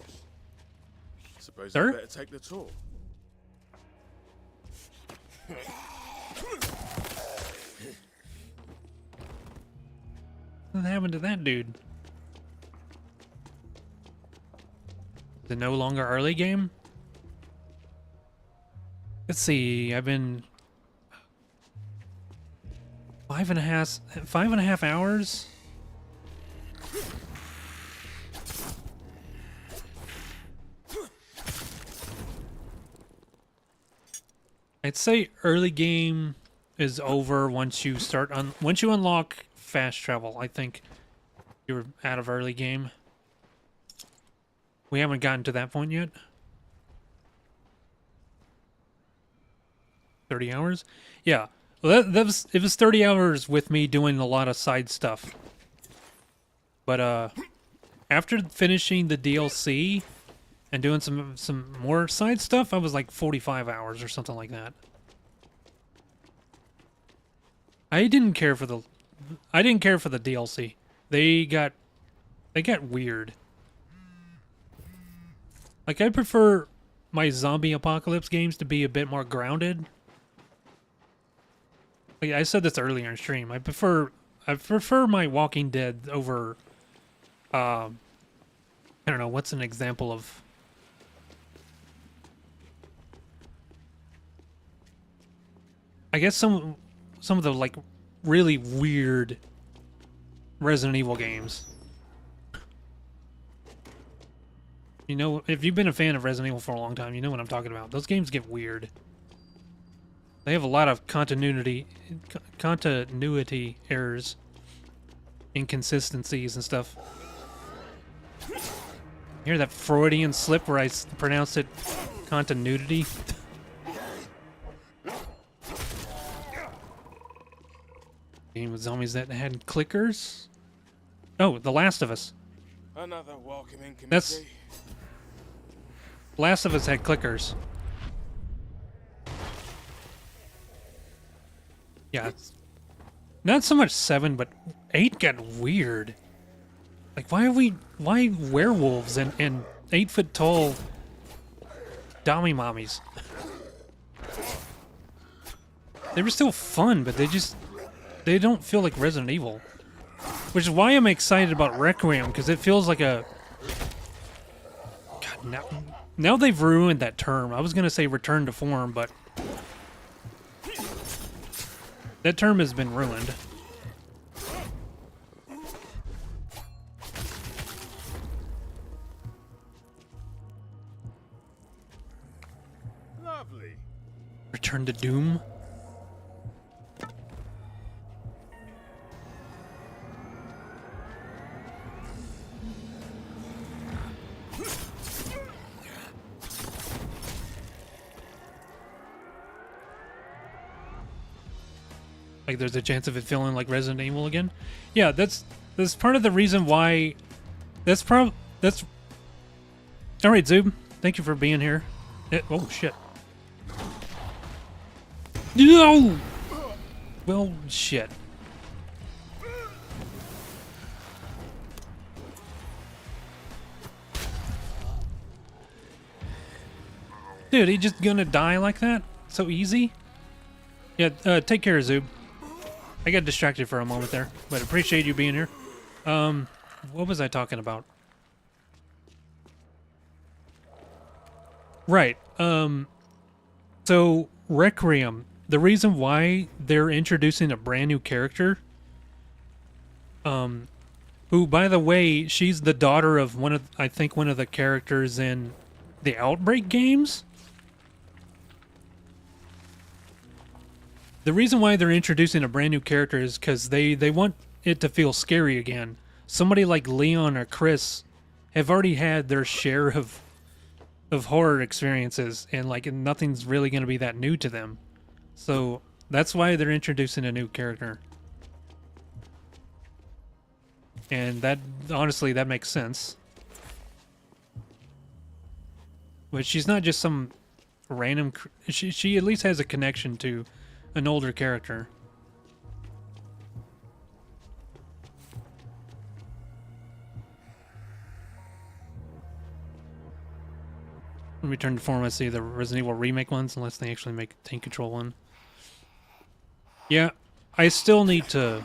Suppose I Sir? better take the tour. What happened to that dude? Is it no longer early game? Let's see, I've been 5.5 hours. I'd say early game is over once you start once you unlock fast travel. I think you're out of early game. We haven't gotten to that point yet. 30 hours? Yeah. Well, it was 30 hours with me doing a lot of side stuff. But after finishing the DLC and doing some more side stuff, I was like 45 hours or something like that. I didn't care for the DLC. They got weird. Like, I prefer my zombie apocalypse games to be a bit more grounded. Like, I said this earlier in stream. I prefer my Walking Dead over I don't know, what's an example of... I guess some of the, like, really weird Resident Evil games. You know, if you've been a fan of Resident Evil for a long time, you know what I'm talking about. Those games get weird. They have a lot of continuity errors, inconsistencies and stuff. Hear that Freudian slip where I pronounced it continuity? Game with zombies that had clickers? Oh, The Last of Us. Another welcoming committee. That's... Last of Us had clickers. Yeah. Not so much 7, but 8 got weird. Like, why werewolves and 8-foot tall dummy mommies? They were still fun, but they don't feel like Resident Evil. Which is why I'm excited about Requiem, because it feels like a... God, now they've ruined that term. I was going to say return to form, but... that term has been ruined. Lovely. Return to Doom? Like there's a chance of it feeling like Resident Evil again? Yeah, that's part of the reason why... That's... Alright, Zoob. Thank you for being here. Oh, shit. No! Well, shit. Dude, he just gonna die like that? So easy? Yeah, take care, Zoob. I got distracted for a moment there, but appreciate you being here. What was I talking about? Right. So Requiem, the reason why they're introducing a brand new character, who, by the way, she's the daughter of one of the characters in the Outbreak games. The reason why they're introducing a brand new character is because they want it to feel scary again. Somebody like Leon or Chris have already had their share of horror experiences, and like nothing's really going to be that new to them. So that's why they're introducing a new character. And that, honestly, that makes sense. But she's not just some random... She at least has a connection to an older character. When we turn to form, I see the Resident Evil remake ones, unless they actually make a tank control one. Yeah, I still need to...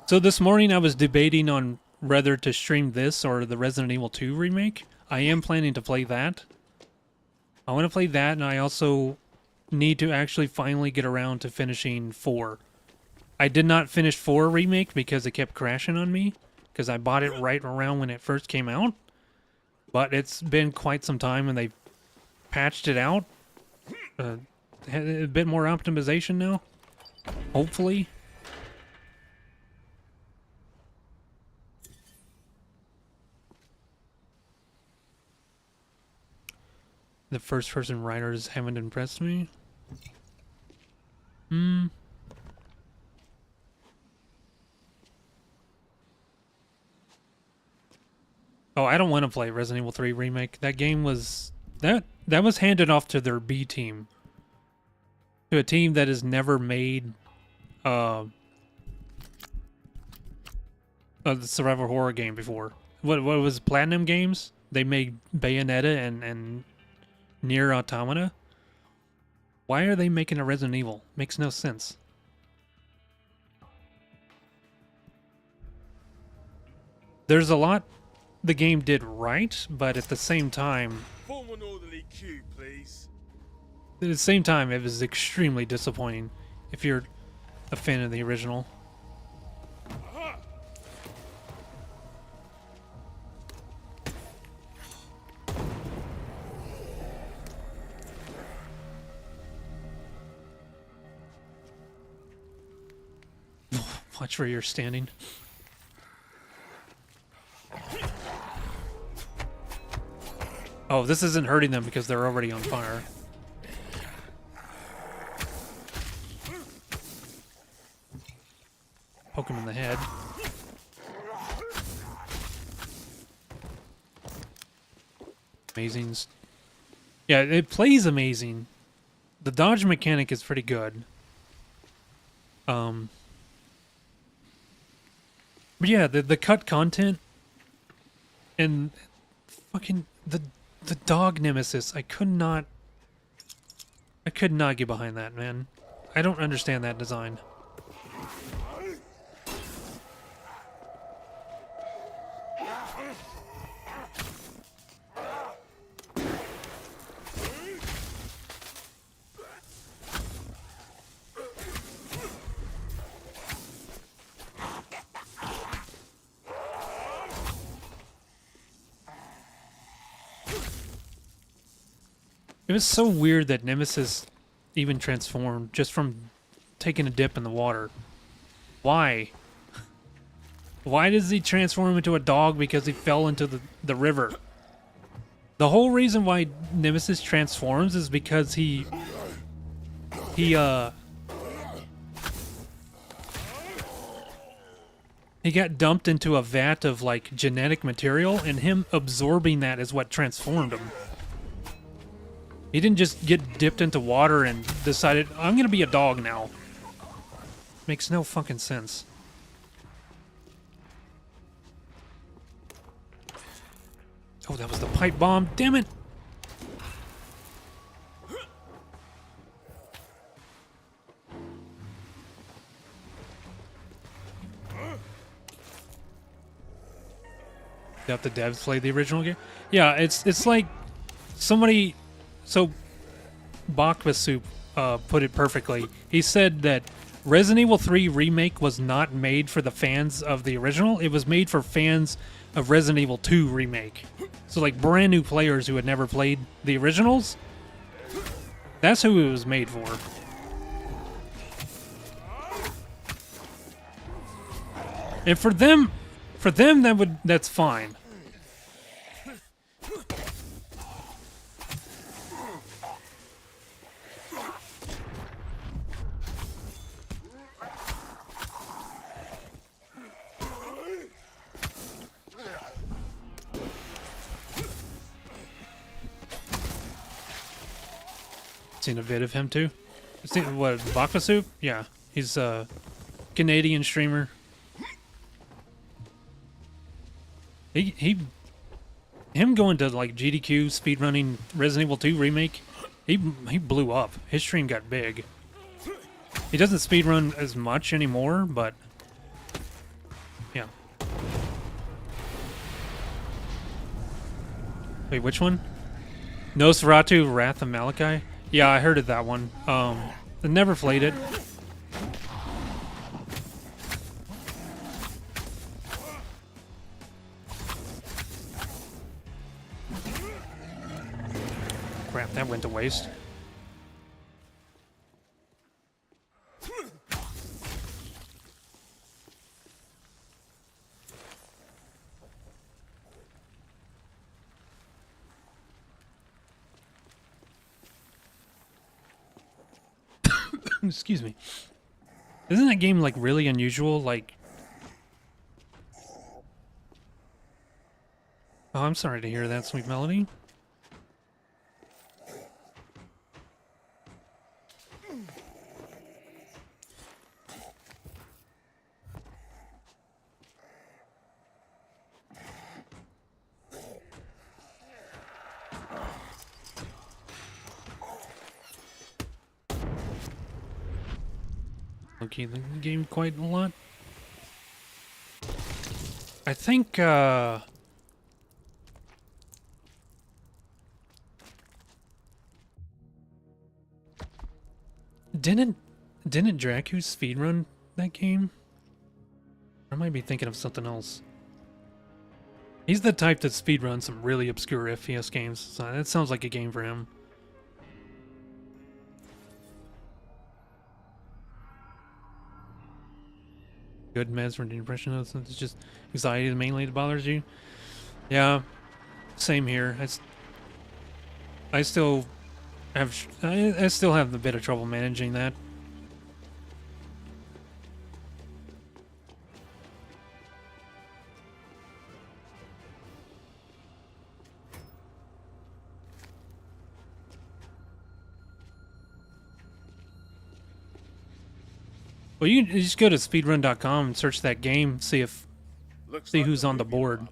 So this morning I was debating on whether to stream this or the Resident Evil 2 remake. I am planning to play that. I want to play that, and I also need to actually finally get around to finishing 4. I did not finish 4 remake because it kept crashing on me, because I bought it right around when it first came out. But it's been quite some time, and they patched it out. Had a bit more optimization now, hopefully. The first-person writers haven't impressed me. Oh, I don't want to play Resident Evil 3 Remake. That game was... That was handed off to their B team. To a team that has never made... the survival horror game before. What was Platinum Games? They made Bayonetta and Nier Automata. Why are they making a Resident Evil? Makes no sense. There's a lot the game did right, but at the same time... Form an orderly queue, please. At the same time, it was extremely disappointing if you're a fan of the original. Watch where you're standing. Oh, this isn't hurting them because they're already on fire. poke him in the head. Amazing. Yeah, it plays amazing. The dodge mechanic is pretty good. But yeah, the cut content and fucking the dog nemesis, I could not get behind that, man. I don't understand that design. It was so weird that Nemesis even transformed just from taking a dip in the water. Why? Why does he transform into a dog because he fell into the river? The whole reason why Nemesis transforms is because he got dumped into a vat of like genetic material, and him absorbing that is what transformed him. He didn't just get dipped into water and decided, I'm gonna be a dog now. Makes no fucking sense. Oh, that was the pipe bomb. Damn it! That the devs played the original game? Yeah, it's like somebody. So, Bakba Soup put it perfectly. He said that Resident Evil 3 Remake was not made for the fans of the original. It was made for fans of Resident Evil 2 Remake. So, like, brand new players who had never played the originals. That's who it was made for. And for them, that's fine. Seen a vid of him too. Seen what, Bakba Soup? Yeah, he's a Canadian streamer. Him going to like GDQ speedrunning Resident Evil 2 Remake, he blew up. His stream got big. He doesn't speedrun as much anymore, but yeah. Wait, which one? Nosferatu Wrath of Malachi? Yeah, I heard of that one. I never played it. Crap, that went to waste. Excuse me. Isn't that game like really unusual? Like, oh, I'm sorry to hear that, Sweet Melody. Okay, the game quite a lot. I think didn't Dracu speedrun that game? I might be thinking of something else. He's the type that speedruns some really obscure FPS games, so that sounds like a game for him. Good meds for depression. It's just anxiety mainly that bothers you. Yeah, same here. I still have a bit of trouble managing that. Well, you just go to speedrun.com and search that game, see who's on the board.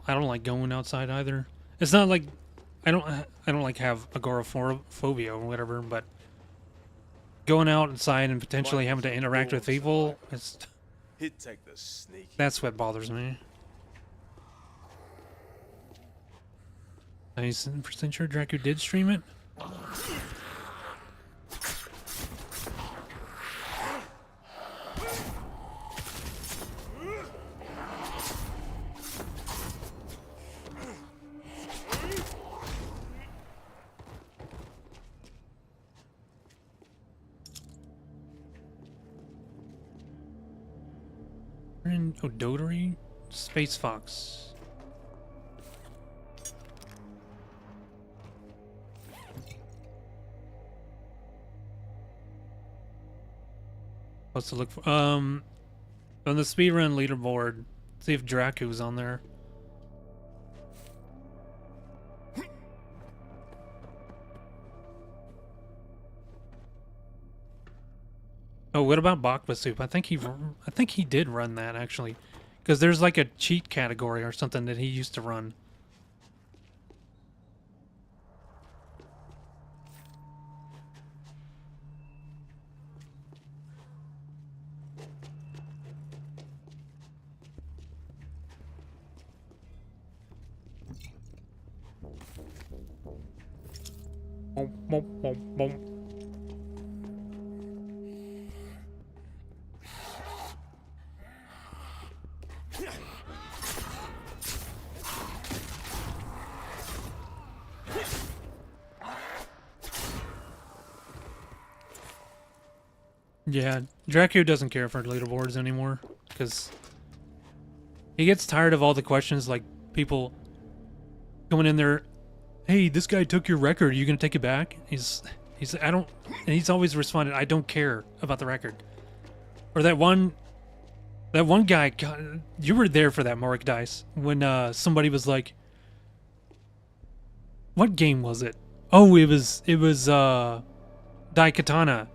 I don't like going outside either. It's not like I don't like have agoraphobia or whatever, but going outside and potentially having to interact with people, He'd take the sneak. that's what bothers me. 90% sure Dracu did stream it. Odotery? Space Fox. What's to look for? On the speedrun leaderboard, see if Dracu's on there. Oh, what about Bakwa Soup? I think he did run that actually, because there's like a cheat category or something that he used to run. Boom, boom, boom, boom. Yeah, Dracu doesn't care for leaderboards anymore because he gets tired of all the questions like people coming in there, hey, this guy took your record, are you gonna take it back? He's and he's always responded, I don't care about the record. Or that one guy, God, you were there for that, Mark Dice, when somebody was like, what game was it? Oh, it was Daikatana.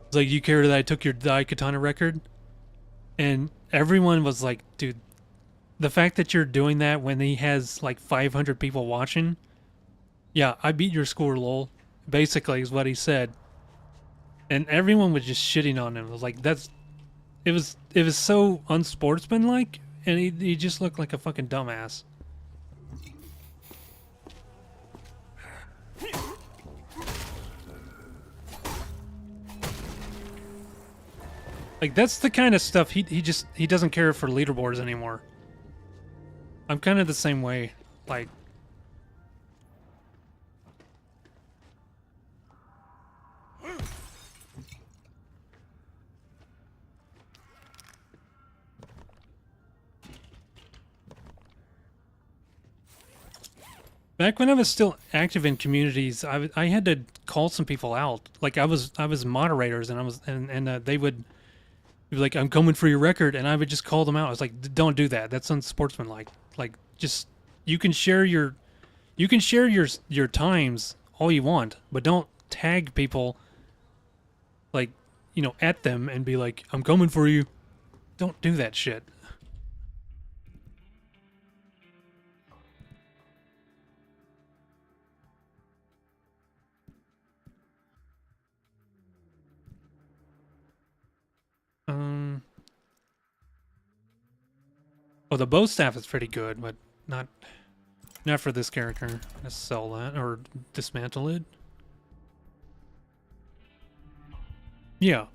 It's like, you care that I took your Daikatana record? And everyone was like, dude, the fact that you're doing that when he has like 500 people watching, yeah, I beat your score, lol. Basically is what he said. And everyone was just shitting on him. It was like, it was so unsportsmanlike, and he just looked like a fucking dumbass. Like, that's the kind of stuff he doesn't care for leaderboards anymore. I'm kind of the same way. Like, back when I was still active in communities, I had to call some people out. Like, I was moderators, and they would be like, I'm coming for your record, and I would just call them out. I was like, don't do that. That's unsportsmanlike. Like, just, you can share your times all you want, but don't tag people, like, you know, at them and be like, I'm coming for you. Don't do that shit. Oh, the bow staff is pretty good, but not for this character. Let's sell that or dismantle it. Yeah.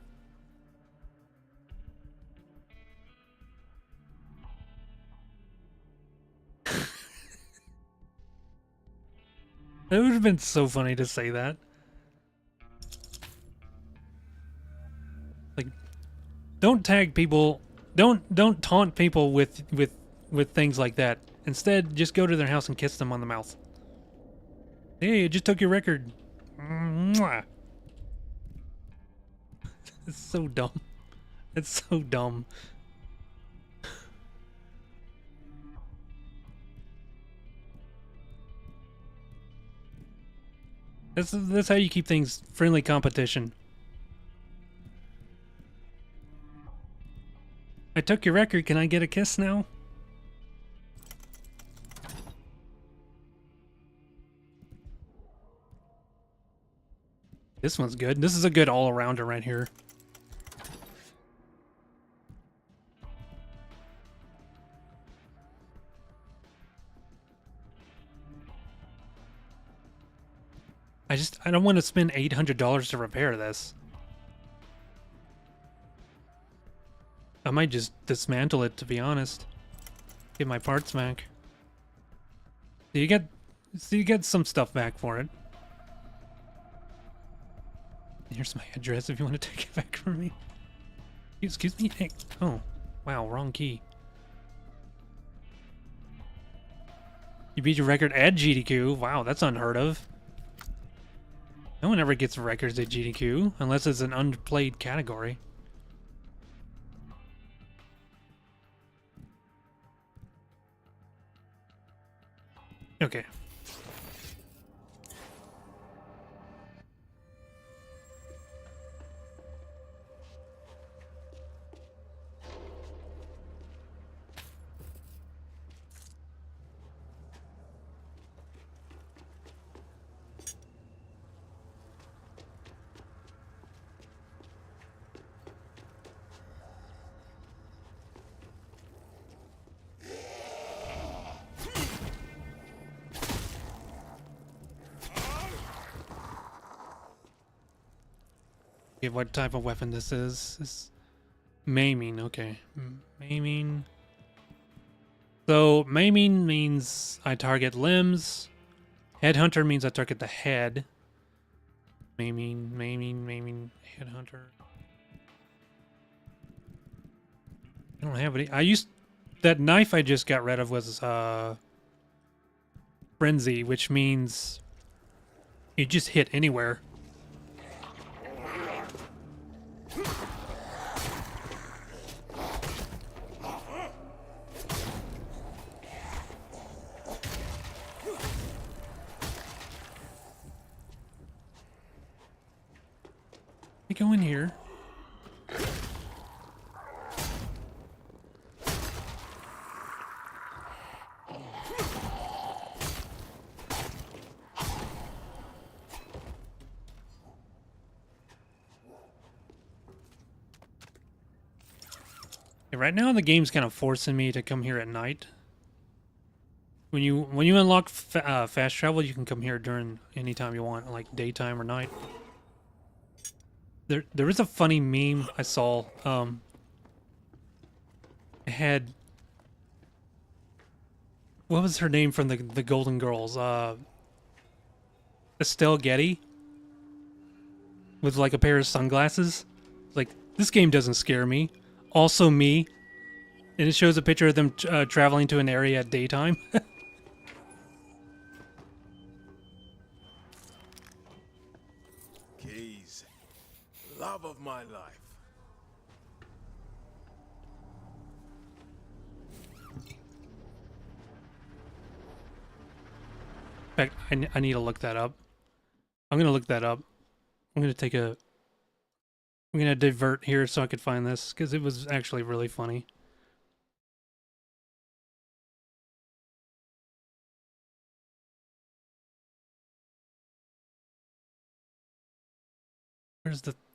It would have been so funny to say that. Like, Don't tag people. Don't taunt people with things like that. Instead, just go to their house and kiss them on the mouth. Hey, I just took your record. Mwah. It's so dumb. It's so dumb. That's how you keep things friendly competition. I took your record. Can I get a kiss now? This one's good. This is a good all-arounder right here. I don't want to spend $800 to repair this. I might just dismantle it, to be honest. Get my parts back. So you get some stuff back for it. Here's my address if you want to take it back from me. Excuse me? Hey. Oh, wow, wrong key. You beat your record at GDQ. Wow, that's unheard of. No one ever gets records at GDQ unless it's an unplayed category. Okay. What type of weapon this is? It's maiming, okay. Maiming. So, maiming means I target limbs. Headhunter means I target the head. Maiming, headhunter. I don't have any. That knife I just got rid of was frenzy, which means you just hit anywhere. Go in here. Right now the game's kind of forcing me to come here at night. When you unlock fast travel, you can come here during any time you want, like daytime or night. There is a funny meme I saw. It had, what was her name from the Golden Girls? Estelle Getty with like a pair of sunglasses. Like, this game doesn't scare me. Also me. And it shows a picture of them traveling to an area at daytime. Keys. Love of my life. In fact, I need to look that up. I'm gonna look that up. I'm gonna divert here so I could find this, because it was actually really funny.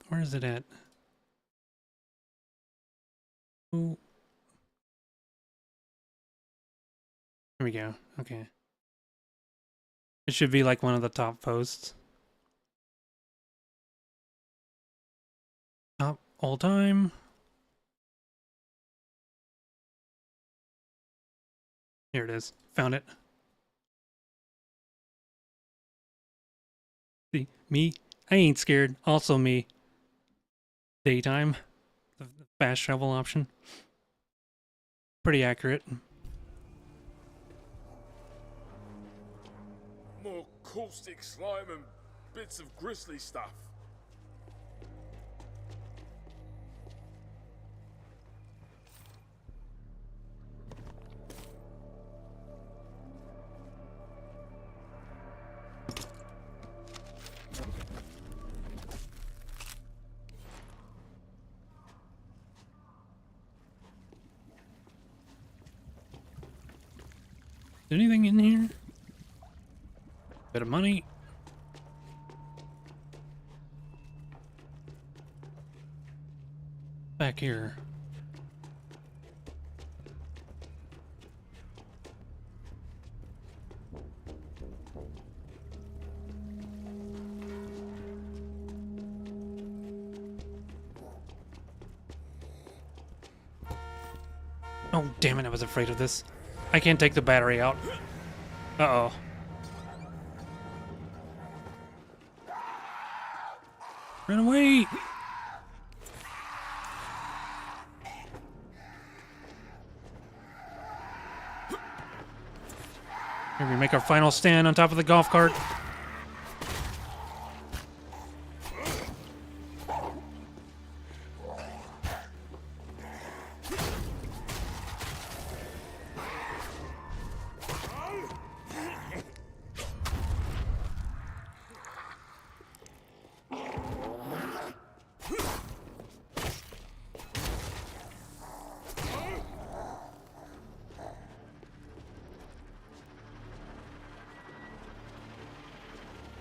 Where is it at? Ooh. Here we go. Okay. It should be like one of the top posts. Top all time. Here it is. Found it. See, me. I ain't scared. Also me. Daytime. fast travel option. Pretty accurate. More caustic slime and bits of grisly stuff. Anything in here? Bit of money. Back here. Oh, damn it, I was afraid of this. I can't take the battery out. Uh-oh. Run away! Here we make our final stand on top of the golf cart.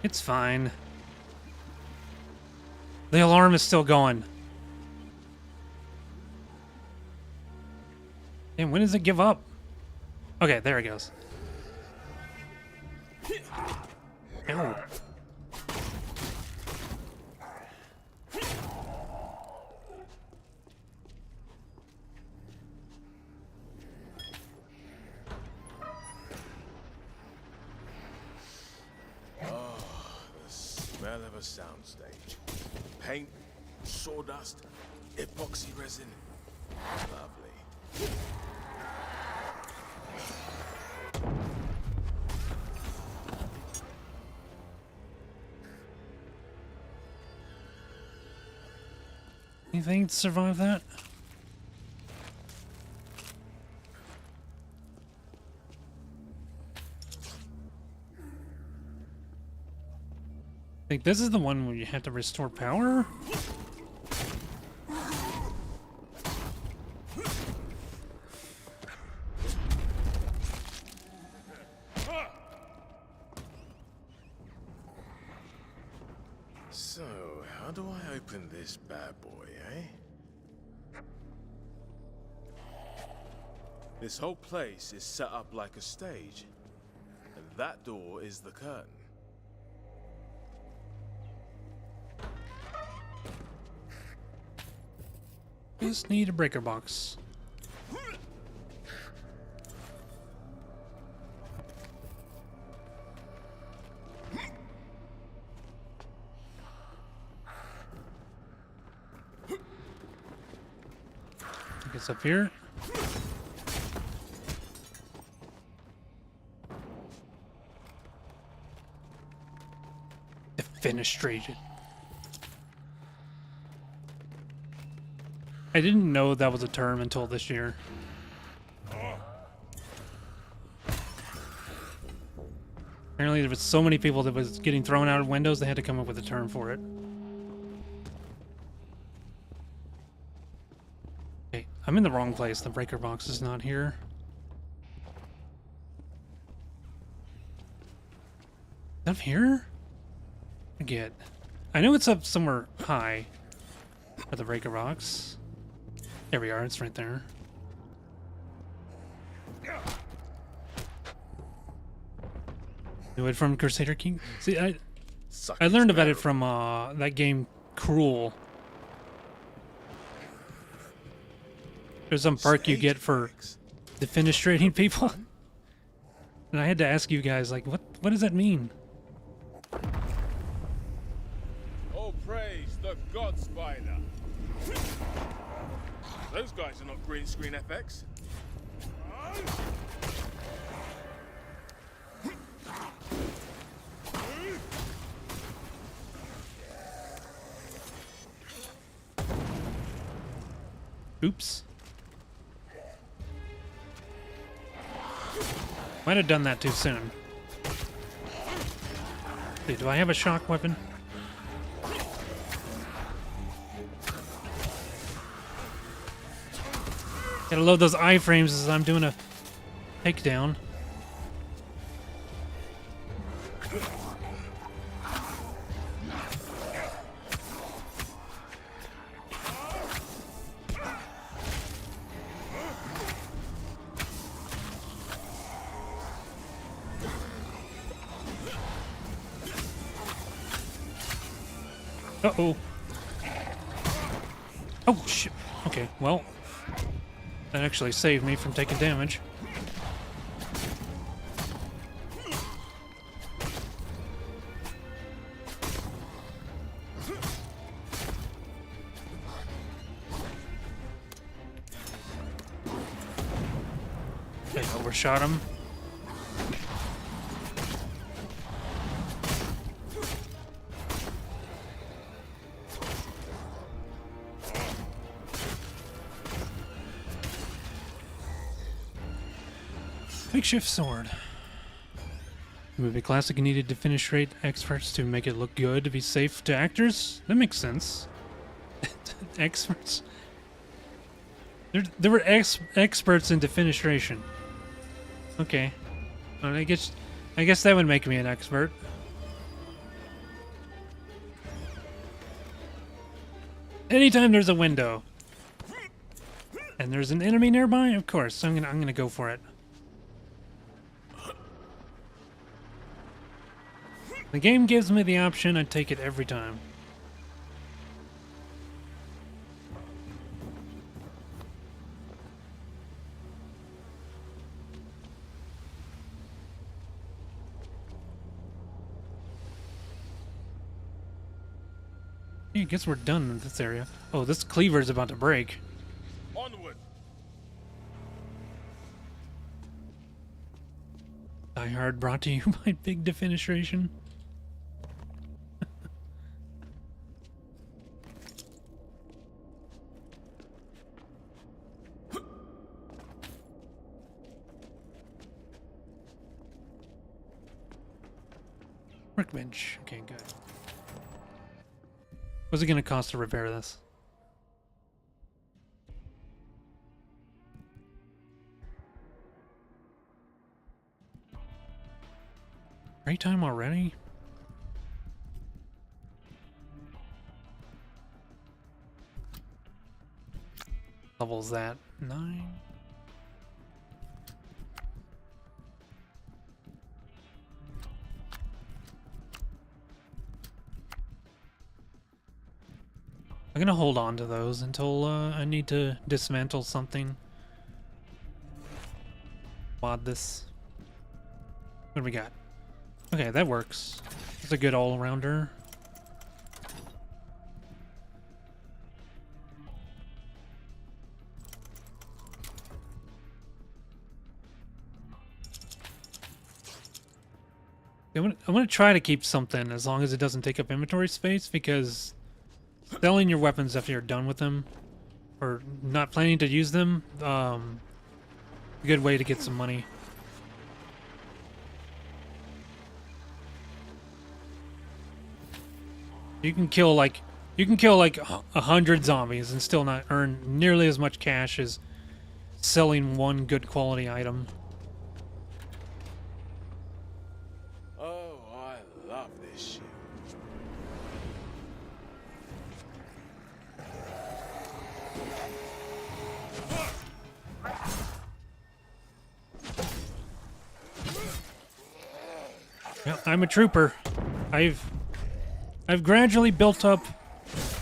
It's fine. The alarm is still going. And when does it give up? Okay, there it goes. Ow. Smell of a soundstage. Paint, sawdust, epoxy resin. Lovely. Anything to survive that? I think this is the one where you have to restore power? So, how do I open this bad boy, eh? This whole place is set up like a stage, and that door is the curtain. Just need a breaker box. I guess up here. Defenestrated. I didn't know that was a term until this year. Apparently there was so many people that was getting thrown out of windows, they had to come up with a term for it. Okay, I'm in the wrong place. The breaker box is not here. Up here? I forget. I know it's up somewhere high for the breaker box. There we are, it's right there. Knew it from Crusader King. See, I learned about it from that game Cruel. There's some perk you get for defenestrating people. And I had to ask you guys, like, what does that mean? Oh, praise the God Spider. Those guys are not green screen FX. Oops. Might have done that too soon. Hey, do I have a shock weapon? Gotta load those iframes as I'm doing a takedown. Uh-oh. Oh, shit. Okay, well, that actually saved me from taking damage. Okay, overshot him. Makeshift sword. Movie classic needed to finish rate experts to make it look good to be safe to actors. That makes sense. Experts. There were experts in defenestration. Okay. Well, I guess that would make me an expert. Anytime there's a window and there's an enemy nearby, of course I'm gonna go for it. The game gives me the option, I take it every time. Yeah, I guess we're done in this area. Oh, this cleaver's about to break. Onward. Die Hard brought to you by Big Defenestration. Workbench. Okay, good. What's it gonna cost to repair this? Break time already? Level's that 9. I'm gonna hold on to those until I need to dismantle something. Mod this. What do we got? Okay, that works. It's a good all-rounder. I'm gonna try to keep something as long as it doesn't take up inventory space, because selling your weapons after you're done with them, or not planning to use them, a good way to get some money. You can kill like 100 zombies and still not earn nearly as much cash as selling one good quality item. Oh, I love this shit. Yeah, I'm a trooper. I've gradually built up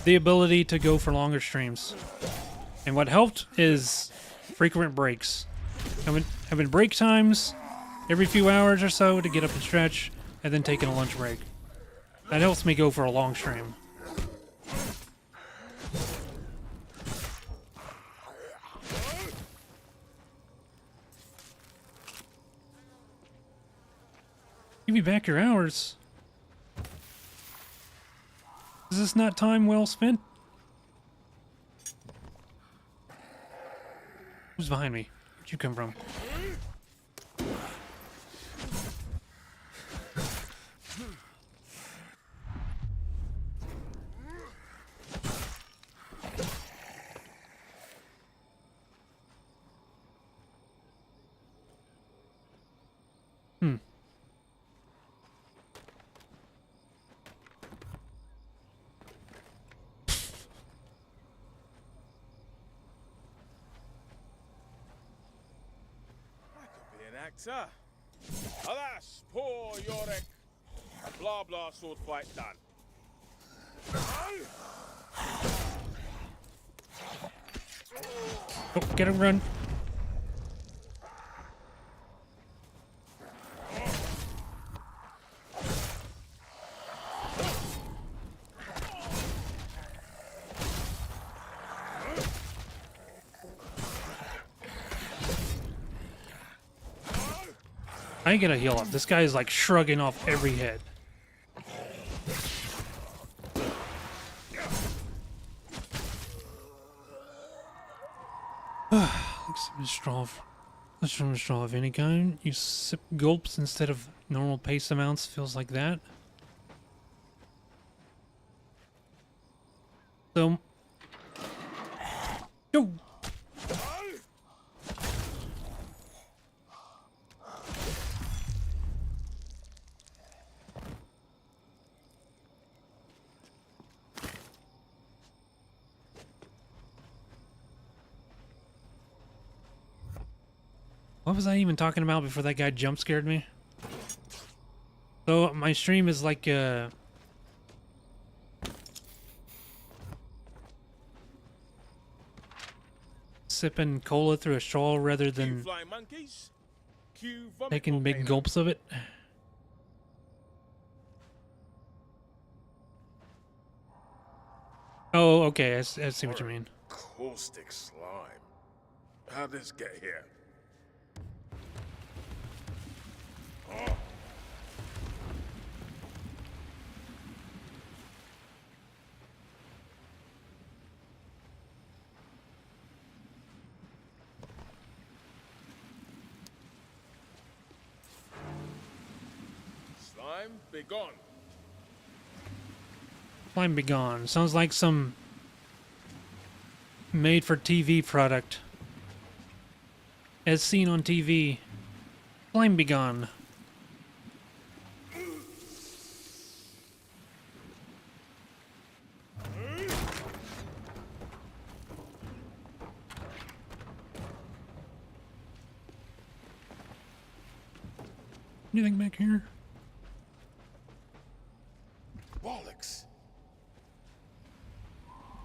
the ability to go for longer streams. And what helped is frequent breaks. Having break times every few hours or so to get up and stretch, and then taking a lunch break. That helps me go for a long stream. Give me back your hours. Is this not time well spent? Who's behind me? Where'd you come from? Actor. Alas, poor Yorick. Blah blah sword fight done. Oh, get him, run. I get a heal up. This guy is like shrugging off every hit. Let's from straw of any kind. You sip gulps instead of normal pace amounts. Feels like that. So, yo. What was I even talking about before that guy jump scared me? So my stream is like sipping cola through a straw rather than taking big gulps of it. Oh, okay, I see what you mean. Caustic slime. How'd this get here? Oh. Slime, be gone. Slime be gone. Sounds like some made-for-TV product. As seen on TV. Slime be gone. Anything back here? Bollocks.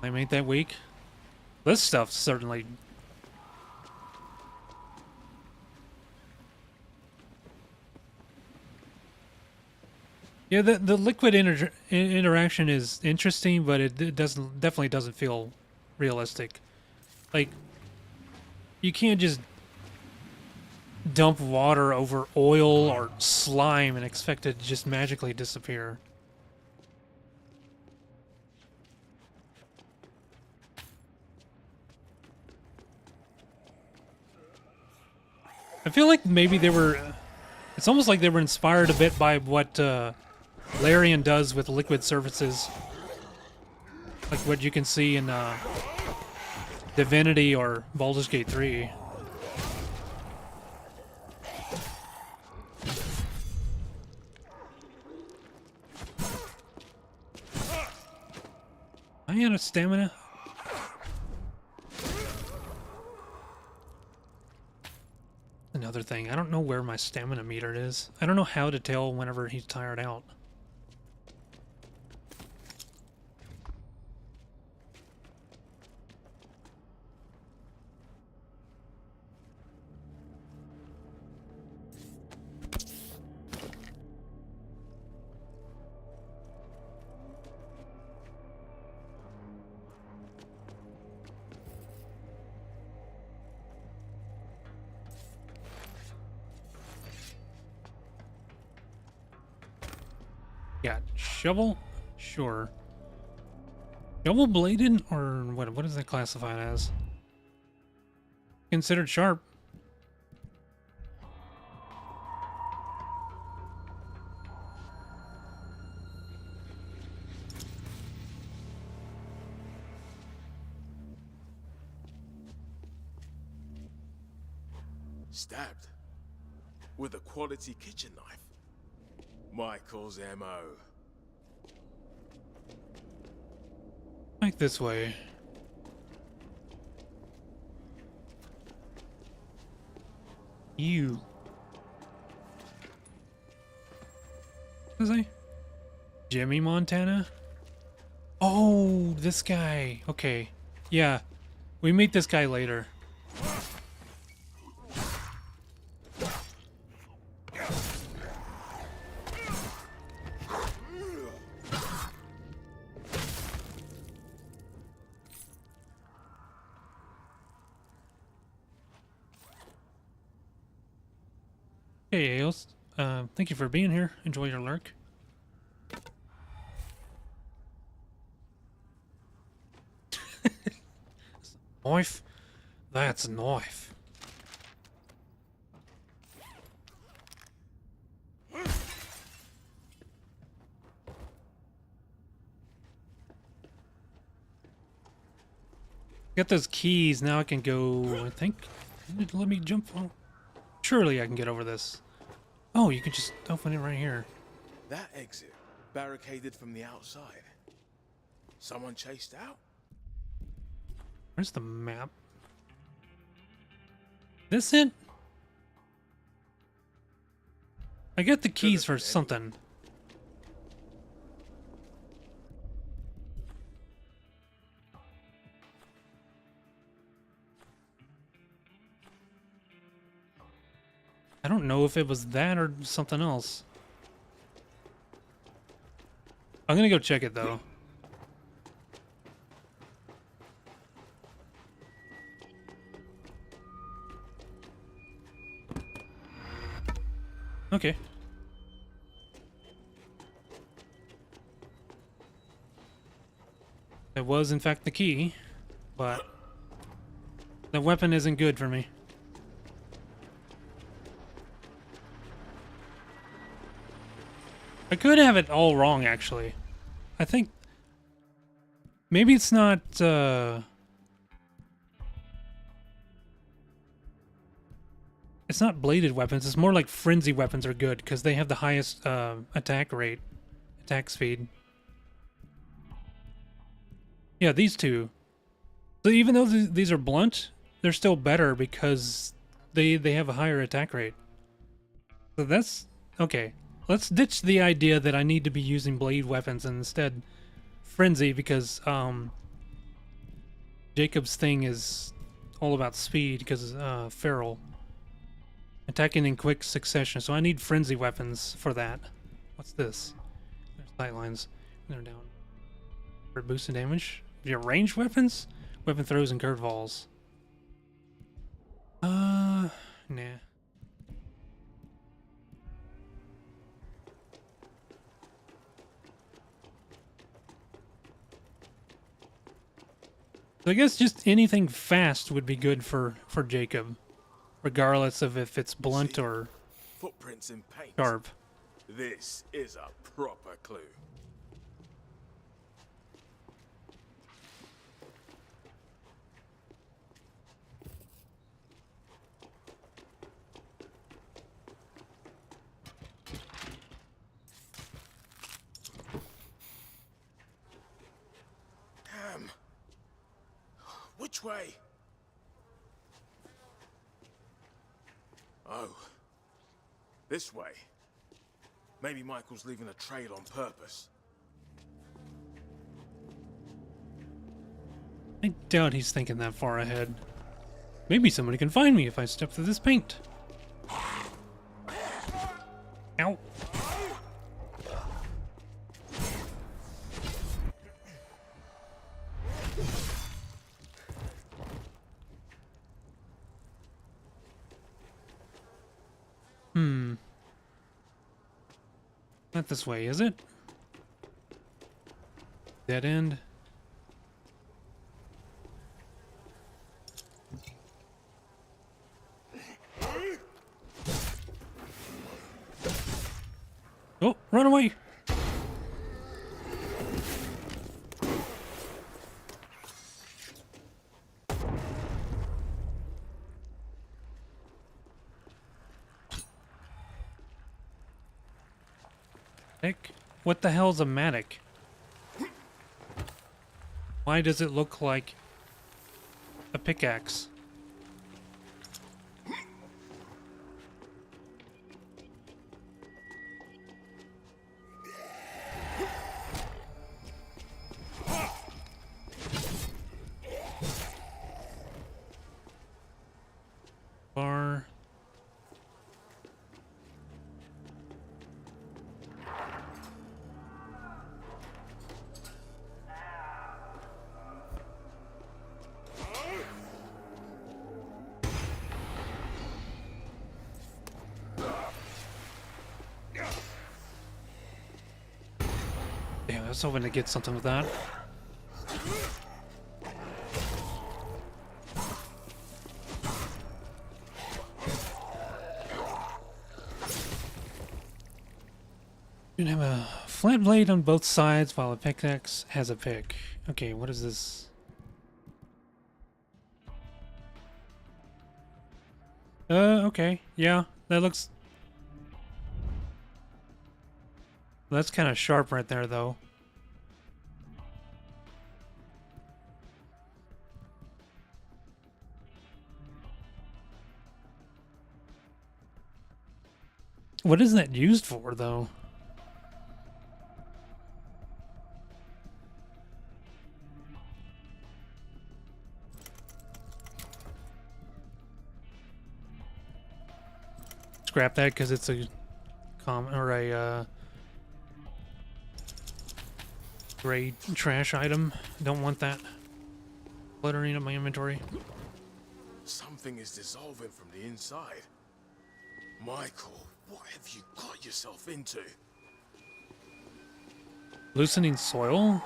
I made that weak. This stuff's certainly. Yeah, the liquid interaction is interesting, but it definitely doesn't feel realistic. Like, you can't just dump water over oil or slime and expect it to just magically disappear. I feel like maybe they were. It's almost like they were inspired a bit by what Larian does with liquid surfaces, like what you can see in Divinity or Baldur's Gate 3. I out of stamina. Another thing, I don't know where my stamina meter is. I don't know how to tell whenever he's tired out. Yeah, shovel? Sure. Shovel bladed? Or what is that classified as? Considered sharp. Stabbed with a quality kitchen knife. Michael's MO. Like this way. You. What is he? Jimmy Montana? Oh, this guy. Okay. Yeah. We meet this guy later. Hey, Aos. Thank you for being here. Enjoy your lurk. Knife? That's a knife. Got those keys, now I can go, I think. Let me jump. Oh, surely I can get over this. Oh, you can just open it right here. That exit barricaded from the outside. Someone chased out? Where's the map? This it? I get the keys for something. I don't know if it was that or something else. I'm gonna go check it though. Okay. It was in fact the key, but the weapon isn't good for me. I could have it all wrong, actually. I think maybe it's not it's not bladed weapons. It's more like frenzy weapons are good because they have the highest attack rate, attack speed. Yeah, these two. So even though these are blunt, they're still better because they have a higher attack rate. So that's okay. Let's ditch the idea that I need to be using blade weapons and instead frenzy because Jacob's thing is all about speed because feral. Attacking in quick succession, so I need frenzy weapons for that. What's this? There's sight lines. They're down. For boosting damage. Do you have ranged weapons? Weapon throws and curved balls. Nah. So I guess just anything fast would be good for Jacob. Regardless of if it's blunt or footprints in paint. Sharp. This is a proper clue. Damn. Which way? Oh. This way. Maybe Michael's leaving a trail on purpose. I doubt he's thinking that far ahead. Maybe somebody can find me if I step through this paint. Ow. Not this way, is it? Dead end. Oh, run away! Heck, what the hell's a mattock? Why does it look like a pickaxe? Bar. Damn, I was hoping to get something with that. You can have a flat blade on both sides while a pickaxe has a pick. Okay, what is this? Okay. Yeah, that looks... That's kind of sharp right there, though. What is that used for, though? Scrap that because it's a gray trash item. Don't want that cluttering up my inventory. Something is dissolving from the inside. Michael, what have you got yourself into? Loosening soil?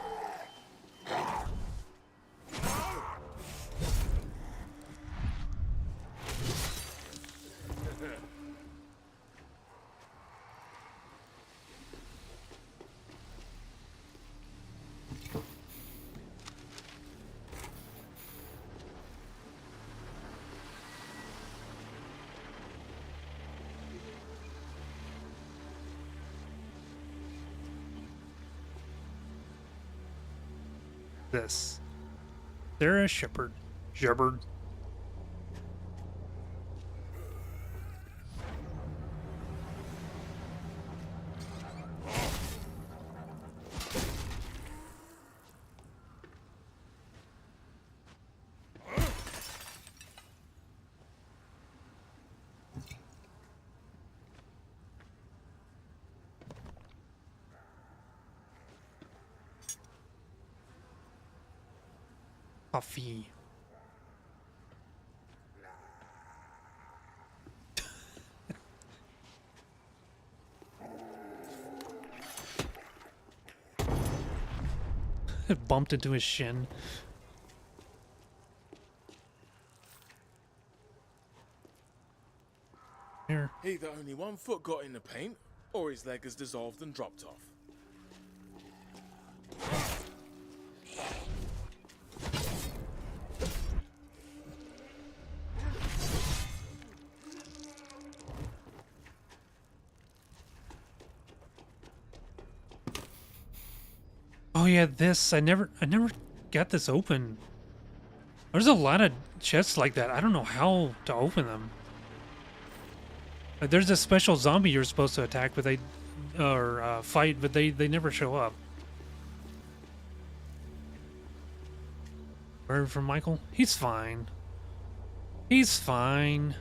This. Sarah Shepard. Shepard. Coffee. It bumped into his shin. Here. Either only one foot got in the paint, or his leg has dissolved and dropped off. Oh yeah, this. I never got this open. There's a lot of chests like that. I don't know how to open them. Like, there's a special zombie you're supposed to attack, but fight, but they never show up. Word from Michael? He's fine. He's fine.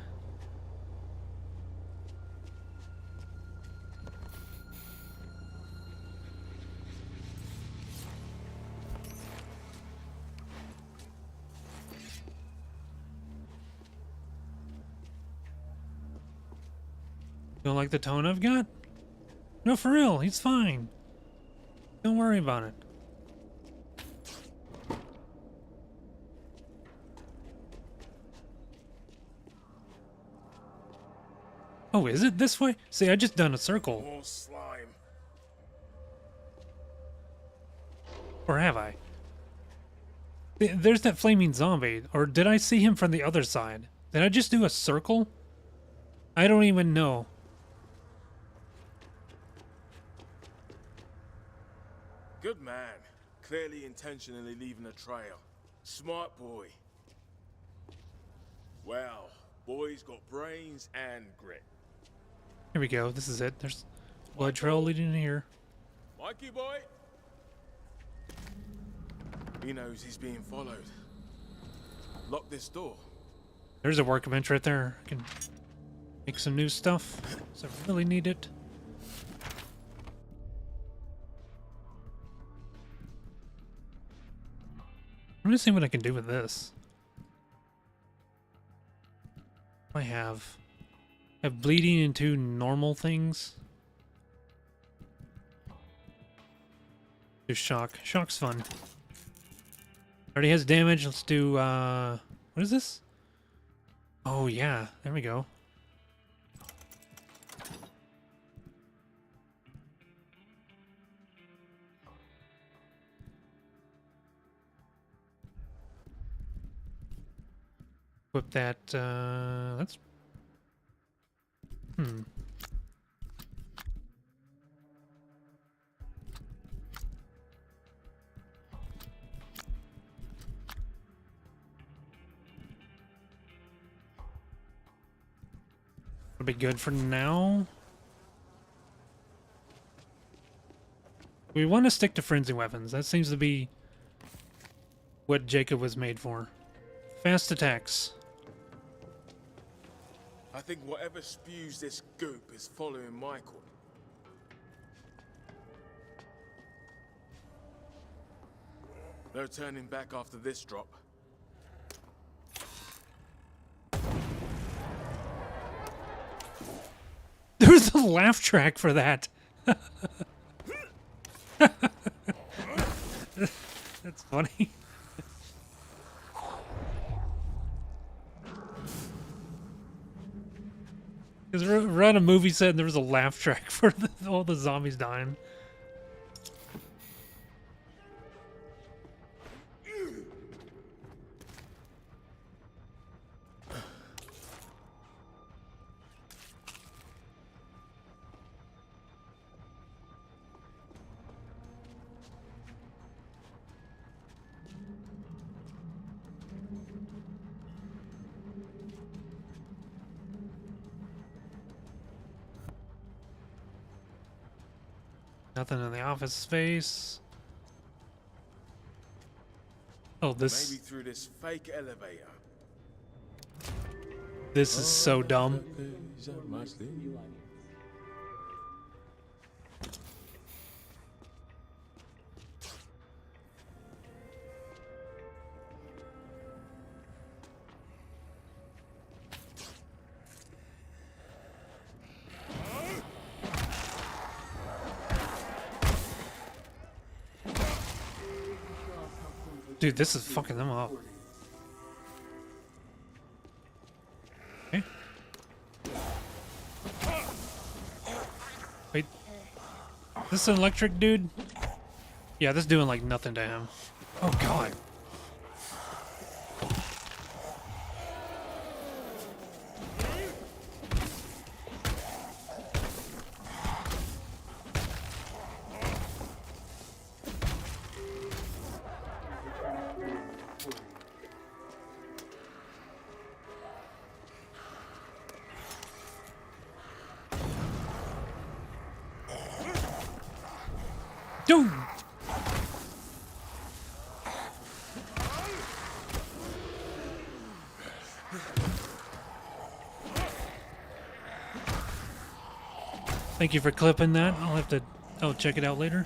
Don't like the tone I've got? No, for real, he's fine. Don't worry about it. Oh, is it this way? See, I just done a circle. More slime. Or have I? There's that flaming zombie. Or did I see him from the other side? Did I just do a circle? I don't even know. Good man. Clearly intentionally leaving a trail. Smart boy. Well, boy's got brains and grit. Here we go. This is it. There's blood trail leading in here. Mikey boy! He knows he's being followed. Lock this door. There's a workbench right there. I can make some new stuff. So I really need it. I'm gonna see what I can do with this. I have bleeding into normal things. Do shock. Shock's fun. Already has damage. Let's do what is this? Oh yeah, there we go. Equip that, let's... It'll be good for now. We want to stick to frenzy weapons. That seems to be what Jacob was made for. Fast attacks. I think whatever spews this goop is following Michael. No turning back after this drop. There was a laugh track for that. That's funny. Because we're on a movie set and there was a laugh track for all the zombies dying. Nothing in the office space. Oh, this. Maybe through this fake elevator. This is so dumb. Dude, this is fucking them up. Okay. Wait. Is this an electric dude? Yeah, this is doing like nothing to him. Oh god. Dude! Thank you for clipping that. I'll check it out later.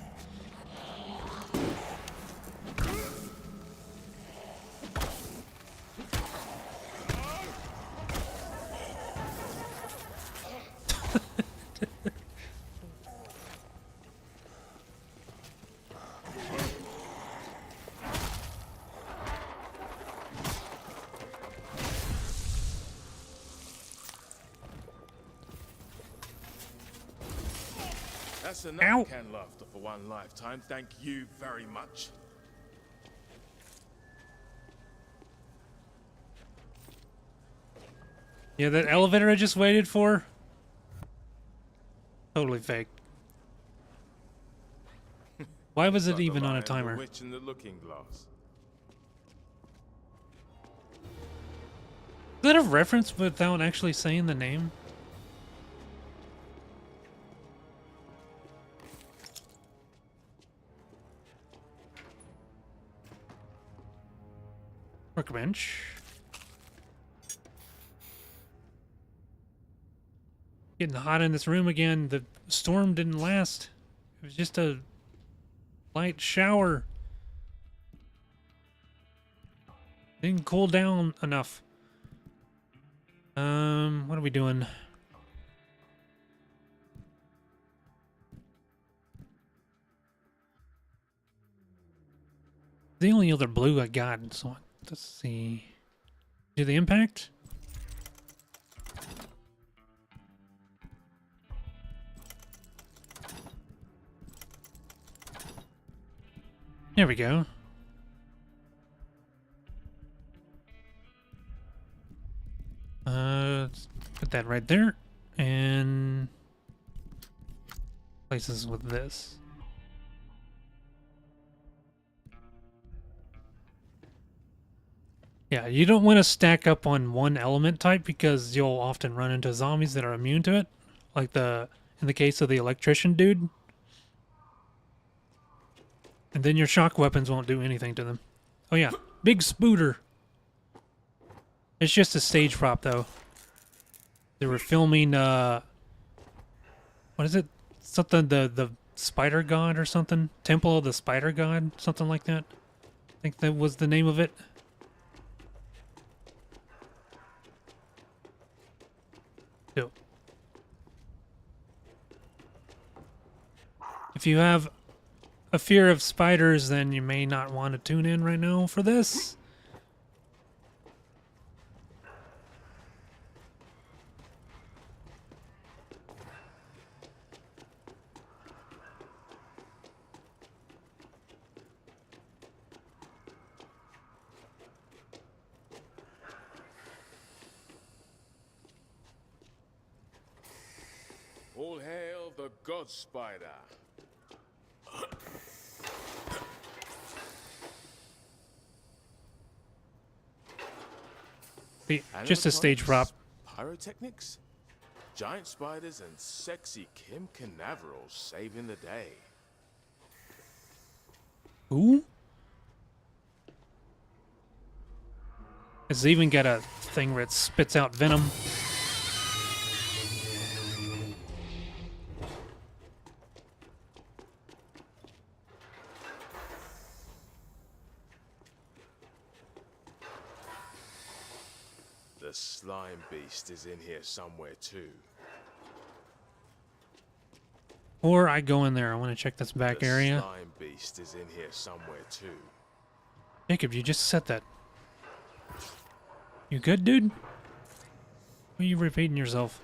That's enough Ow. canned laughter for one lifetime. Thank you very much. Yeah, that elevator I just waited for. Totally fake. Why was it Like the even on a Lion, timer? The Witch and the Looking Glass. Is that a reference without actually saying the name? Workbench. Getting hot in this room again. The storm didn't last. It was just a light shower. Didn't cool down enough. What are we doing? The only other blue I got, so let's see. Do the impact? There we go. Let's put that right there, and places with this. Yeah, you don't want to stack up on one element type because you'll often run into zombies that are immune to it, like in the case of the electrician dude. And then your shock weapons won't do anything to them. Oh yeah, big spooter. It's just a stage prop though. They were filming what is it? Something the Spider God or something? Temple of the Spider God, something like that. I think that was the name of it. So, if you have a fear of spiders, then you may not want to tune in right now for this. All hail the God Spider. Just a stage prop. Pyrotechnics, giant spiders, and sexy Kim Canaveral saving the day. Who? It's even got a thing where it spits out venom. The slime beast is in here somewhere too. Or I go in there. I want to check this back The area. slime beast is in here somewhere too. Jacob, you just said that. You good, dude? Why are you repeating yourself?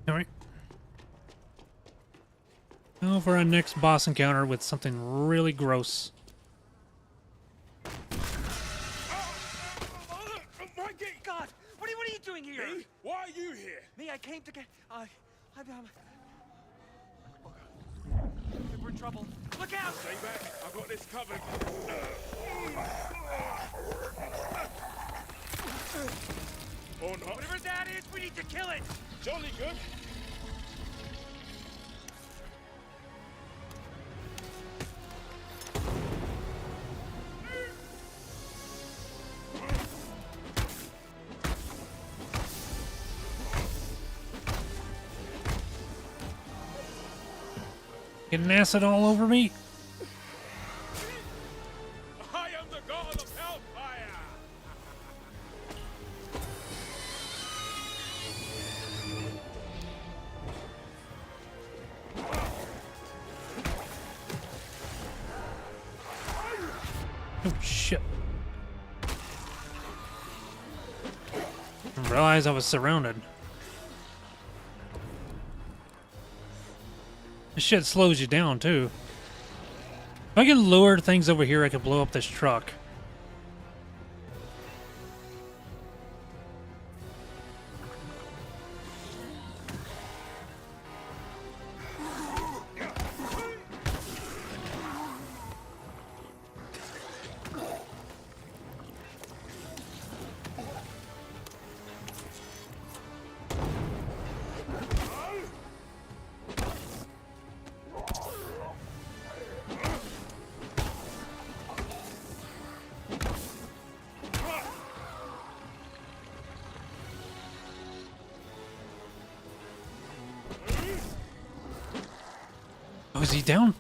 Alright. Now for our next boss encounter with something really gross. God, what are you doing here? Me? Why are you here? Me, I came to get. We're in trouble. Look out! Stay back. I've got this covered. Or not. Whatever that is, we need to kill it. Jolly good. Getting acid all over me. I am the god of hellfire. Oh shit. Didn't realize I was surrounded. This shit slows you down too. If I can lure things over here, I can blow up this truck. Oh, is he down?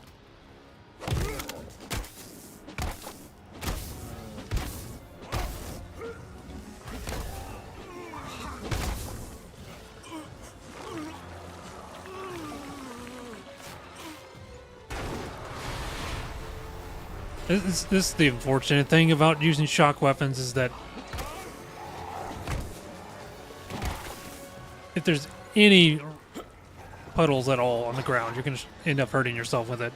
This is the unfortunate thing about using shock weapons is that if there's any puddles at all on the ground, you're gonna end up hurting yourself with it.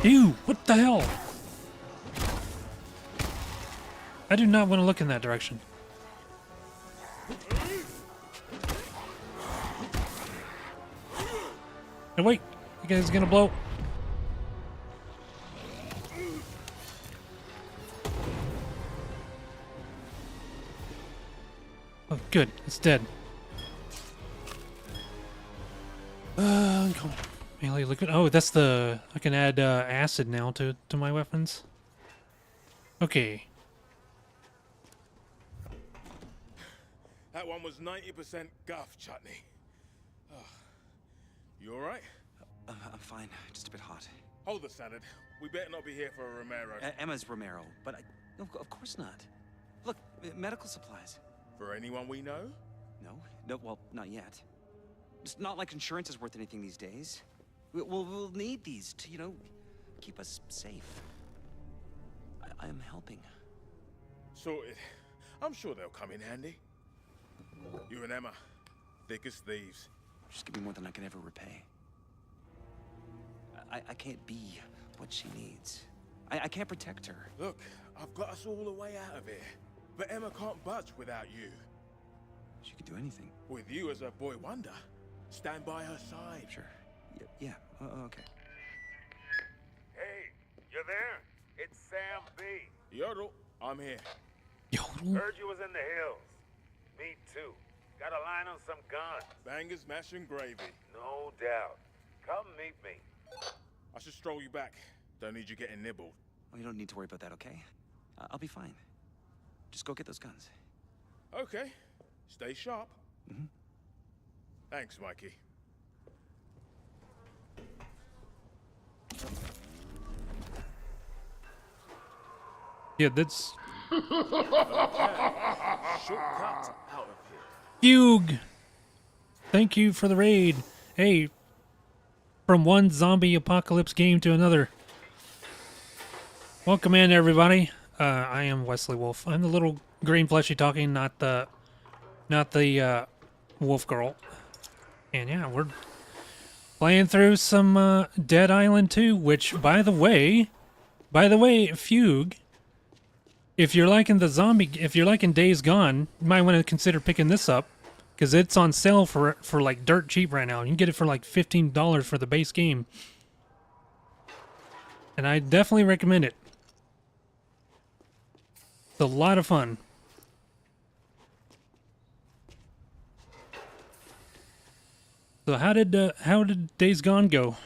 Ew, what the hell? I do not want to look in that direction. Hey, wait, you guys gonna blow? Oh, good, it's dead. Melee liquid. Oh, that's the. I can add acid now to my weapons. Okay. That one was 90% guff chutney. Oh. You alright? I'm fine. Just a bit hot. Hold the salad. We better not be here for a Romero. Emma's Romero, but no, of course not. Look, medical supplies. For anyone we know? No, well, not yet. It's not like insurance is worth anything these days. We'll need these to, you know, keep us safe. I am helping. Sorted. I'm sure they'll come in handy. You and Emma, thick as thieves. Just give me more than I can ever repay. I can't be what she needs. I can't protect her. Look, I've got us all the way out of here. But Emma can't budge without you. She could do anything. With you as her boy wonder. Stand by her side. Sure. Yeah. Okay. Hey, you there? It's Sam B. Yodel, I'm here. Yodel? Heard you was in the hills. Me too. Got a line on some guns. Bangers, mash, and gravy. No doubt. Come meet me. I should stroll you back. Don't need you getting nibbled. Oh, you don't need to worry about that, okay? I'll be fine. Just go get those guns. Okay. Stay sharp. Mm-hmm. Thanks, Mikey. Yeah, that's... Shortcut out of here. Fugue! Thank you for the raid. Hey, from one zombie apocalypse game to another. Welcome in, everybody. I am Wesley Wolf. I'm the little green fleshy talking, not the wolf girl. And yeah, we're playing through some Dead Island 2, which, by the way, Fugue, if you're liking Days Gone, you might want to consider picking this up, because it's on sale for like dirt cheap right now. You can get it for like $15 for the base game. And I definitely recommend it. It's a lot of fun. So how did Days Gone go?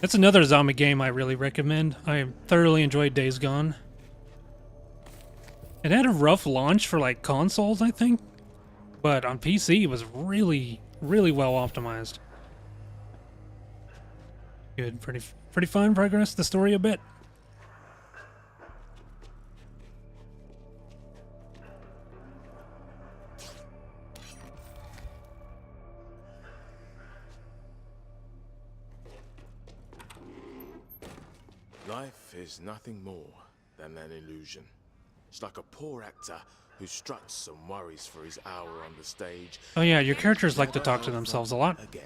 That's another zombie game I really recommend. I thoroughly enjoyed Days Gone. It had a rough launch for like consoles, I think, but on PC it was really, really well optimized. Good, pretty fun. Progress the story a bit. Life is nothing more than an illusion. It's like a poor actor who struts and worries for his hour on the stage. Oh yeah, your characters like to talk to themselves a lot. Again.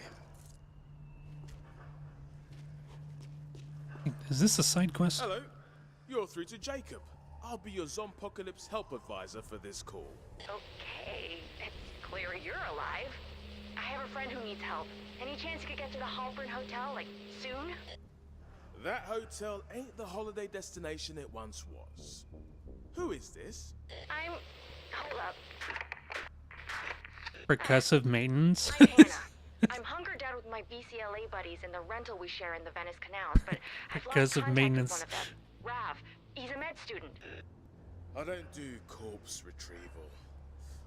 Is this a side quest? Hello, you're through to Jacob. I'll be your Zompocalypse help advisor for this call. Okay, it's clear you're alive. I have a friend who needs help. Any chance you could get to the Halpern Hotel, like, soon? That hotel ain't the holiday destination it once was. Who is this? Hold up. Percussive maintenance. I'm Hannah. I'm hunkered down with my BCLA buddies in the rental we share in the Venice canals, but I've lost Percussive contact maintenance. with one of them. Rav. He's a med student. I don't do corpse retrieval.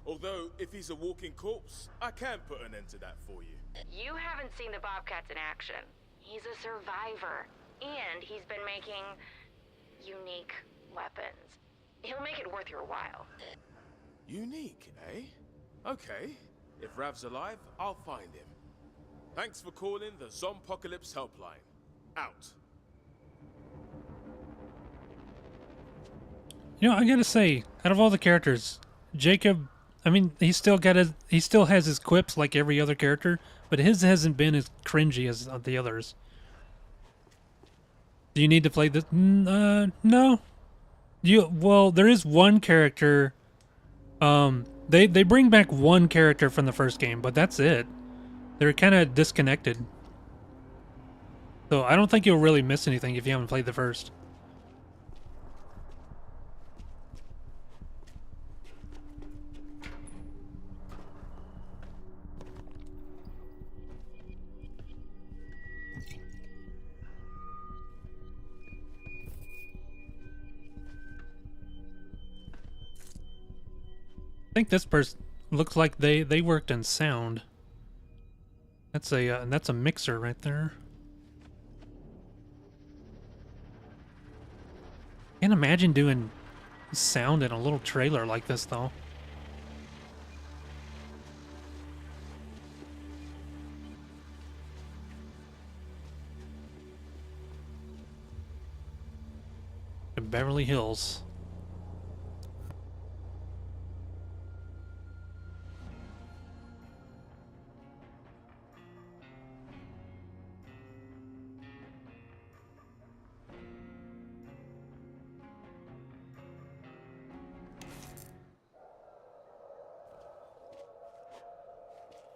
Although, if he's a walking corpse, I can put an end to that for you. You haven't seen the Bobcats in action. He's a survivor, and he's been making unique weapons. He'll make it worth your while. Unique, eh? Okay. If Rav's alive, I'll find him. Thanks for calling the Zompocalypse helpline. Out. You know, I gotta say, out of all the characters, Jacob, I mean, he still has his quips like every other character, but his hasn't been as cringy as the others. Do you need to play this? No. Well, there is one character. They bring back one character from the first game, but that's it. They're kind of disconnected. So I don't think you'll really miss anything if you haven't played the first. I think this person looks like they worked in sound. That's a mixer right there. Can't imagine doing sound in a little trailer like this though. In Beverly Hills.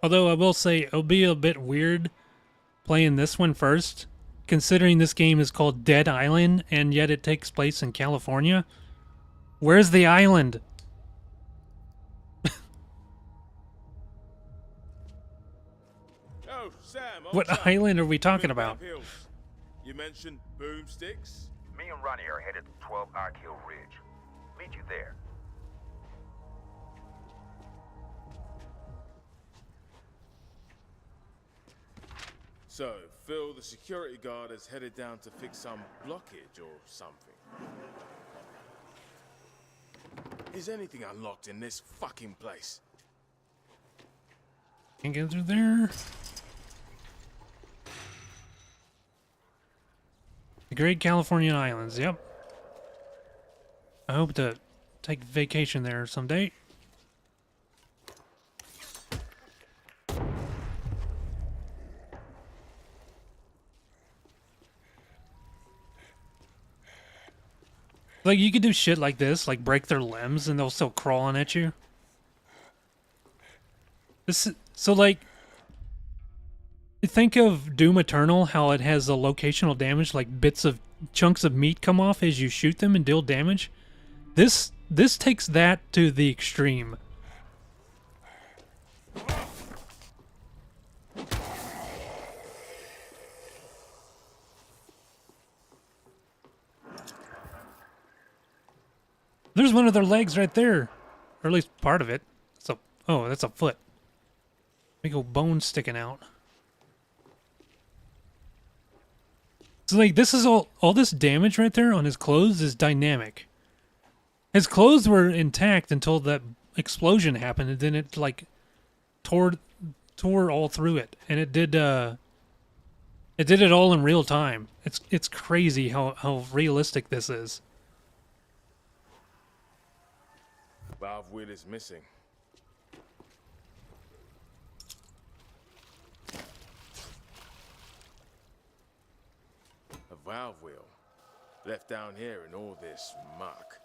Although I will say it'll be a bit weird playing this one first, considering this game is called Dead Island and yet it takes place in California. Where's the island? Oh, Sam. What island are we talking about? You mentioned boomsticks? Me and Ronnie are headed to 12 Ark Hill Ridge. Meet you there. So, Phil, the security guard, has headed down to fix some blockage or something. Is anything unlocked in this fucking place? Can't get through there. The Great California Islands, yep. I hope to take vacation there someday. Like, you could do shit like this, like break their limbs and they'll still crawling at you. So, like, think of Doom Eternal, how it has a locational damage, like chunks of meat come off as you shoot them and deal damage. This takes that to the extreme. There's one of their legs right there. Or at least part of it. Oh, that's a foot. Big old bone sticking out. So like this is all this damage right there on his clothes is dynamic. His clothes were intact until that explosion happened, and then it like tore all through it, and it did it all in real time. It's crazy how realistic this is. Valve wheel is missing. A valve wheel left down here in all this muck.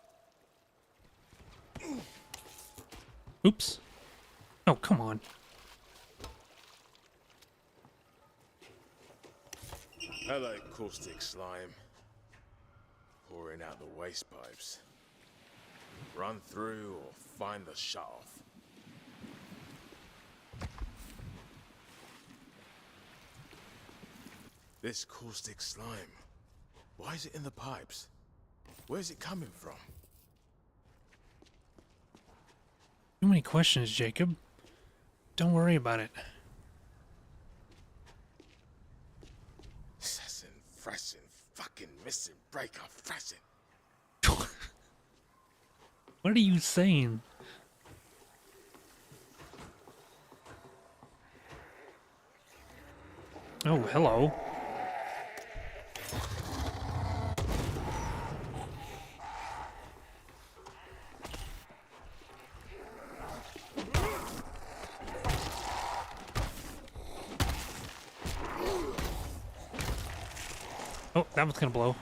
Oops. Oh, come on. Hello, caustic slime. Pouring out the waste pipes. Run through or find the shut-off. This caustic slime. Why is it in the pipes? Where's it coming from? Too many questions, Jacob. Don't worry about it. Sessin, fressin, fucking missing, breaker, fressin. What are you saying? Oh, hello. Oh, that one's gonna blow.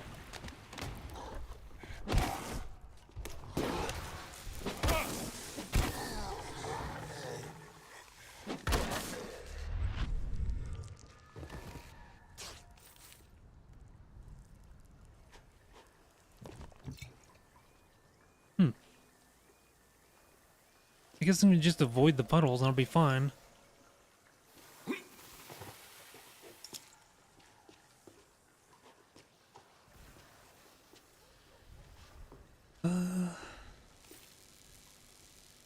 I guess I'm gonna just avoid the puddles and I'll be fine.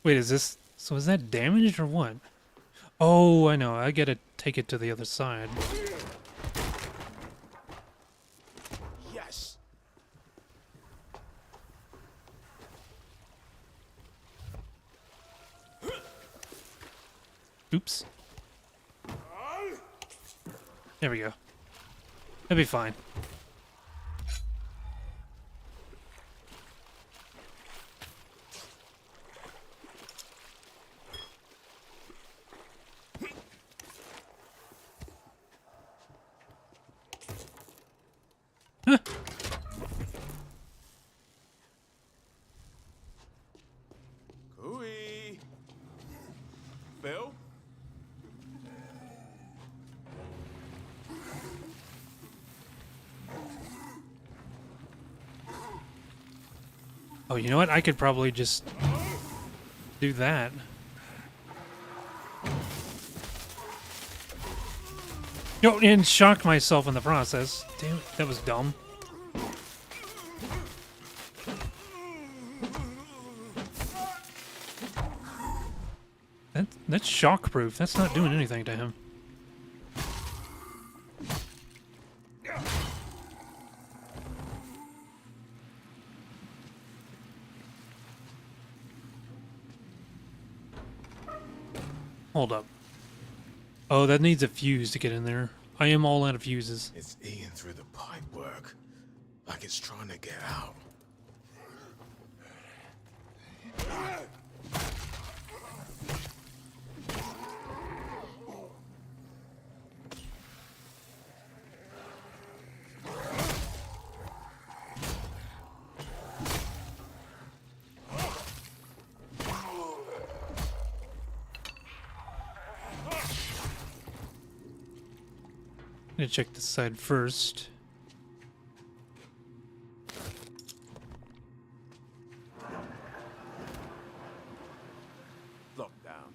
Wait, is this... So is that damaged or what? Oh, I know. I gotta take it to the other side. Yes. Oops. There we go. That'll be fine. Cooey. Bill? Oh, you know what? I could probably just do that. No, and shocked myself in the process. Damn it, that was dumb. That's shock-proof. That's not doing anything to him. Hold up. Oh, that needs a fuse to get in there. I am all out of fuses. It's eating through the pipework. Like it's trying to get out. I'm gonna check this side first. Lockdown.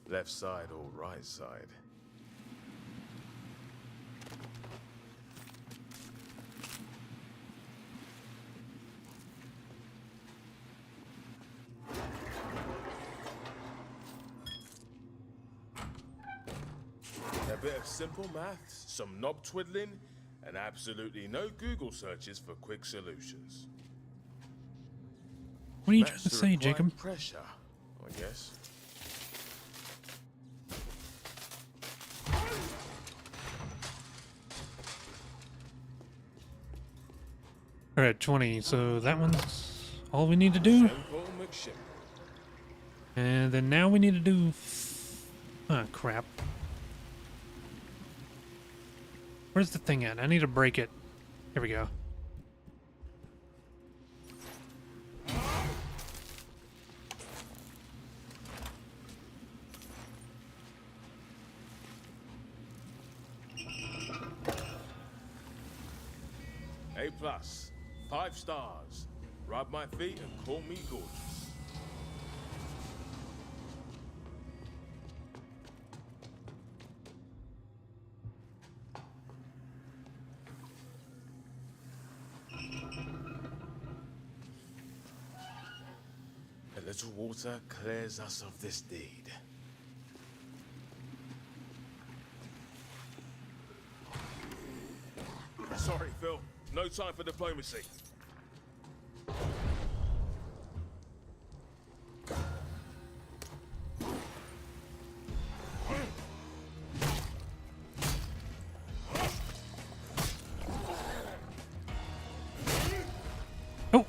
Left side or right side? bit of simple maths, some knob twiddling, and absolutely no Google searches for quick solutions. What are you Match trying to the say, required Jacob? Pressure, I guess. We're at 20, so that one's all we need to do. Simple McShimmy. And then now we need to do... Ah, crap. Where's the thing at? I need to break it. Here we go. A+, 5 stars. Rub my feet and call me gorgeous. A little water clears us of this deed. Sorry, Phil. No time for diplomacy. Oh!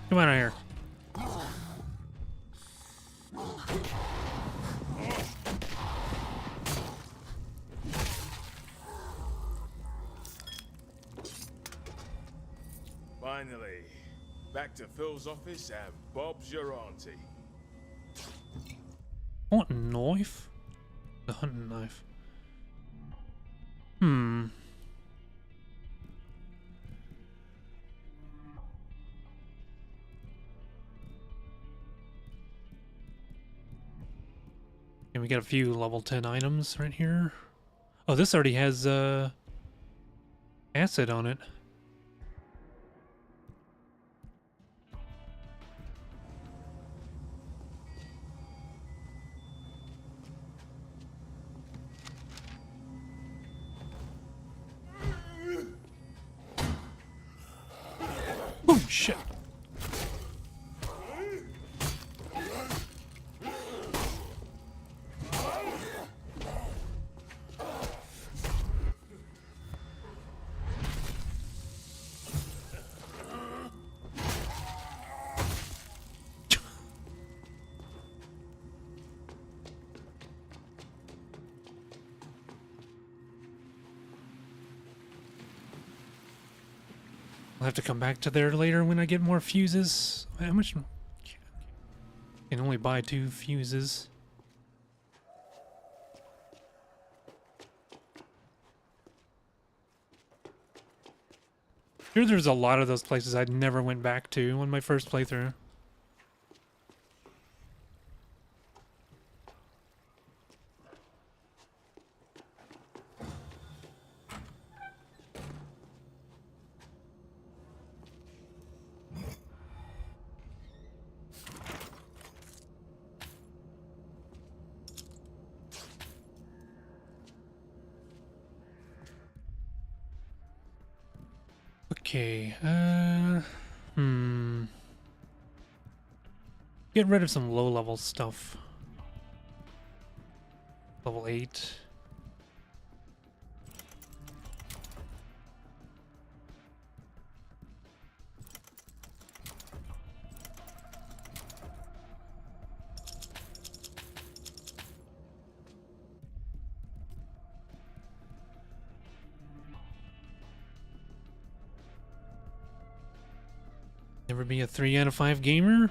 Come on out here. Finally, back to Phil's office and Bob's your auntie. What knife? The hunting knife. Hmm. And we got a few level 10 items right here. Oh, this already has acid on it. Oh shit. I'll have to come back to there later when I get more fuses. How much? Can only buy 2 fuses. Sure, there's a lot of those places I never went back to on my first playthrough. Okay, get rid of some low-level stuff. Level 8. Never be a 3 out of 5 gamer?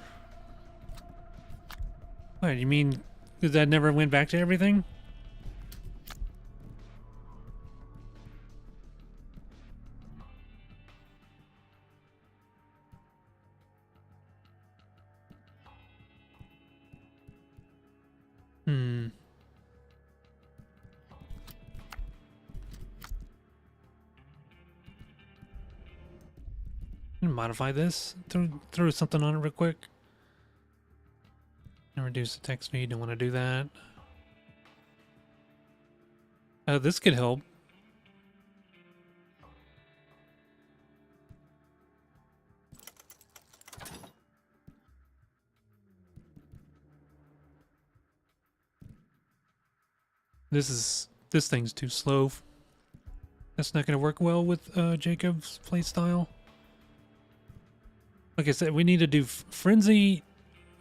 What, you mean that never went back to everything? Modify this, throw something on it real quick. And reduce the text speed, don't want to do that. This could help. This thing's too slow. That's not gonna work well with Jacob's playstyle. Like I said, we need to do frenzy,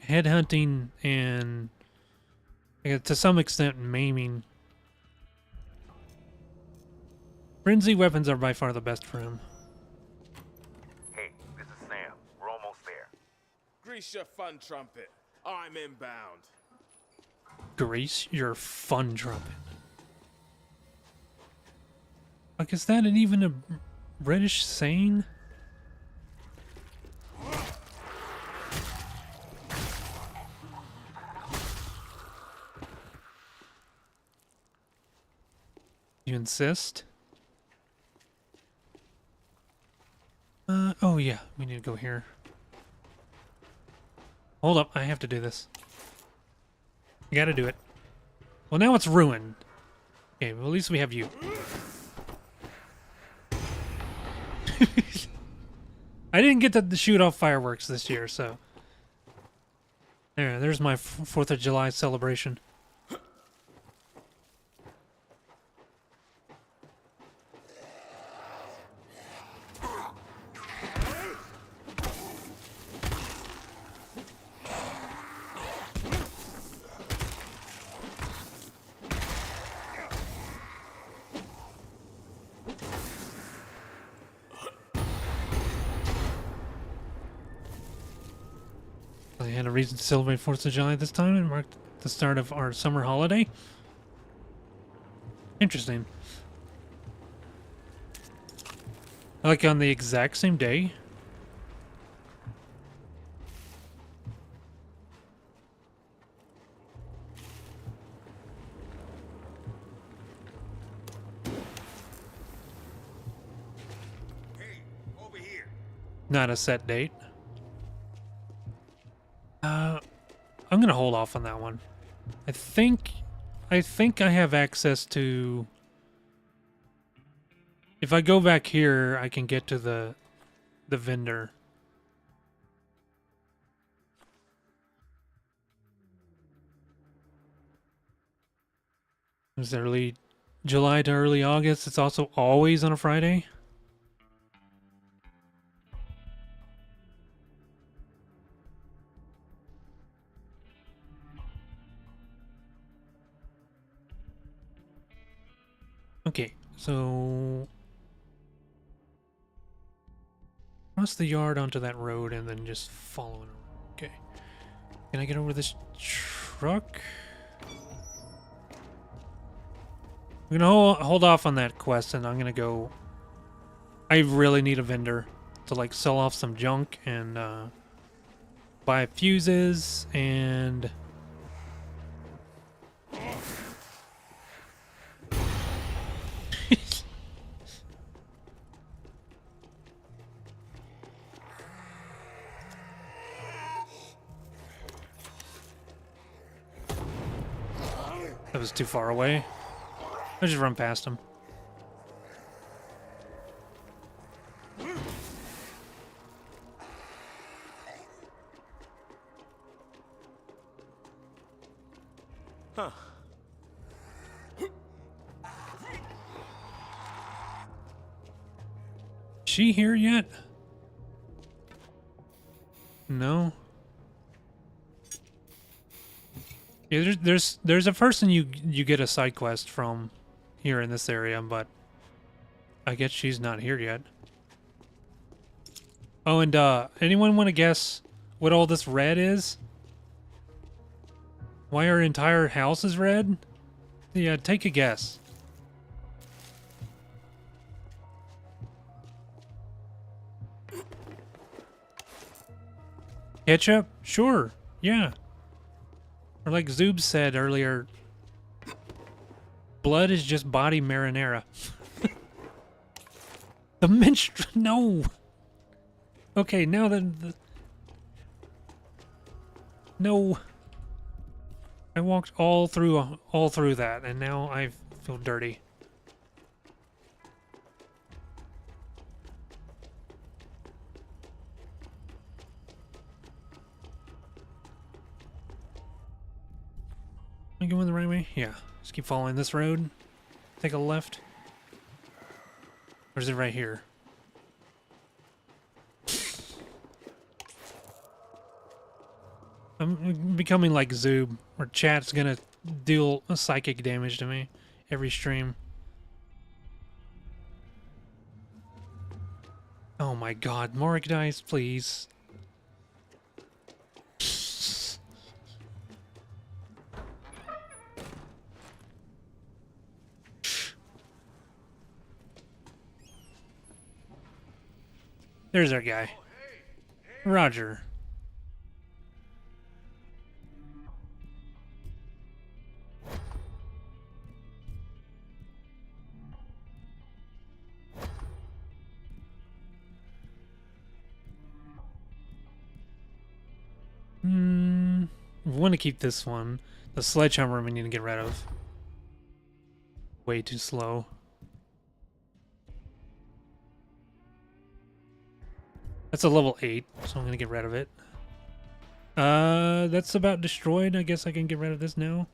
headhunting, and to some extent maiming. Frenzy weapons are by far the best for him. Hey, this is Sam. We're almost there. Grease your fun trumpet. I'm inbound. Grease your fun trumpet. Like, is that even a British saying? You insist? Oh yeah, we need to go here. Hold up, I have to do this. I gotta do it. Well, now it's ruined. Okay, well, at least we have you. I didn't get to shoot off fireworks this year, so... There's my 4th of July celebration. I had a reason to celebrate 4th of July this time and marked the start of our summer holiday. Interesting. Like on the exact same day. Hey, over here. Not a set date. I'm gonna hold off on that one. I think I have access to... If I go back here, I can get to the vendor. It's early July to early August. It's also always on a Friday. Okay, so cross the yard onto that road and then just follow it. Okay. Can I get over this truck? I'm gonna hold off on that quest and I'm gonna go... I really need a vendor to like sell off some junk and buy fuses and... That was too far away. I just run past him. Huh. She here yet? No. Yeah, there's a person you get a side quest from here in this area, but I guess she's not here yet. Oh, and anyone want to guess what all this red is? Why our entire house is red? Yeah, take a guess. Ketchup? Sure. Yeah. Or like Zoob said earlier, blood is just body marinara. The minstrel... No! Okay, now the... No. I walked all through that, and now I feel dirty. I going the right way? Yeah. Just keep following this road. Take a left. Or is it right here? I'm becoming like Zoob, where chat's gonna deal a psychic damage to me every stream. Oh my god, more dice, please. There's our guy. Roger. We want to keep this one. The sledgehammer we need to get rid of. Way too slow. That's a level 8, so I'm gonna get rid of it. That's about destroyed. I guess I can get rid of this now.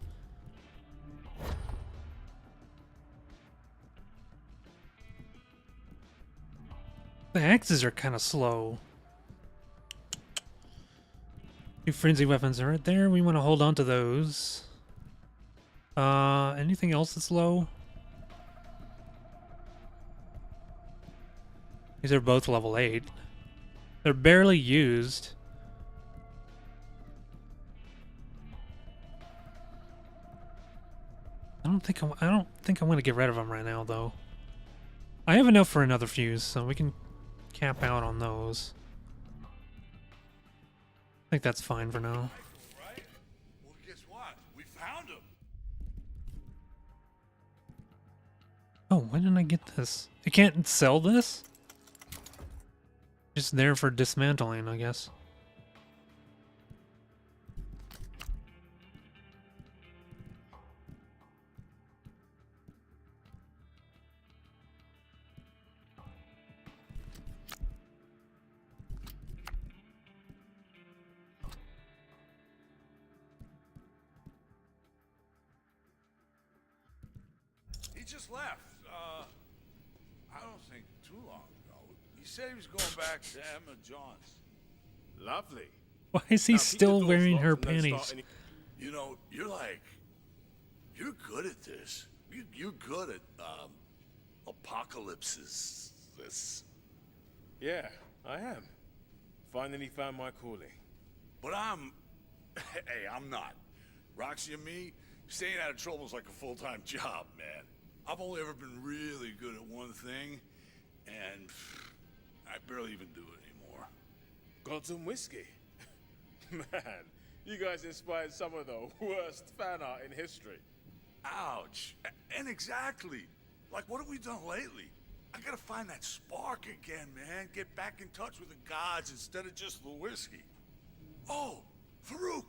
The axes are kind of slow. Two frenzy weapons are right there. We want to hold on to those. Anything else that's low? These are both level 8. They're barely used. I don't think I'm gonna get rid of them right now though. I have enough for another fuse, so we can cap out on those. I think that's fine for now. Right? Well, guess what? We found him. Oh, why didn't I get this? I can't sell this? Just there for dismantling, I guess. He just left. I don't think too long ago. He said he was going back to Emma John's. Lovely. Why is he Now, keep the still doors wearing locked her and don't start panties? any- You know, you're good at this. You're good at apocalypses. This. Yeah, I am. Finally found my calling. But hey, I'm not. Roxy and me, staying out of trouble is like a full-time job, man. I've only ever been really good at one thing, and I barely even do it anymore. Got some whiskey? Man, you guys inspired some of the worst fan art in history. Ouch. And exactly. Like, what have we done lately? I gotta find that spark again, man. Get back in touch with the gods instead of just the whiskey. Oh, Farouk.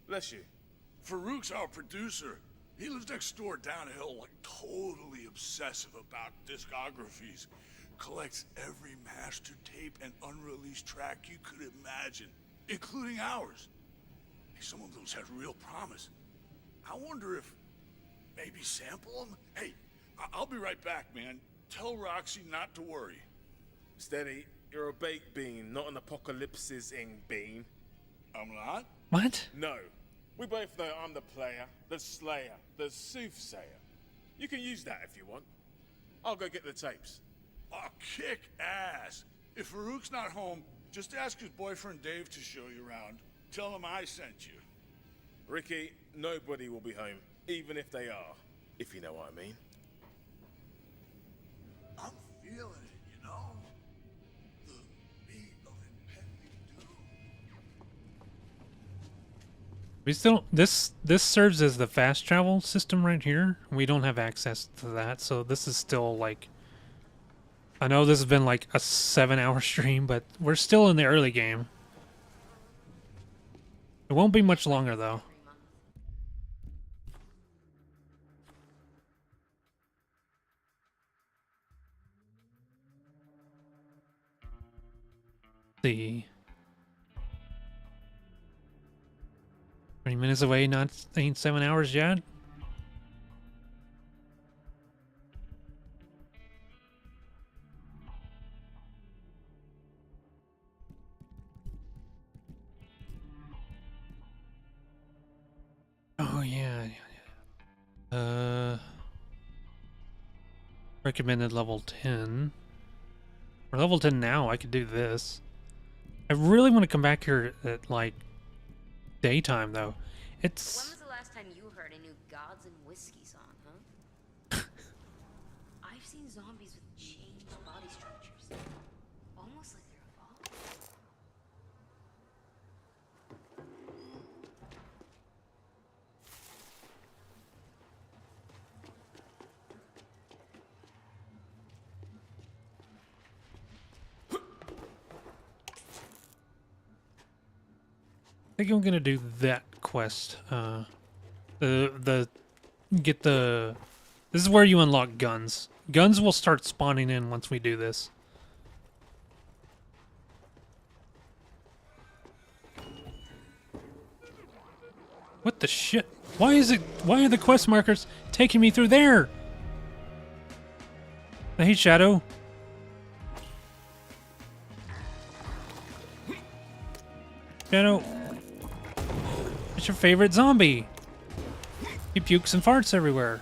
Bless you. Farouk's our producer. He lives next door down the hill, like totally obsessive about discographies. Collects every master tape and unreleased track you could imagine, including ours. Hey, some of those have real promise. I wonder if maybe sample them? Hey, I'll be right back, man. Tell Roxy not to worry. Steady, you're a baked bean, not an apocalypses-ing bean. I'm not? What? No. We both know I'm the player, the slayer, the soothsayer. You can use that if you want. I'll go get the tapes. Oh, kick ass. If Farouk's not home, just ask his boyfriend Dave to show you around. Tell him I sent you. Ricky, nobody will be home, even if they are, if you know what I mean. I'm feeling it, you know? The beat of impending doom. We still this serves as the fast travel system right here. We don't have access to that, so this is still like, I know this has been like a 7-hour stream, but we're still in the early game. It won't be much longer though. See. 20 minutes away, not ain't 7 hours yet. Oh yeah. Recommended level 10. We're level 10 now. I could do this. I really want to come back here at like daytime though. It's When was the last time you heard a new Gods and Whiskey song, huh? I've seen zombies with changed body structures. Almost like they're evolved. I think I'm gonna do that quest. The get the. This is where you unlock guns. Guns will start spawning in once we do this. What the shit? Why is it? Why are the quest markers taking me through there? I hate Shadow. Shadow. What's your favorite zombie? He pukes and farts everywhere.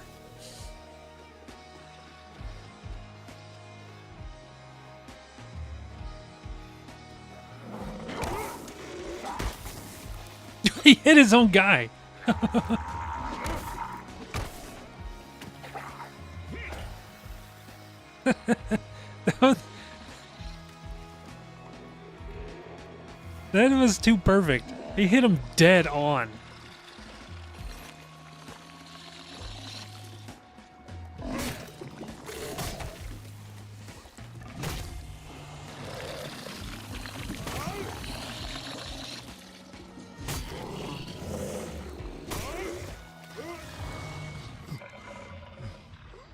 He hit his own guy. That was too perfect. He hit him dead on.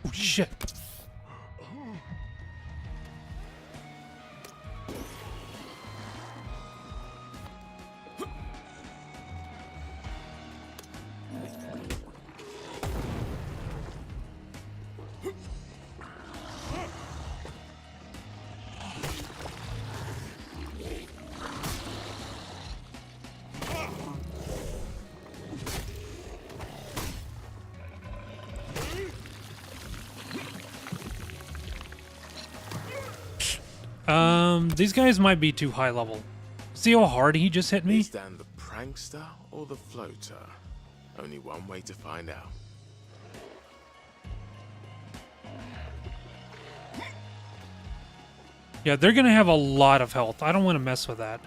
Oh shit. These guys might be too high level. See how hard he just hit me? Is Dan the prankster or the floater? Only one way to find out. Yeah, they're gonna have a lot of health. I don't want to mess with that.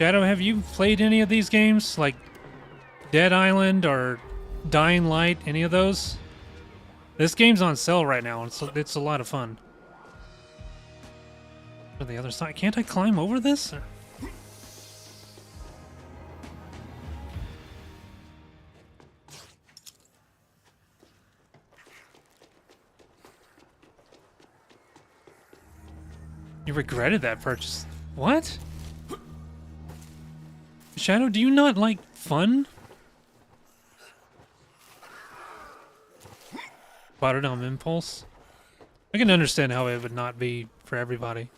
Shadow, have you played any of these games? Like Dead Island or Dying Light? Any of those? This game's on sale right now. It's a lot of fun. On the other side. Can't I climb over this? Or? You regretted that purchase. What? Shadow, do you not like fun? Bought it on impulse. I can understand how it would not be for everybody.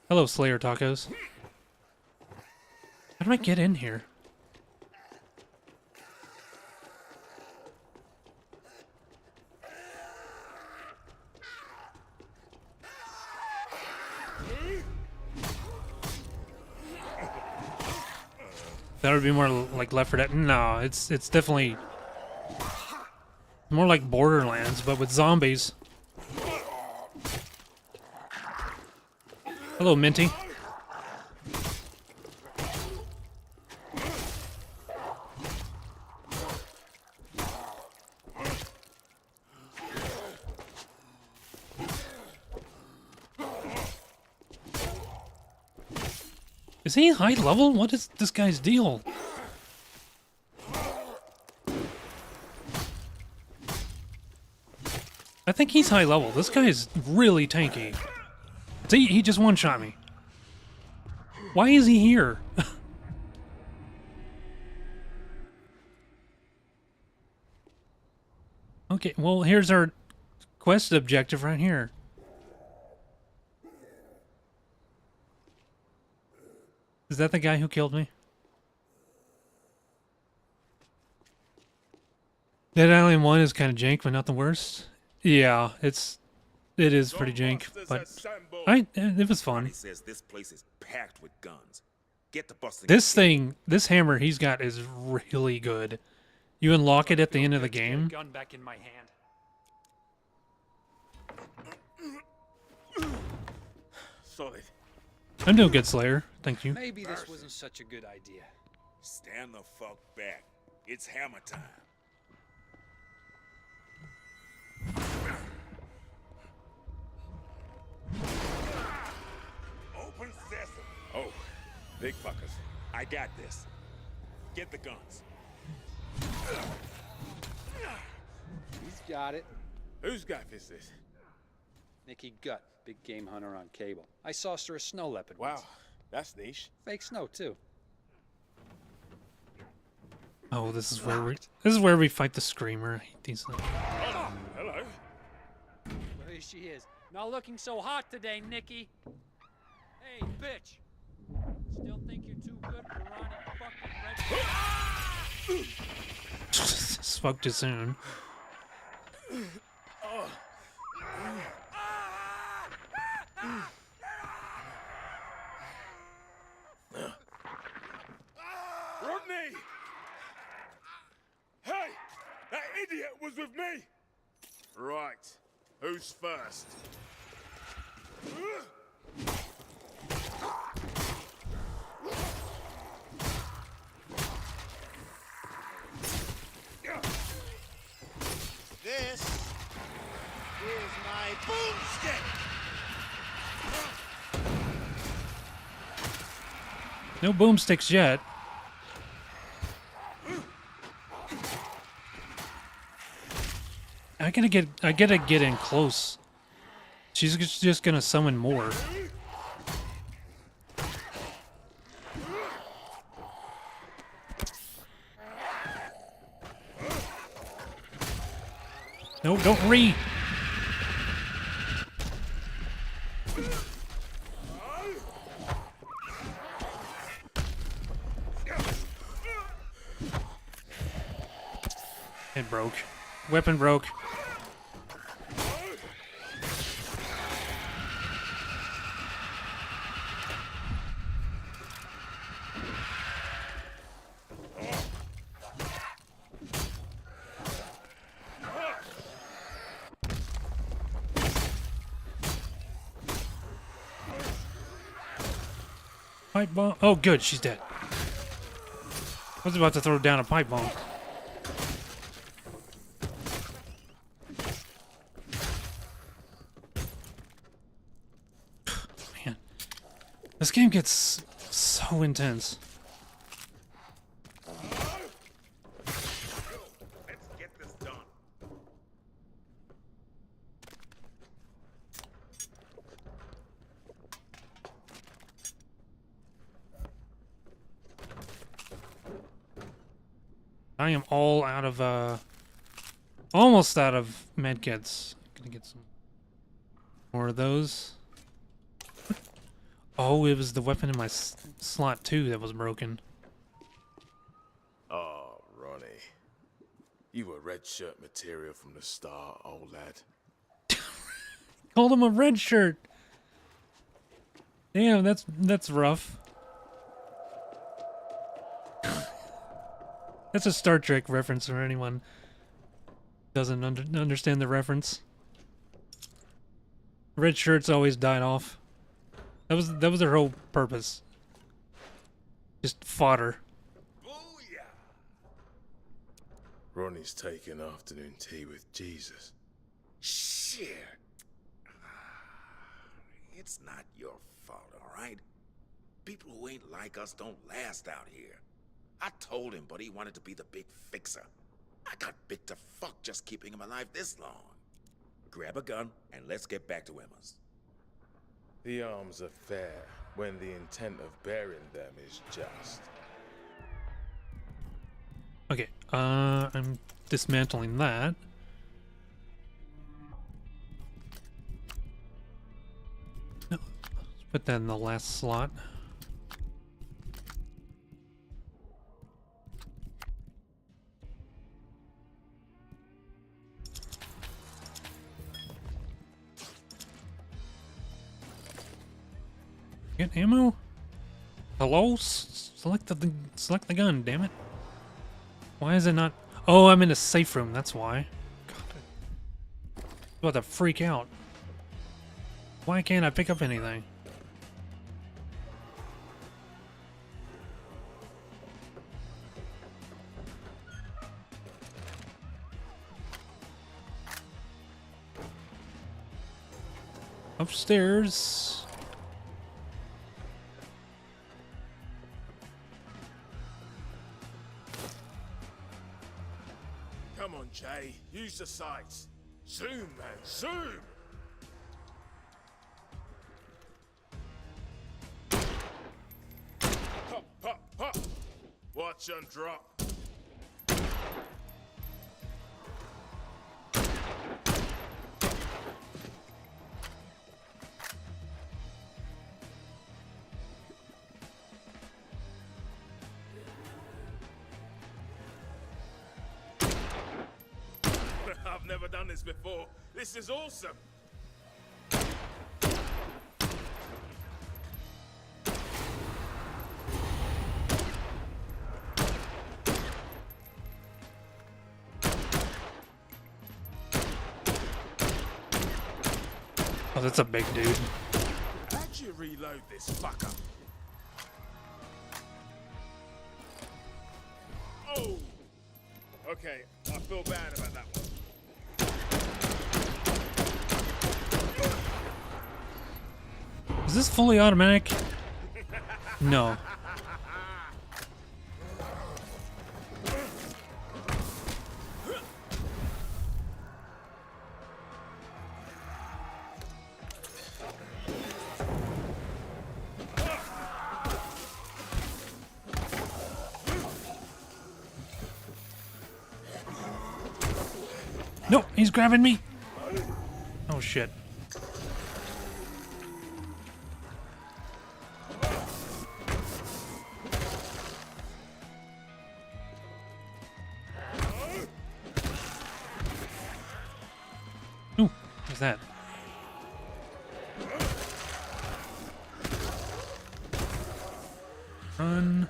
Hello, Slayer Tacos. How do I get in here? That would be more like Left 4 Dead. No, it's definitely more like Borderlands, but with zombies. Hello, Minty. Is he high level? What is this guy's deal? I think he's high level. This guy is really tanky. See, he just one-shot me. Why is he here? Okay, well, here's our quest objective right here. Is that the guy who killed me? Dead Island 1 is kind of jank, but not the worst. Yeah, it is pretty jank, but it was fun. He says this place is packed with guns. Get the busting. This hammer he's got is really good. You unlock it at the end of the game. Gun back in my hand. Solid. I'm doing good, Slayer. Thank you. Maybe this wasn't such a good idea. Stand the fuck back. It's hammer time. Open sesame. Oh, big fuckers. I got this. Get the guns. He's got it. Whose guy is this? Nicky Gut, big game hunter on cable. I saw her a snow leopard Wow, once. that's niche. Fake snow, too. Oh, this is where we fight the Screamer. I hate these. Oh, hello. Well, here she is. Not looking so hot today, Nicky. Hey, bitch. Still think you're too good for Ronnie fucking Red? Spoke too soon. Rodney! Hey! That idiot was with me! Right. Who's first? This is my boomstick. No boomsticks yet. I gotta get in close. She's just gonna summon more. No, don't re. It broke. Weapon broke. Pipe bomb. Oh, good. She's dead. I was about to throw down a pipe bomb. Man, this game gets so intense. Let's get this done. I am all out of, almost out of medkits. Gonna get some more of those. Oh, it was the weapon in my slot 2 that was broken. Oh, Ronnie. You were red shirt material from the start, old lad. Called him a red shirt. Damn, that's rough. That's a Star Trek reference for anyone who doesn't understand the reference. Red shirts always died off. That was their whole purpose. Just fodder. Ronnie's taking afternoon tea with Jesus. Shit. It's not your fault, all right? People who ain't like us don't last out here. I told him, but he wanted to be the big fixer. I got bit to fuck just keeping him alive this long. Grab a gun and let's get back to Emma's. The arms are fair when the intent of bearing them is just. Okay, I'm dismantling that. No, let's put that in the last slot. Get ammo? Hello? Select the gun, damn it. Why is it not? Oh, I'm in a safe room, that's why. God. I'm about to freak out. Why can't I pick up anything? Upstairs. Come on, Jay. Use the sights. Zoom, man. Zoom! Pop, pop, pop! Watch and drop. I've never done this before. This is awesome. Oh, that's a big dude. How'd you reload this fucker? Oh! Okay, I feel bad about that one. Is this fully automatic? No. No, he's grabbing me. Oh shit. Ooh, what's that? Run.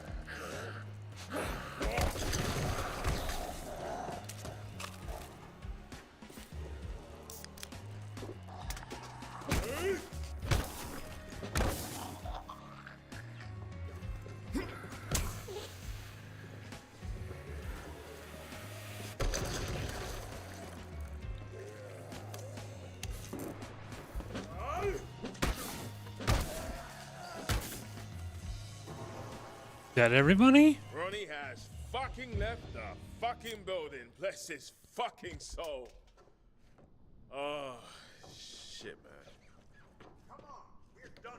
That everybody? Ronnie has fucking left the fucking building. Bless his fucking soul. Oh, shit, man. Come on, we're done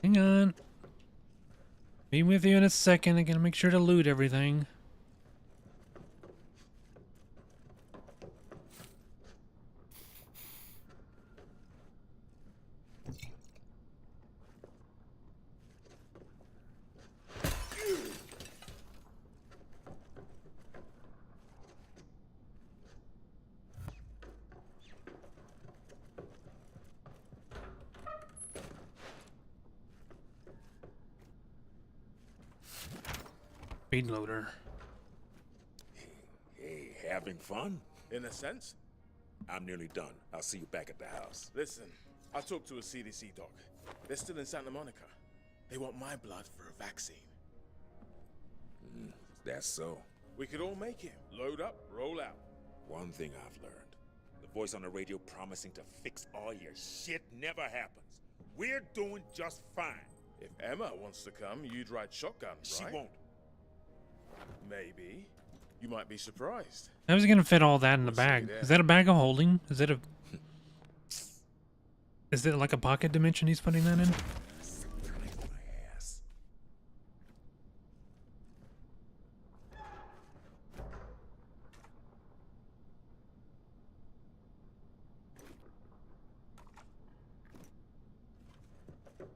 here. Hang on. Be with you in a second. I gotta make sure to loot everything. Speed loader. Hey, having fun? In a sense. I'm nearly done. I'll see you back at the house. Listen, I talked to a CDC doc. They're still in Santa Monica. They want my blood for a vaccine. That's so. We could all make it. Load up, roll out. One thing I've learned. The voice on the radio promising to fix all your shit never happens. We're doing just fine. If Emma wants to come, you'd ride shotgun, She right? won't. Maybe. You might be surprised. How is he gonna fit all that in the bag? Is that a bag of holding? Is it like a pocket dimension he's putting that in?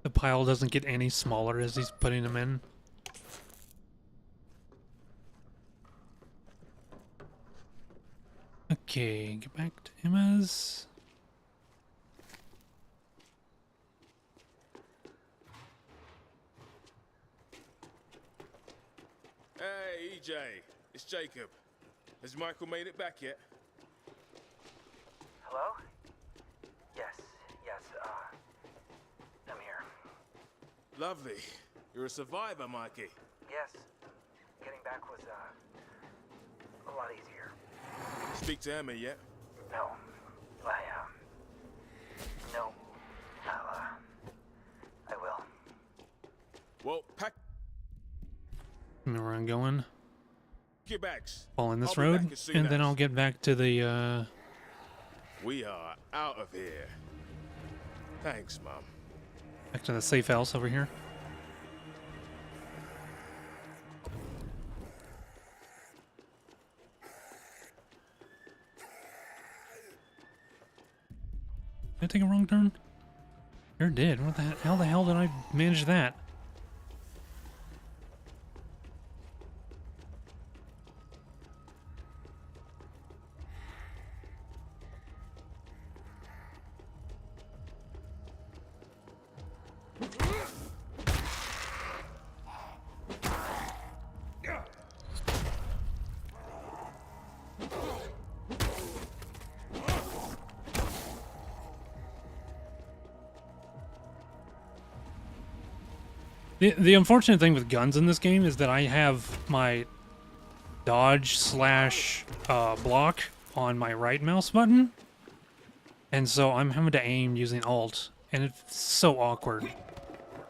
The pile doesn't get any smaller as he's putting them in. Okay, get back to Emma's. Hey, EJ. It's Jacob. Has Michael made it back yet? Hello? Yes, I'm here. Lovely. You're a survivor, Mikey. Yes, getting back was, a lot easier. Speak to Emma yet? No, no, I will. Well, pack Remember where I'm going? your bags. Fall in this I'll be road, back as soon and then as. I'll get back to the, We are out of here. Thanks, Mom. back to the safe house over here. Did I take a wrong turn? Sure did. What the hell? How the hell did I manage that? The unfortunate thing with guns in this game is that I have my dodge slash block on my right mouse button, and so I'm having to aim using alt, and it's so awkward.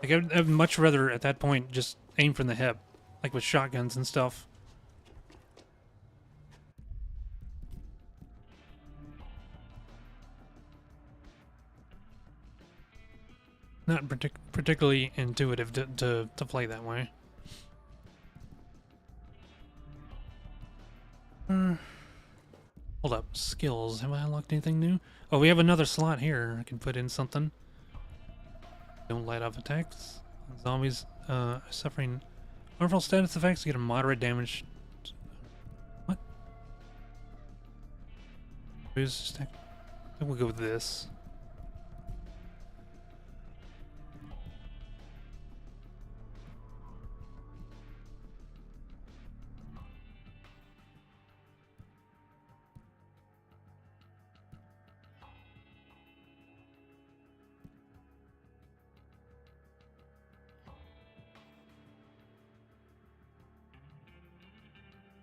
Like I'd much rather at that point just aim from the hip, like with shotguns and stuff. Not particularly intuitive to play that way. Hold up, skills. Have I unlocked anything new? Oh, we have another slot here. I can put in something. Don't light off attacks. Zombies suffering harmful status effects get a moderate damage. What? Boost stack. I think we'll go with this.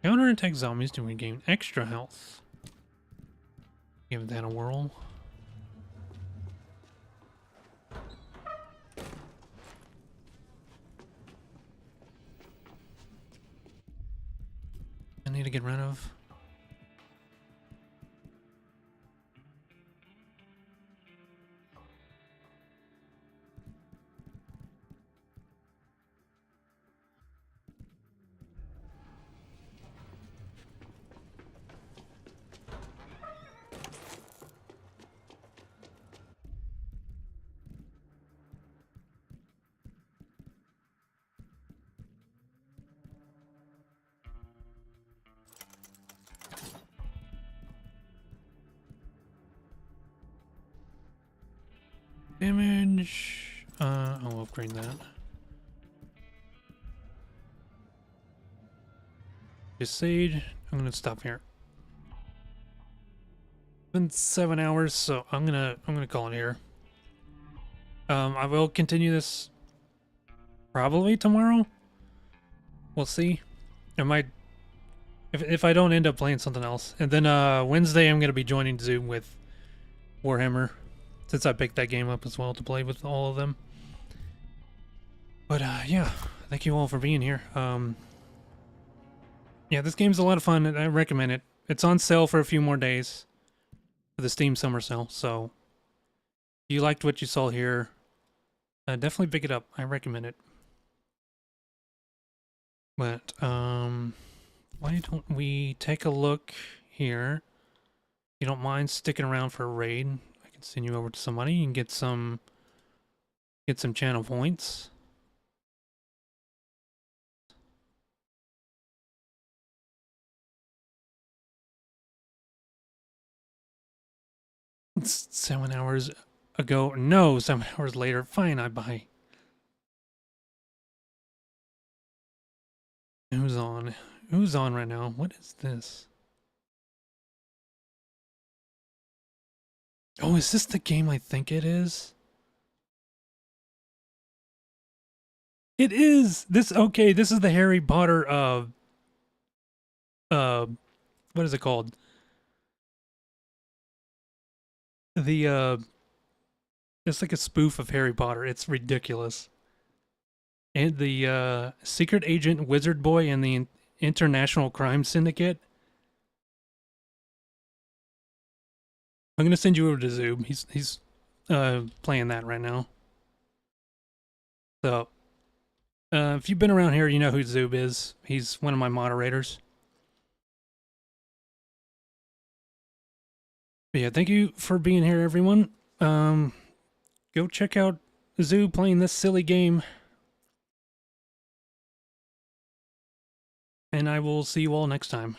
Counterattack zombies to regain extra health. Give that a whirl. I need to get rid of. Damage. I'll upgrade that. Just Sage. I'm gonna stop here. Been 7 hours, so I'm gonna call it here. I will continue this probably tomorrow. We'll see. I might if I don't end up playing something else. And then Wednesday I'm gonna be joining Zoom with Warhammer. since I picked that game up as well to play with all of them. But yeah, thank you all for being here. Yeah, this game's a lot of fun, and I recommend it. It's on sale for a few more days for the Steam Summer Sale, so if you liked what you saw here, definitely pick it up. I recommend it. But why don't we take a look here? If you don't mind sticking around for a raid, I can send you over to somebody and get some channel points. It's 7 hours ago. No, 7 hours later. Fine, I buy. Who's on? Who's on right now? What is this? Oh, is this the game I think it is? It is! Okay, this is the Harry Potter, what is it called? It's like a spoof of Harry Potter. It's ridiculous. And the Secret Agent Wizard Boy and the International Crime Syndicate. I'm gonna send you over to Zoob. He's playing that right now. So if you've been around here, you know who Zoob is. He's one of my moderators. But yeah, thank you for being here, everyone. Go check out Zoob playing this silly game. And I will see you all next time.